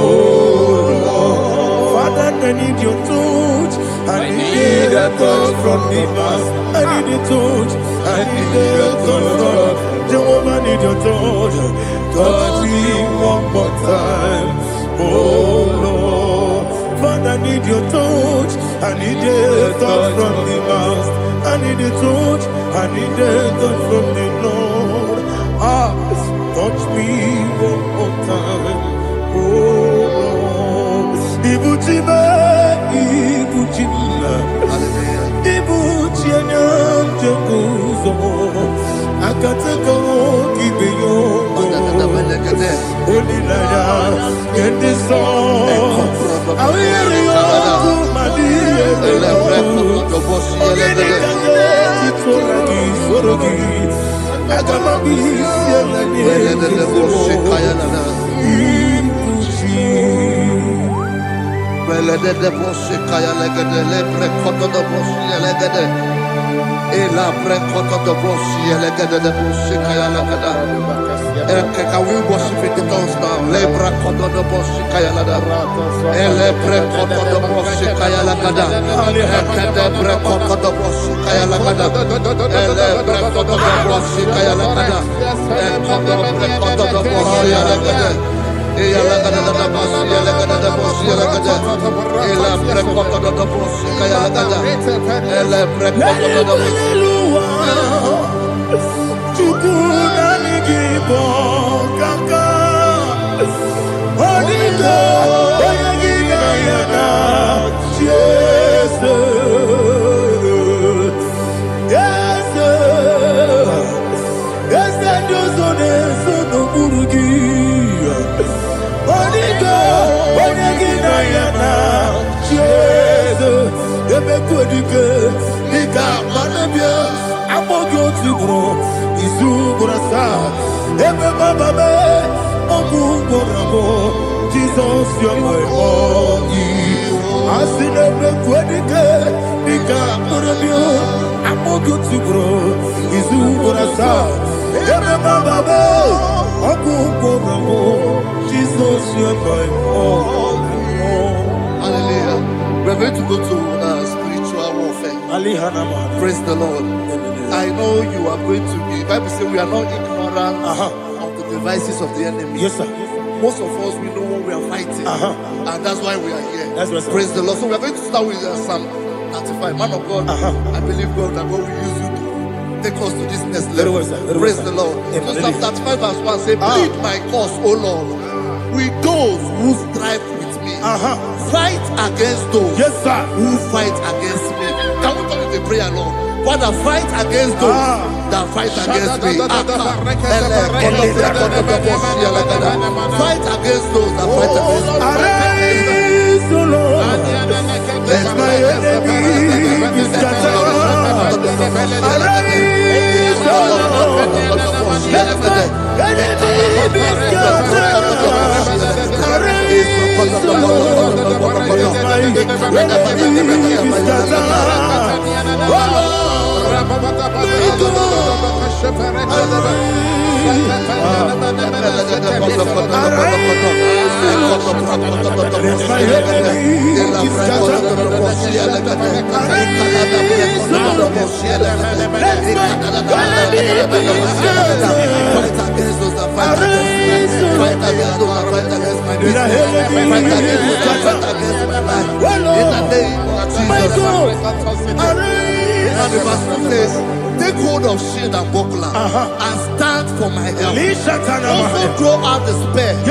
Lord. Father, I need your touch. I need a touch from the past. I need a touch. I need a touch from Jehovah. I need your touch. Touch me one more time, oh Lord. Father, I need your touch. I need a touch from the past. I need a touch. I need a touch from the Lord. Touch me one more time, oh Lord. Ibuchima, Ibuchima, Ibuchina, Jeruzo. Akateko kibeyo, Olilaya, get this song. I will hear you, Madia, Can we worship in the tongues now? Lebra koto do boshi kaya lada. Elebre koto do boshi kaya lada. Ekede bre koto do boshi kaya lada. Elebre koto do boshi kaya lada. Ekodo bre koto do boshi lada. Eya lada da boshi lada da boshi lada. Elebre koto do boshi kaya lada. Elebre koto do boshi. IGBO kaka Onigo Oyagina yana Jesus Yes Yes Josone Sono Burugi Onigo Oyagina yana Jesus Ebe kodike Nika manabia Amogyo tibro Izuburasa, Ebe Baba me, Ogugorabo, Jesus, you're my only. Asinebe Kwedike, Nika Murabio, Amogutubro, Izuburasa, Ebe Baba me, Ogugorabo, Jesus, you're my only. Hallelujah. We're going to go to spiritual warfare. Praise the Lord. I know you are going to be. Bible says we are not ignorant of the devices of the enemy. Yes, sir. Most of us, we know what we are fighting. And that's why we are here. That's right, sir. Praise the Lord. So we are going to start with Psalm 35. Man of God, I believe God that God will use you to take us to this next level. Very well, sir. Very Praise well, the Lord. Amen. So Psalm 35 verse 1 say, plead my cause, O Lord, with those who strive with me. Fight against those who fight against me. Can we turn with a prayer, Lord? Father, fight against those that fight against me. Fight against those that fight against me. Arise, O Lord, let my enemy be scattered. Arise, O Lord, let my enemy be scattered. Arise, O Lord, let my enemy be scattered. Oh Lord, Take hold of shield and buckler and stand for my help. Also throw out the spear and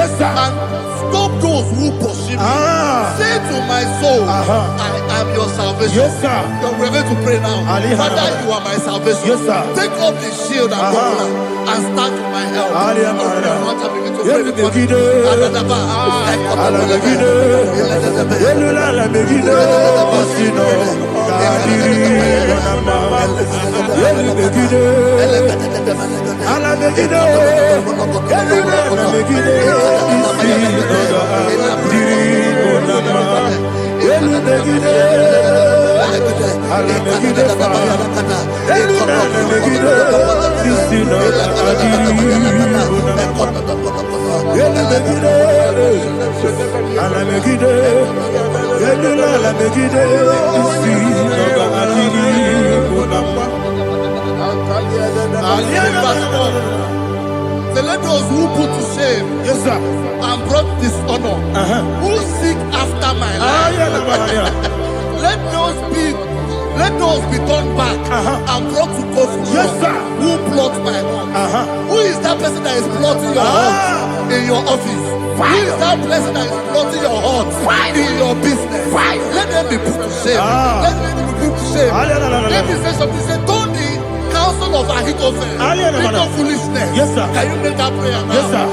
stop those who pursue me. Say to my soul, I am your salvation. We're going to pray now. Father, you are my salvation. Take up the shield and buckler and stand for my help. Let those who put to shame and brought dishonor, who seek after my life, let those be turned back and brought to confusion. Who plot my home? Who is that person that is plotting your home in your office? Who is that person that is plotting your heart in your business? Let them be put to shame. Let them be put to shame. Let me say something. Say, don't the counsel of Ahithophel become foolishness. Can you make that prayer now? Yes, sir.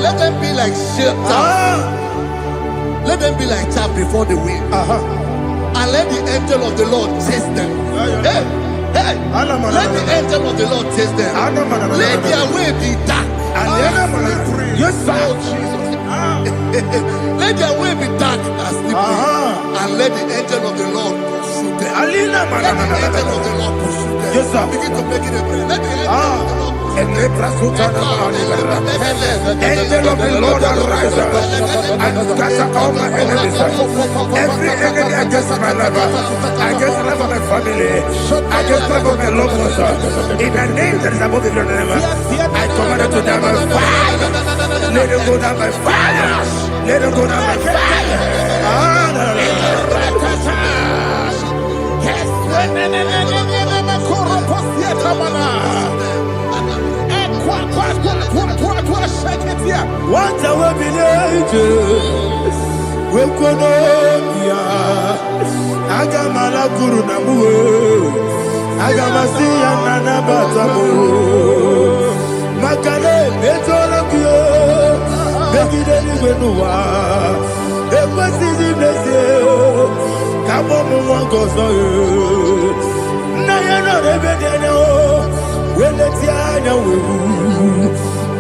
Let them be like let them be like chaff before the wind, and let the angel of the Lord chase them. Hey, let the angel of the Lord chase them. Let their way be dark. Yes, sir. Let their way be dark and slippery, and let the angel of the Lord pursue them. Let the angel of the Lord pursue them. Yes, sir. Begin to make it a prayer. Let the angel of the Lord. Angel of the Lord arise and scatter all my enemies. Every enemy against my life, against the life of my family, against the life of my loved ones, in the name that is above the name, I command it to die by fire. Let it go down by fire. Let it go down by fire. What a weapon angels, we could Agamala Guru Namu, Agamasia Nana Batamu, Makale, Betolakio, Begideni Benua, Equasi Blessio, Kabomu Wangozo, Nayana Rebedeno, Weletiana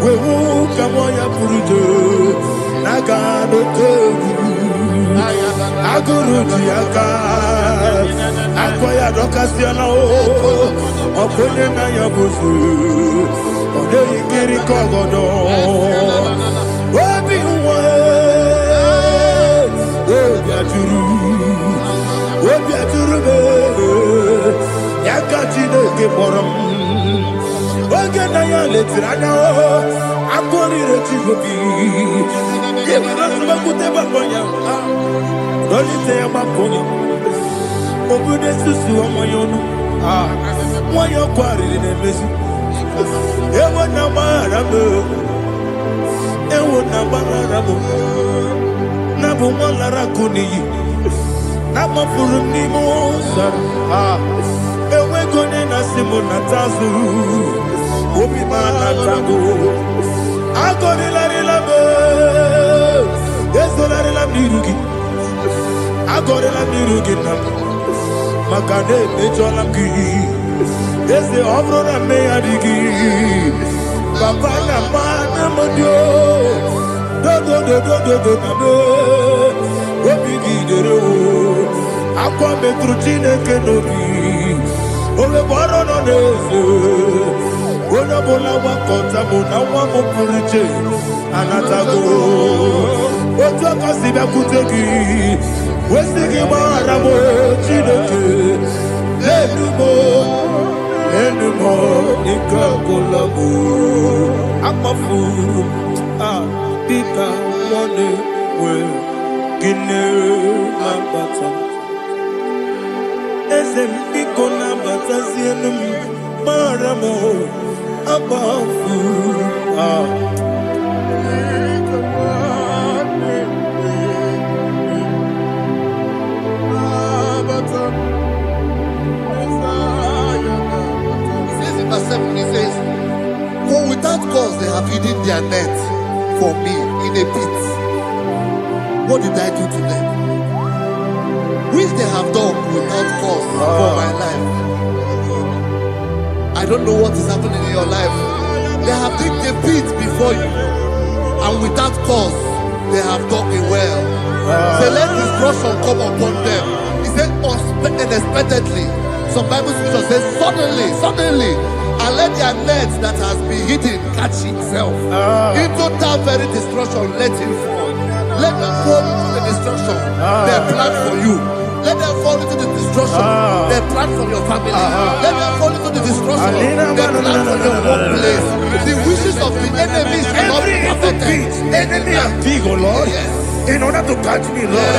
we will come on your Purujo, Nagano. Aguruji aka akwaya dokasiana o okonye na yabuzu ode ikiri kogodo obi nwa obi aturu be yakachi na ke borom oge na ya letiranya o akori rechigobi yebira subakute bakonya Dolite ya makonya Obude susu wa mayono Mwayo kwari nemezi Ewo na maramo Ewo na maramo Nabu malara kuniyi Nama furu ni mosa Ewe gone na simu na tazu Obi mana tago Agori lari labe Yeso lari labi rugi Agora la mirugina Makane mechola ki Ese obro na me adigi Papa na mana modio Do na me Obigi dero Aqua metrutine kenobi Ole boro no nese Ona bola wakota Mona wamo puriche Anatago Otu akasiba kutegi Wesigi maramo chineke Lenumo Nikakolamu Amafu Pika Mwane We Gine Mabata Eze Mpiko Nabata Zienum Maramo Amafu He says, for without cause they have hidden their net for me in a pit. What did I do to them? Which they have done without cause for my life. I don't know what is happening in your life. They have digged a pit before you, and without cause they have done it well. Say, let destruction come upon them. He said, unexpectedly. Some Bible scripture says, suddenly. And let their nets that has been hidden catch itself. Into that very destruction, let it fall. Let them fall into the destruction they plan for you. Let them fall into the destruction they plan for your family. Let them fall into the destruction they plan for your workplace. The wishes of the enemies are not perfected. Enemy of big, oh Lord. Yes. In order to catch me, Lord,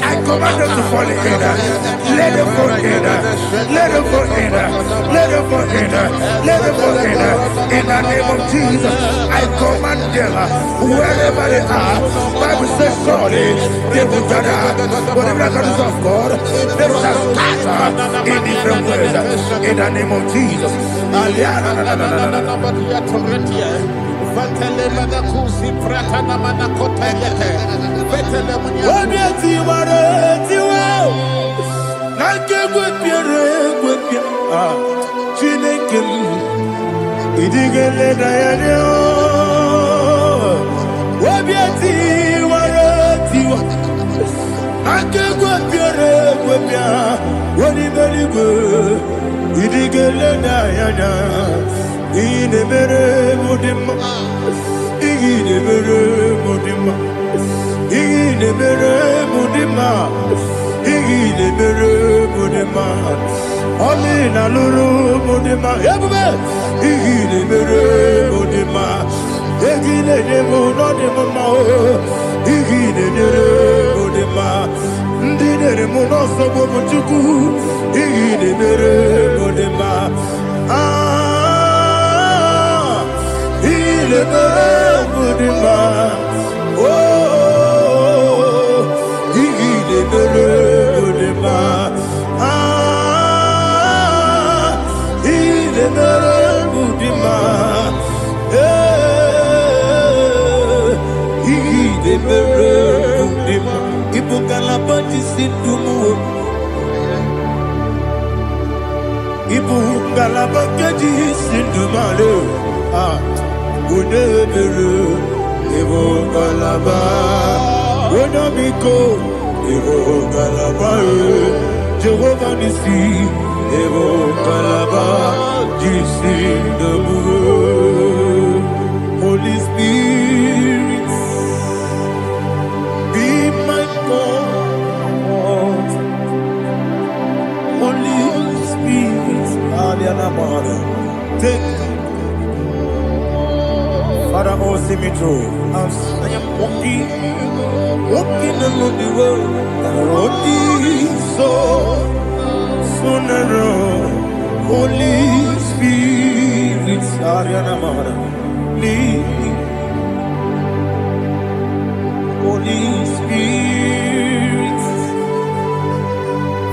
I command them to fall in. Let them fall in. Let them fall in. Let them fall in. Let them fall in. In the name of Jesus, I command them wherever they are. Bible says surely they will gather. Whatever the is of God, they shall scatter in different ways. In the name of Jesus. Olina luru mudima yabube igile mere mudima igile demo no demo ma igile mere mudima ndine mo no so bo chuku igile mere mudima igile mere mudima oh igile mere mudima Ibu galaba keji sindumale unebere Ibu galaba unamiko Evo Kalaba, Jehovah Nissi, Evo Kalaba, Jesus the Lord. Holy Spirit, be my God. Holy Spirit, take Father, oh, see me through. As I am walking along the road, the road is so narrow. Holy Spirit, Ariana Mara, lead me. Holy Spirit,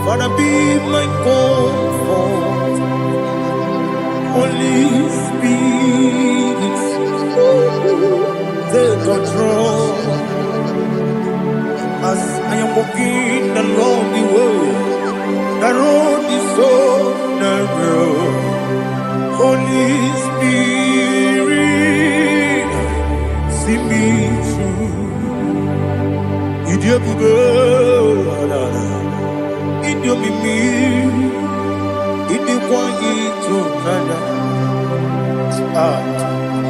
Father, be my comfort. Holy Spirit, take control as I am walking along the way. The road is so narrow. Holy Spirit, see me through. Idiabube, Idiomimi, Idikwaitu Nana.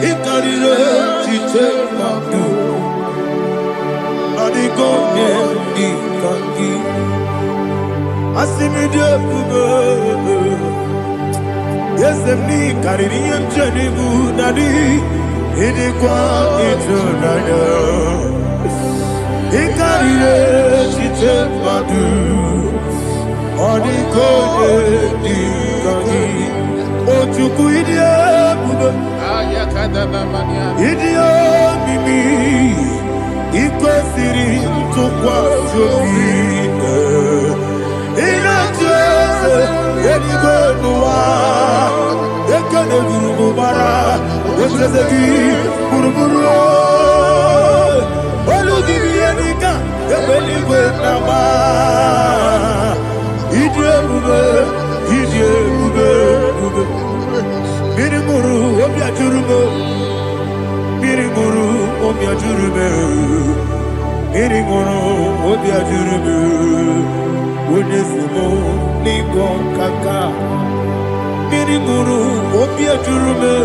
Ikarire Chichemadu, Adigone Ikangi, Asimidiabube. Yes, me Caribbean Jenibu Nadi, Idikwaitu Nana. Ikarire Chichemadu, Adigone Ikangi. Ojuku Idiabube, Idiomimi, Ikosiri Tukwa Jovine, Inatese, Edigonua, Ekane Gurubara, Osezeki, Buruburu, Oludivi Enika, Ebeligwe Nama, Idiabube, Idiabube. Birimuru, Obia Jurume, Birimuru, Obia Jurume, Birimuru, Obia Jurume, Unesimo, Nigo Kaka, Birimuru, Obia Jurume,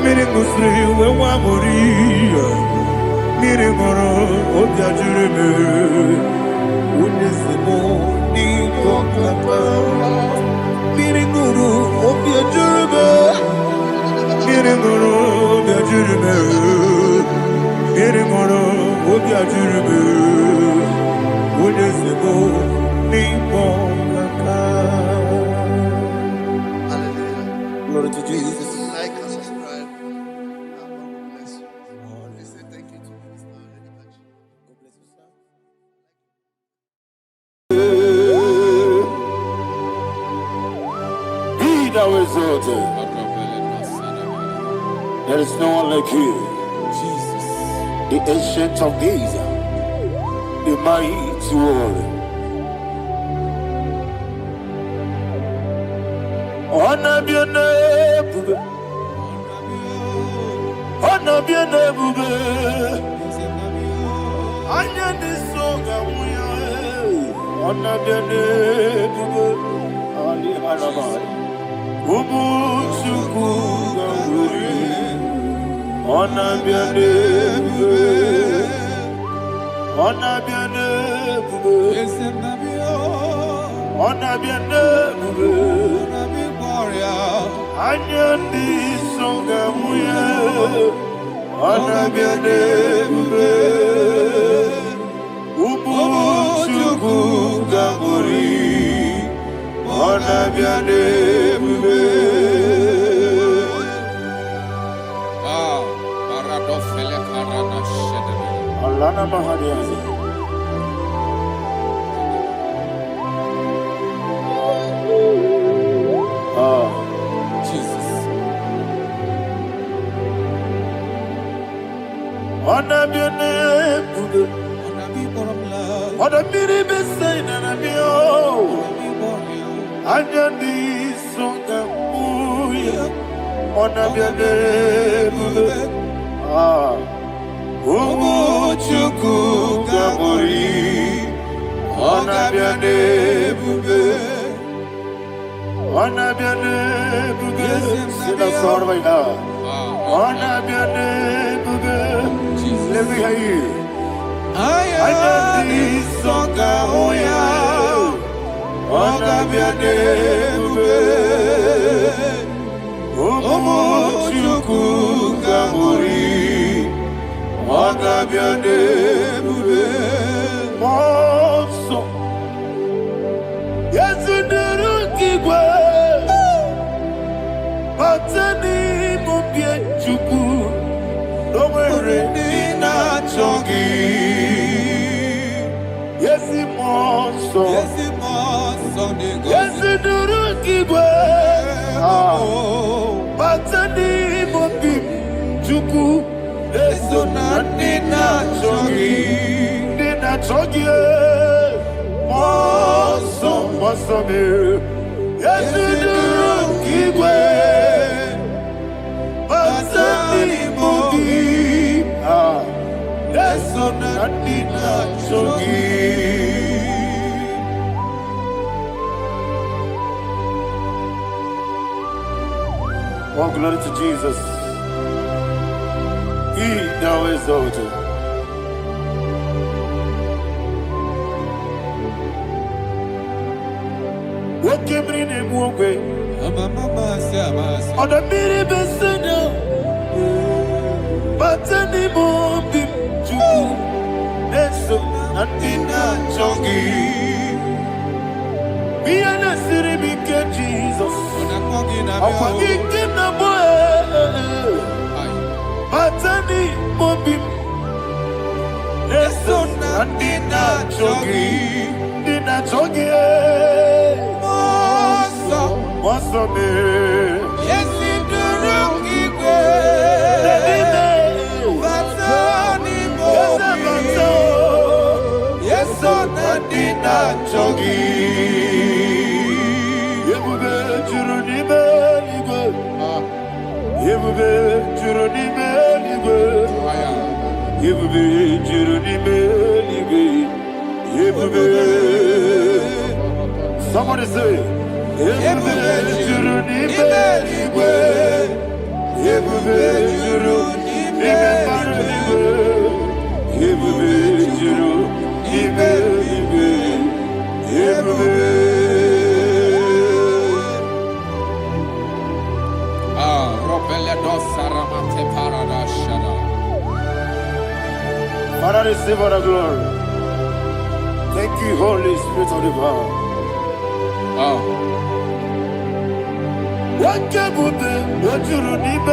Mirimusri, Wamuri, Birimuru, Obia Jurume, Unesimo, Nigo Kaka. Birimuru, Obia Jurume, Birimuru, Obia Jurume, Birimuru, Obia Jurume, Unesimo, Nigo Kaka. Hallelujah. Glory to Jesus. Like and subscribe. God bless you. Let's say thank you to Minister Lady Kachi. God bless you, sir. Be thou exalted. There is no one like you. Jesus. The ancient of days, the mighty warrior. Honor be your name, bube. Honor be your name, bube. Anya ni soga muya. Honor be your name, bube. Ali Hanabai. Ubu chuku ganguri. Honor be your name, bube. Honor be your name, bube. Honor be your name, bube. Anya ni soga muya. Honor be your name, bube. Ubu chuku ganguri. Honor be your name, bube. Alana Mahadiazi. Jesus. Honor be your name, bube. Honor be the best sign and be oh. Anya ni soga muya. Honor be your name, bube. Umu chuku gabori. Onabiane bube. Onabiane bube. Sing that song right now. Onabiane bube. Let me hear you. Ayani soka oya. Onabiane bube. Omo chuku kamuri. Onabiane bube. Monso. Yasuduru kigwe. Batani mupie chuku. Nomere nina chongi. Yesi monso. Yesi monso. Yasuduru kigwe. Batani mupie chuku. Eso na nina chongi. Nina chongi. Monso. Monso me. Yasuduru kigwe. Batani mupie. Eso na nina chongi. Oh, glory to Jesus. He now exalted. What came in him one way? On the mini besena. But anymore be to Neso Natina Chongi. Be an city because Jesus. I'm forgetting the boy. Batani Mobim Neson Nandina Chogi Dina Chogi Mosa Mosa me Yes in the Rocky Batani Mobim Yes on Nandina Chogi Yebube Juruni Beligo Yebube Juruni Beligo Yebube Juruni Beligo Yebube. Somebody say Yebube Juruni Beligo Yebube Juruni Beligo Yebube Juruni Beligo Yebube. Father, receive all the glory. Thank you, Holy Spirit of the power. What can you do? What you need,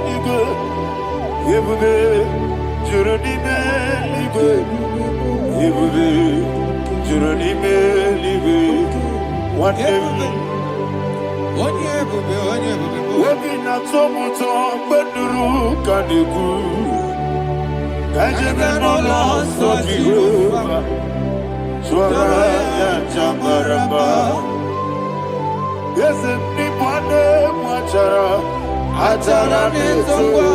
you go. You be, you need, you go. You be, you need, you go. What you Wabina tomuto beduru kadiku Kajebe no loso Jehovah Swara ya jambaramba Yese nipane mwachara Achara nezogo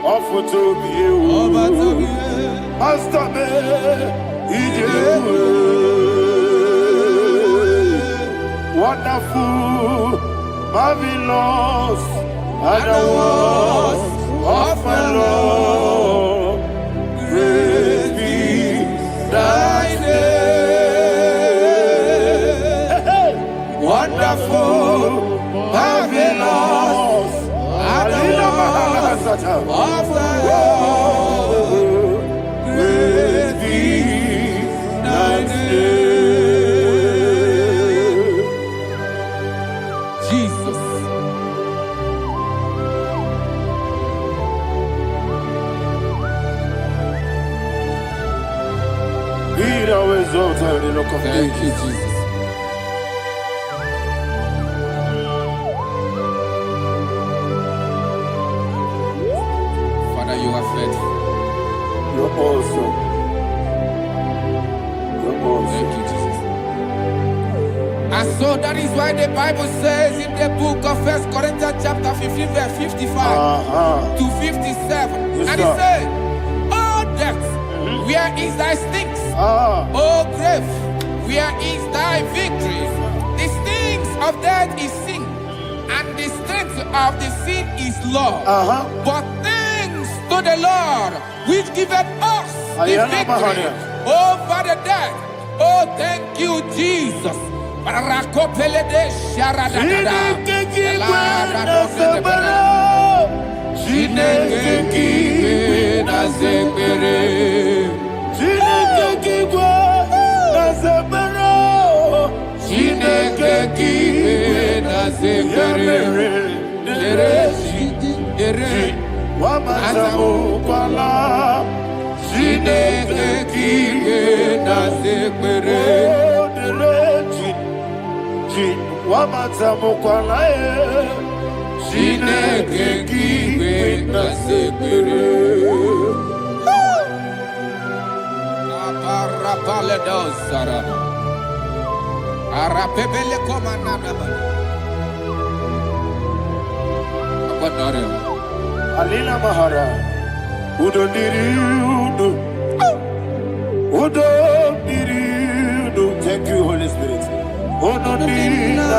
Ofuto biye Master me Ijewu Wonderful, marvelous, and the words of my Lord. Great be thy name. Wonderful, marvelous, and the words of my Lord. Great be thy name. Thank you, Jesus. Father, you are faithful. You're awesome. You're awesome. Thank you, Jesus. And so that is why the Bible says in the book of 1 Corinthians chapter 15, verse 55 to 57. Yes, and it says, all death, where is thy stinks? Oh grave, where is thy victory? The stings of death is sin, and the strength of the sin is law. But thanks to the Lord, which giveth us the victory over the death. Oh, thank you, Jesus. Rakopelede sharadadada. Arapebele komanana. Alina Mahara, Udo Diriudo, Udo Diriudo. Thank you, Holy Spirit. Udo Diriudo,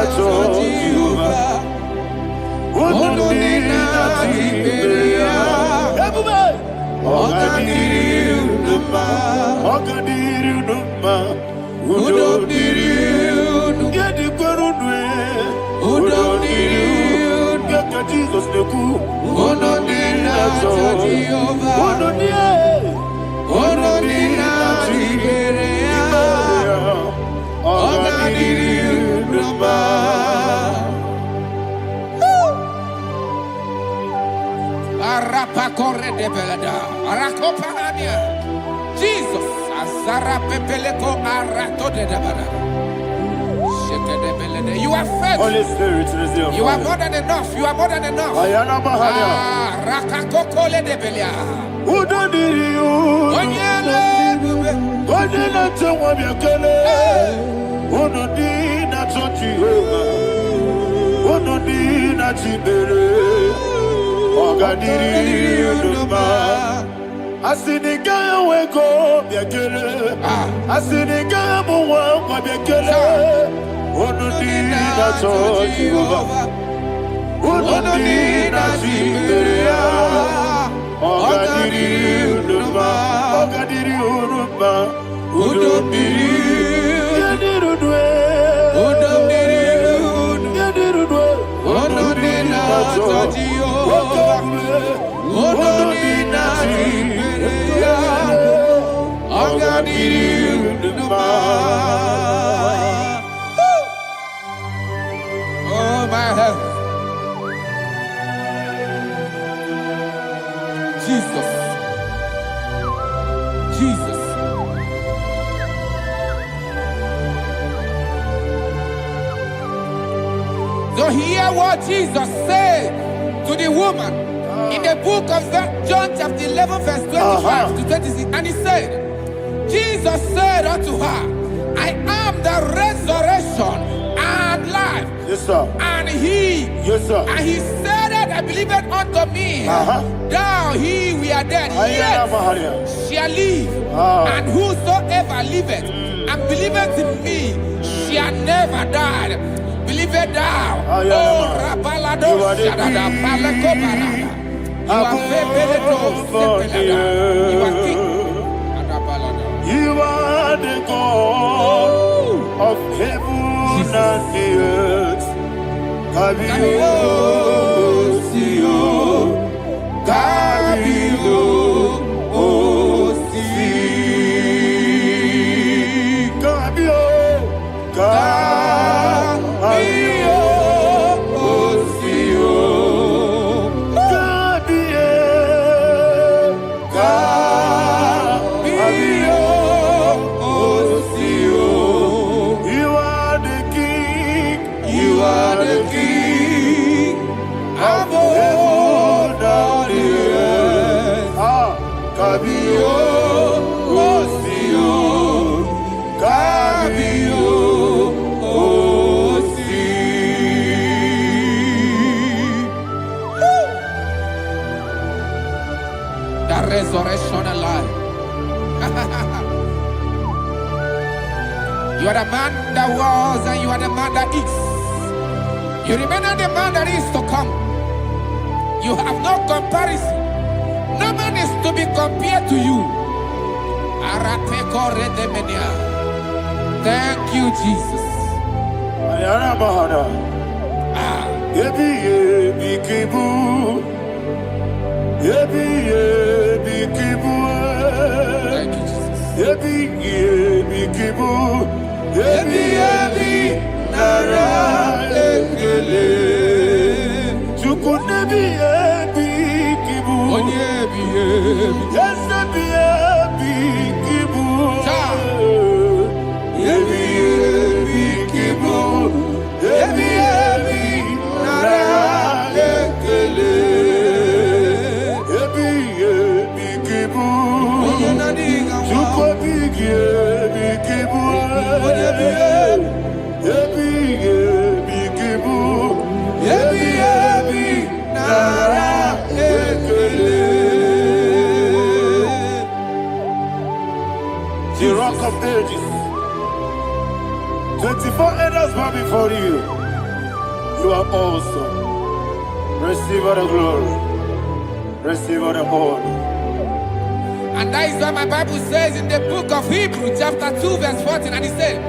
Udo Jesus the cool. Jesus, Azara Pepeleko Arato de Dabada. You are faithful. Holy Spirit, you are more than enough. You are more than enough. Rakakokole de Belia. Who don't need you? God did not tell what you're going. Who don't need that Jehovah? Who don't need that Jehovah? Oh, God did you? I see the guy wake up, you're killing. I see the guy who walk up, you're killing. Who don't need that Jehovah? Who don't need that Jehovah? Oh, God did you? Oh, God did you? Who don't need you? You did it. Who don't need you? You did it. Who don't need that Jehovah? Who don't need that Jehovah? Oh, God did you? Oh, my head. Jesus. Jesus. So hear what Jesus said to the woman in the book of John chapter 11 verse 25 to 26. And he said, Jesus said unto her, I am the resurrection and life. Yes, sir. And he, yes, sir. And he said that I believed unto me, thou he we are dead, yet shall live. And whosoever liveth and believeth in me shall never die. Believe it thou. Oh, Rapalado, Shadada, Palacoparada. You are You are king. You are the God of heaven and the earth. Kabio, Sio, Kabio, Si, Kabio, Kabio, Sio, Kabio, Sio. You are the king. You are the king of heaven and the earth. Kabio, Sio, Kabio, Si. The resurrection alive. You are the man that was and you are the man that is. You remain the man that is to come. You have no comparison. No man is to be compared to you. Thank you, Jesus. Thank you, The rock of ages. 24 elders bow before you. You are awesome. Receive all the glory. Receive all the honor. And that is what my Bible says in the book of Hebrews chapter 2 verse 14. And it said,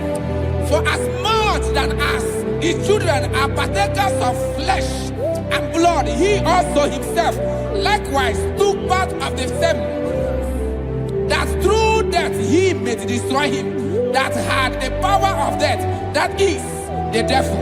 for as much than us, his children are partakers of flesh and blood, he also himself likewise took part of the same, that through death he may destroy him that had the power of death, that is the devil.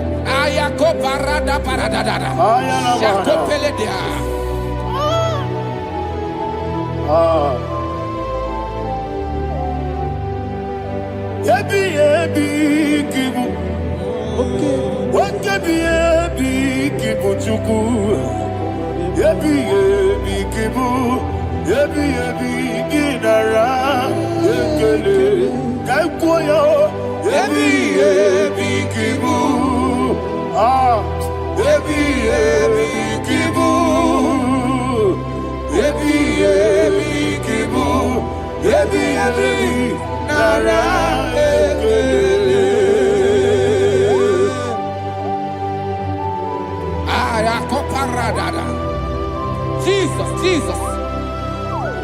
Jesus, Jesus,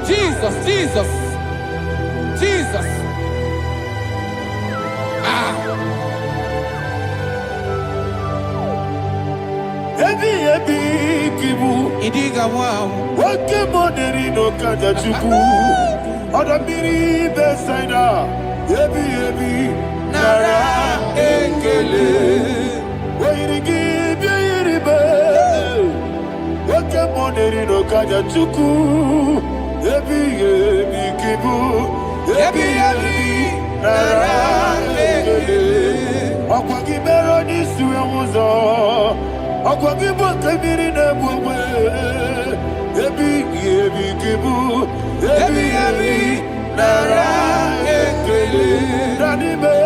Jesus, Jesus, Jesus. Idiga wow. Wakemoderi no kajachuku. Odamiri besaida. Yebi nara ekele. Wairigi biiribe. Wakemoderi no kajachuku. Yebi kibu. Yebi nara ekele. Okwagibero ni suwe muzo. Akwagibo kebiri na bwwe. Ebi kibu. Ebi nara ekele. Nanibe.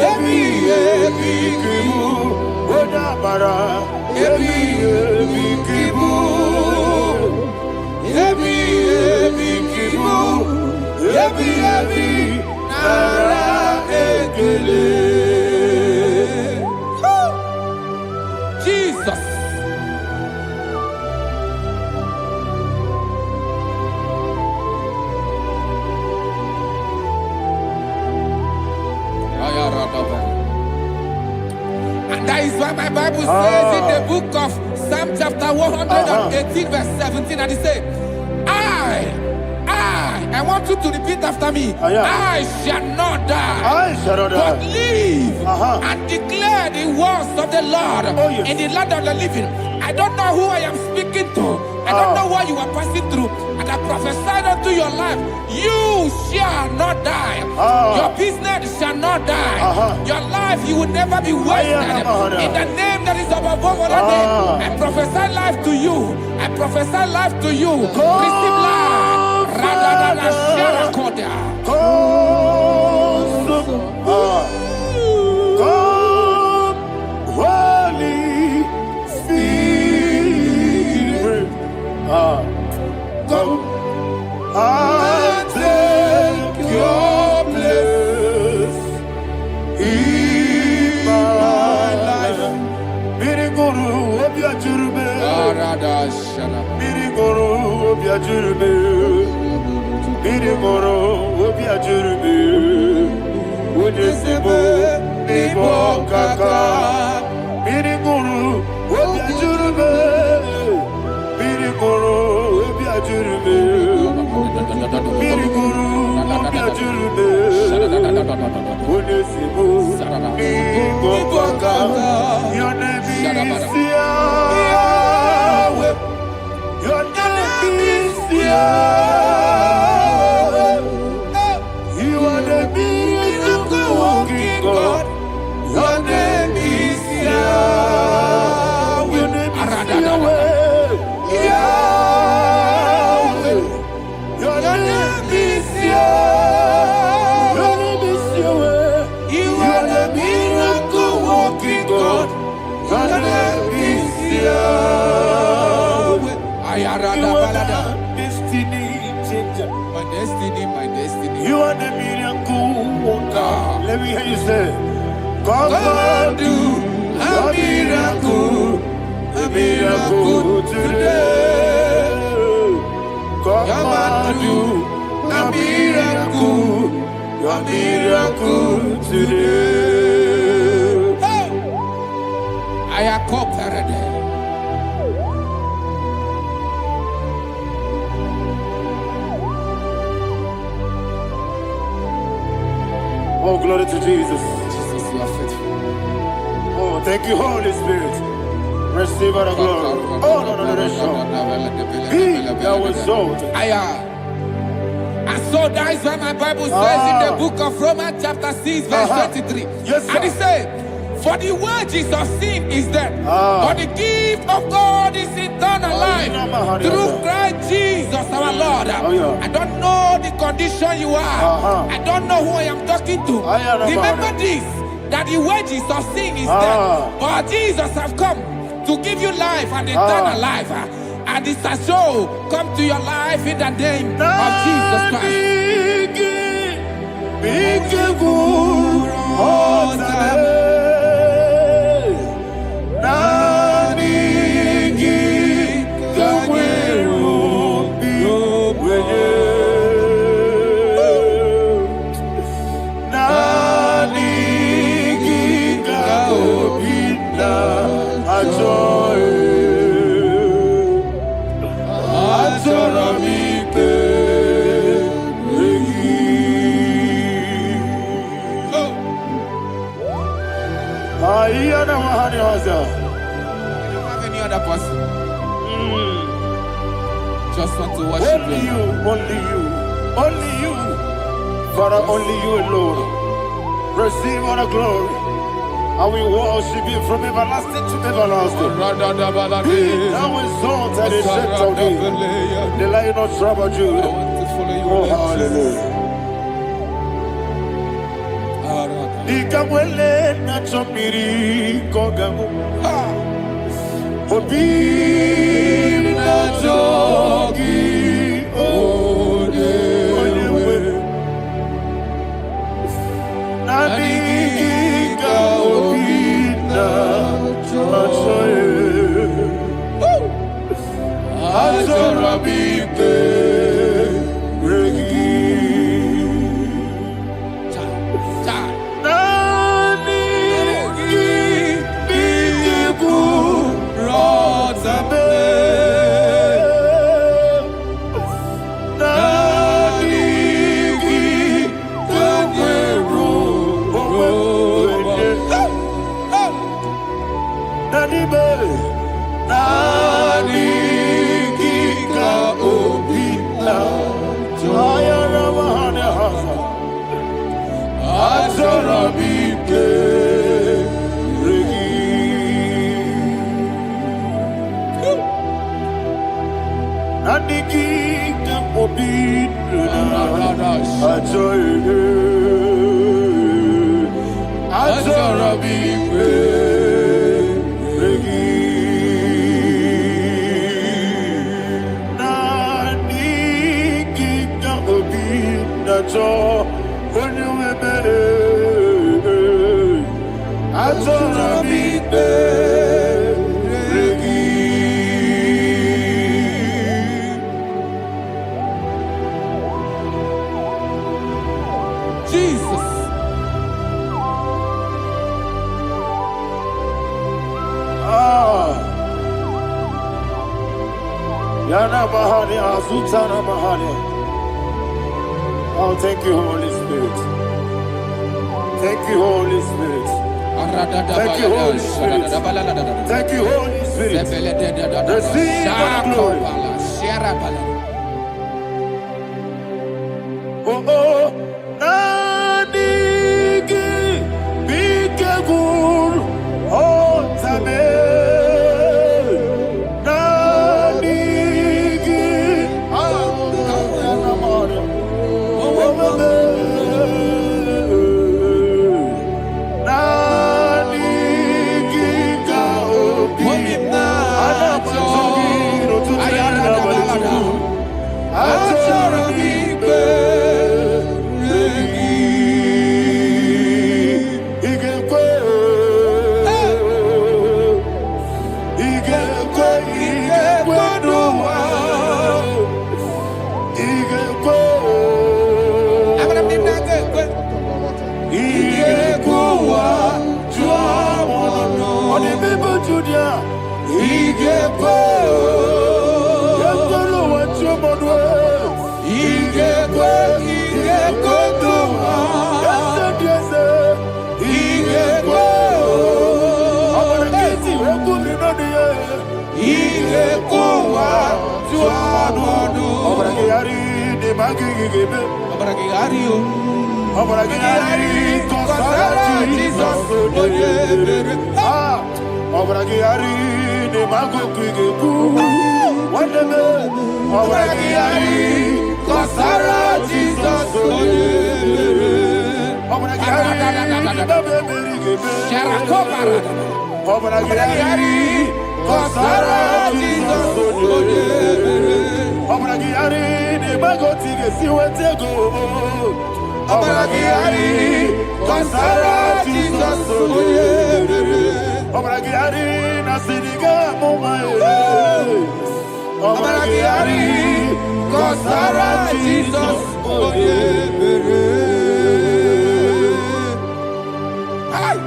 Ebi kibu. Odabara. Ebi kibu. Ebi kibu. Ebi nara ekele. Jesus. And that is why my Bible says in the book of Psalm chapter 118 verse 17, and it says, I want you to repeat after me. I shall not die, but live and declare the words of the Lord in the land of the living. I don't know who I am speaking to. I don't know what you are passing through. And I prophesy unto your life, you shall not die. Your business shall not die. Your life, you will never be wasted. In the name that is above all name, I prophesy life to you. I prophesy life to you. Receive life. Holy Spirit, come and take your place ajurube. Biri moro, obi ajurube. Unyesibo, nibo kaka. Biri guru, obi ajurube. Biri moro, obi ajurube. Biri guru, obi ajurube. Unyesibo, nibo kaka. Your name is Yahweh. Your name is Yahweh. You are the miracle working God. Your name is Yahweh. Your name is Yahweh. Yahweh. Your name is Yahweh. Your name is Yahweh. You are the miracle working God. Your name is Yahweh. You are the destiny changer. My destiny, my destiny. You are the miracle worker. Let me hear you say, come and do a miracle today. Come and do a miracle today. I am conquered. Oh, glory to Jesus. Jesus, you are faithful. Oh, thank you, Holy Spirit. Receive all the glory. Oh, no, Be thou exalted. And so that is why my Bible says in the book of Romans chapter 6 verse 23. Yes, sir. And it says, for the wages of sin is death, but the gift of God is eternal life through Christ Jesus our Lord. I don't know the condition you are. I don't know who I am talking to. Remember this, that the wages of sin is death, but Jesus have come to give you life and eternal life. And this shall show come to your life in the name of Jesus Christ. You don't have any other person. Just want to worship only you, only you, only you. Father, only you alone. Receive all the glory. And we worship you from everlasting to everlasting. Be thou exalted and set of thee. The Lion of tribe of Judah. Oh, hallelujah. Ikamwele na chomiri kogamu. Obi na jogi onewe. Nabika obi na choye. Azorabike regi. Oh, thank you, Holy Spirit. Thank you, Holy Spirit. Thank you, Holy Spirit. Thank you, Holy Spirit. Receive all the glory. Oh, oh, Nanigi, Bikagur, oh, Tame, Nanigi,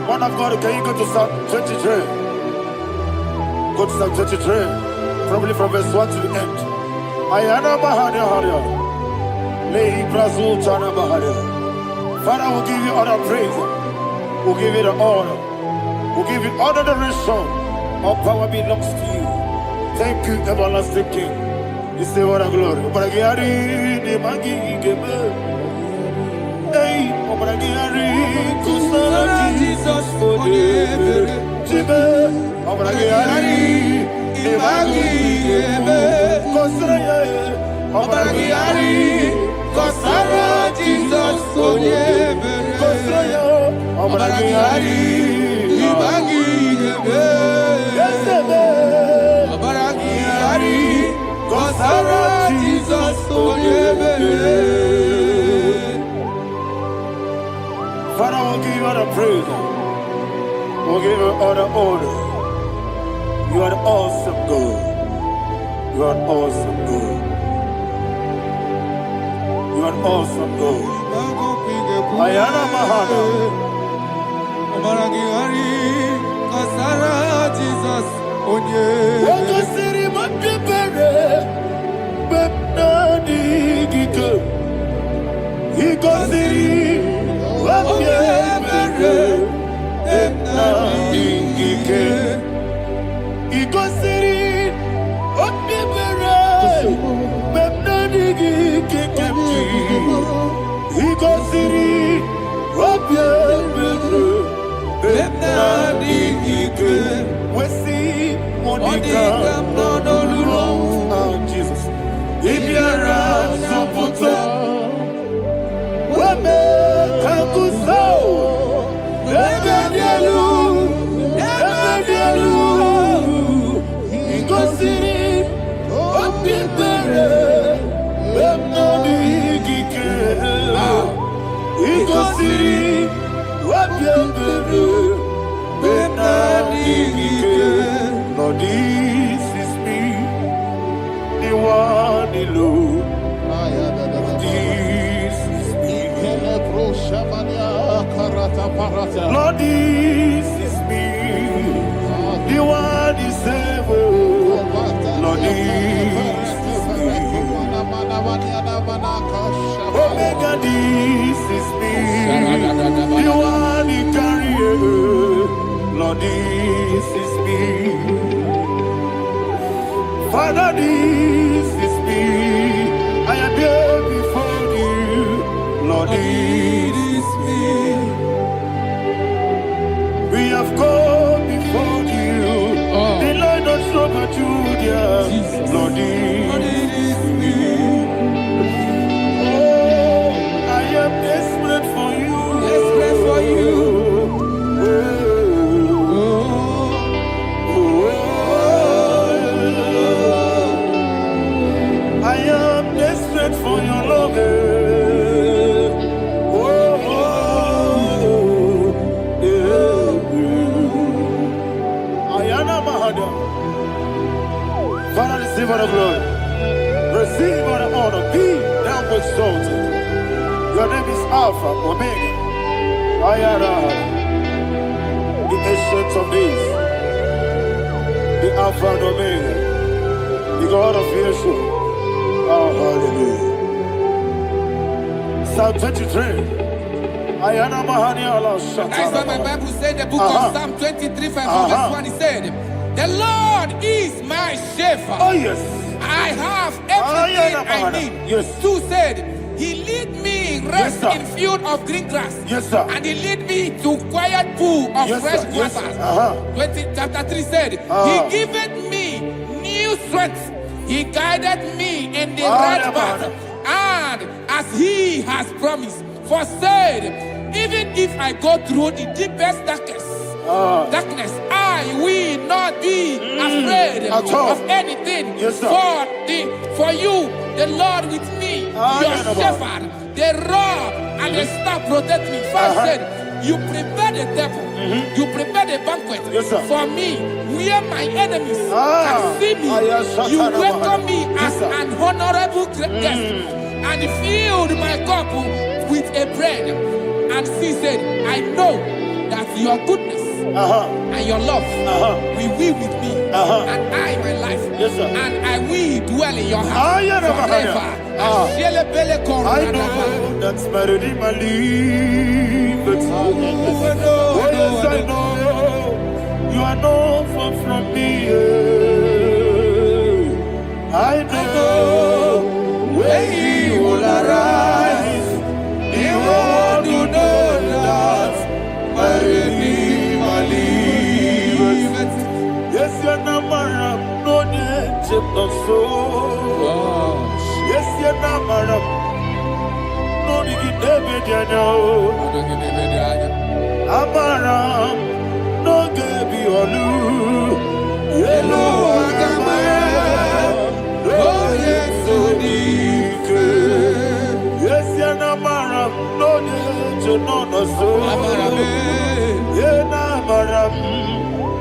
Man of God, can you go to Psalm 23? Go to Psalm 23, probably from verse 1 to the end. Ayana Bahania Haria. Lehi Brazil Chana Bahania. Father, we'll give you all the praise. We'll give you the honor. We'll give you all the adoration. All power belongs to you. Thank you, everlasting King. You say what a glory. Obragiari, the Magi, hey, Obragiari, Kusara, Jesus, for you. Jibe, Obragiari, the Magi, Kusara, Obragiari, Kusara, Jesus, for you. Kusara, Obragiari, the Magi, Kusara, Jesus, for you. Father, we'll give you all the praise. We'll give you all the honor. You are the awesome God. You are an awesome God. You are an awesome God. Ayana Mahana. Kasara Jesus, onye. Wakasiri mapepere, bepnadi gike. Ikosiri mapepere, bepnadi gike. Ikosiri mapepere, bepnadi gike. Ikosiri mapepere. We see Monica, oh Jesus. If you're a Soputo, Wame Kanguso, Ebedielu, Igosiri, Opipere, Bemnodi Gike, Igosiri, Wapiambere. Lord, this is me, the one alone. This is me. Lord, this is me, the one is able. Lord, this is Omega, this is me. You are the carrier. Lord, this is me. Father, this is me. I am here before you. Lord, this is me. We have come before you. The Lord not show but you, dear. Lord, this is me. Oh, I am desperate for you. Desperate for you. I am desperate for your love. Father, receive all the glory. Receive all the honor. Be thou exalted. Your name is Alpha, Omega. Ayara. The ancient of days. The Alpha and Omega. The God of Yeshua. Oh, hallelujah. Psalm 23. Ayana Mahani Allah Shata. That's why my Bible said the book of Psalm 23, verse 1, he said, the Lord is my shepherd. Oh, yes. I have everything I need. Yes. 2 said, he lead me in rest Yes, in field of green grass. Yes, sir. And he lead me to quiet pool of Yes, fresh sir. Yes, waters. sir. Chapter 3 said, he giveth me new strength. He guided me in the right path. And as he has promised, for said, even if I go through the deepest darkness, I will not be afraid of anything. Yes, sir. For you, the Lord with me, your shepherd, the rod and the staff protect me. First said, you prepare the table, you prepare the banquet for me, where my enemies can see me. You welcome me as an honorable guest, and filled my cup with a bread. And she said, I know that your goodness and your love will be with me, and I, my life, and I will dwell in your house forever. I know that's better than my life. Oh, yes, I know you are not far from me. I know when he will arise, he will do that. Yes, you're not married, no need to so. Yes, you're not married, no need to be Amara, no give you a loo. Hello, Agamara, oh, yes, so deep. Yes, you're not married, no need to know the soul. Yeah, Namaram,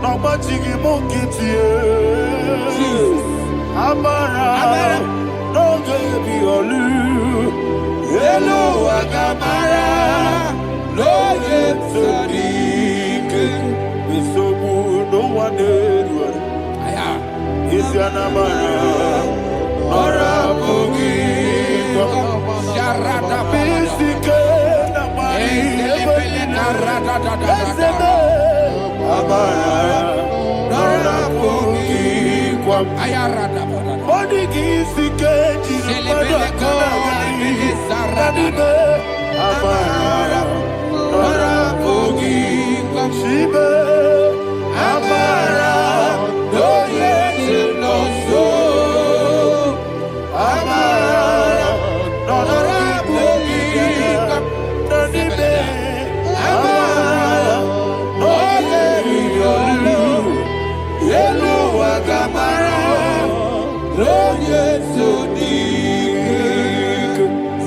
no matching monkey to you. Amara, no give you a loo. Hello, Agamara, no get so deep. We so good, no one did. Is your Namara, or a boogie? Sharada, basic,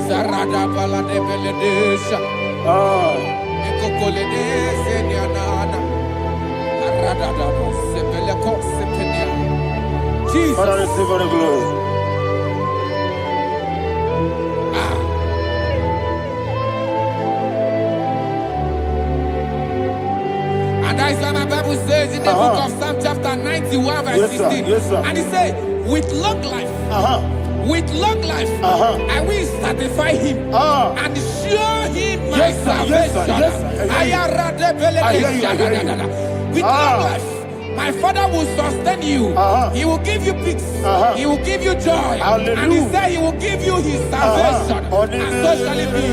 Sarada bala de beledesha. Ekokolede senyanana. Arada da sebele ko sepenya. Jesus. Father, receive all the glory. And that is why my Bible says in the book of Psalm chapter 91 verse 16. Yes, sir. And it says, with long life with long life, I will satisfy him and show him my salvation. With long life, my Father will sustain you. He will give you peace. He will give you joy. And he said he will give you his salvation. And so shall it be.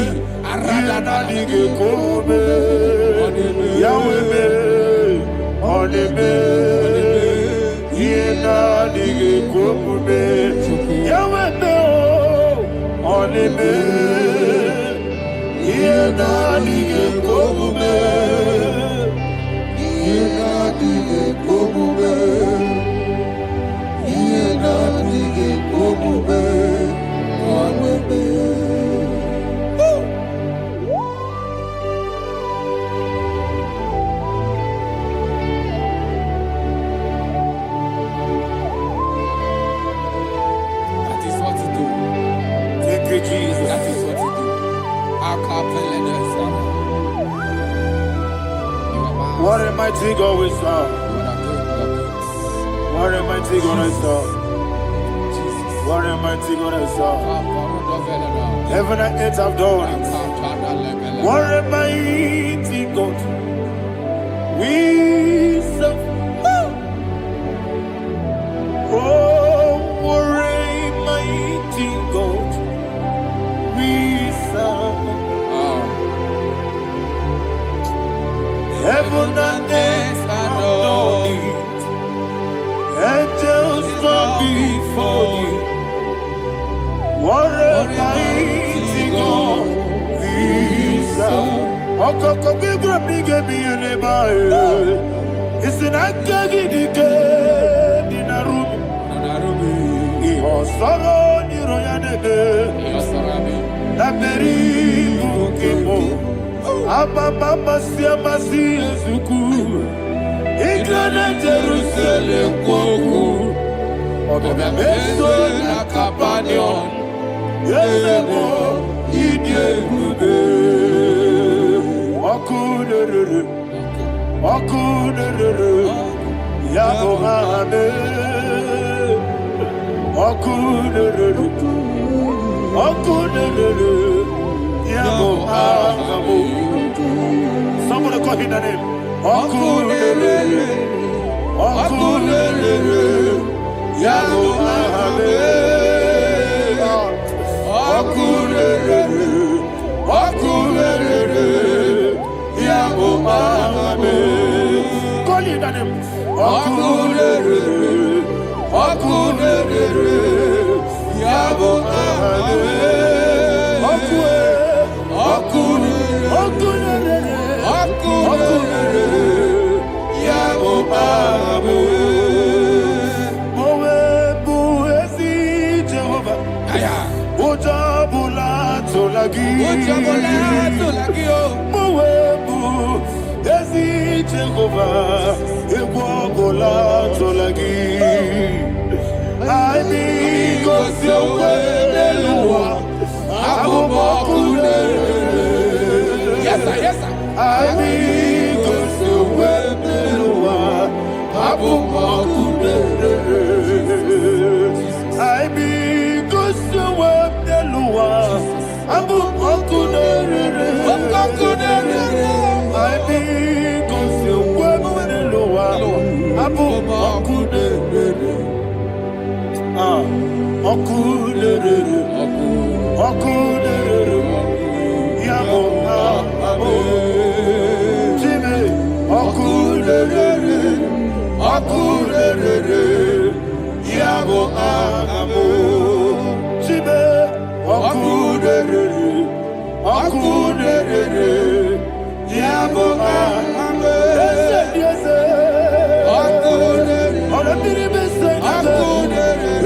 That is what to do. Thank you, Jesus. That is what to do. What a mighty God we serve. What a mighty God I serve. What a mighty God I serve. Heaven and earth have done it. What a mighty God we serve. Oh, what a mighty God we serve. Heaven and earth have done it. Angels bow before you. What a mighty God we serve. Okoko bigro bige bi eleba. It's an akagidike dinarum. Iho soro ni royanebe. Naperi bukimo. Ababa masia masia zuku. Igrana Jerusalem koku. Obe meso na kapanion. Yesemo idye gube. Okunere. Okunere. Yabo hame. Okunere. Okunere. Yabo hame. Somebody call him the name. Okunere. Okunere. Yabo hame. Okunere. Okunere. Yabo hame. Call him the name. Okunere. Okunere. Yabo hame. Yes, sir. Yes, sir. Yes, sir.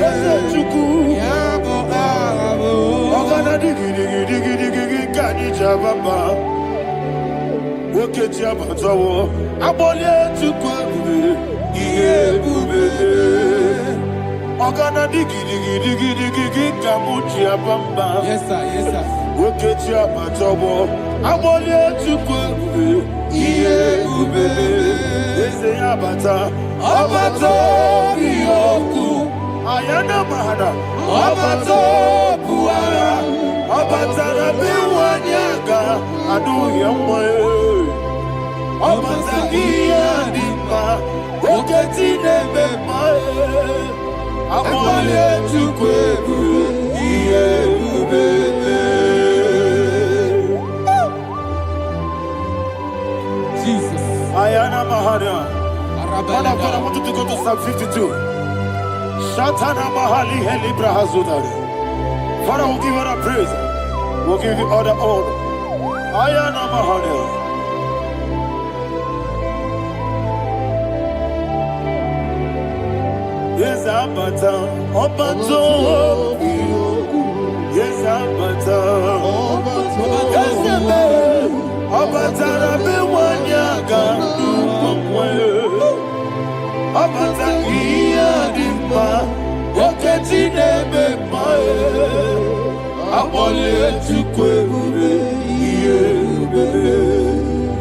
Yes, sir. Ayana mahada. Obato buara. Obatara biwanyaga. Adu yamwe. Obatagia dipa. Oketi nebe mae. Amale tukwebu. Iye ubebe. Jesus. Ayana mahada. Father, I want you to go to Psalm 52. Shatana mahali heli brahazudari. Father, we'll give you all the praise. We'll give you all the honor. Ayana mahada. Yes, Abata. Obato. Yes, Abata. Yes, Abata. Rabbi Wanyaga. Abata iya dimba, oketi nebe mae. Abole tukwe ube, iye ube.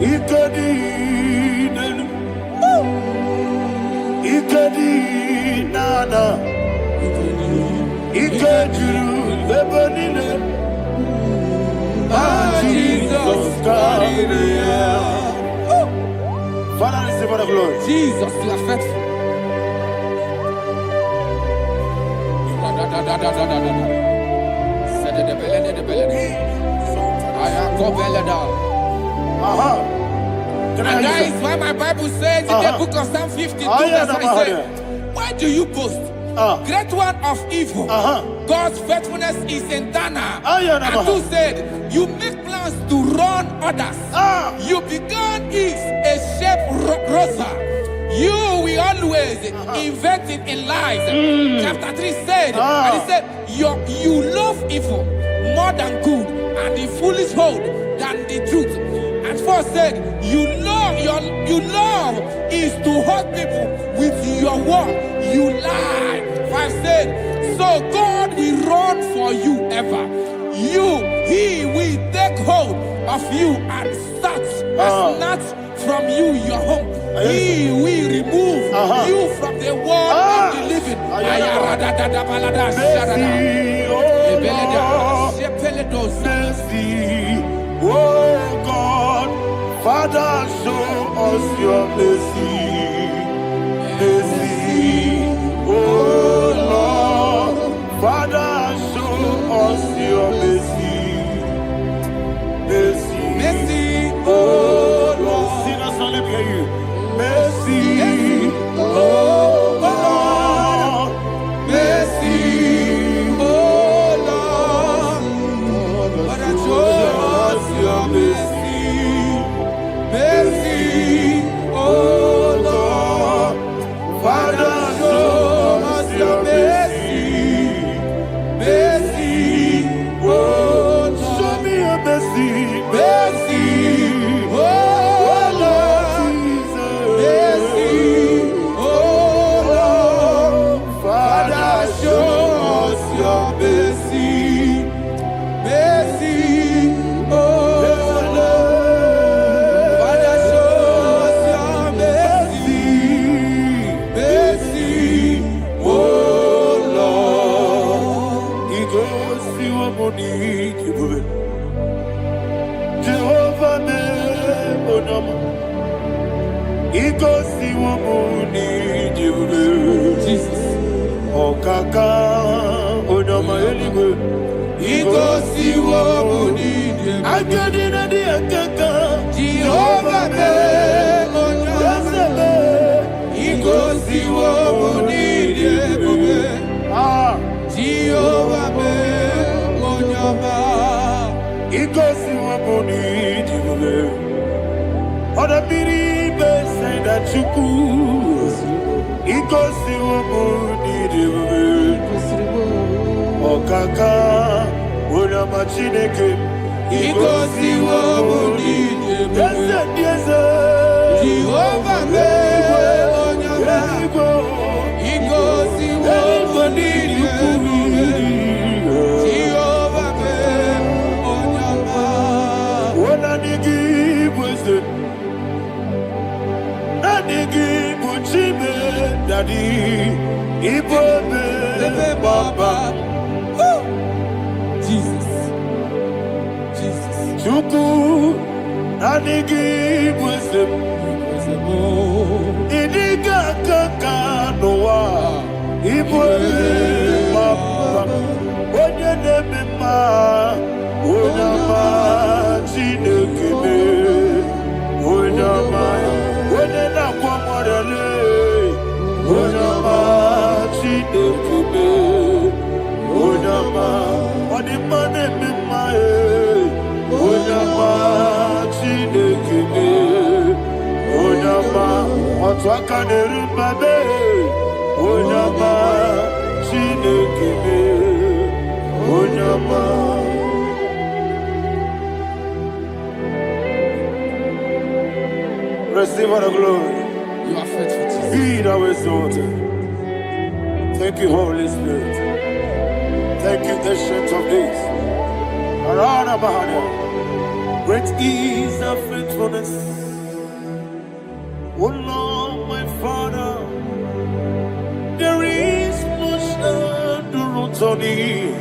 Ikedi nenu, ikedi nana, ikediru lebanine. Jesus God. Father, receive all the glory. Jesus, you are faithful. Can I And that hear is why my Bible says in the book of Psalm 52, verse 6, why do you boast? Great one of evil. God's faithfulness is eternal. And who said, you make plans to run others. You began is a shape rosa. You will always invent it in lies. Chapter 3 said, and he said, you love evil more than good, and the foolish hold than the truth. And 4 said, you love is to hurt people with your word. You lie. 5 said, so God will run for you ever. He will take hold of you and snatch from you your home. He will remove you from the world of the living. Oh God, Father, show us your mercy. Mercy, oh Lord, Father, show us your mercy. Mercy, Mercy, oh Lord, sinners only hear you. Mercy, oh Lord, mercy, oh Lord, Father, show us your mercy. Mercy, oh Lord, Father, show us your mercy. Mercy, oh Lord, show me your mercy. Mercy, oh Lord, mercy, oh Lord, Father, show us your mercy. Mercy, oh Lord, Father, show us your mercy. Mercy, oh Lord. He goes to a money, Jehovah me onama. He goes to a money, Jesus. Okaka onama eligwe. He goes to a money. I get in the akaka. Jehovah me onama. He goes to a money. Jehovah me onama. He goes to a money. Other people say that you could. He goes to a money. Okaka, Unama Chineke. He goes to a money. Yes, Jehovah me onama. He goes to a money. Jehovah me onama. When I give wisdom, I give Daddy, Ibobe. Chuku nanigi bwesem iniga kaka noa ibwe mama onye nemema onyama chinekeme onyama onye nakwa mwarele onyama chinekeme onyama odimane mema onyama chinekeme onyama otwaka nerubabe onyama chinekeme onyama. Receive all the glory. You are faithful, Jesus. Be thou exalted. Thank you, Holy Spirit. Thank you, Ancient of Days. Arana Bahana. Great is thy faithfulness. Oh Lord, my Father, there is much endurance on thee.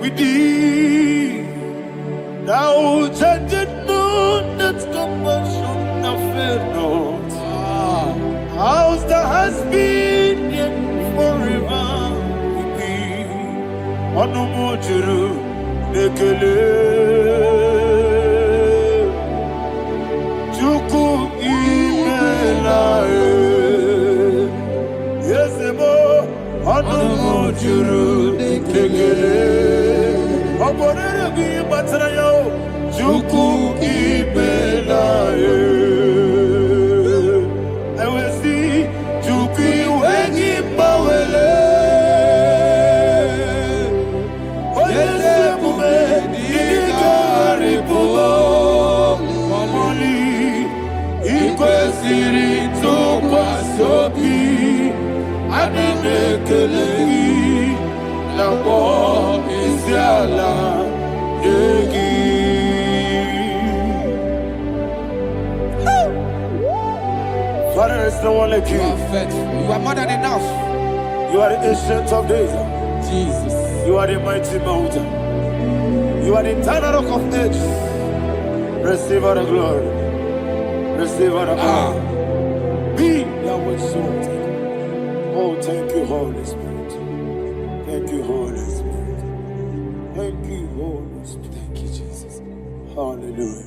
With thee, thou changest not that compassion of faith not. How's the has been yet forever with thee? Onumujuru nekele. Chuku imelae. Yesemo onumujuru nekele. Oborere bi batrayo. Chuku imelae. Father, is no one like you. You are faithful. You are more than enough. You are the ancient of days. Jesus. You are the mighty mountain. You are the eternal rock of ages. Receive all the glory. Receive all the honor. Be thou exalted. Oh, thank you, Holy Spirit. Thank you, Holy Spirit. Thank you, Holy Spirit. Thank you, Jesus. Hallelujah.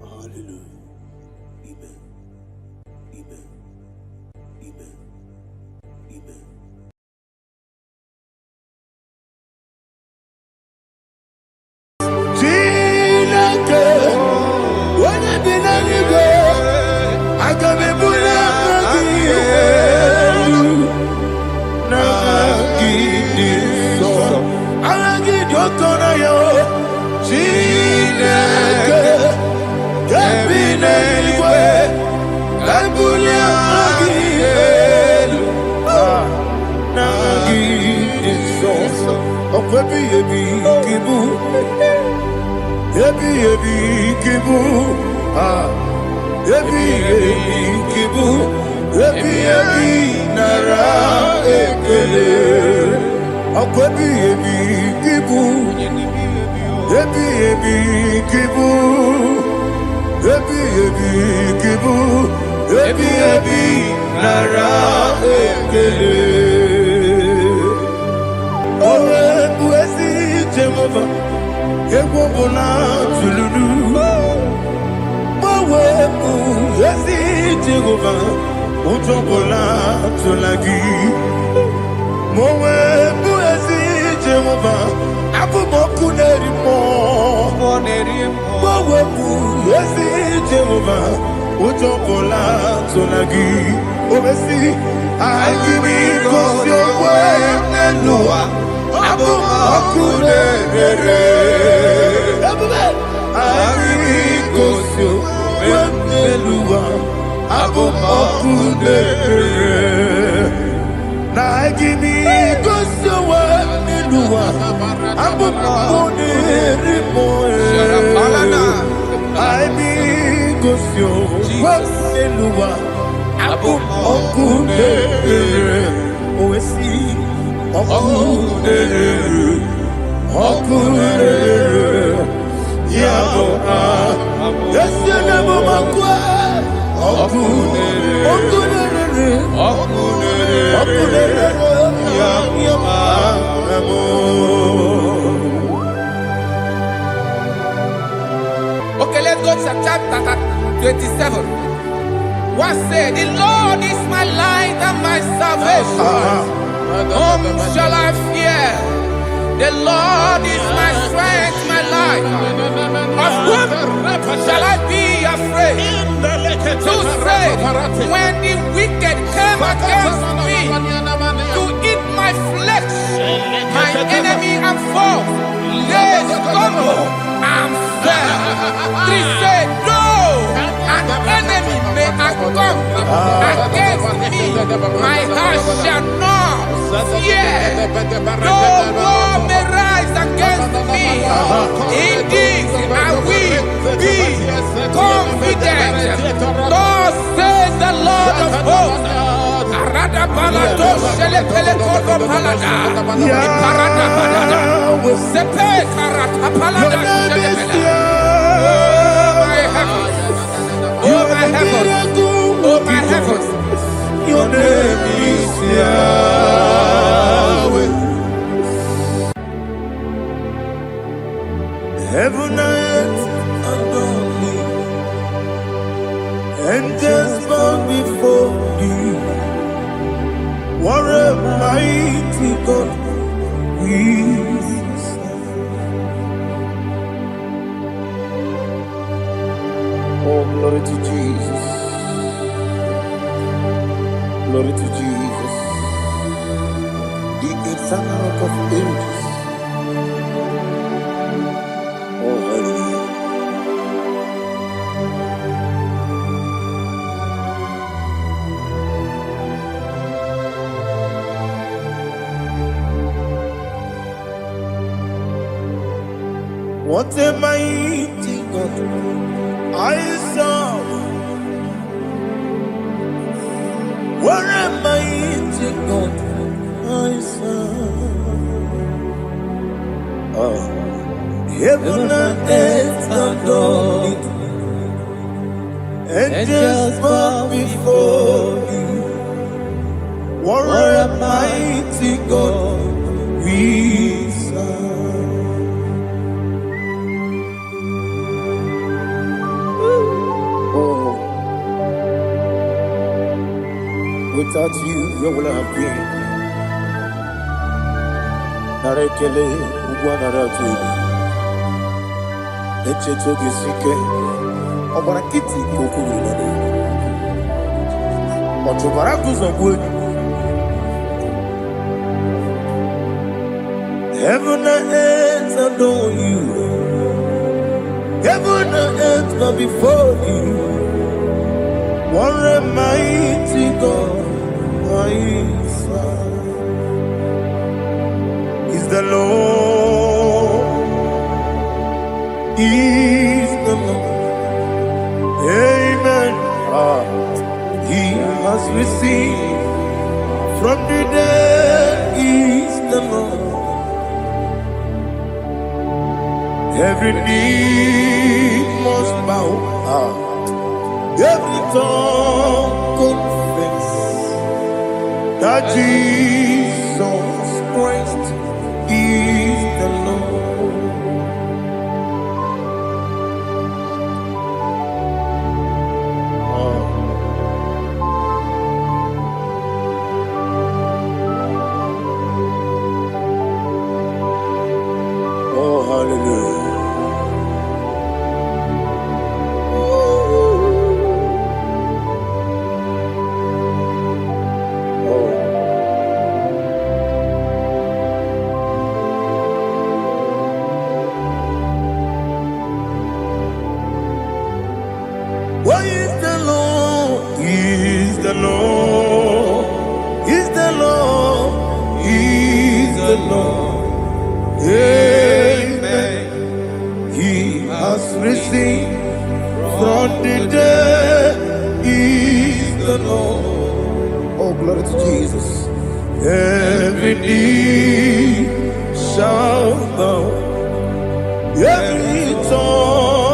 Hallelujah. Amen. Amen. Amen. Amen. Okay, let's go to chapter 27. What said, the Lord is my light and my salvation. Whom shall I fear? The Lord is my strength, my life. Of whom shall I be afraid? To say, when the wicked came against me to eat my flesh, my enemy and foe, they stumble and fell. Three said, no, an enemy may come against me, my heart shall not fear. No war may rise against me. In this I will be confident. Thus says the Lord of hosts. Arada balado shele pele kodo palada. Iparada balada. Sepe karata palada shele pele. Oh my heavens. Oh my heavens. Oh my heavens. Your name is Yahweh. Heaven and earth adore me, angels bow before you. What a mighty God we serve. Oh, glory to Jesus. Glory to Jesus, the eternal rock of ages. Oh, hallelujah. What a mighty God I serve. What a mighty God I serve. Oh, heaven and earth adore it. Angels bow before you. What a mighty God we serve. Oh. Without you, where will I have been? Narekele, Ugwanaratu, Echeto Gisike, Obarakiti, Kokuru, Otobarakus of wood. Heaven and earth adore you. Heaven and earth bow before you. What a mighty God I serve. Is the Lord, is the Lord. Amen. He has received from the dead, is the Lord. Every knee must bow. Every tongue confess that Jesus Christ is the Lord. Oh, hallelujah. What is the Lord? Is the Lord? Is the Lord? Is the Lord? Amen. He has risen from the dead. Is the Lord? Oh, glory to Jesus. Every knee shall bow, every tongue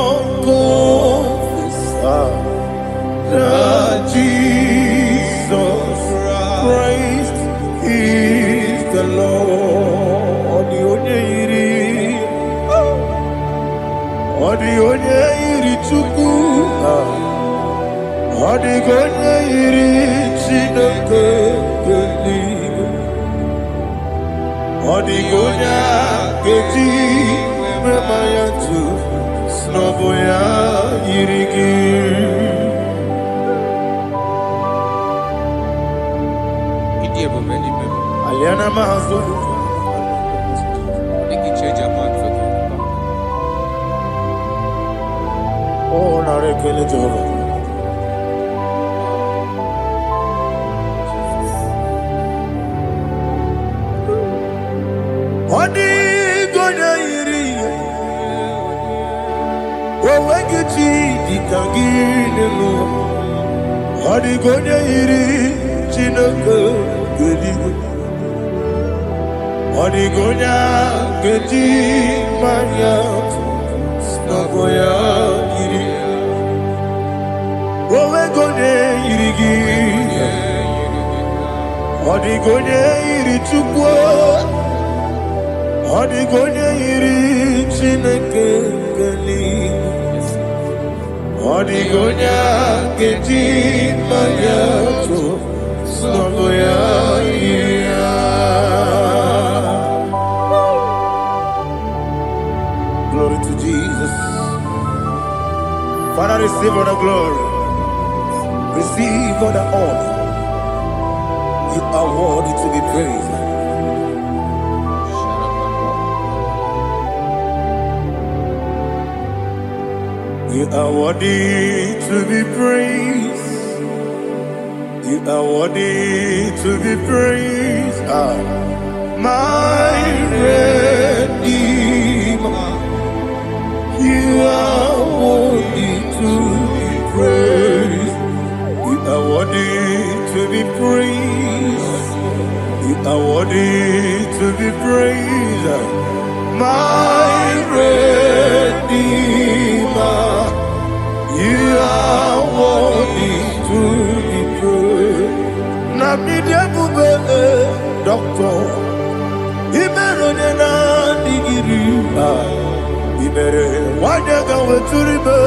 Odionye iri chuku. Odigonye iri chineke geli. Odigonya geti memayatu snoboya irigi. Aliana mahazo. Oh, narekele Jehovah. Odigonya iri. Owegiti ditangine. Odigonya iri chineke geli. Odigonya geti manya snaboya iri. Owegone irigi. Odigonya iri chukwu. Odigonya iri chineke geli. Odigonya geti manya snaboya iri. Glory to Jesus. Father, receive all the glory. Receive all the honor. You are worthy to be praised. You are worthy to be praised. You are worthy to be praised. My Redeemer. You are worthy to be praised. You are worthy to be praised. You are worthy to be praised. My Redeemer. You are worthy to be praised. Namidia bube doctor. Imerone na digiri. Ibere wanyaga weturibe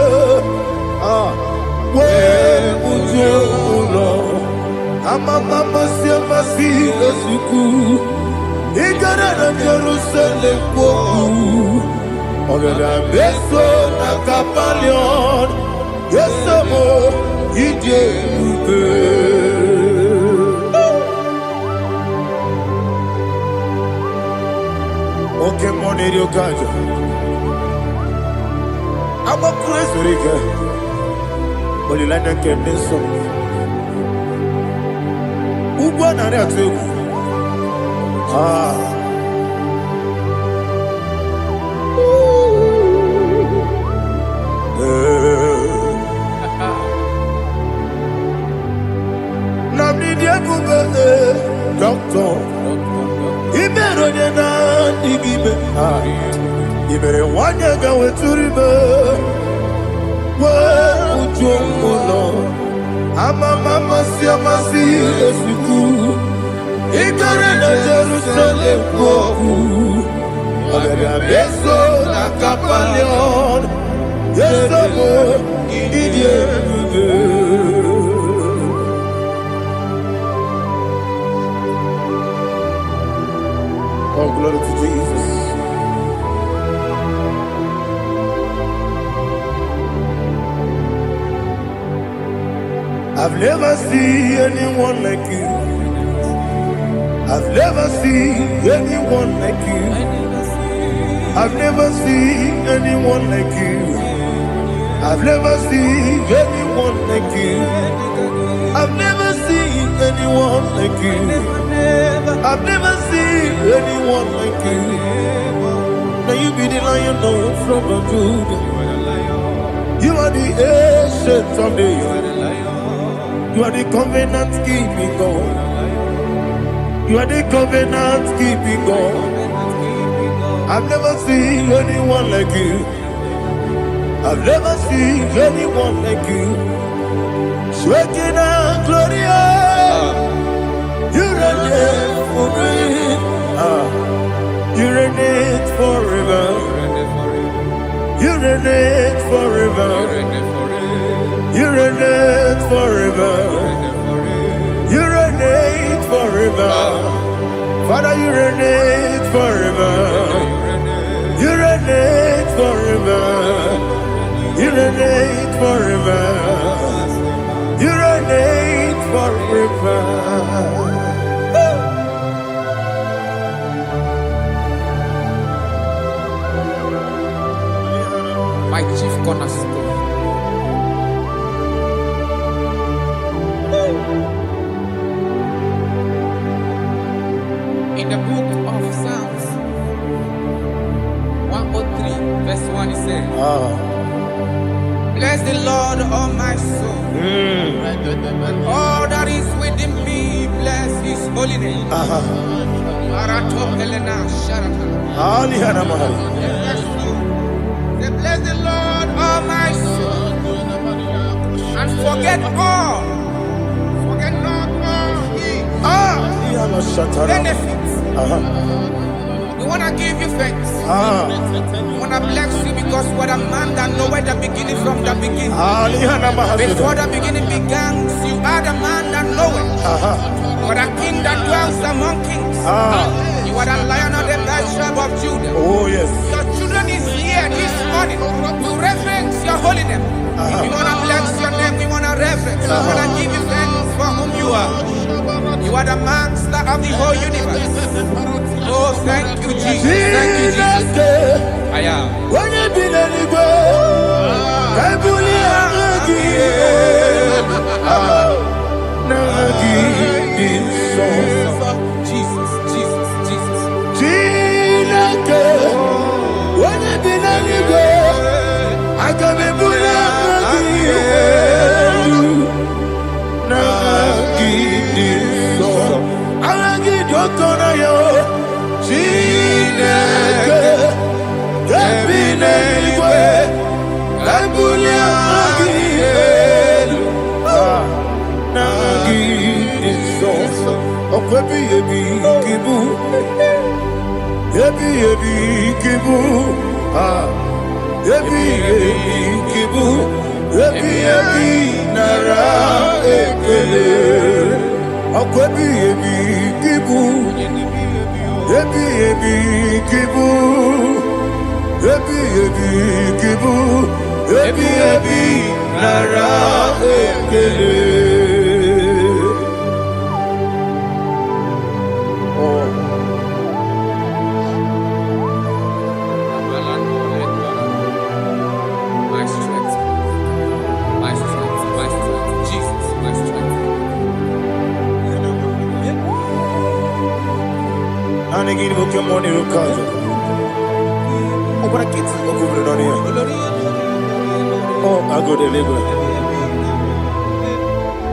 we ujo ulo amama masi esuku igara na Jerusalem kwoku ogada beso na kapalion yesomo ije ube. Okay, money you got. I'm a crazy guy, but you like to get this song. Who won that too? Now the devil doctor, he better than that. He better one year go to river. Where would you go? I'm a mama, see a massy, as you do. Ignorant of Jerusalem, beso na kapalion. Yes, oh, glory to Jesus. I've never seen anyone like you. I've never seen anyone like you. I've never seen anyone like you. I've never seen anyone like you. I've never seen anyone like you. I've never seen anyone like you. Now you be the Lion from the Judah. You are the ancient of days. You are the covenant keeping God. You are the covenant keeping God. I've never seen anyone like you. I've never seen anyone like you. Shaking and glorious. You reign forever. You reign forever. You reign reign forever. You reign forever. Father, you reign forever. You reign forever. You reign forever. You reign forever. My chief cornerstone. In the book of Psalms 103, verse 1, it says, Bless the Lord, all my soul, and all that is within me, bless his holy name. Marato Helena Sharata. Say, bless the Lord, all my soul, and forget not all his benefits. We want to give you thanks. We want to bless you because what a man that knoweth the beginning from the beginning. Before the beginning began, you are the man that knoweth. You are the king that dwells among kings. You are the lion of the tribe of Judah. Oh, yes. Your children is here this morning to reverence your holy name. We want to bless your name. We want to reverence. We want to give you thanks for whom you are. You are the master of the whole universe. Oh, thank you, Jesus. Thank you, Jesus. I am. When you be the I Jesus, Jesus, Jesus. When you be the I can be My strength, my strength, my strength, Jesus, my strength. Anegini boke moni rukazo. Obara kiti okubure noni ya. Oh, agode lego.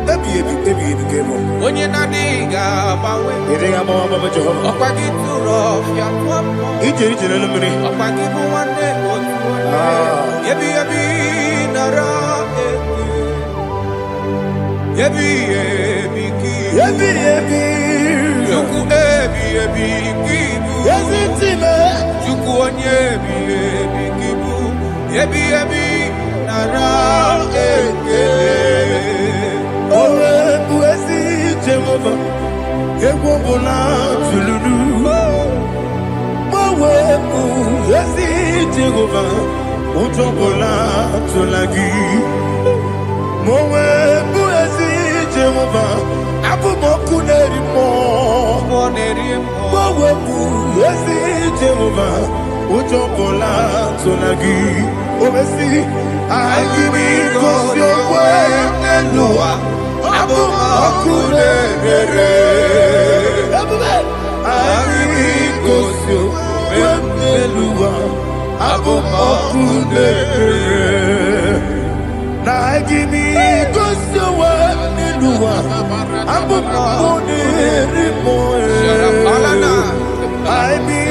Ebi kemo. Onye na diga bawe. Iriga mama baba Jehovah. Okwagi turo fia popo. Ije na lumini. Okwagi buwane otuwane. Ebi nara ebi ki. Ebi. Yuku ebi kibu. Yazitime. Yuku onye ebi kibu. Ebi nara Owe buesi Jehovah. Ego bona tululu. Owe buesi Jehovah. Ujo bona tulagi. Mowe buesi Jehovah. Abu moku nerimo. Mowe buesi Jehovah. Ujo bona tulagi. Obesi I give me cause your way and Noah. Abu Makune I give me cause your way and Noah. Abu Makune Now I give me cause your way and Noah. Abu Makune I be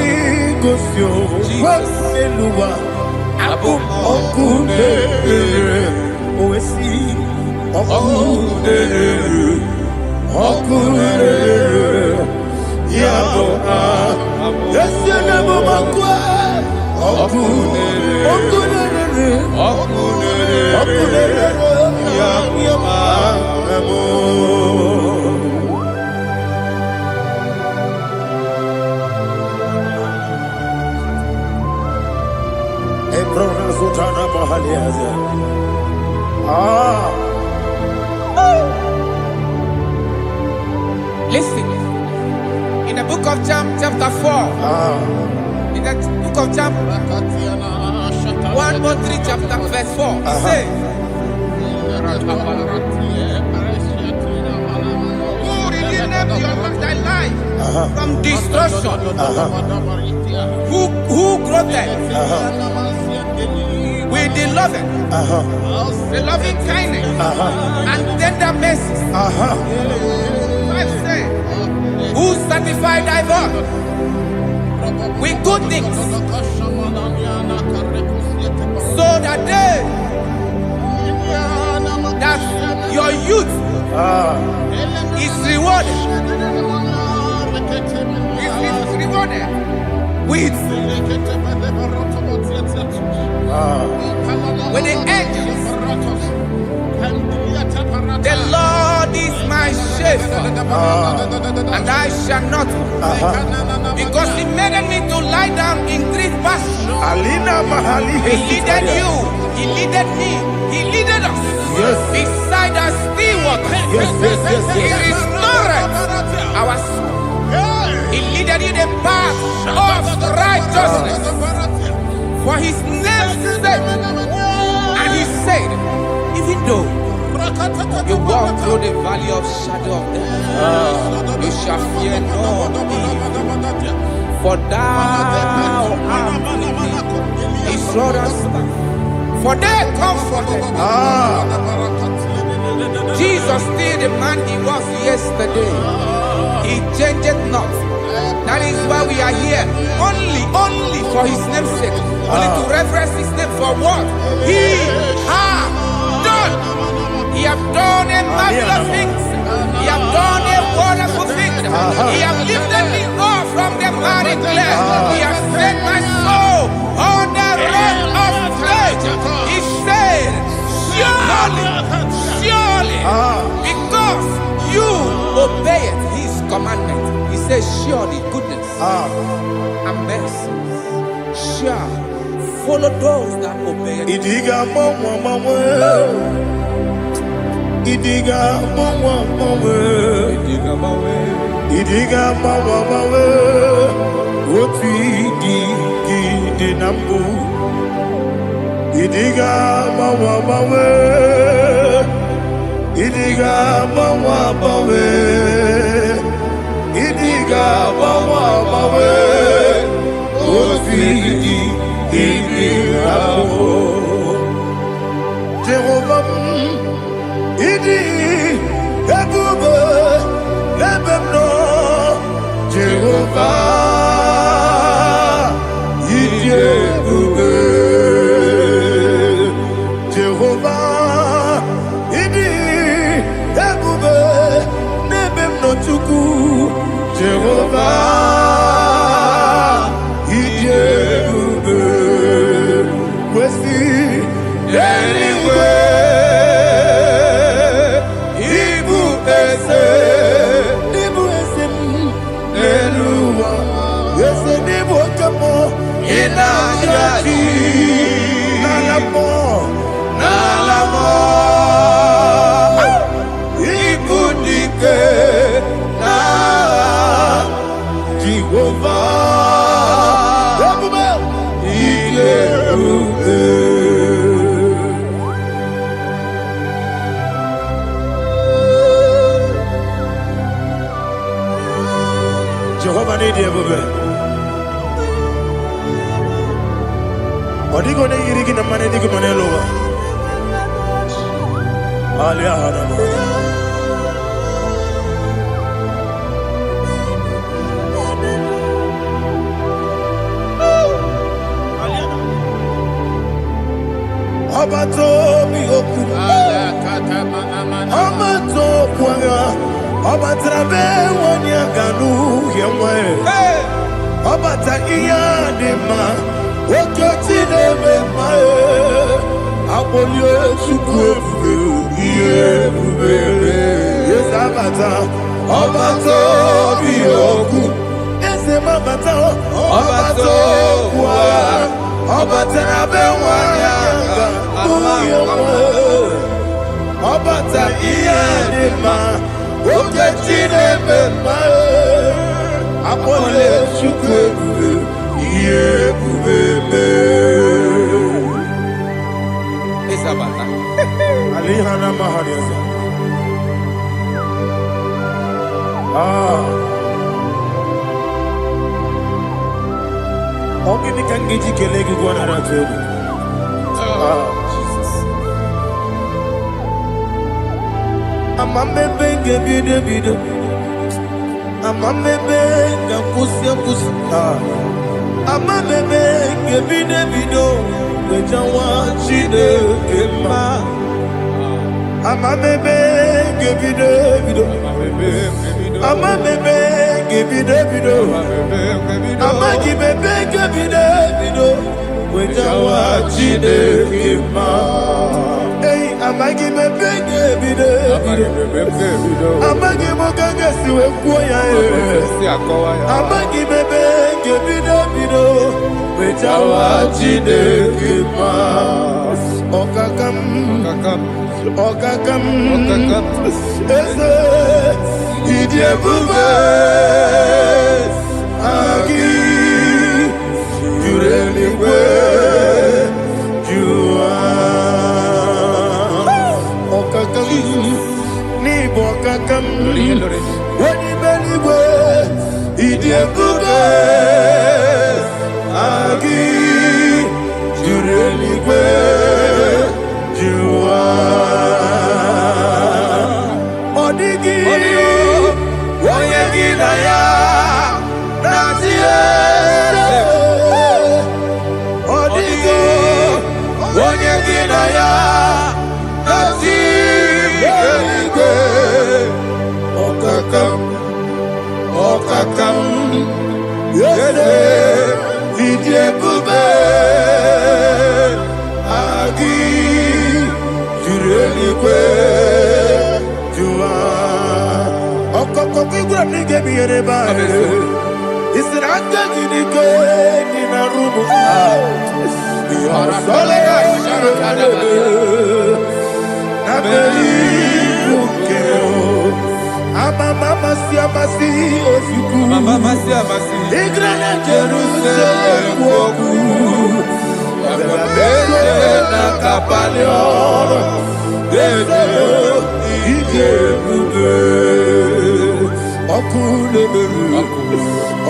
cause your way and Noah. Abu Okune, Oesi, Okune, Yabo, Yasenabo Makwa, Okune, Listen, in the book of John, chapter 4, in the book of John, 1:3, chapter verse 4, it says, who redeemed thy life from destruction? Who growth with the loving kindness and tender mercies. Who sanctified thy body with good things, so that your youth is rewarded. Is rewarded with the angels. The Lord is my shepherd, and I shall not, because He made me to lie down in green pastures. He leaded you, He leaded me, He leaded us beside the still waters. He restored our soul. He leaded in the path of righteousness for His name's sake. And He said, even though you walk through the valley of shadow of death, you shall fear no evil, for thou art with me. His rod and staff, for they comforted. Jesus still the man He was yesterday. He changed not. That is why we are here. Only for His name's sake. Only to reverence His name for what He has done. He has done a marvelous things. He has done a wonderful thing. He has lifted me up from the miry clay. He has set my soul on the rock of faith. He said, surely, because you obeyed His commandment. He says, surely goodness and mercy shall follow those that obey it. Idiga mawe Oti di nambu Idiga mawe Idiga mawe Idiga mawe Oti di nambu Jehovah Idi ebube lebemno Jehovah Idi ebube Jehovah Idi ebube lebemno chuku Jehovah Idi ebube Wesi anyway Jehovah need you, baby. Odigo ne yirigi na mane digo mane lowa. Alia hana. Abato mi oku. Abato kwanga. Abatrabe wanya ganu yemwe. Abata iya de ma. Okoti de me ma. Apolio Chukwuebube, Iebube, Yesabata, Obato Bioku, Esemabata, Obato Kwa, Obata Bewanya, Obata Iyanima, Okechine Bema, Apolio Chukwuebube, Iebube. Alihana Mahariasa. Ogini kangiji kelegi gwana ratu. Jesus. Amambe benge bide. Amambe benga kusia. Amambe benge bide. Wejawa chide kema. Amamebe gebido. Amamebe gebido. Amagibebe gebido. Wejawa chide kema. Hey, amagibebe gebido. Amagimogaga siwe kuya. Amagibebe gebido. Wejawa chide kema. Okakam. Ese Idiebube Agi Jureligwe Jua Okakam Nibo Okakam Wani Beligwe Idiebube Agi Jureligwe Jua Odigi Oyegi Naya Nazie Odigi Oyegi Naya Nazie Okakam Yese Idiebube Agi Jureligwe Jua Okokokigura nige biyereba Isiranga ginike Nina rumu Yarasolega Nabeli Ukeo Amama siamasi Osuku Igrana Jerusalem Woku Ababele na kapaleon Igebube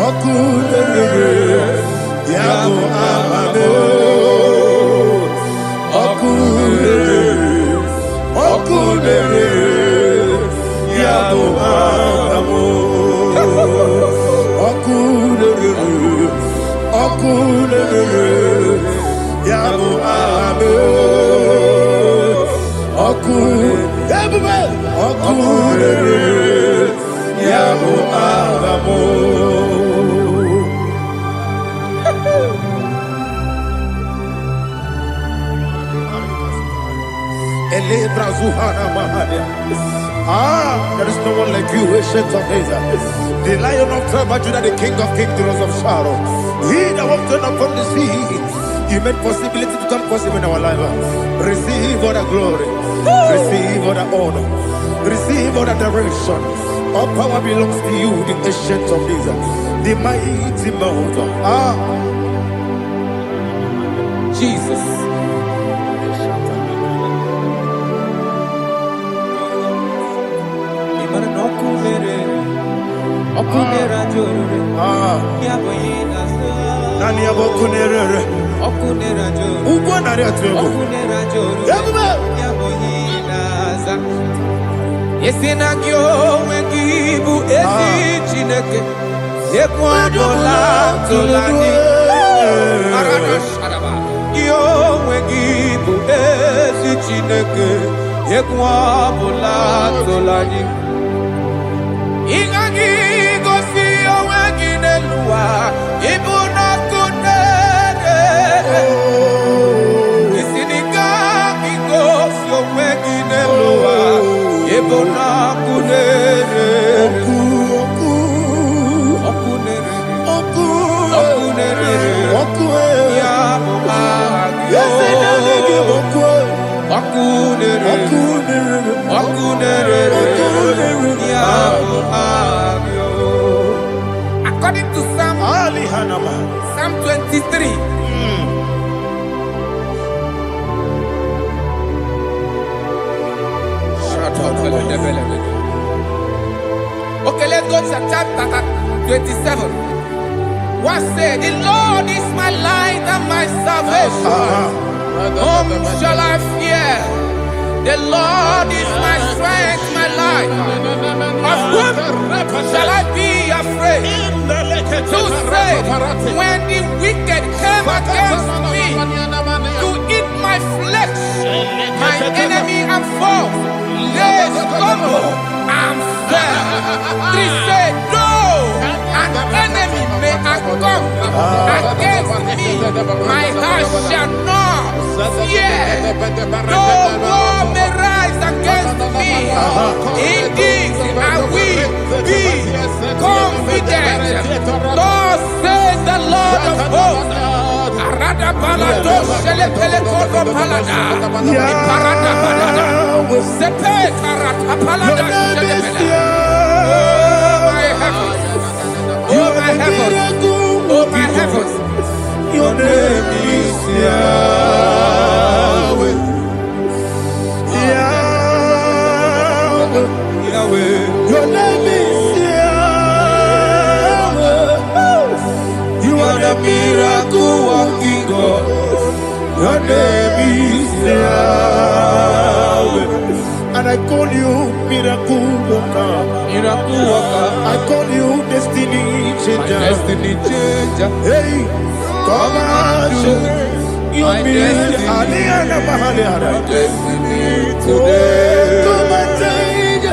Okulebere Yabo amamo Okulebere Yabo amamo Okulebere Yabo amamo Okulebere Yabo amamo Elebra Zuhana Mahania. There is no one like you, ancient of days. The Lion of tribe of Judah, the King of kings, the Rose of Sharon. He that walked on upon the sea. You made possibility to come possible in our life. Receive all the glory. Receive all the honor. Receive all the direction. All power belongs to you, the ancient of days. The mighty mountain. Jesus. Nani abokunere. Ugwanari atwego. Yesinagyo wengibu esi chineke. Ekwadola tolani. Yo wengibu esi chineke. Ekwadola tolani. Ingagi gosi oweginelua. Ibuna kunere. Isiniga According to Psalm 23. Okay, let's go to chapter 27. What said? The Lord is my light and my salvation. Whom shall I fear? The Lord is my strength, my life. Of whom shall I be afraid? To say, when the wicked came against me to eat my flesh, my enemy and foe, they stumble and fell. 3 said, though an enemy may come against me, my heart shall not fear. Though war may rise against me, in this I will be confident. Thus says the Lord of hosts. Arada balado shele pele kodo palada. Iparada balada. Sepe karata palada shele pele. Oh my heavens. Oh my heavens. Oh my heavens. Your name is Yahweh. Yahweh. Yahweh. Your name is Yahweh. You are the miracle working God. Your name is Yahweh. And I call you miracle worker. Miracle worker. I call you destiny changer. Destiny changer. Hey, come on, you mean Aliana Mahaliana. Destiny today. Come on, change.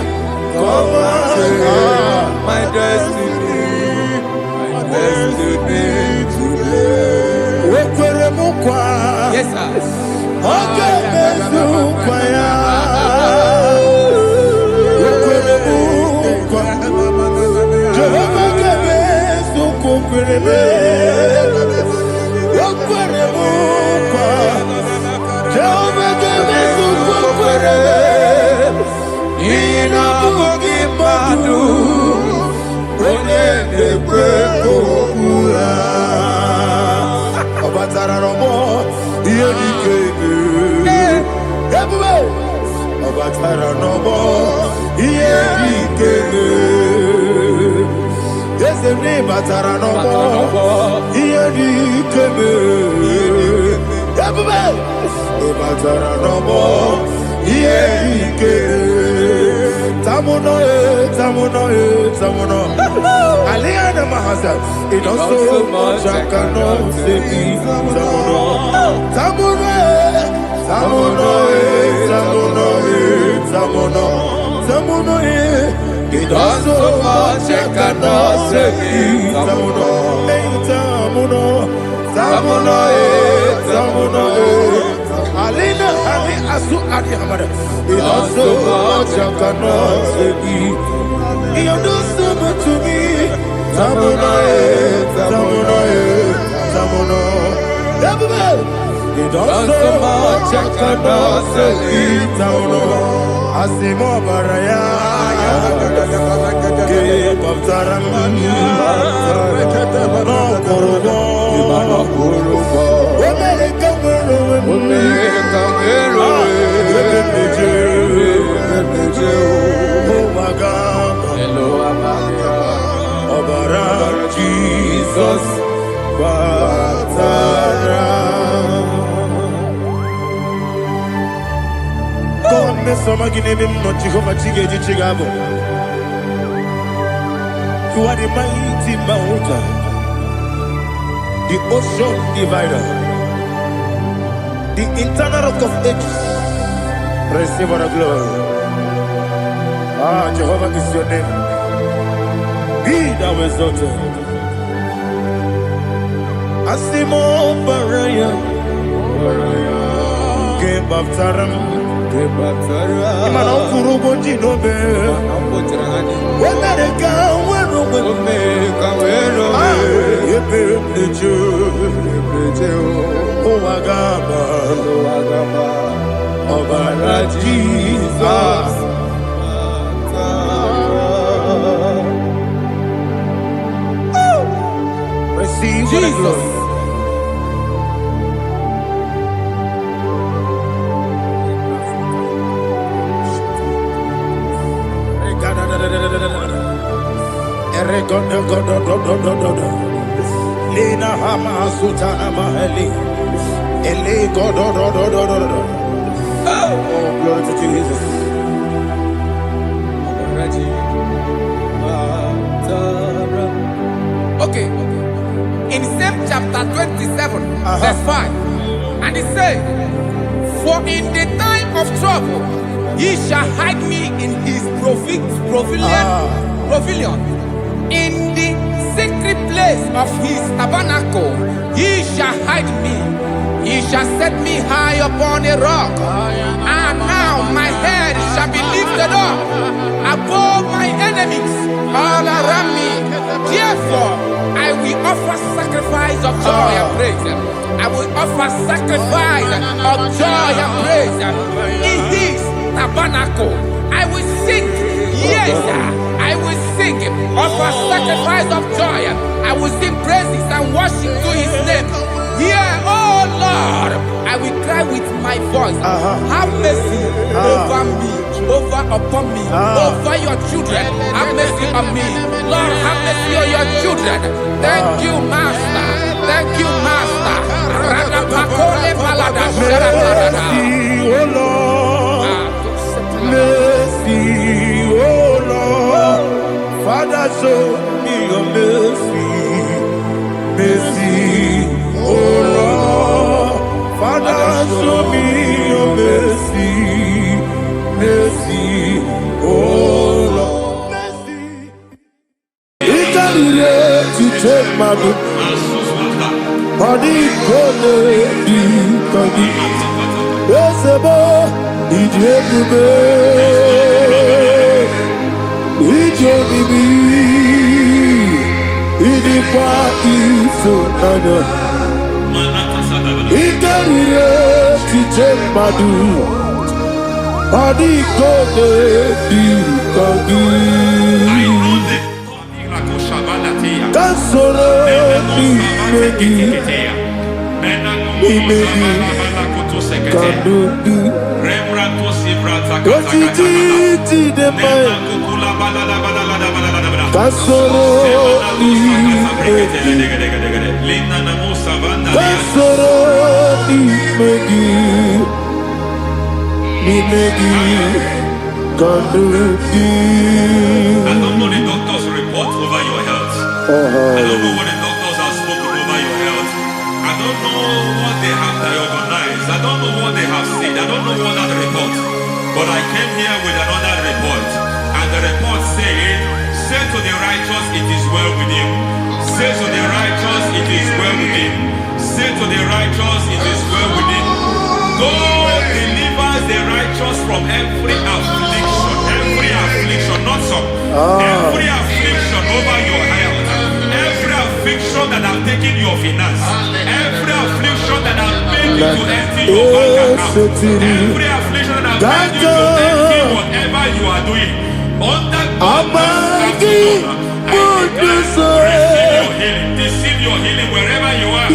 Come on, my destiny. My destiny today. Yes, sir. Okay, Aliana Mahasa, it also much I cannot say. Tamuno, it also much I cannot say. Tamuno, Alina, Ali Asu Adi Hamada, it also much I cannot say. You do so much to me. Tamuno. You do so much I cannot say. Tamuno. Asimo Baraya. Give up Taram. No Kurubo. Jesus, God, me some give him not Jehovah Chigabo. You are the mighty mountain, the ocean divider, the internal rock of ages. Receive our glory. Jehovah is your name. Be thou exalted. Asimo Baraya, Game of Taram, Imano Kurubo Jinobe, when I go, when I go, Owagaba, Obara Jesus. Receive the glory. Lina Hama Sutana Mahali. Ele God. Oh, glory to Jesus. Okay. In same chapter 27, verse 5, and it says, "For in the time of trouble, he shall hide me in his pavilion. In the secret place of his tabernacle, he shall hide me. He shall set me high upon a rock. And now my head shall be lifted up above my enemies all around me. Therefore, I will offer sacrifice of joy and praise. I will offer sacrifice of joy and praise in his tabernacle. I will sing, yes, I will sing, offer sacrifice of joy. I will sing praises and worship to his name. Hear, oh Lord, I will cry with my voice. Have mercy over me, upon me, over your children. Have mercy on me. Lord, have mercy on your children. Thank you, Master. Thank you, Master. Mercy, oh Lord. Mercy, oh Lord. Father, show me your mercy. Mercy, oh Lord. Father, show me your mercy. Mercy, oh Lord. Mercy. To take my book. Body gonna be coming. Yes, boy. I don't know the doctor's report over your health. I don't know what the doctors have spoken over your health. I don't know what they have diagnosed. I don't know what they have said. I don't know what that report. But I came here with another report. And the report said, say to the righteous, it is well with him. Say to the righteous, it is well with him. Say to the righteous, it is well with him. God delivers the righteous from every affliction. Every affliction, not some. Every affliction over your health. Every affliction that have taken your finance. Every affliction that have made you to empty your bank account. Every affliction that have made you to empty whatever you are doing. Under God's receive your healing wherever you are.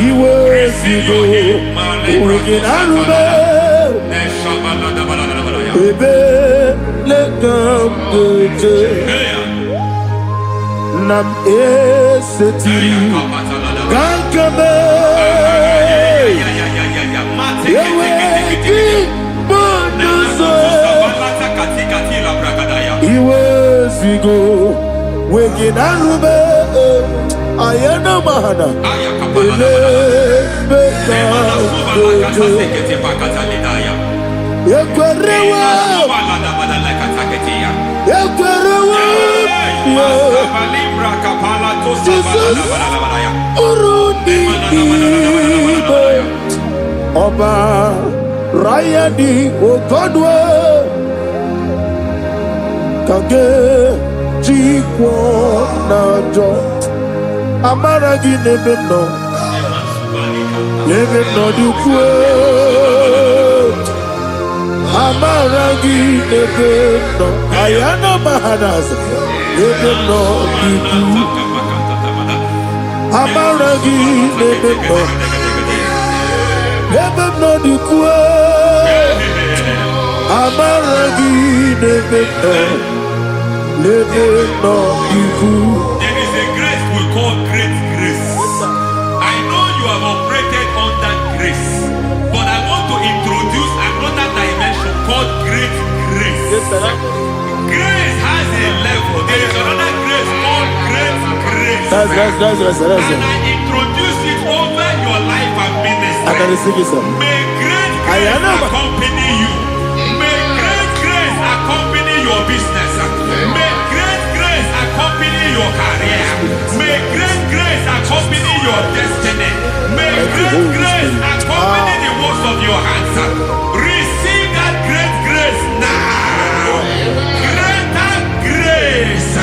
Receive your healing. Nam eseti gankame iwe sigo weke narube ayana mahana ele beka yekwerewa Jesus urudi Oba Rayadi Ogodwe Kage Jikwo Najo Amaragi Nebeno Even no do quote. Amaragi even no. Ayana mahanas. Even no do quote. Amaragi even no. Even no do quote. Amaragi even no. Even no do quote. There is a grace we call great grace. I know you have operated under grace, but I want to introduce another dimension called great grace. Grace has a level. There is another grace called great grace. That's And I introduce it over your life and ministry. May great grace accompany you. May great grace accompany your business. May great grace accompany your career. May great grace accompany your destiny. May great grace accompany the works of your hands. Receive that great grace now. Greater grace.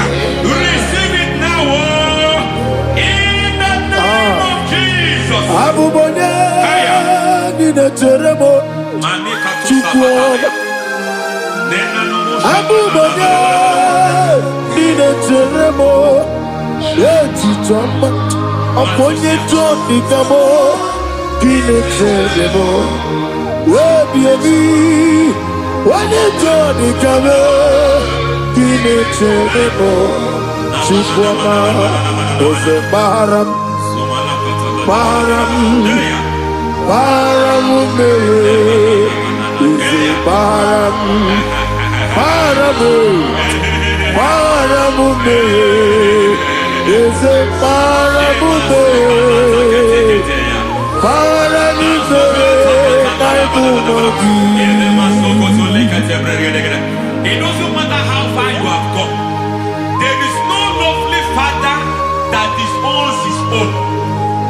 Receive it now. In the name of Jesus. Abubonya nina teremo chukwu. Abubonya nina teremo etichoma aponye joni kamo nina teremo webi wanye joni kamo nina teremo chukwu oze baram Param me, easy param me, easy param me, It doesn't matter how far you have come. There is no lovely father that disowns his own.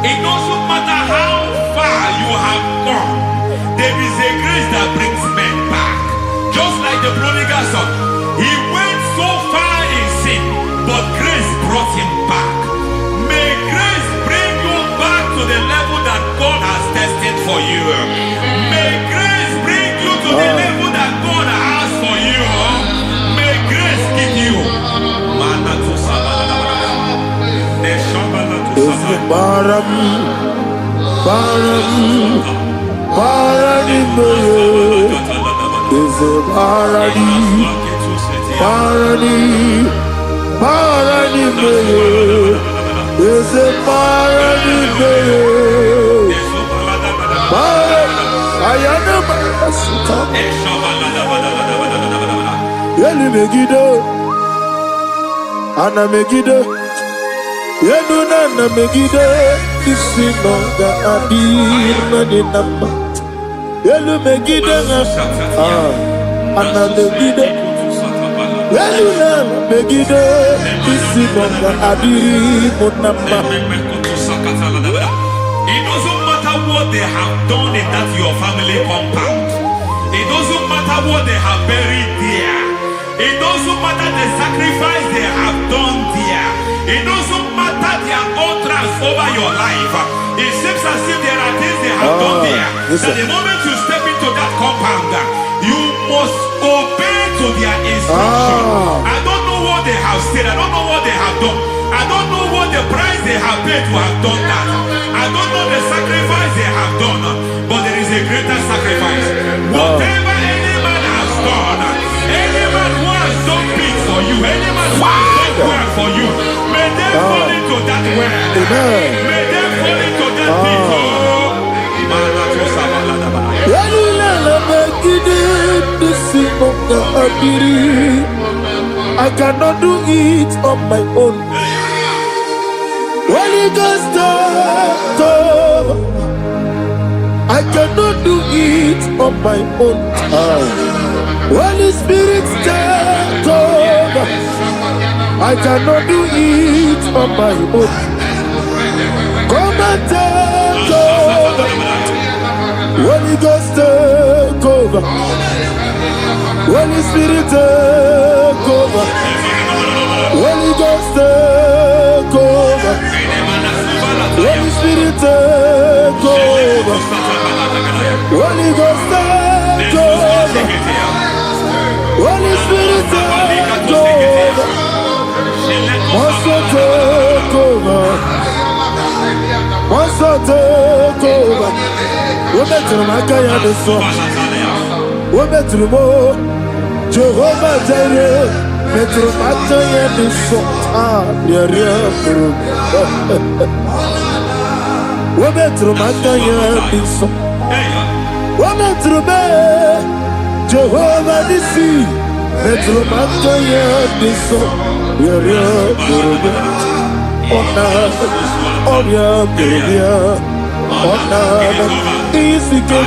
It doesn't matter how far you have gone. There is a grace that brings men back. Just like the prodigal son. He went so far in sin, but grace brought him back. May grace bring you back to the level that God has destined for you. May grace bring you to the level that God has for you. May grace give you. Param me, is a Yeduna megide isinonga adir madinama. Yelu megide ana megide. Yeduna megide isinonga adir munama. It doesn't matter what they have done in that your family compound. It doesn't matter what they have buried there. It doesn't matter the sacrifice they have done there. It doesn't matter their utterance over your life. It seems as if there are things they have done there. That the moment you step into that compound, you must obey to their instruction. I don't know what they have said. I don't know what they have done. I don't know what the price they have paid to have done that. I don't know the sacrifice they have done. But there is a greater sacrifice. Whatever any man has done, any man who has done big for you, any man who has done well for you, may they fall into that well. May they fall into that pit. I cannot do it on my own. Holy Ghost, I cannot do it on my own. Holy Spirit, take over. I cannot do it on my own. Come and take over. Holy Ghost, take over. Holy Spirit, take over. Holy Ghost, take over. Holy Spirit, take over. Holy Ghost, take over. Holy Spirit, take over. Also take over. Also take over. We better make a young son. We better more. Jehovah Jireh. Better make a young son. Ah, yeah. We better make a young son. We better make Jehovah Nissi. Better make a young son. Yeah. Easy to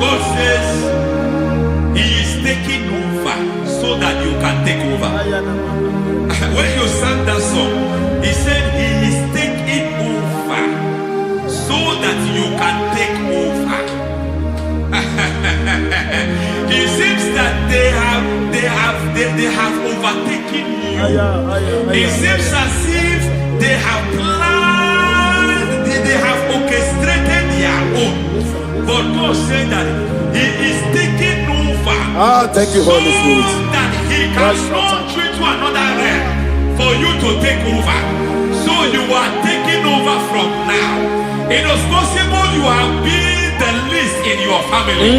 God says He is taking over so that you can take over. When you sang that song, He said He is taking over so that you can take over. It seems that they have overtaken you. It seems as if they have planned, they have orchestrated their own. But God said that He is taking over. Thank you, Holy Spirit. So that He can launch you to another realm for you to take over. So you are taking over from now. It is possible you have been the least in your family.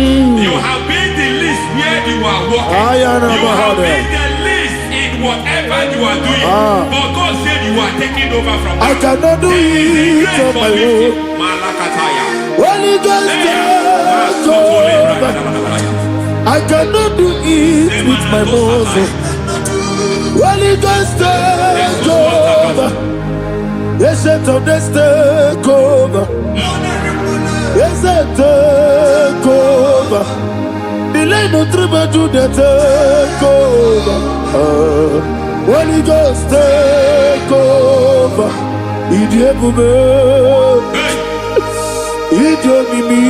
You have been the least where you are working. You have been the least in whatever you are doing. But God said you are taking over from now. I cannot do it on my own. Holy Ghost, take over. I cannot do it with my muscle. Holy Ghost, take over. Yes, of this take over. Yes, take over. Delay no trouble to the take over. Holy Ghost, take over. Idiomimi,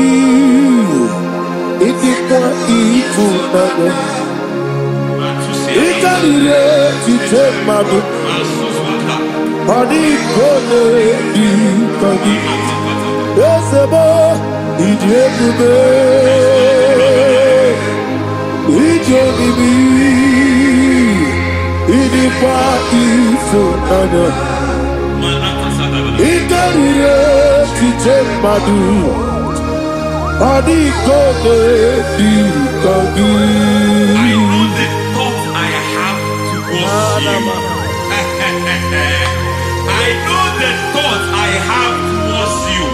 idikwa ifunado. Ikarire titemado. Adikone dikagi. Esebo idiomimi, idiomimi, idikwa ifunado. Ikarire titemado. Adikone dikagi. I know the thoughts I have towards you. I know the thoughts I have towards you.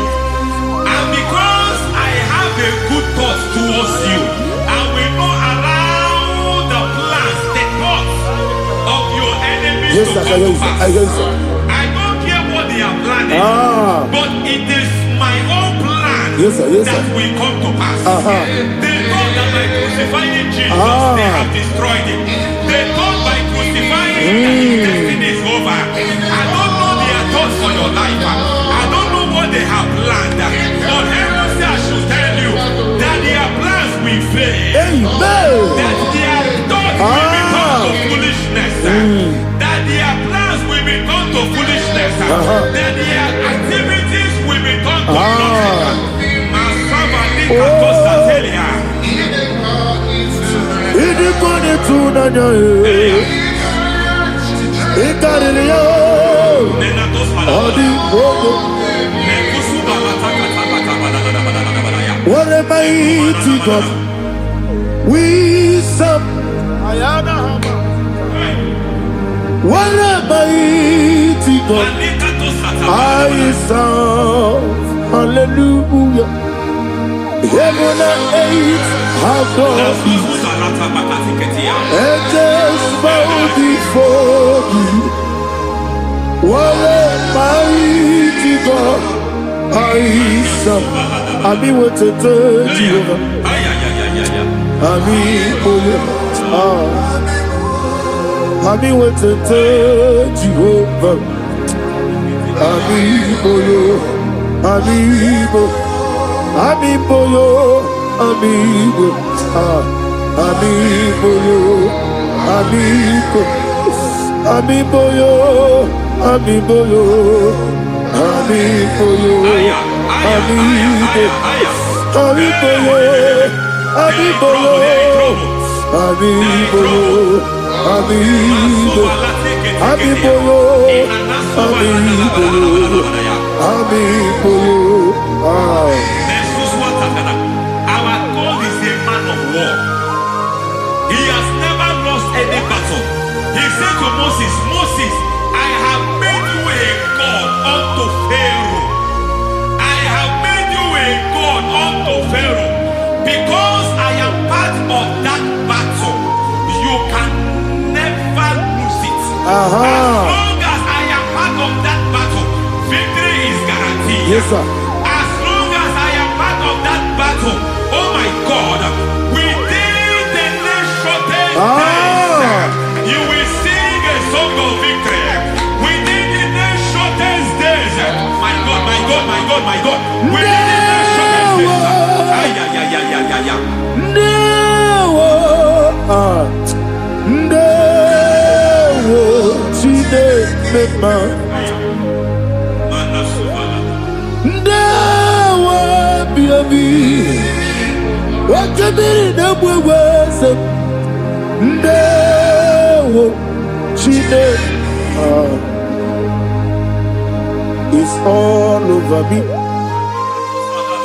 And because I have a good thought towards you, I will not allow the plans, the thoughts of your enemies to come to pass. I don't care what they are planning, but it is my own plan that will come to pass. They thought that by crucifying Jesus, they have destroyed him. They thought by crucifying that his destiny is over. I don't know their thoughts for your life. I don't know what they have planned. But heaven says I should tell you that their plans will fail. That their thoughts will become to foolishness. That their plans will become to foolishness. That their activities will become to nothing. What a mighty God we serve. What a mighty God I serve. Hallelujah. Heaven and earth have done it. Angels bow before you. What a mighty God I serve. Ami wetete Jehovah. Ami oyo. Ami wetete Jehovah. Ami oyo. amigo, amigo yo, amigo, amigo yo, amigo, amigo yo, amigo yo, amigo yo, amigo, amigo yo, amigo yo, amigo yo, amigo, amigo yo, amigo yo. Our God is a man of war. He has never lost any battle. He said to Moses, Moses, I have made you a God unto Pharaoh. I have made you a God unto Pharaoh. Because I am part of that battle, you can never lose it. As long as I am part of that battle, victory is guaranteed. Yes, sir. As long as I am part of that battle, oh my God, within the next shortest days, you will sing a song of victory. Within the next shortest days, my God, my God, my God, my God, within the next shortest days, It's all over me.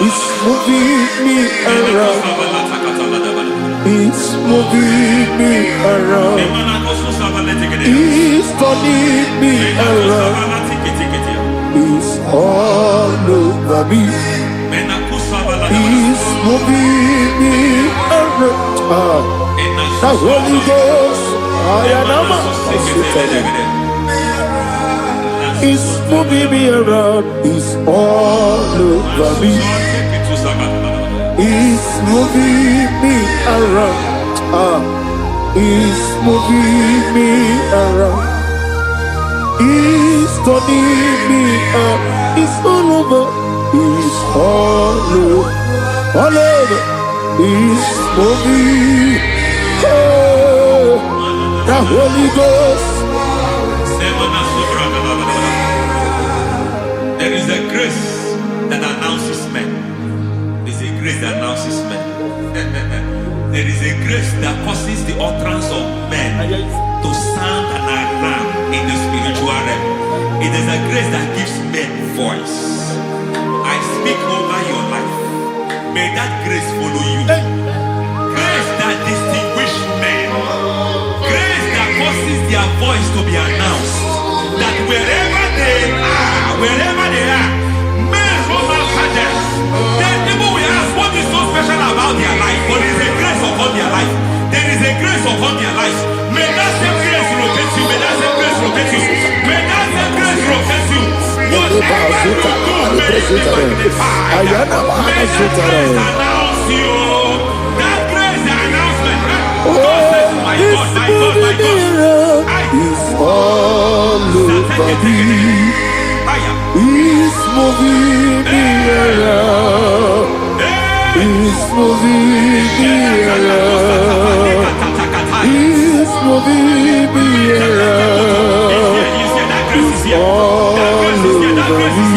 It's moving me around. It's moving me around. It's turning me around. It's all over me. It's moving me around. The Holy Ghost, it's moving me around. It's all over me. It's moving me around. It's moving me around. It's turning me up. It's all over. It's all over. All over. It's moving. Oh, the Holy Ghost. There is a grace that announces men. There is a grace that announces men. There is a grace that causes the utterance of men to sound an alarm in the spiritual realm. It is a grace that gives men voice. I speak over your life. May that grace follow you. Grace that distinguishes men. Grace that causes their voice to be announced. That wherever they are, men from after them. Then people will ask, what is so special about their life? But there is a grace upon their life. There is a grace upon their life. May that same grace rotate you. May that same grace rotate you. May that same grace rotate you. Whatever you do, may it be magnified. May that grace announce you. That grace announcement. God says, my God, my God, my God. It's all over me. It's moving me around. It's moving me around. It's moving me around. It's all over me.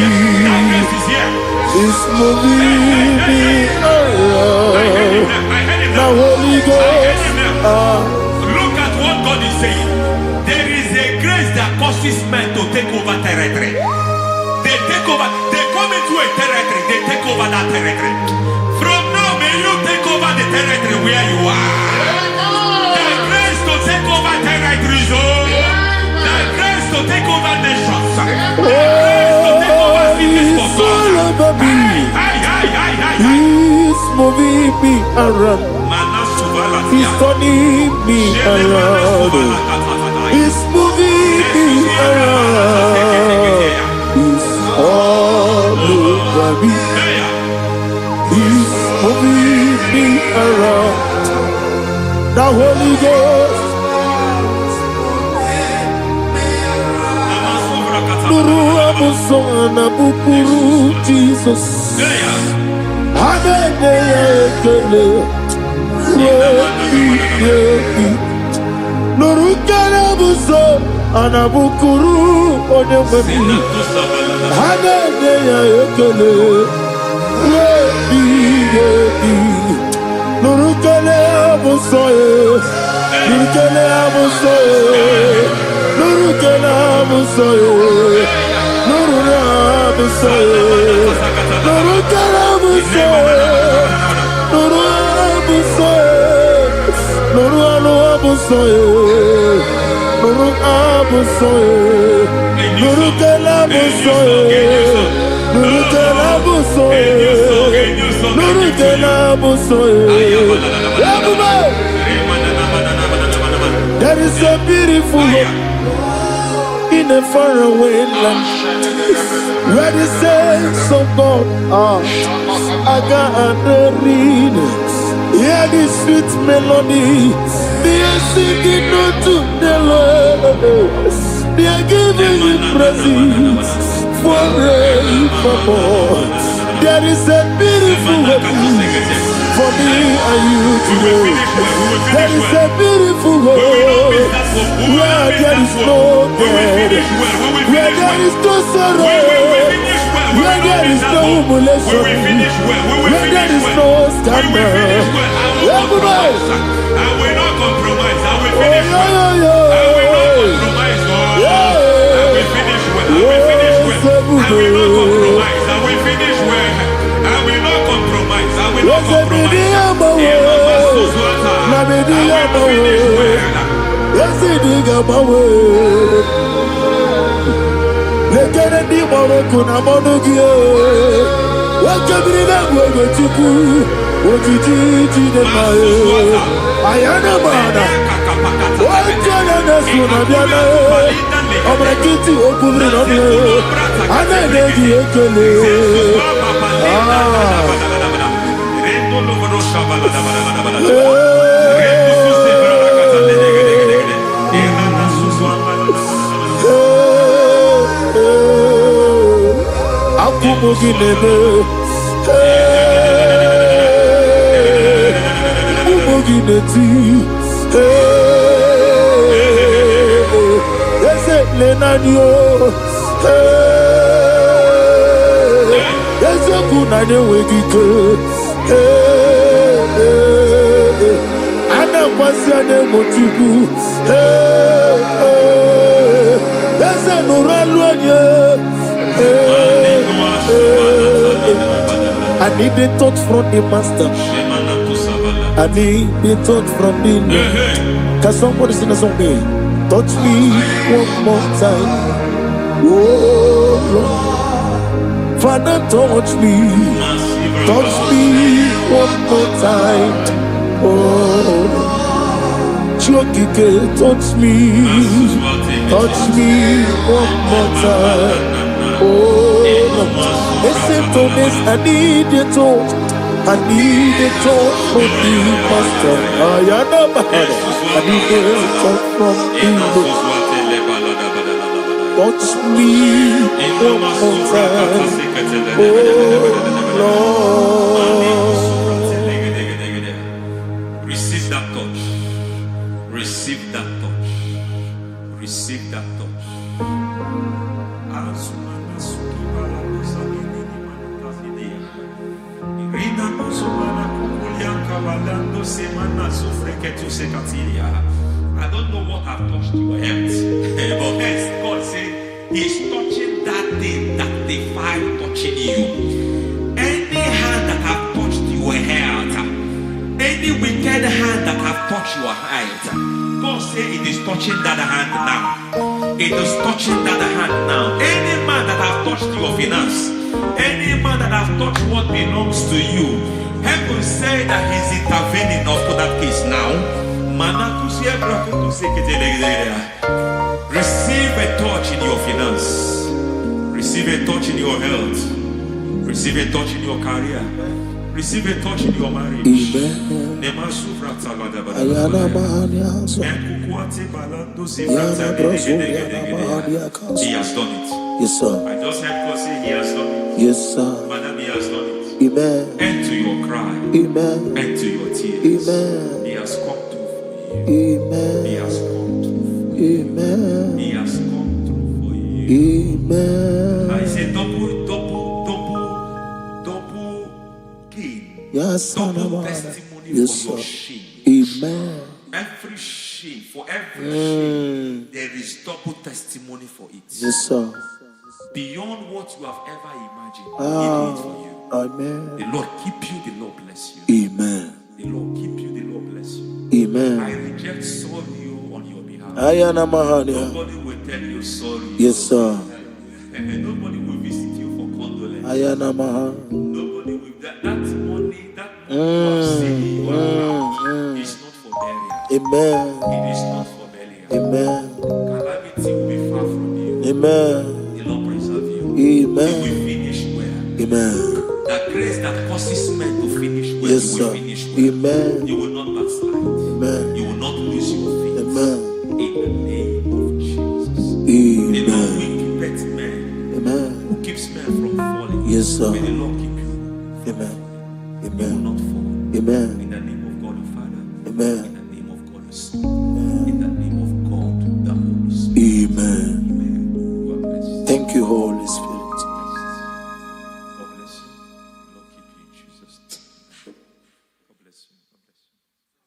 It's moving me around. The Holy Ghost. Look at what God is saying. There is a grace that causes men to take over territory. They take over, they come into a territory, they take over that territory. From now, may you take over the territory where you are. The grace to take over territories, the grace to take over nations, the grace to take over cities for God. He's moving me around. He's turning me around. He's moving me around. He's all over me. He's moving me around. The Holy Ghost. Nuru amuso anabukuru Jesus. Anene ekele. Nuru kele amuso anabukuru onyememi. Anene ekele. Nuru kele amuso Nuru kele amuso Nuru kele amuso Nuru amuso Nuru kele amuso Nuru amuso Nuru amuso Nuru amuso Nuru kele amuso Nuru kele amuso Nuru kele amuso There is a beautiful hope in a faraway land where the saints of God are gathering. Hear the sweet melody, they are singing unto the Lord. They are giving you praise forevermore. There is a beautiful hope for me and you today. There is a beautiful hope where there is no death, where there is no sorrow, where there is no humiliation, where there is no scandal. Everybody, I will not compromise. I will finish well. I will not compromise. I will finish well. I will finish well. I will not compromise. I will finish well. I will not compromise. I will not compromise. I need the touch from the master. I need the touch from the Lord. Can somebody sing a song here? Touch me one more time. Oh Lord, Father, touch me. Touch me one more time. Oh, Chokike, touch me. Touch me one more time. Oh, listen to this. I need your touch. I need a touch from the master. I need a touch from the Lord. Touch me one more time. Oh Lord. Receive that touch. Receive that touch. Receive that touch. I don't know what have touched your health, but as God said, He's touching that thing that defied touching you. Any hand that have touched your health, any wicked hand that have touched your health, God said it is touching that hand now. It is touching that hand now. Any man that have touched your finance, any man that have touched what belongs to you, heaven said that He's intervening up to that case now. Receive a touch in your finance. Receive a touch in your health. Receive a touch in your career. Receive a touch in your marriage. He has done it. Yes, sir. I just heard God say He has done it. Yes, sir. Madam, He has done it. Amen. End to your cry. Amen. End to your tears. Amen. He has come through for you. Amen. He has come through for you. Amen. He has come through for you. Amen. I say double gain. Yes, Double sir. testimony Yes, for your sir. shame. Amen. Every shame, for every shame, there is double testimony for it. Yes, sir. Beyond what you have ever imagined, He Ah. did it for you. Amen. The Lord keep you, the Lord bless you. Amen. The Lord keep you, the Lord bless you. Amen. I reject sorry on your behalf. Ayana Mahania. Nobody will tell you sorry. Yes, sir. And nobody will visit you for condolence. Ayana Maha. Nobody will. That money you have saved in your account is not for burial. Amen. It is not for burial. Amen. Calamity will be far from you. Amen. The Lord preserve you. Amen. You will finish well. Amen. That grace that causes men to finish well, Yes, you will sir. finish well. Amen. You will not backslide. Amen. You will not lose your faith. Amen. In the name of Jesus. The Lord Amen. will keep men. Amen. Who keeps men from falling. Yes, sir. May the Lord keep you. Amen. You will Amen. not fall. Amen. In the name of God the Father. Amen. In the name of God the Son. In the name of God the Holy Spirit. Amen. Amen. You are blessed. Thank you, Holy Spirit. God bless you. The Lord keep you in Jesus' name. God bless you. God bless you.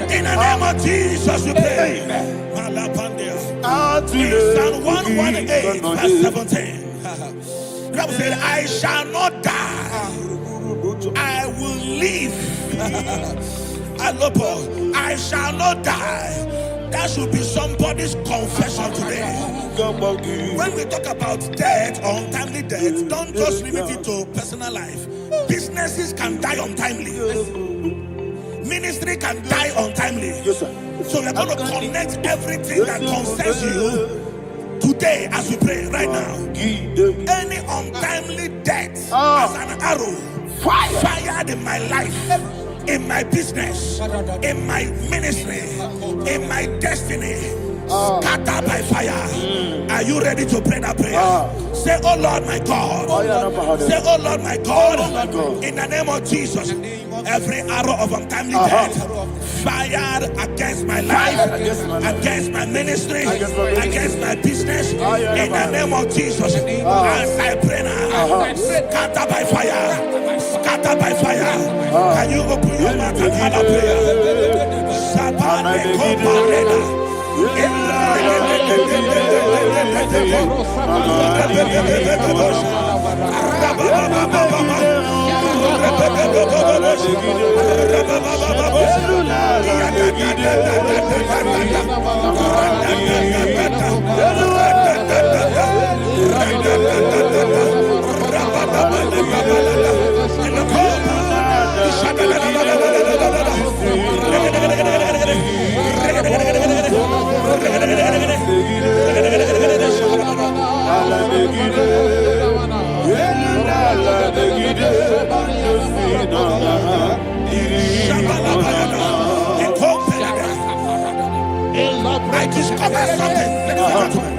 In the name of Jesus, we pray. In Psalm 118, verse 17, the Bible said, I shall not die, I will live. Alopo, I shall not die. That should be somebody's confession today. When we talk about death, untimely death, don't just limit it to personal life. Businesses can die untimely. Ministry can die untimely. Yes, sir. So we're going to connect everything that concerns you today as we pray right now. Any untimely death as an arrow fired in my life, in my business, in my ministry, in my destiny, scattered by fire. Are you ready to pray that prayer? Say, oh Lord my God. Say, oh Lord my God. In the name of Jesus, every arrow of untimely death fired against my life, against my ministry, against my business, in the name of Jesus, as I pray now, scattered by fire, scattered by fire. Can you open your mouth and have a prayer? Sabane Koparena. I discovered something, ladies and gentlemen,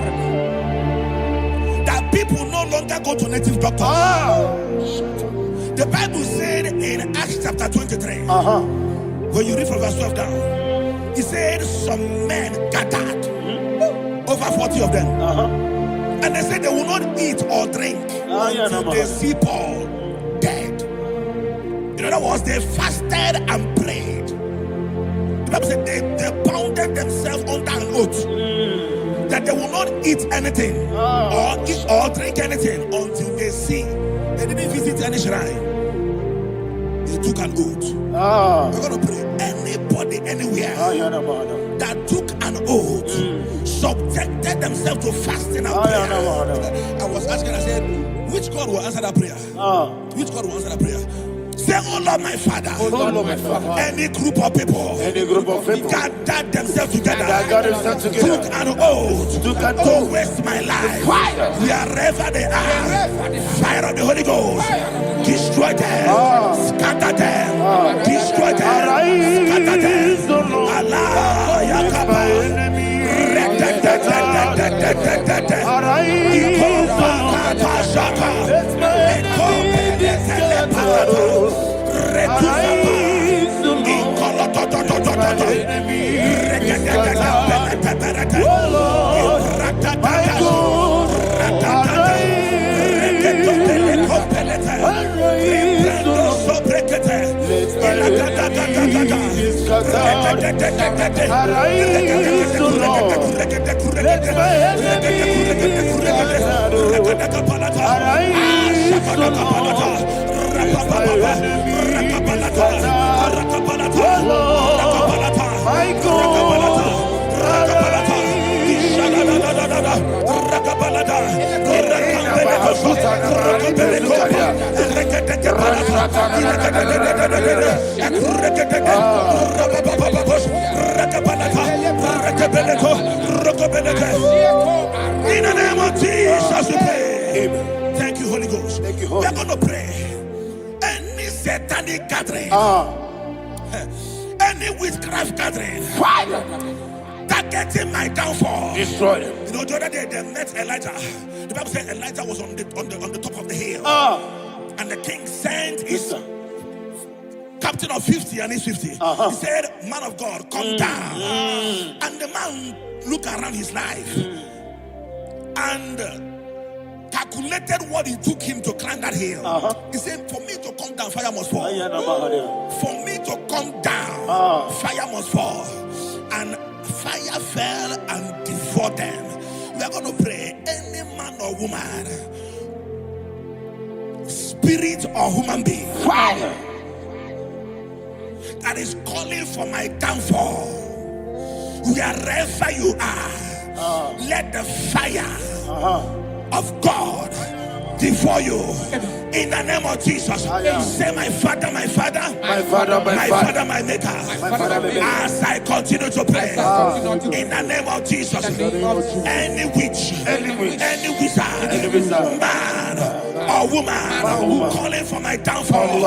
that people no longer go to native doctors. The Bible said in Acts chapter 23, when you read from verse 12 down, it said some men gathered, over 40 of them. And they said they will not eat or drink until they see Paul dead. In other words, they fasted and prayed. The Bible said they bounded themselves under an oath that they will not eat anything or eat or drink anything until they see. They didn't visit any shrine. They took an oath. We're going to pray. Anybody, anywhere that took an oath, subjected themselves to fasting and prayer. I was asking, I said, which God will answer that prayer? Which God will answer that prayer? Say, oh Lord, my Father. Oh Lord, my Father. Any group of people gathered themselves together, took an oath to waste my life. Wherever they are, fire of the Holy Ghost, destroy them, scatter them, destroy them, scatter them. Allah, Yakaba, in the name of Jesus, we pray. Thank you, Holy Ghost. We are going to pray. Any satanic gathering, any witchcraft gathering, targeting my downfall, destroy them. You know, the other day they met Elijah. The Bible said Elijah was on the top of the hill, and the king sent his captain of 50 and his 50. He said, man of God, come down. And the man looked around his life and calculated what it took him to climb that hill. He said, for me to come down, fire must fall. For me to come down, fire must fall. And fire fell and devoured them. We are going to pray. Any man or woman, spirit or human being, that is calling for my downfall, wherever you are, let the fire of God devour you in the name of Jesus. Say, my Father, my Father, my Father, my Father, my Maker. As I continue to pray in the name of Jesus, any witch, any wizard, man or woman calling for my downfall,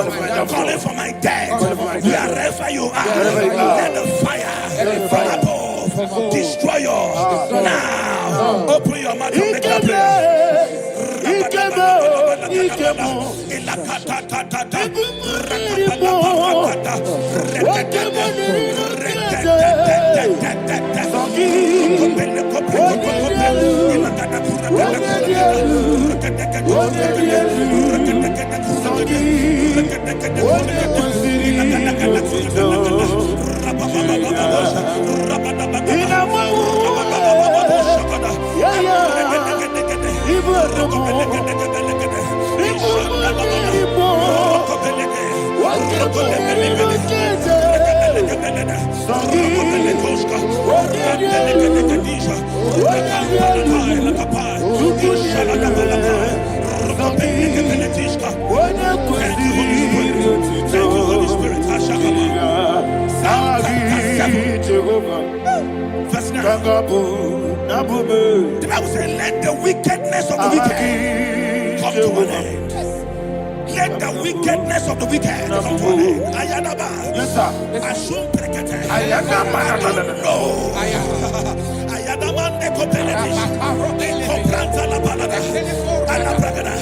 calling for my death, wherever you are, let the fire from above destroy you now. Open your mouth and make a prayer. The Bible says, let the wickedness of the wicked come to an end. Let the wickedness of the wicked come to an end. Ayadaba. Yes, sir. Assume prekete. Ayadaba. No. Ayadaba ne kopeletis. Kompranta la balada. Alabragada.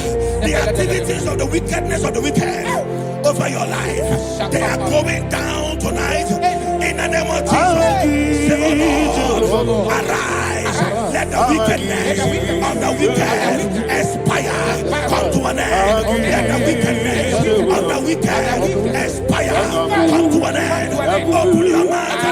The activities of the wickedness of the wicked over your life, they are going down tonight in the name of Jesus. Say, oh Lord, arise. Let the wickedness of the wicked expire. Come to an end. Let the wickedness of the wicked expire. Come to an end. Open your mouth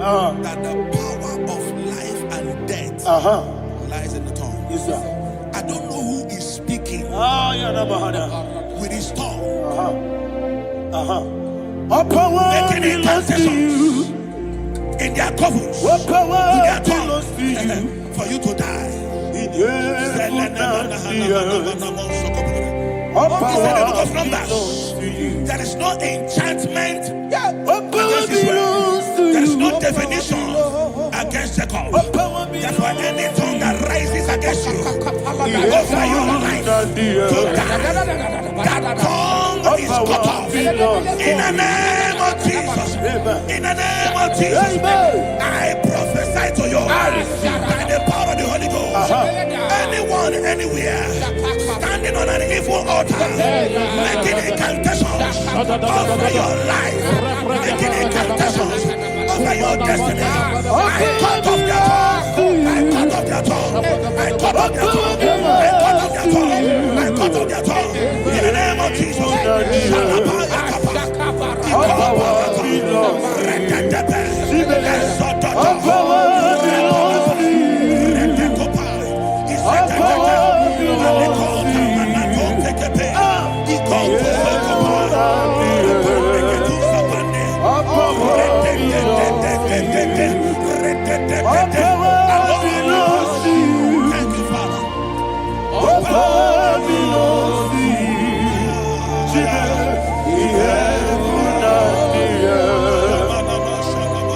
and that the power of life and death lies in the tongue. Yes, sir. I don't know who is speaking with his tongue, making incantations in their couples with their tongue for you to die. He said in the book of Numbers, there is no enchantment against Israel. There is no definition against Jacob. Therefore, any tongue that rises against you over your life to die, that tongue is cut off. In the name of Jesus. In the name of Jesus. I prophesy to you by the power of the Holy Ghost. Anyone, anywhere, standing on an evil altar, making incantations over your life, making incantations over your destiny. I cut off their tongue. I cut off their tongue. I cut off their tongue. I cut off their tongue. I cut off their tongue. In the name of Jesus. Thank you, Father. All power belongs to you.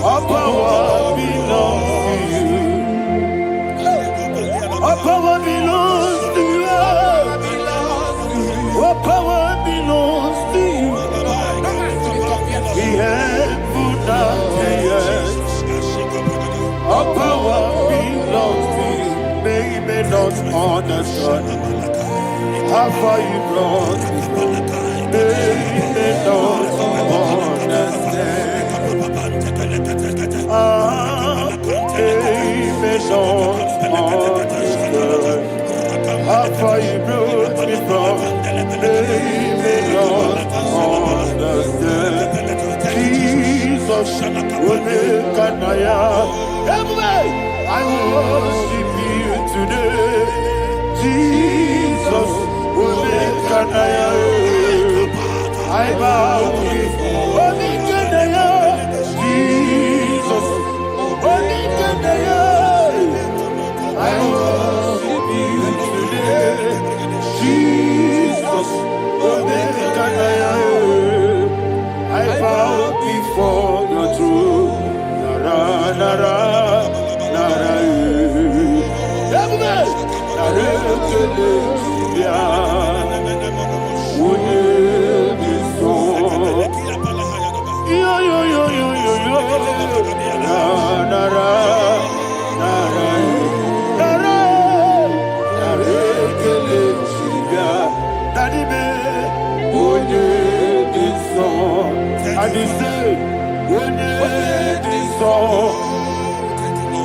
All power belongs to you. All power belongs to you. All power belongs to you. We have put out the earth. All power belongs to you. They may not understand how far you brought me. They may not understand. They may not understand how far you brought me from. They may not understand. Jesus will make an I worship you today. Jesus will make an I bow before Jesus. I worship you today. Jesus. I bow before your throne. Nara, nara, nara,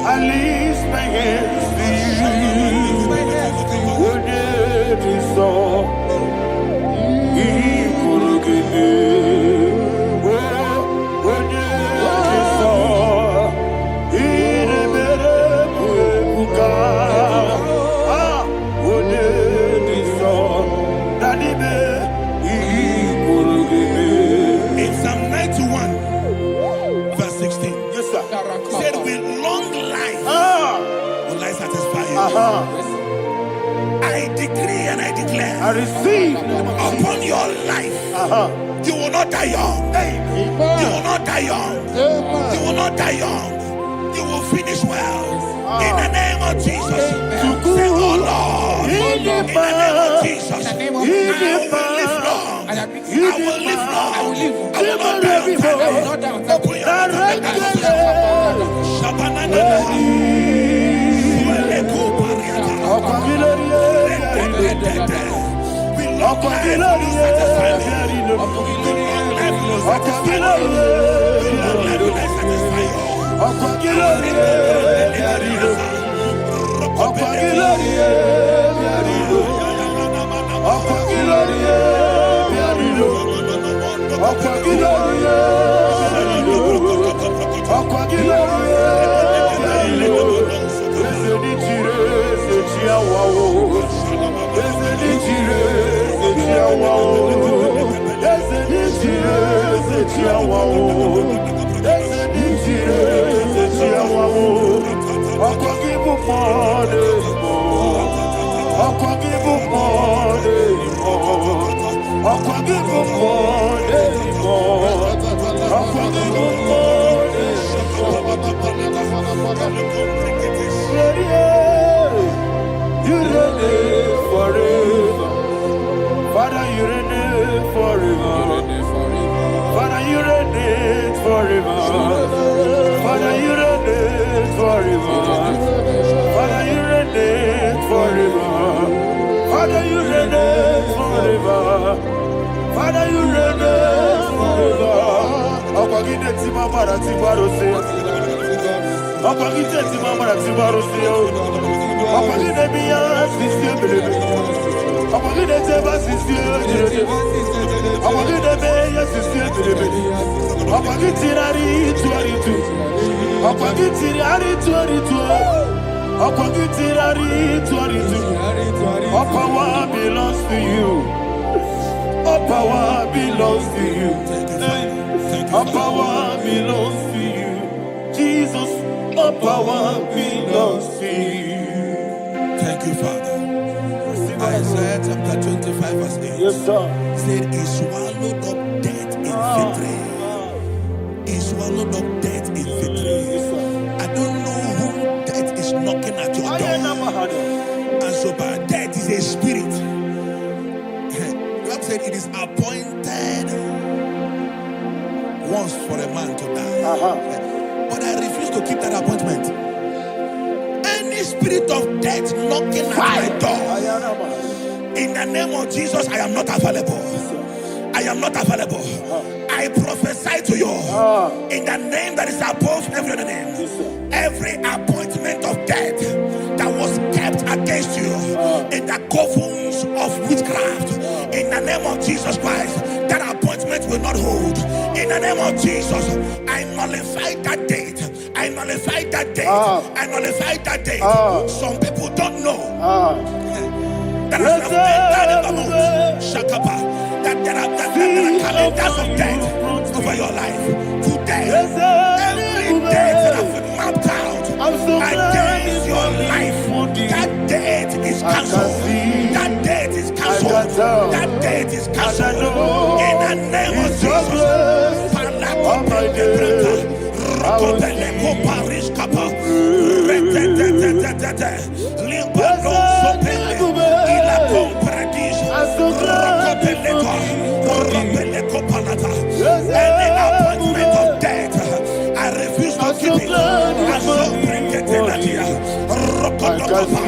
I lift my hands to you. Would it be so? In Psalm 91, verse 16, Yes, sir. said, with long life will I satisfy you. I decree and I declare I receive. upon your life, you will not die young. You will not die young. You will not die young. You will finish well. In the name of Jesus. Say, oh Lord, in the name of Jesus, I will live long. I will live long. I will not die on time. Open your with long life will you satisfy me. With long life will you satisfy me. With long life will I satisfy you. You reign forever. Father, you reign forever. Father, you reign forever. Father, you reign forever. Father, you reign forever. Father, you reign forever. Father, you reign forever. Opagite timamara tibarose. Opagite timamara tibarose. Opagite biya sistemele. Opagite teba sistemele. Opagite beya sistemele. Opagite rari tuaritu. Opagite rari tuaritu. Opagite rari tuaritu. All power belongs to you. All power belongs to you. All power belongs to you. Jesus, all power belongs to you. Thank you, Father. Isaiah chapter 25, verse 8. Yes, sir. Said, he swallowed up death in victory. He swallowed up death in victory. I don't know who death is knocking at your door. And so, but death is a spirit. God said it is appointed once for a man to die. But I refuse to keep that appointment. Any spirit of death knocking at my door, in the name of Jesus, I am not available. I am not available. I prophesy to you in the name that is above every other name. Every appointment of death that was kept against you in the covens of witchcraft, in the name of Jesus Christ, that appointment will not hold. In the name of Jesus, I nullify that date. I nullify that date. I nullify that date. Some people don't know that as I've entered the month, Shakapa, that there are calendars of death over your life. Today, every death that has been mapped out against your life, that death is cancelled. That death is cancelled. That death is cancelled. In the name of Jesus. Rokopeleko Paris Kappa. Limbano Sopele. Ila Compradis. Rokopeleko Palata. Any appointment of death, I refuse to keep it. I so bring it in the year. Rokodokapa.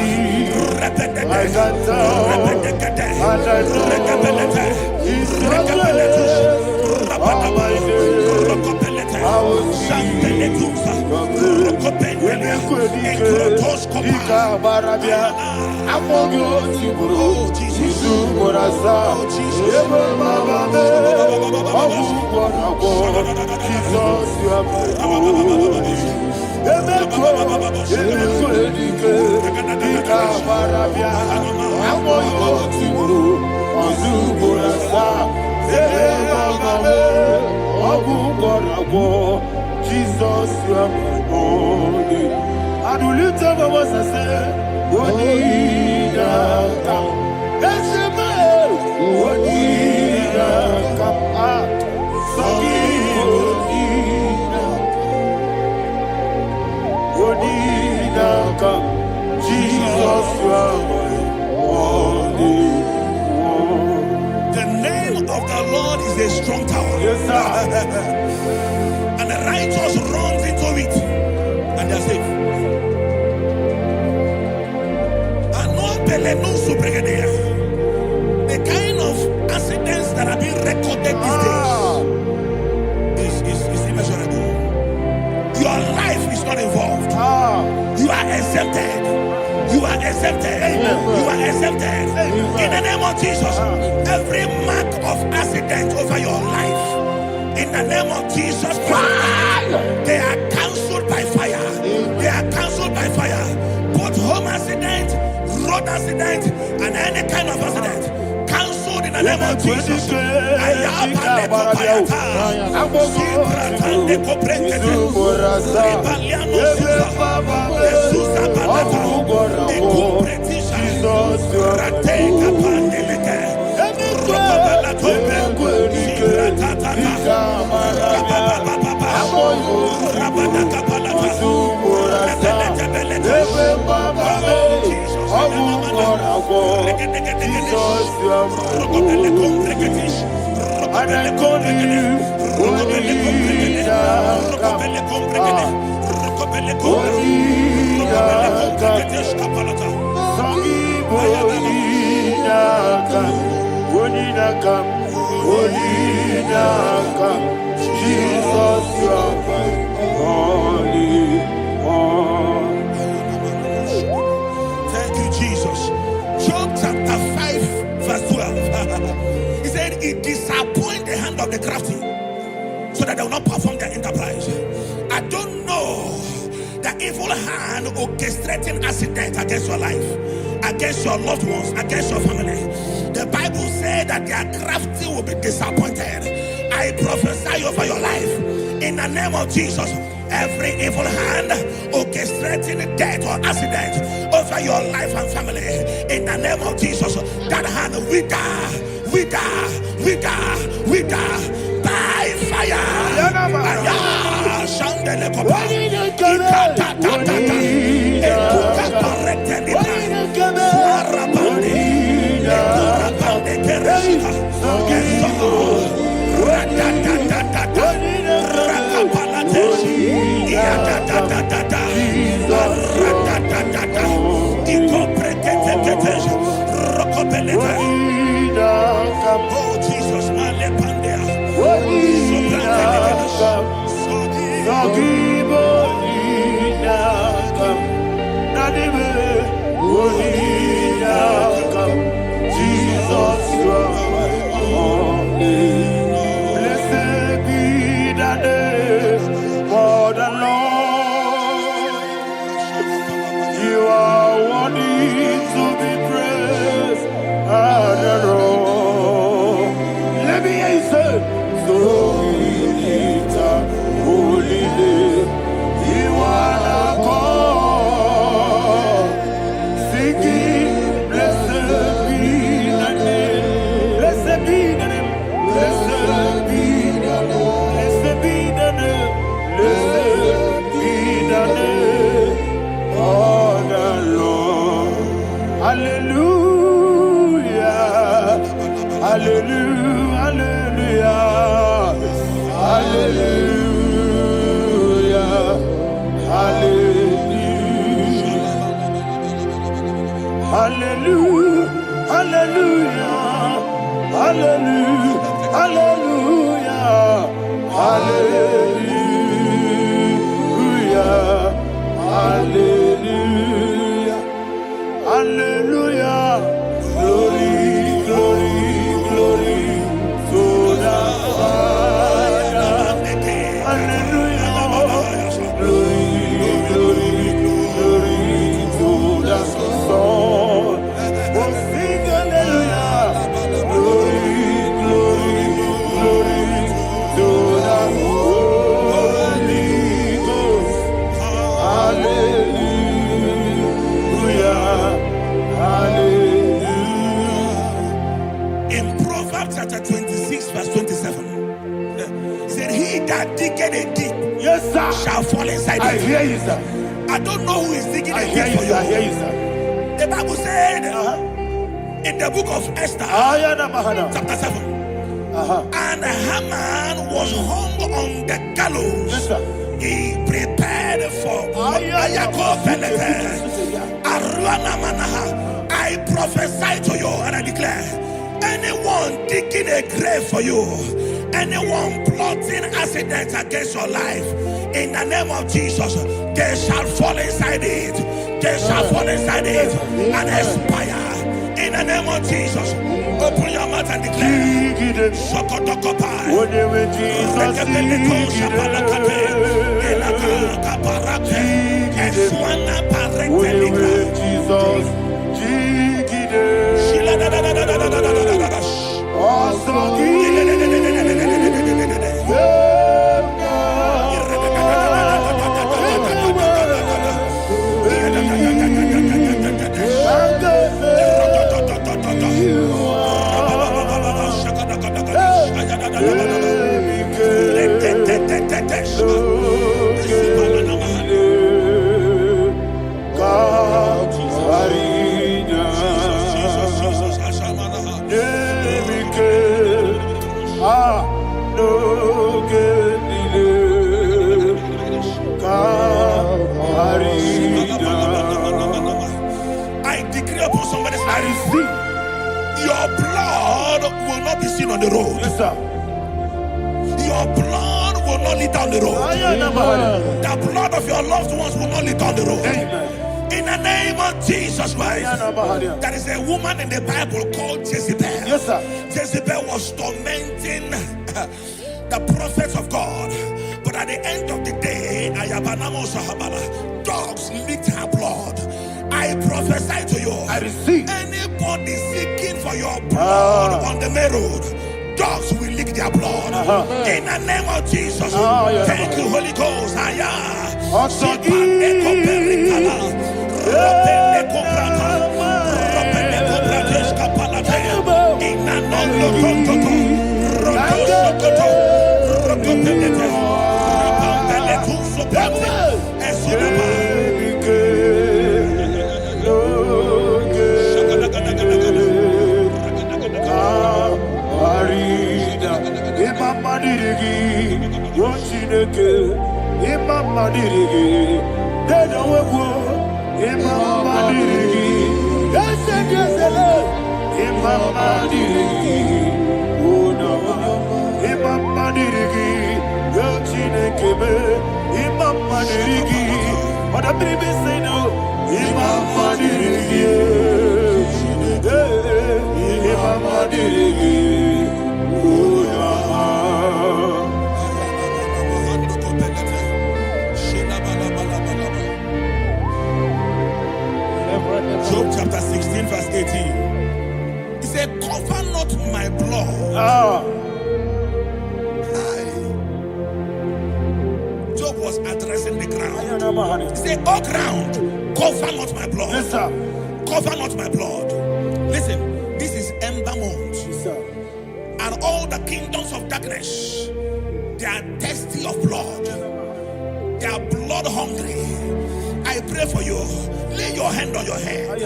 Jesus, you are my only. I do lift up my voice and say, Onida come. That's the man. Onida come. Onida come. Jesus, you are my only. The name of the Lord is a strong tower. Yes, sir. And the righteous runs into it and they're safe. The kind of accidents that are being recorded these days is immeasurable. Your life is not involved. You are exempted. You are exempted. You are exempted. In the name of Jesus, every mark of accident over your life, in the name of Jesus Christ, they are cancelled by fire. They are cancelled by fire. Both home accident, road accident, and any kind of accident, cancelled in the name of Jesus. Thank you, Jesus. Job chapter 5, verse 12. He said, it disappoints the hand of the crafty, so that they will not perform their enterprise. I don't know the evil hand orchestrating accident against your life, against your loved ones, against your family. The Bible said that their crafty will be disappointed. I prophesy over your life in the name of Jesus. Every evil hand orchestrating death or accident over your life and family, in the name of Jesus, that hand wither by fire. Oh Jesus, blessed be the name for the Lord. You are worthy to be praised and adored. Hallelujah, hallelujah, hallelujah, hallelujah, hallelujah, hallelujah, hallelujah. Glory, glory, glory to the Father. Hallelujah. Glory, glory, glory to the Son. Oh, sing hallelujah. Glory, glory, glory to the Holy Ghost. Hallelujah. Hallelujah. In Proverbs chapter 26, verse 27, it said, he that diggeth a deep, Yes, sir. shall fall inside I it. hear you, sir. I don't know who is digging I a hear deep you, for sir. I hear you. you, sir. The Bible said in the book of Esther, Ayana Mahana. chapter 7, and Haman was hung on the gallows. Yes, sir. He prepared for I prophesy to you and I declare, anyone digging a grave for you, anyone plotting accidents against your life, in the name of Jesus, they shall fall inside it. They shall fall inside it and expire. In the name of Jesus, open your mouth and declare. Shokotokopai. I decree upon somebody's life, your blood will not be seen on the road. Yes, sir. Your blood will not lead down the road. The blood of your loved ones will not lead down the road. In the name of Jesus Christ. There is a woman in the Bible called Jezebel. Yes, sir. Jezebel was tormenting the prophets of God. But at the end of the day, dogs licked her blood. I prophesy to you. I receive. Anybody seeking for your blood on the main road, dogs will lick their blood. In the name of Jesus. Thank you, Holy Ghost. Job chapter 16 verse 18. He said, cover not my blood. Job was addressing the ground. He said, oh ground, cover not my blood. Yes, sir. Cover not my blood. Listen, this is ember month. Yes, sir. And all the kingdoms of darkness, they are thirsty of blood. They are blood hungry. I pray for you. Lay your hand on your head.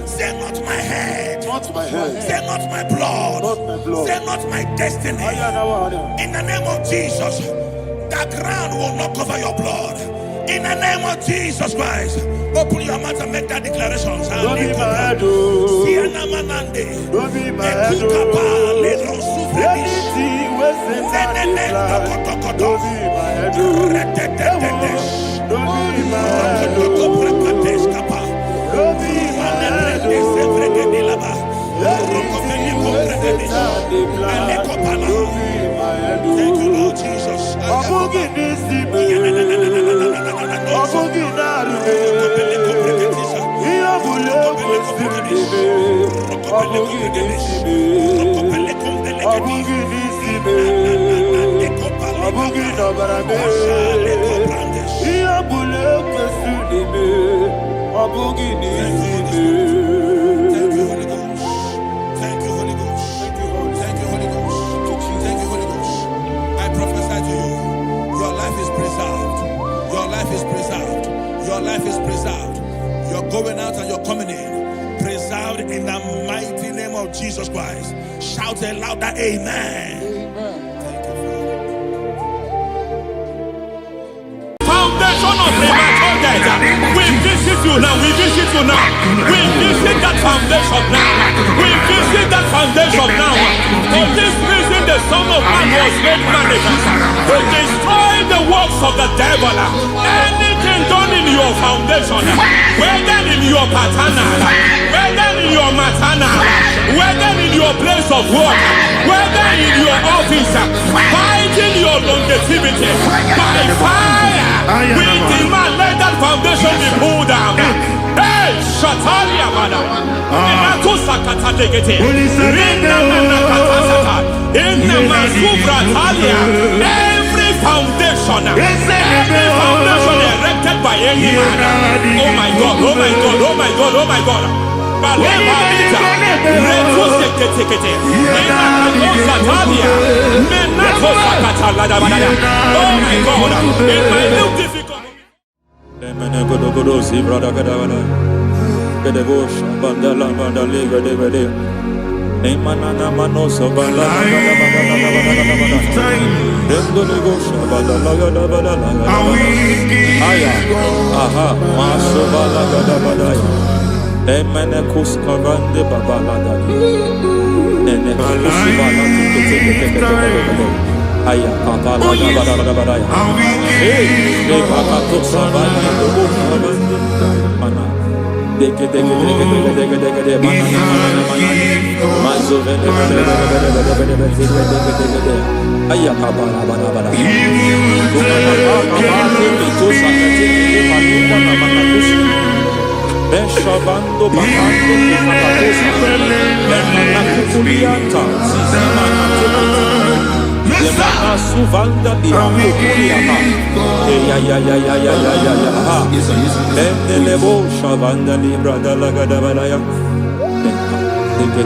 Say not my head. Not my head. Say not my blood. Not my blood. Say not my destiny. In the name of Jesus, the ground will not cover your blood. In the name of Jesus Christ, open your mouth and make that declaration. Siana Manande, Ekukapa, Lero Sufredish, Zenene, Tokotokoto, Retetetetesh, Rokotokoprakatesh Kapa, Manebredes, Evregedilaba, Rokovenekopregedish, Alekopala. Thank you, Lord Jesus. Your life is preserved. You're going out and you're coming in. Preserved in the mighty name of Jesus Christ. Shout a louder amen. Thank you, Foundation of premature death. We visit you now. We visit you now. We visit that foundation now. We visit that foundation now. For this reason, the Son of Man was made manifest to destroy the works of the devil. Anything done in your foundation, whether in your paternal, whether in your maternal, whether in your place of work, whether in your office, fighting your longevity by fire, we demand let that foundation be pulled down. Hey, Shatalia Bada, Sakata Legate, in the Masubra Talia, every foundation erected by any man. Oh my God, oh my God, oh my God, oh my God. Oh my God, in my new difficult. Beshabando bakando kukulianta Yemana suvanda biakukuliata ya Endelebo shavanda libra dalagada balaya Teke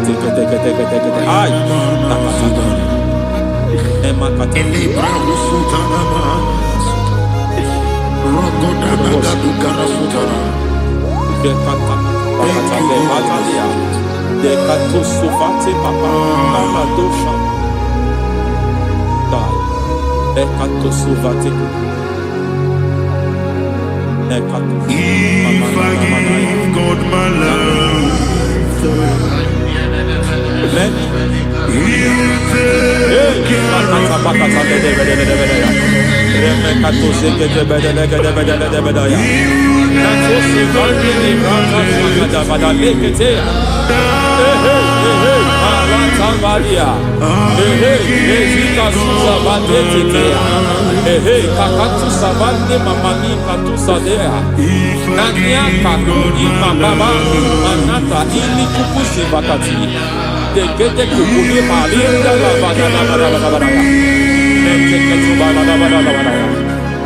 ay nakasata Emakata libra usutana rogoda nagaduka sutana. Dekata bakata batalia Dekato suvate papa mama dosha dai Dekato suvate Dekato If I give God my love, He'll take care of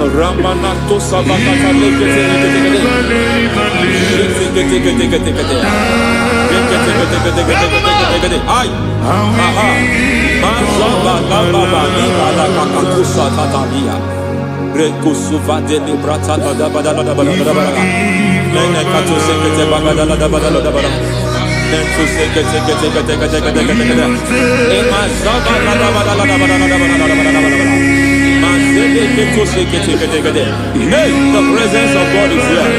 Ramanato Sabakata Ay, aha, Mazaba Baba Liba la Kakakusa Tatalia, Rekusuva de Librata da Badala, Nenekato Sekete Bagadala da Badala, Nentu Sekete, Emazaba la Badala. Hey, the presence of God is here.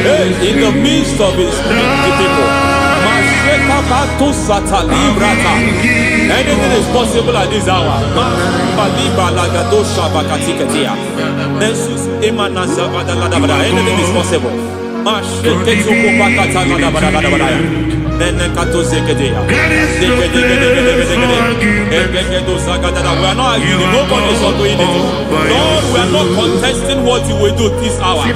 Hey, in the midst of His people. Anything is possible at this hour. Anything is possible. We are not arguing. Nobody is doing it. Lord, we are not contesting what you will do this hour. We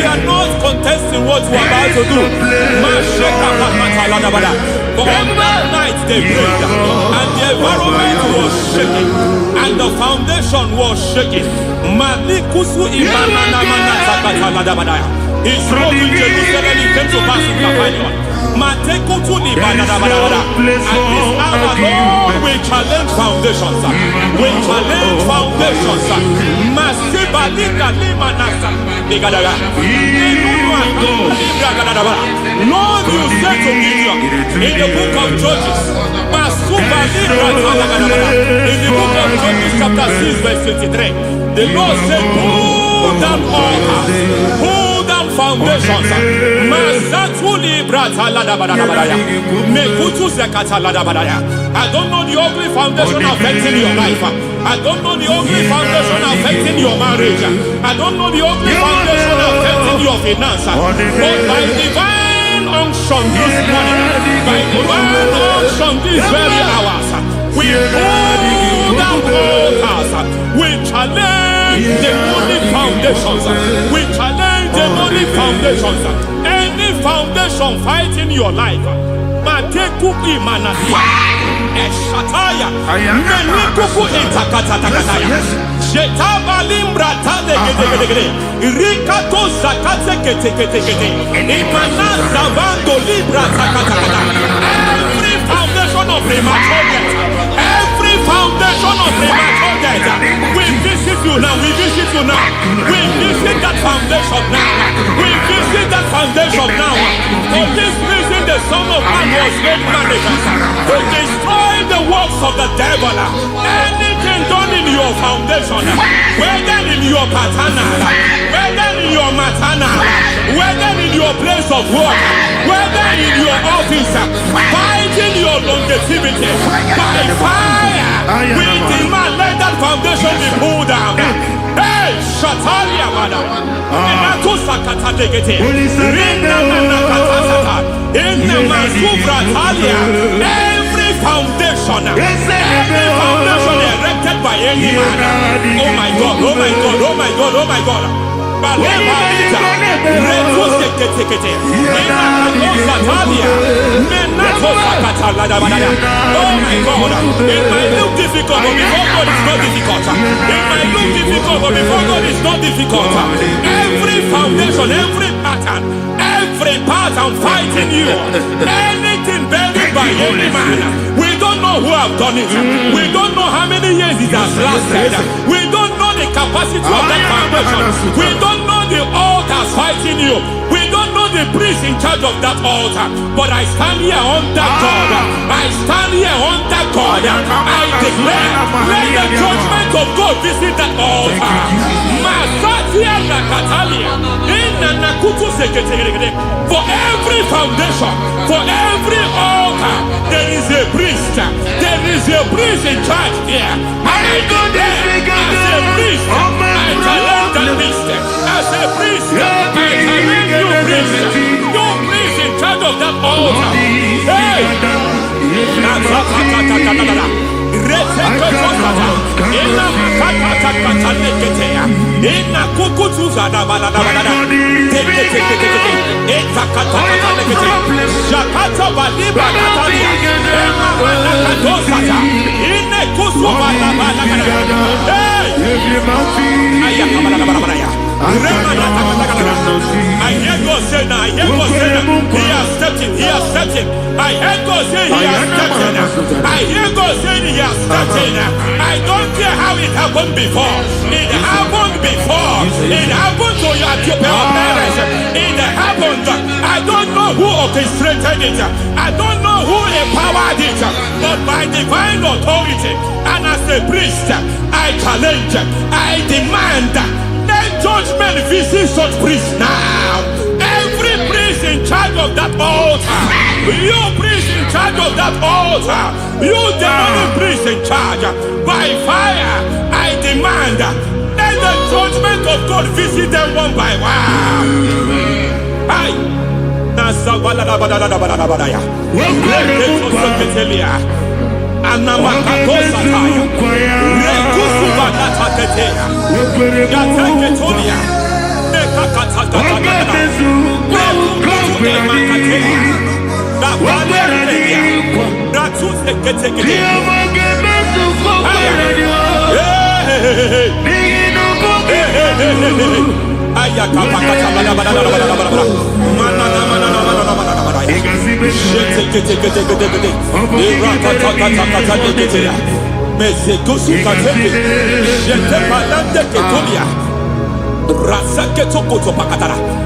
are not contesting what you are about to do. For all night they prayed, and the environment was shaking, and the foundation was shaking. He spoke in Jerusalem, he came to pass in Capernaum. At this hour, Lord, we challenge foundations. We challenge foundations. Lord, you said to Gideon in the book of Judges, in the book of Judges chapter 6 verse 23, the Lord said, pull down altars, pull down foundations. I don't know the ugly foundation affecting your life. I don't know the ugly foundation affecting your marriage. I don't know the ugly foundation affecting your finance. But by divine unction this morning, by divine unction these very hours, we pull down altars. We challenge demonic foundations. We challenge demonic foundations. Any foundation fighting your life, Matekuku Imanatia, Eshataya, Menikuku Intakatakataya, Shetabalimbrata de Rikato Zakate Ketekete, Imanaza Bando Libra Takataka. Every foundation of premature death, every foundation of premature death, we visit you now, we visit you now, we visit that foundation now, we visit that foundation now. For this reason, the Son of Man was made manifest to destroy the works of the devil. Anything done in your foundation, whether in your paternal, whether in your maternal, whether in your place of work, whether in your office, fighting your longevity by fire, we demand let that foundation be pulled down. Hey, Shatalia, madam. Every foundation erected by any man. Oh my God, oh my God, oh my God, oh my God. Oh my God, it might look difficult, but before God it's not difficult. It might look difficult, but before God it's not difficult. Every foundation, every pattern fighting you, anything buried by any man, we don't know who have done it. We don't know how many years it has lasted. We don't know the capacity of that foundation. We don't know the altars fighting you. We don't know the priest in charge of that altar. But I stand here under God. I stand here under God. I declare, let the judgment of God visit that altar. For every foundation, for every altar, there is a priest. There is a priest in charge here. I declare, as a priest, I challenge the priest. As a priest, I challenge you priest. You priest in charge of that altar. Hey! I hear God say now, I hear God say now, he has stepped in, he has stepped in. I hear God say he has stepped in. I hear God saying he has stepped in. I don't care how it happened before. It happened before. It happened to your parents. It happened. I don't know who orchestrated it. I don't know who empowered it. But by divine authority and as a priest, I challenge, I demand, let judgment visit Jesus priest now. Every priest in charge of that altar. You priest in charge of that altar. You demonic priest in charge. By fire, I demand. Let the judgment of God visit them one by one. Aye.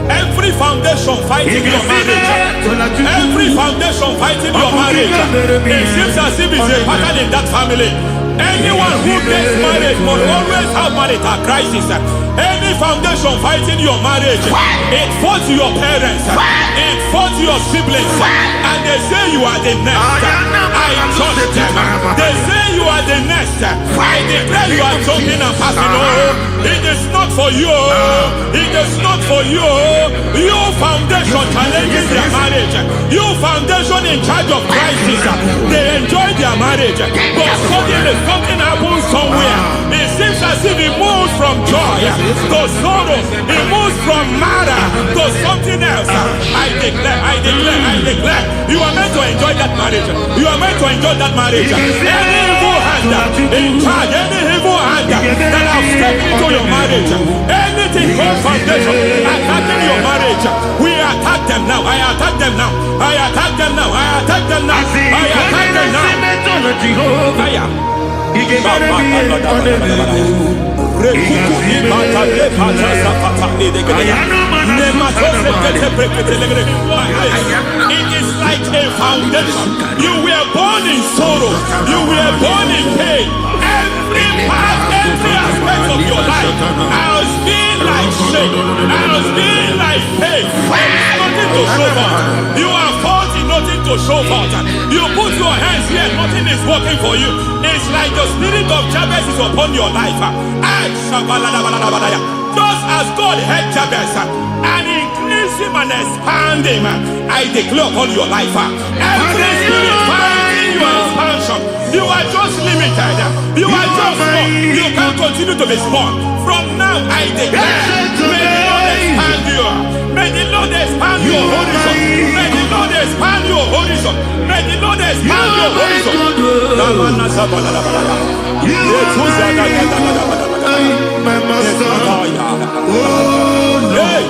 Every foundation fighting your marriage, every foundation fighting your marriage, it seems as if it's a pattern in that family. Anyone who gets married must always have marital crisis. Any foundation fighting your marriage, it fought your parents, it fought your siblings, and they say you are the next. I judge them. They say you are the next. I declare you are jumping and passing. Oh, it is not for you. It is not for you. You foundation challenging their marriage. You foundation in charge of crisis. They enjoy their marriage, but suddenly something happens somewhere. It seems as if it moves from joy to sorrow. It moves from matter to something else. I declare, you are meant to enjoy that marriage. You are meant to enjoy that marriage. Any evil hand in charge, any evil hand that have stepped into your marriage, anything called foundation attacking your marriage, we attack them now. I attack them now. I attack them now. I attack them now. I attack them now. Fire. It is like a foundation. You were born in sorrow. You were born in pain. Every part, every aspect of your life has been like shame. Has been like pain. Nothing to show for. You are faulty, nothing to show for. You put your hands here, nothing is working for you. It's like the spirit of Jabez is upon your life. Just as God had Jabez and increased him and expand him, I declare upon your life. Every spirit fighting your expansion, you are just limited. You are just small. You can't continue to be small. From now, I declare, may the Lord expand you. May the Lord expand your horizon. May the Lord expand your horizon. May the Lord expand your horizon. My master, oh Lord,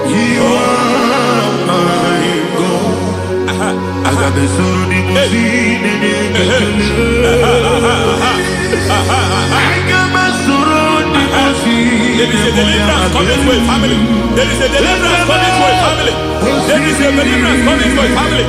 you are my God. I got the soul of the machine I got my soul of the machine. There is a deliverance coming to a family. There is a deliverance coming to a family. There is a deliverance coming to a family.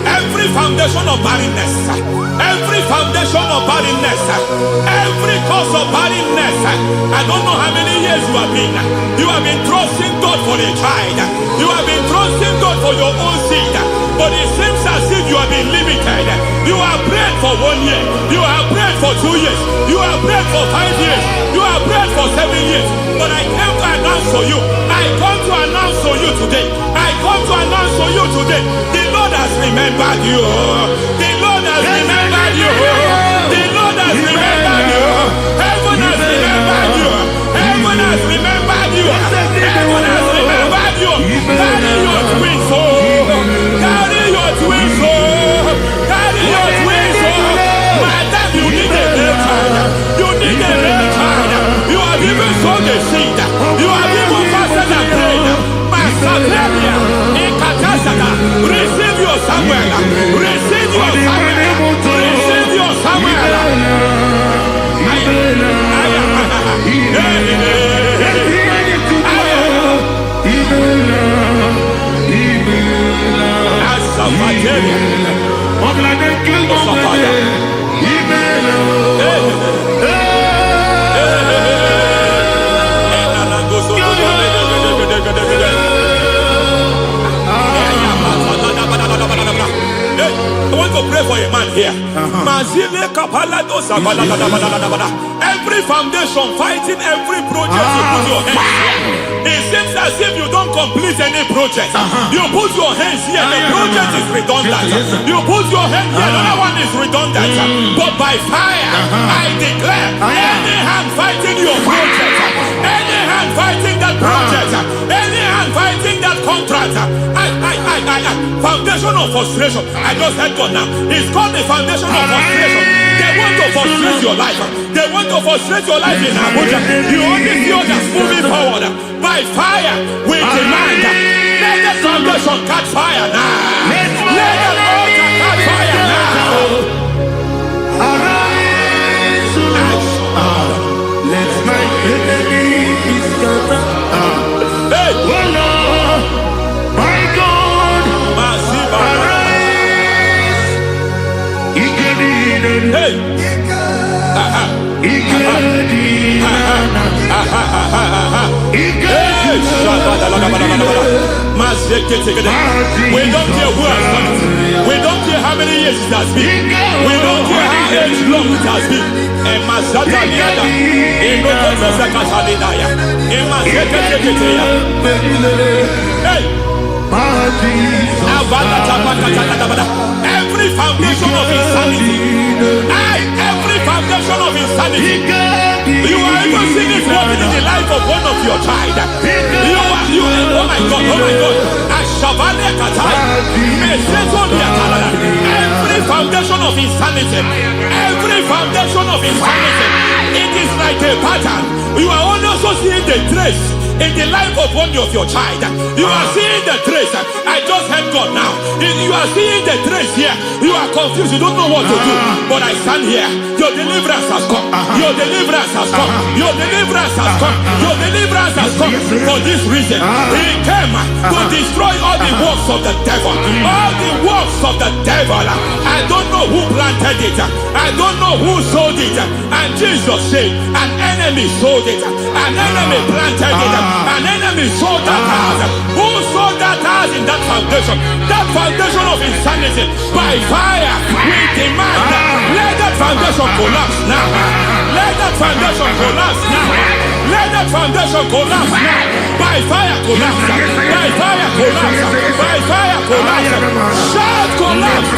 Every foundation of barrenness, every foundation of barrenness, every foundation of barrenness, every foundation of barrenness, every cause of barrenness. I don't know how many years you have been trusting God for a child. You have been trusting God for your own seed, but it seems as if you have been limited. You have prayed for 1 year, you have prayed for 2 years, you have prayed for 5 years, you have prayed for 7 years. But I came to announce for you, I come to announce for you today, I come remembered you. The Lord has remembered you. The Lord has remembered you. Heaven has remembered you. Heaven has remembered you. Heaven has remembered you. Carry your twins, oh. Carry your twins, oh. Carry your twins, oh. Madam, you need a real child. You need a real child. You have even sown the seed. You have even fasted and prayed. Masaperia, Ekatasada, receive your Samuel. Receive your Samuel. Receive your Samuel. I want to pray for a man here. Every foundation fighting every project you put your hands here. It seems as if you don't complete any project. You put your hands here, the project is redundant. You put your hand here, another one is redundant. But by fire, I declare, any hand fighting your project, any hand fighting that project, any hand fighting that contract, foundation of frustration. I just heard God now. It's called the foundation of frustration. They want to frustrate your life. They want to frustrate your life in Abuja. You only see others moving forward. By fire, we demand. Let the foundation catch fire now. Let the altar catch fire now. Arise, let my enemies scatter. Hey. Oh Lord, my God, arise. Hey. We don't care who has done it. We don't care how many years it has been. We don't care how age long it has been. Every foundation of insanity. Every foundation of insanity. You are even seeing it working in the life of one of your child. Oh my God, oh my God. Every foundation of insanity. Every foundation of insanity. It is like a pattern. You are also seeing the trace in the life of one of your child. You are seeing the trace. I just heard God now. You are seeing the trace here. You are confused. You don't know what to do. But I stand here. Your deliverance has come. Your deliverance has come. Your deliverance has come. Your deliverance has come. For this reason, He came to destroy all the works of the devil. All the works of the devil. I don't know who planted it. I don't know who sold it. And Jesus said, an enemy sold it. An enemy planted it. An enemy sold that house. Who sold that house in that foundation? That foundation of insanity. By fire, we demand. Let that foundation collapse now. Let that foundation collapse now. Let that foundation collapse now. By fire collapse. By fire collapse. By fire collapse. Shout collapse.